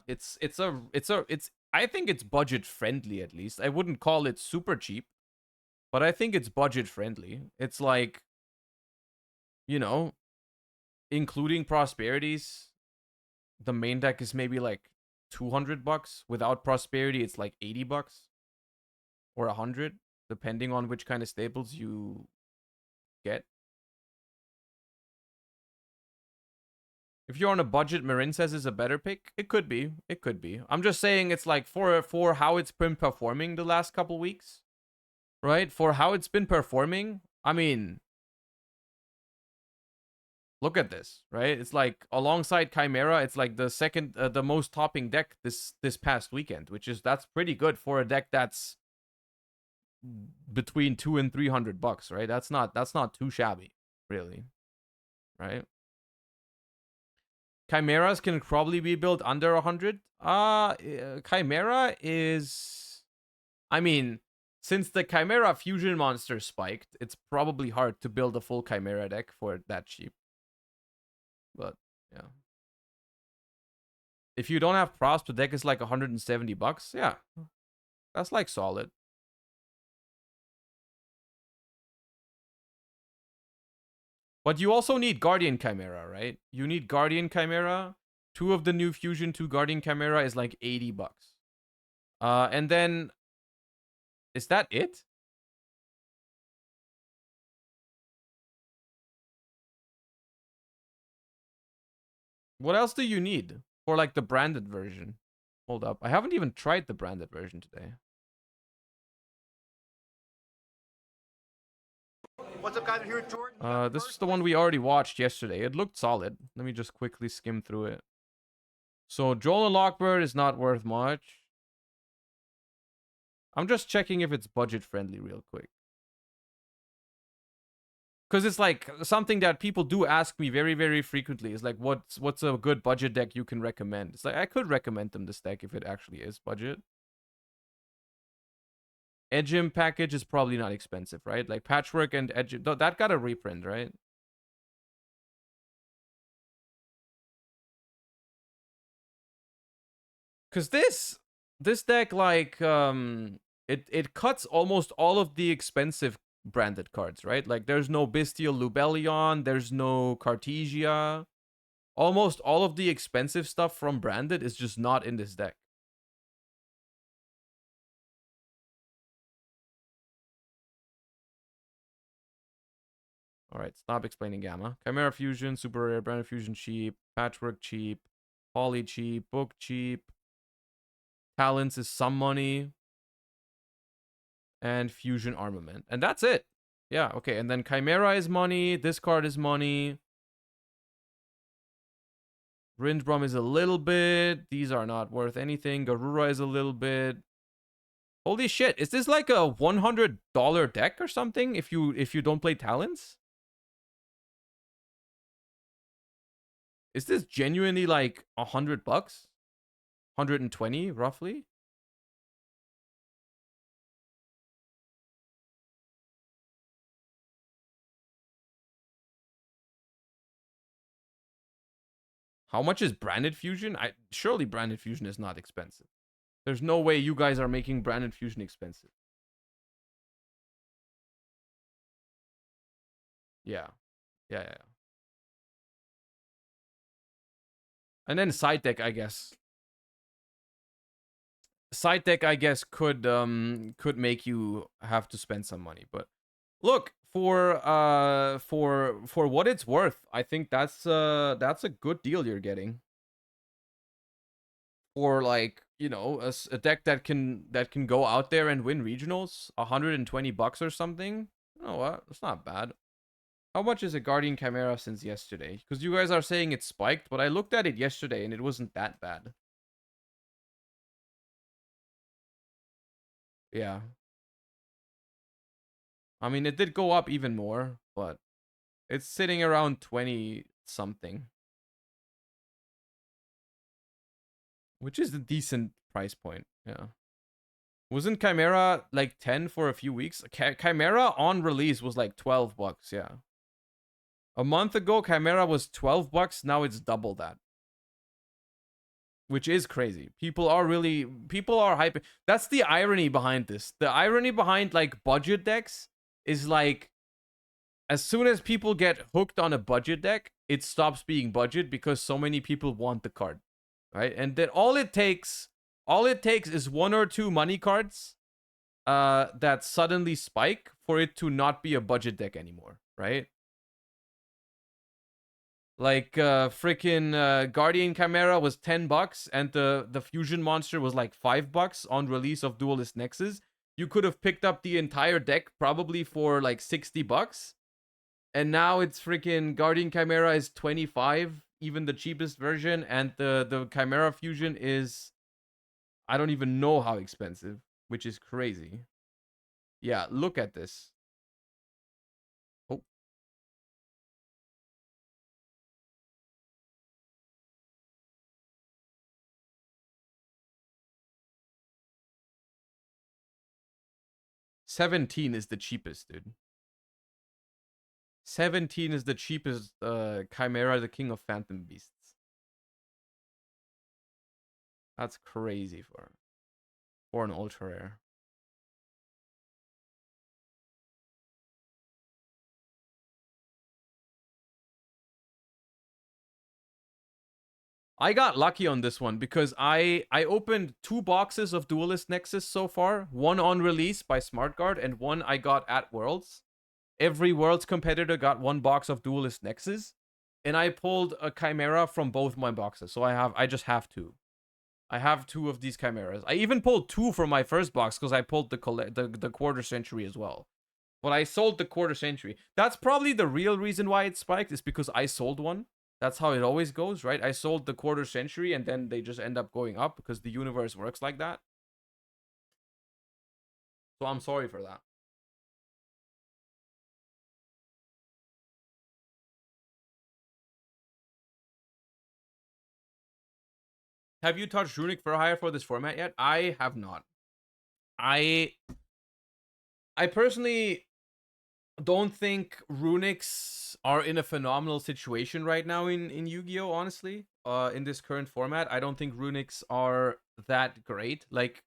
it's I think it's budget friendly at least. I wouldn't call it super cheap, but I think it's budget friendly. It's like, you know, including Prosperities, the main deck is maybe like $200. Without Prosperity, it's like $80 or 100, depending on which kind of staples you get. If you're on a budget, Marin says is a better pick. It could be. It could be. I'm just saying it's like for how it's been performing the last couple weeks, right? For how it's been performing, I mean, look at this, right? It's like alongside Chimera, it's like the second, the most topping deck this past weekend, that's pretty good for a deck that's between $200 and $300, right? That's not too shabby, really, right? Chimeras can probably be built under 100. Chimera is, I mean, since the Chimera fusion monster spiked, it's probably hard to build a full Chimera deck for that cheap. But yeah, if you don't have props, the deck is like $170. Yeah, that's like solid. But you also need Guardian Chimera, right? You need Guardian Chimera. 2 of the new Fusion 2 Guardian Chimera is like $80. And then, is that it? What else do you need for like the branded version? Hold up. I haven't even tried the branded version today. What's up, guys? I'm here with Jordan. This is the one we already watched yesterday. It looked solid. Let me just quickly skim through it. So Joel and Lockbird is not worth much. I'm just checking if it's budget friendly real quick. Because it's like something that people do ask me very, very frequently. Is like, what's a good budget deck you can recommend? It's like, I could recommend them this deck if it actually is budget. Edgem package is probably not expensive, right? Like Patchwork and Edgem, that got a reprint, right? Because this deck, like, it cuts almost all of the expensive branded cards, right? Like there's no Bestial Lubellion, there's no Cartesia. Almost all of the expensive stuff from branded is just not in this deck. Alright, stop explaining Gamma. Chimera Fusion, Super Rare, Branded Fusion cheap, Patchwork cheap, Poly cheap, Book cheap. Talents is some money. And Fusion Armament. And that's it. Yeah, okay. And then Chimera is money. This card is money. Ringebrum is a little bit. These are not worth anything. Garura is a little bit. Holy shit. Is this like a $100 deck or something if you don't play Talents? Is this genuinely like $100? 120 roughly? How much is Branded Fusion? Surely Branded Fusion is not expensive. There's no way you guys are making Branded Fusion expensive. Yeah. Yeah. And then side deck, I guess. Side deck, I guess, could make you have to spend some money. But look, for what it's worth, I think that's a good deal you're getting. For like, you know, a deck that can go out there and win regionals, $120 or something. You know what? That's not bad. How much is a Guardian Chimera since yesterday? Because you guys are saying it's spiked, but I looked at it yesterday and it wasn't that bad. Yeah. I mean, it did go up even more, but it's sitting around 20 something. Which is a decent price point, yeah. Wasn't Chimera like 10 for a few weeks? Chimera on release was like $12, yeah. A month ago, Chimera was $12, now it's double that. Which is crazy. People are hyping. That's the irony behind this. The irony behind like budget decks is like, as soon as people get hooked on a budget deck, it stops being budget because so many people want the card, right? And then all it takes is one or two money cards that suddenly spike for it to not be a budget deck anymore, right? Like freaking Guardian Chimera was $10 and the fusion monster was like $5 on release of Duelist Nexus. You could have picked up the entire deck probably for like $60. And now it's freaking Guardian Chimera is 25, even the cheapest version, and the Chimera Fusion is, I don't even know how expensive, which is crazy. Yeah, look at this. Oh. $17 is the cheapest, dude. 17 is the cheapest Chimera, the King of Phantom Beasts. That's crazy for an ultra rare. I got lucky on this one because I opened 2 boxes of Duelist Nexus so far. One on release by SmartGuard and one I got at Worlds. Every Worlds competitor got 1 box of Duelist Nexus. And I pulled a Chimera from both my boxes. So I just have 2. I have 2 of these Chimeras. I even pulled 2 from my first box because I pulled the quarter century as well. But I sold the quarter century. That's probably the real reason why it spiked, is because I sold one. That's how it always goes, right? I sold the quarter century and then they just end up going up because the universe works like that. So I'm sorry for that. Have you touched Runick for hire for this format yet? I have not. I personally don't think Runicks are in a phenomenal situation right now in Yu-Gi-Oh, honestly. In this current format, I don't think Runicks are that great. Like,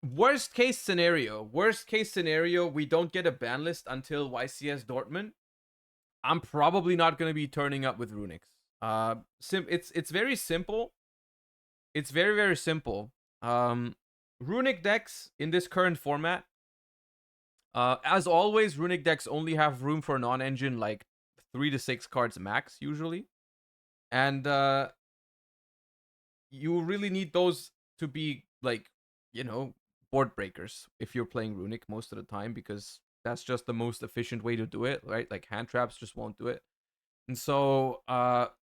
Worst case scenario, we don't get a ban list until YCS Dortmund. I'm probably not going to be turning up with Runics. It's very simple. It's very, very simple. Runic decks in this current format, as always, Runic decks only have room for non-engine like 3 to 6 cards max usually. And you really need those to be like, you know, board breakers if you're playing Runic most of the time, because that's just the most efficient way to do it, right? Like hand traps just won't do it. And so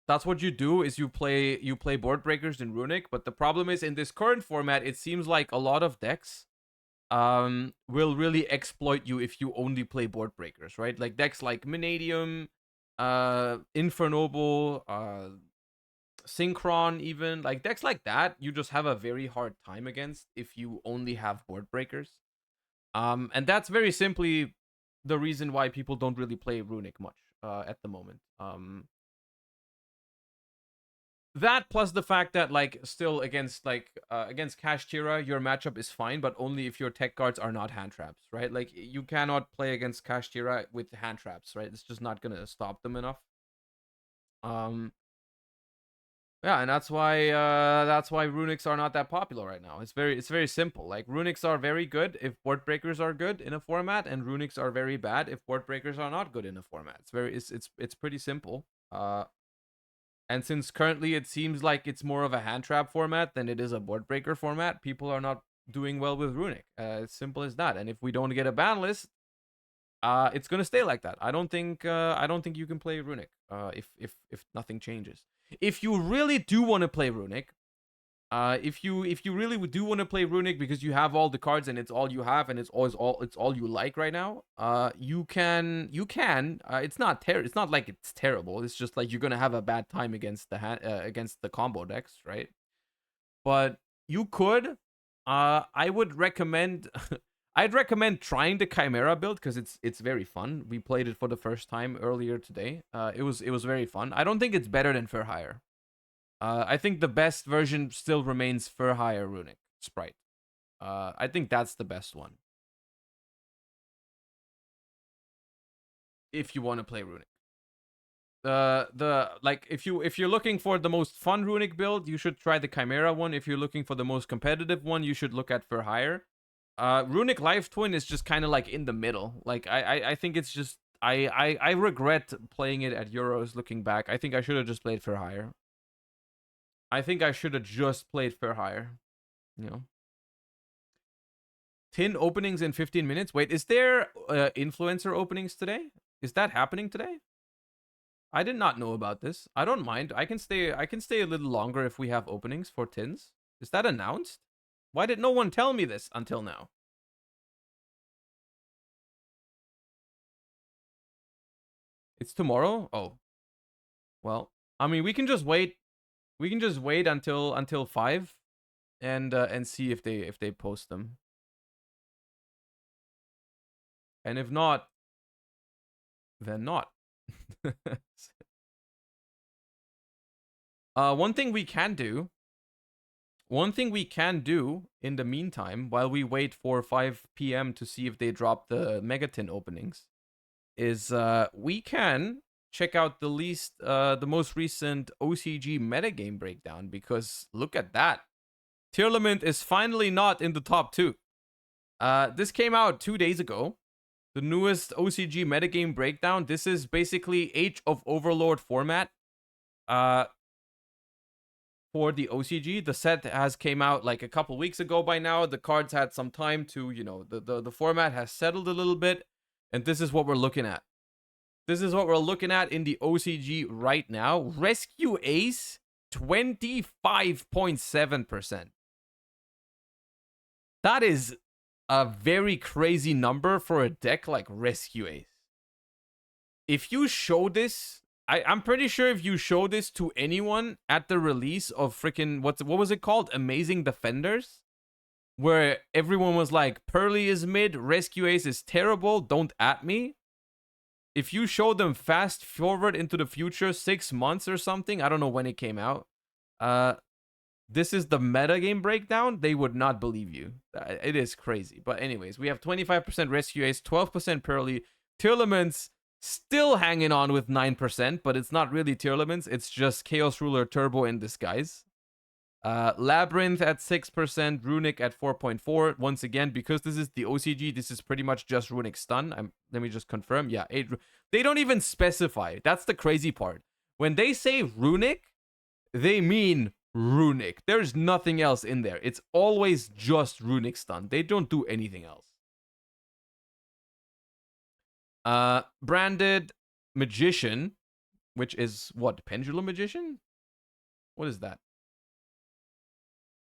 that's what you do, is you play board breakers in Runic. But the problem is, in this current format, it seems like a lot of decks will really exploit you if you only play board breakers, right? Like decks like Minadium, Infernoble, Synchron, even like decks like that, you just have a very hard time against if you only have board breakers. And that's very simply the reason why people don't really play Runic much at the moment. That plus the fact that like still against Chimera, your matchup is fine, but only if your tech cards are not hand traps, right? Like you cannot play against Chimera with hand traps, right? It's just not gonna stop them enough. Yeah, and that's why Runics are not that popular right now. It's very simple. Like Runics are very good if board breakers are good in a format, and Runics are very bad if board breakers are not good in a format. It's pretty simple. And since currently it seems like it's more of a hand trap format than it is a board breaker format, people are not doing well with Runic. As simple as that. And if we don't get a ban list, it's gonna stay like that. I don't think you can play Runic if nothing changes. If you really do want to play Runic, if you really do want to play Runic because you have all the cards and it's all you have and it's all you like right now, you can. It's not like it's terrible. It's just like you're gonna have a bad time against the combo decks, right? But you could. I would recommend. I'd recommend trying the Chimera build because it's very fun. We played it for the first time earlier today. It was very fun. I don't think it's better than Fur Hire. I think the best version still remains Fur Hire Runic Sprite. I think that's the best one. If you want to play Runic. If you're looking for the most fun Runic build, you should try the Chimera one. If you're looking for the most competitive one, you should look at Fur Hire. Runic Life Twin is just kind of like in the middle. Like I think it's just I regret playing it at Euros looking back. I think I should have just played Fur Hire. I think I should have just played Fur Hire. You know. 10 openings in 15 minutes. Wait, is there influencer openings today? Is that happening today? I did not know about this. I don't mind. I can stay a little longer if we have openings for tins. Is that announced? Why did no one tell me this until now? It's tomorrow? Oh. Well, I mean, we can just wait. We can just wait until 5 and see if they post them. And if not, then not. One thing we can do in the meantime, while we wait for 5 p.m. to see if they drop the Megatin openings, is we can check out the most recent OCG metagame breakdown, because look at that. Tearlament is finally not in the top 2. This came out 2 days ago. The newest OCG metagame breakdown. This is basically Age of Overlord format. For the OCG, the set has came out like a couple weeks ago by now. The cards had some time to, you know, the format has settled a little bit, and this is what we're looking at. This is what we're looking at in the OCG right now. Rescue Ace, 25.7%. That is a very crazy number for a deck like Rescue Ace. If you show this, I'm pretty sure if you show this to anyone at the release of freaking what was it called? Amazing Defenders, where everyone was like, Pearly is mid, Rescue Ace is terrible, don't at me. If you show them fast forward into the future 6 months or something, I don't know when it came out, this is the metagame breakdown, they would not believe you. It is crazy. But anyways, we have 25% Rescue Ace, 12% Pearly, Tearlaments still hanging on with 9%, but it's not really Tearlaments, it's just Chaos Ruler Turbo in disguise. Labyrinth at 6%, Runick at 4.4. Once again, because this is the OCG, this is pretty much just Runick stun. Let me just confirm. Yeah, 8. They don't even specify. That's the crazy part. When they say Runick, they mean Runick. There's nothing else in there. It's always just Runick stun. They don't do anything else. Branded Magician, which is what? Pendulum Magician? What is that?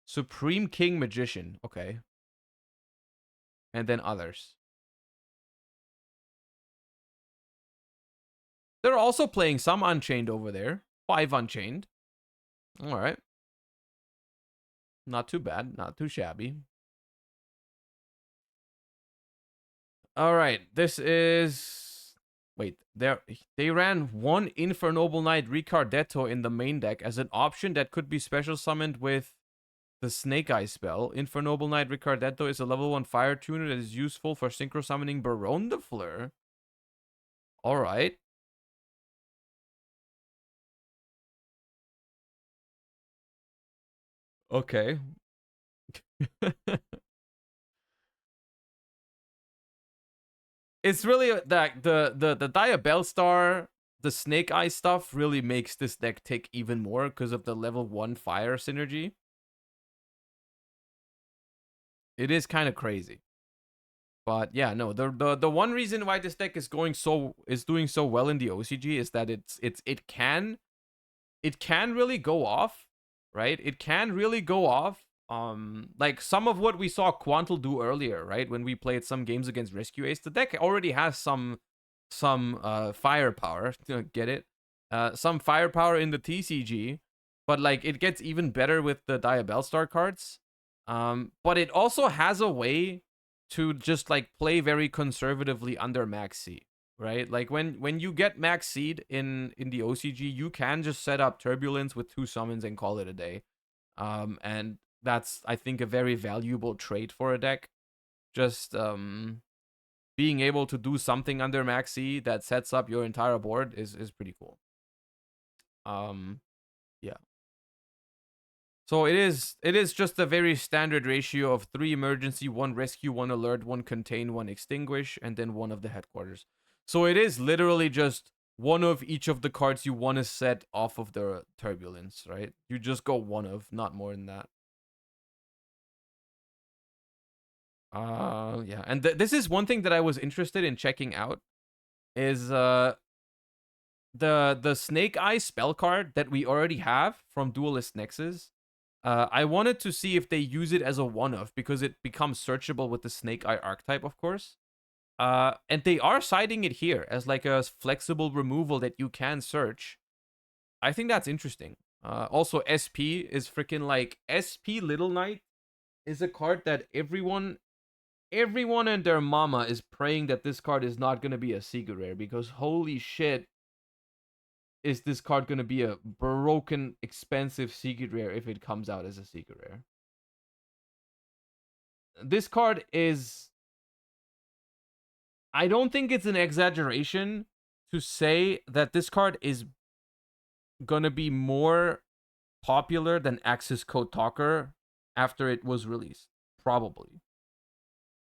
Supreme King Magician. Okay. And then others. They're also playing some Unchained over there. 5 Unchained. Alright. Not too bad. Not too shabby. Alright. This is... Wait. They ran 1 Infernoble Knight Ricardetto in the main deck as an option that could be special summoned with the Snake Eye spell. Infernoble Knight Ricardetto is a level 1 fire tuner that is useful for synchro summoning Baronne de Fleur. Alright. Okay. It's really that the Diabellstar, the Snake Eye stuff really makes this deck tick even more because of the level 1 fire synergy. It is kind of crazy. But yeah, no, the one reason why this deck is doing so well in the OCG is that it can really go off, right? It can really go off. Like some of what we saw Quantal do earlier, right? When we played some games against Rescue Ace, the deck already has some firepower. Get it? Some firepower in the TCG, but like it gets even better with the Diabellstar cards. But it also has a way to just like play very conservatively under Max Seed, right? Like when you get Max Seed in the OCG, you can just set up Turbulence with 2 summons and call it a day. And that's, I think, a very valuable trait for a deck. Just being able to do something under Max Seed that sets up your entire board is pretty cool. Yeah. So it is just a very standard ratio of 3 emergency, 1 rescue, 1 alert, 1 contain, 1 extinguish, and then 1 of the headquarters. So it is literally just 1 of each of the cards you want to set off of the turbulence, right? You just go 1 of, not more than that. Yeah, and this is one thing that I was interested in checking out is the Snake Eye spell card that we already have from Duelist Nexus. I wanted to see if they use it as a one-off because it becomes searchable with the Snake Eye archetype, of course. And they are citing it here as like a flexible removal that you can search. I think that's interesting. Also, SP is freaking like... SP Little Knight is a card that everyone and their mama is praying that this card is not going to be a secret rare because holy shit, is this card going to be a broken, expensive secret rare if it comes out as a secret rare. This card is... I don't think it's an exaggeration to say that this card is going to be more popular than Access Code Talker after it was released. Probably.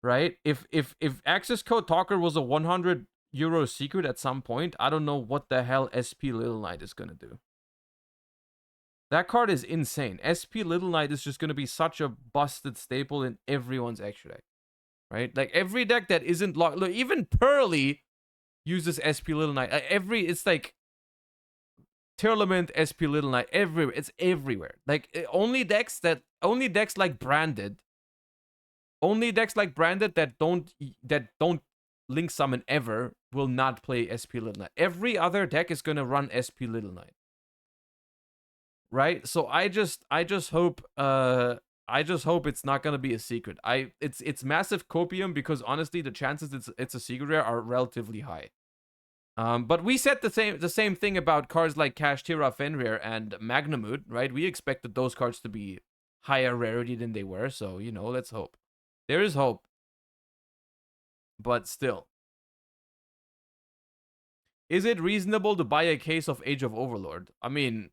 Right? If Access Code Talker was a 100 euro secret at some point, I don't know what the hell SP Little Knight is gonna do. That card is insane. SP Little Knight is just gonna be such a busted staple in everyone's extra deck, right? Like every deck that isn't locked, look, even Pearly uses SP Little Knight. It's like Tearlament, SP Little Knight, everywhere. It's everywhere. Like only decks like Branded that don't Link Summon ever will not play SP Little Knight. Every other deck is gonna run SP Little Knight, right? So I just hope it's not gonna be a secret. It's massive copium because honestly the chances it's a secret rare are relatively high. But we said the same thing about cards like Kashtira, Fenrir, and Magnamut, right? We expected those cards to be higher rarity than they were. So, you know, let's hope. There is hope. But still. Is it reasonable to buy a case of Age of Overlord? I mean,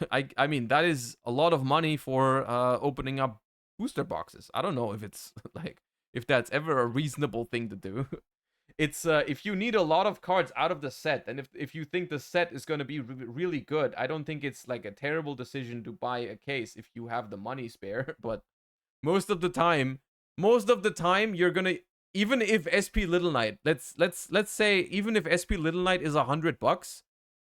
I mean, that is a lot of money for opening up booster boxes. I don't know if it's like, if that's ever a reasonable thing to do. It's if you need a lot of cards out of the set, and if you think the set is going to be really good, I don't think it's like a terrible decision to buy a case if you have the money spare. But most of the time you're gonna, even if SP Little Knight, let's say even if SP Little Knight is $100,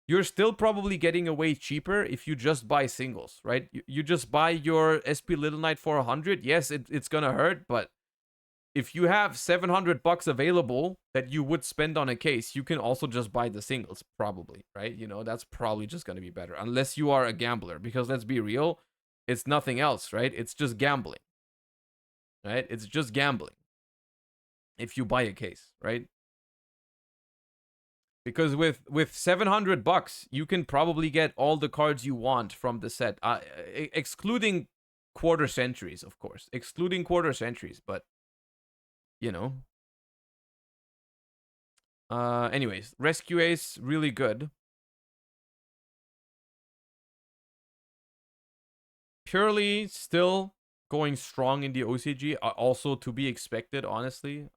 you're still probably getting away cheaper if you just buy singles, right? You just buy your SP Little Knight for 100. Yes, it's gonna hurt, but if you have $700 available that you would spend on a case, you can also just buy the singles, probably, right? You know, that's probably just gonna be better, unless you are a gambler, because let's be real, it's nothing else, right? It's just gambling, right? It's just gambling if you buy a case, right? Because with $700, you can probably get all the cards you want from the set, excluding quarter centuries, of course, excluding quarter centuries, but you know. Anyways, Rescue Ace, really good. Purely still going strong in the OCG, also to be expected, honestly.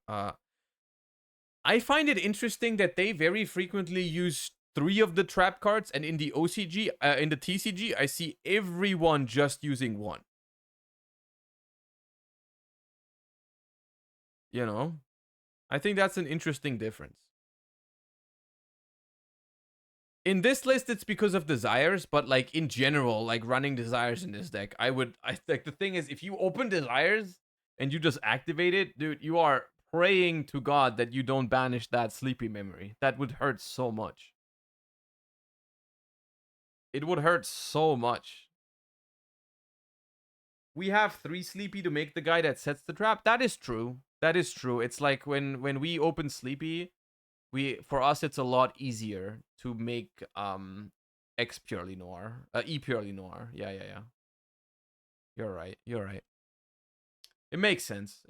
I find it interesting that they very frequently use 3 of the trap cards, and in the OCG, in the TCG, I see everyone just using 1. You know? I think that's an interesting difference. In this list, it's because of desires, but like in general, like running desires in this deck, I like, the thing is, if you open desires and you just activate it, dude, you are praying to God that you don't banish that sleepy memory. That would hurt so much. It would hurt so much. We have 3 sleepy to make the guy that sets the trap. That is true. That is true. It's like when we open sleepy, for us it's a lot easier to make X purely noir, E purely noir. Yeah. You're right. It makes sense.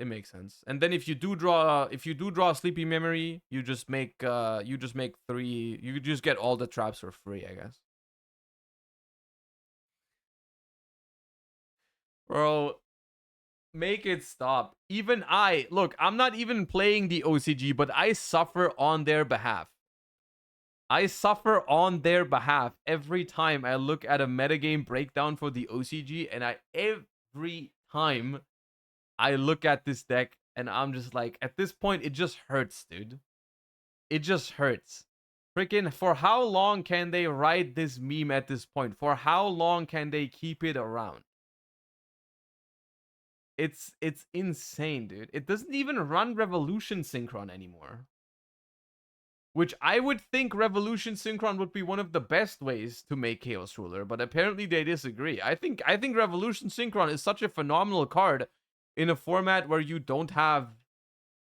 And then if you do draw a sleepy memory, you just make 3. You just get all the traps for free, I guess. Bro, make it stop. Even look, I'm not even playing the OCG, but I suffer on their behalf. I suffer on their behalf every time I look at a metagame breakdown for the OCG, and every time I look at this deck, and I'm just like, at this point, it just hurts, dude. It just hurts. Freaking, for how long can they ride this meme at this point? For how long can they keep it around? It's insane, dude. It doesn't even run Revolution Synchron anymore. Which I would think Revolution Synchron would be one of the best ways to make Chaos Ruler, but apparently they disagree. I think Revolution Synchron is such a phenomenal card in a format where you don't have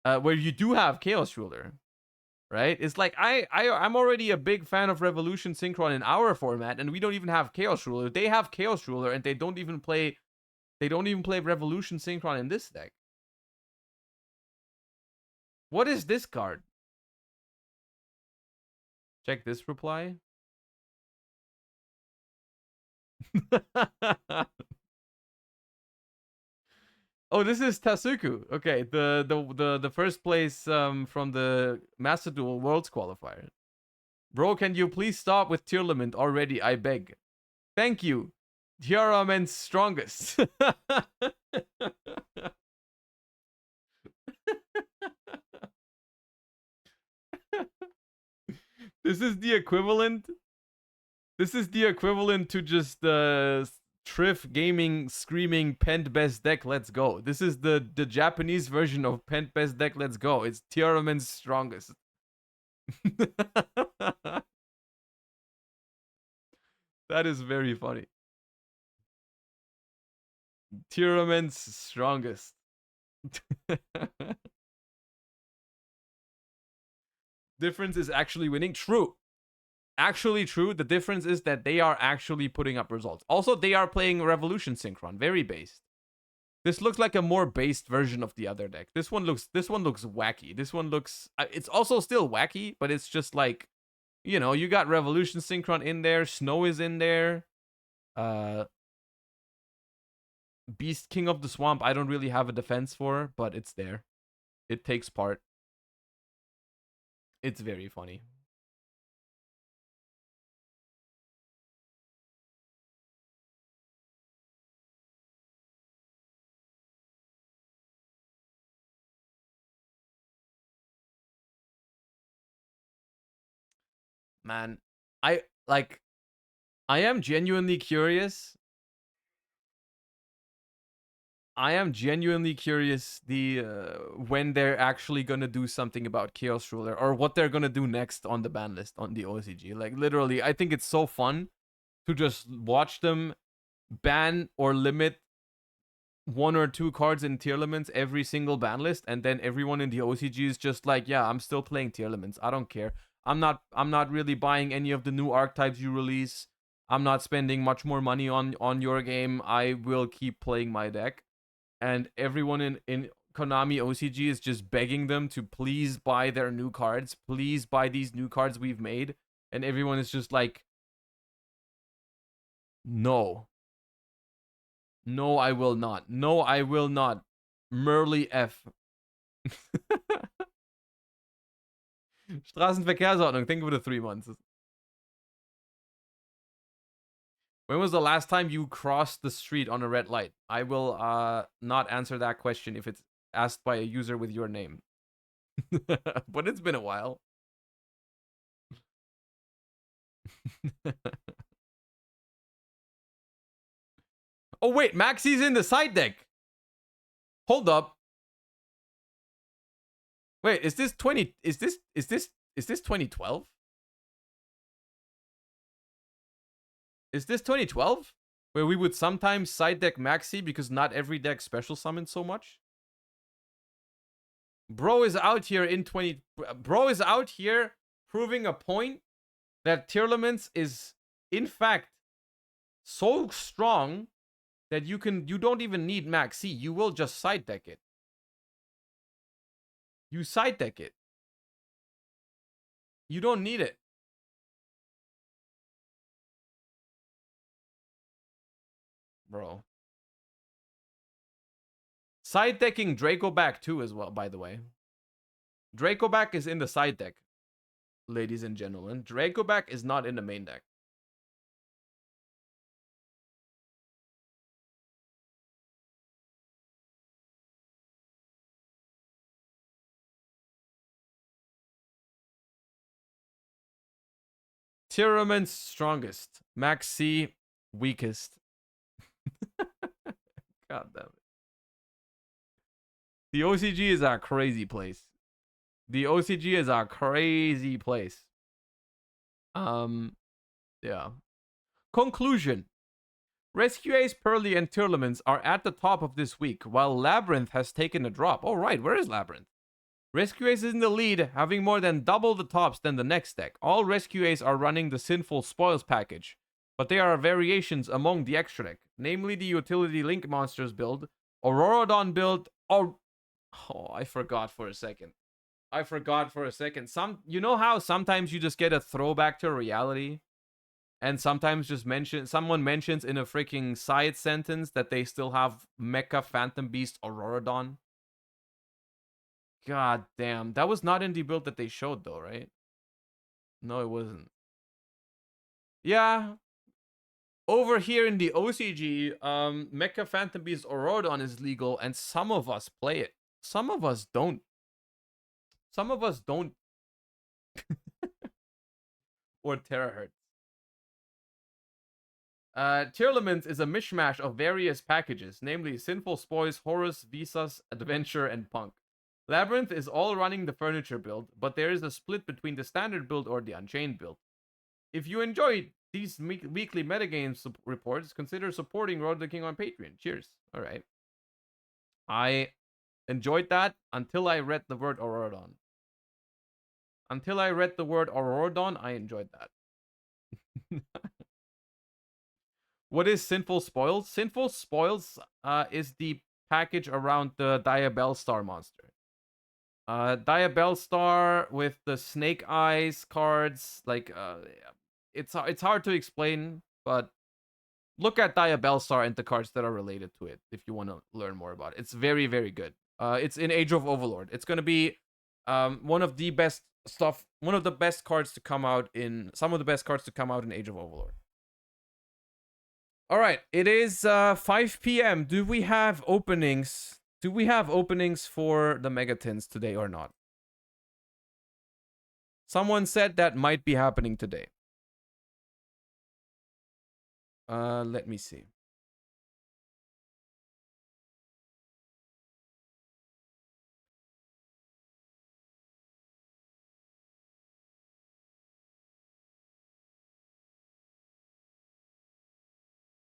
where you do have Chaos Ruler. Right? It's like I'm already a big fan of Revolution Synchron in our format, and we don't even have Chaos Ruler. They have Chaos Ruler, and they don't even play Revolution Synchron in this deck. What is this card? Check this reply. Oh, this is Tasuku. Okay, the first place from the Master Duel Worlds qualifier. Bro, can you please stop with Tier Limit already? I beg. Thank you. Tiara Men's strongest. This is the equivalent. This is the equivalent to just Triff Gaming screaming Pent Best Deck, let's go. This is the Japanese version of Pent Best Deck, let's go. It's Tiara Men's strongest. That is very funny. Tyramen's strongest. Difference is actually winning. True. actually true. The difference is that they are actually putting up results. Also, they are playing Revolution Synchron, very based. This looks like a more based version of the other deck. This one looks wacky. This one looks it's also still wacky, but it's just like, you know, you got Revolution Synchron in there, Snow is in there. Beast King of the Swamp, I don't really have a defense for, but it's there. It takes part. It's very funny. Man, I am genuinely curious. I am genuinely curious when they're actually gonna do something about Chaos Ruler, or what they're gonna do next on the ban list on the OCG. Like, literally, I think it's so fun to just watch them ban or limit 1 or 2 cards in tier limits every single ban list, and then everyone in the OCG is just like, yeah, I'm still playing tier limits. I don't care. I'm not really buying any of the new archetypes you release. I'm not spending much more money on your game. I will keep playing my deck. And everyone in Konami OCG is just begging them to please buy their new cards. Please buy these new cards we've made. And everyone is just like, no. No, I will not. No, I will not. Merly F. Straßenverkehrsordnung. Think of it as 3 months. When was the last time you crossed the street on a red light? I will not answer that question if it's asked by a user with your name. But it's been a while. Oh wait, Maxi's in the side deck. Hold up. Wait, is this 2012? Is this 2012? Where we would sometimes side deck Maxi because not every deck special summons so much? Bro is out here Bro is out here proving a point that tier limits is in fact so strong that you don't even need Maxi. You will just side deck it. You side deck it. You don't need it. Bro. Side decking Dracoback too as well, by the way. Dracoback is in the side deck, ladies and gentlemen. Dracoback is not in the main deck. Tyramen's strongest. Max C weakest. God damn it. The OCG is a crazy place. The OCG is a crazy place. Yeah. Conclusion. Rescue Ace, Pearly, and Tyrlaments are at the top of this week, while Labyrinth has taken a drop. Oh, right. Where is Labyrinth? Rescue Ace is in the lead, having more than double the tops than the next deck. All Rescue Ace are running the Sinful Spoils package, but there are variations among the extra deck, namely the Utility Link Monsters build, Auroradon build, Oh, I forgot for a second. You know how sometimes you just get a throwback to reality? And sometimes just someone mentions in a freaking side sentence that they still have Mecha Phantom Beast Auroradon? God damn. That was not in the build that they showed though, right? No, it wasn't. Yeah. Over here in the OCG, Mecha Phantom Beast Auroradon is legal, and some of us play it. Some of us don't. Some of us don't. Or Terahertz. Tyrlaments is a mishmash of various packages, namely Sinful Spoils, Horus, Visas, Adventure, and Punk. Labyrinth is all running the furniture build, but there is a split between the standard build or the Unchained build. If you enjoyed these weekly metagame reports, consider supporting Road to the King on Patreon. Cheers. All right. I enjoyed that until I read the word Auroradon. I enjoyed that. What is Sinful Spoils? Sinful Spoils is the package around the Diabell Star monster. Diabell Star with the Snake Eyes cards, like it's hard to explain, but look at Diabell Star and the cards that are related to it if you want to learn more about it. It's very, very good. It's in Age of Overlord. It's gonna be one of the best stuff, one of the best cards to come out in some of the best cards to come out in Age of Overlord. All right, it is 5 p.m. Do we have openings? Do we have openings for the Megatins today or not? Someone said that might be happening today. Let me see.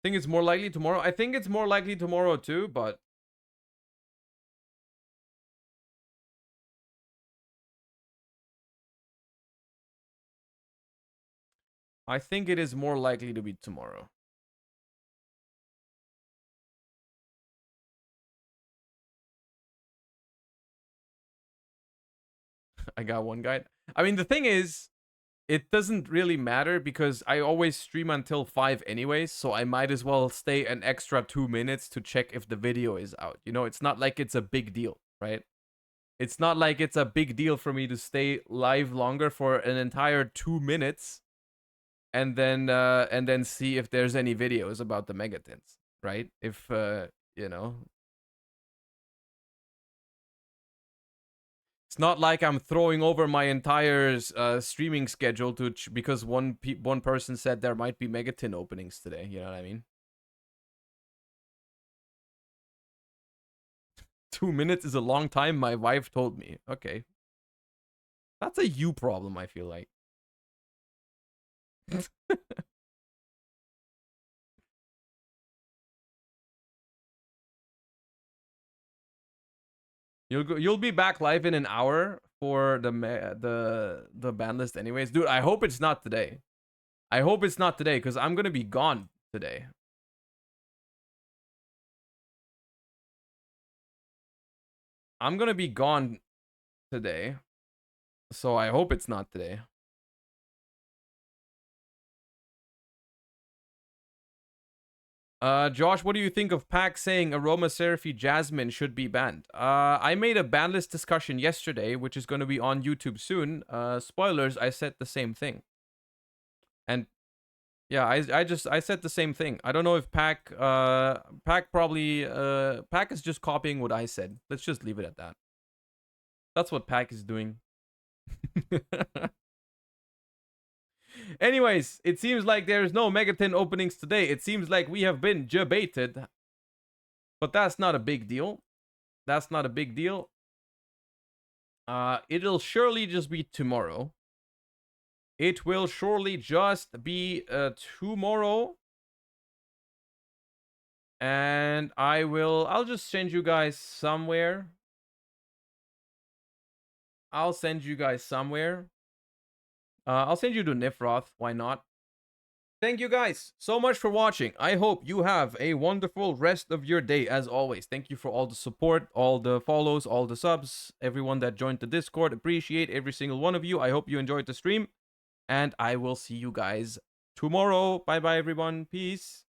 Think it's more likely tomorrow. I think it's more likely tomorrow too, but I think it is more likely to be tomorrow. I got one guide. I mean, the thing is, it doesn't really matter because I always stream until 5 anyways, so I might as well stay an extra 2 minutes to check if the video is out. You know, it's not like it's a big deal, right? It's not like it's a big deal for me to stay live longer for an entire 2 minutes and then see if there's any videos about the Megatins, right? If you know, it's not like I'm throwing over my entire streaming schedule to because one person said there might be Megatin openings today. You know what I mean? 2 minutes is a long time. My wife told me. Okay, that's a you problem. I feel like. You'll be back live in an hour for the ban list anyways. Dude, I hope it's not today. I hope it's not today because I'm gonna be gone today. I'm gonna be gone today. So I hope it's not today. Josh, what do you think of Pack saying Aromaseraphy Jasmine should be banned? I made a ban list discussion yesterday, which is going to be on YouTube soon. Spoilers, I said the same thing. And yeah, I said the same thing. I don't know if Pack probably Pack is just copying what I said. Let's just leave it at that. That's what Pack is doing. Anyways, it seems like there's no Megatin openings today. It seems like we have been jebaited. But that's not a big deal. That's not a big deal. It'll surely just be tomorrow. It will surely just be tomorrow. And I'll just send you guys somewhere. I'll send you guys somewhere. I'll send you to Nifroth. Why not? Thank you guys so much for watching. I hope you have a wonderful rest of your day as always. Thank you for all the support, all the follows, all the subs, everyone that joined the Discord. Appreciate every single one of you. I hope you enjoyed the stream. And I will see you guys tomorrow. Bye-bye, everyone. Peace.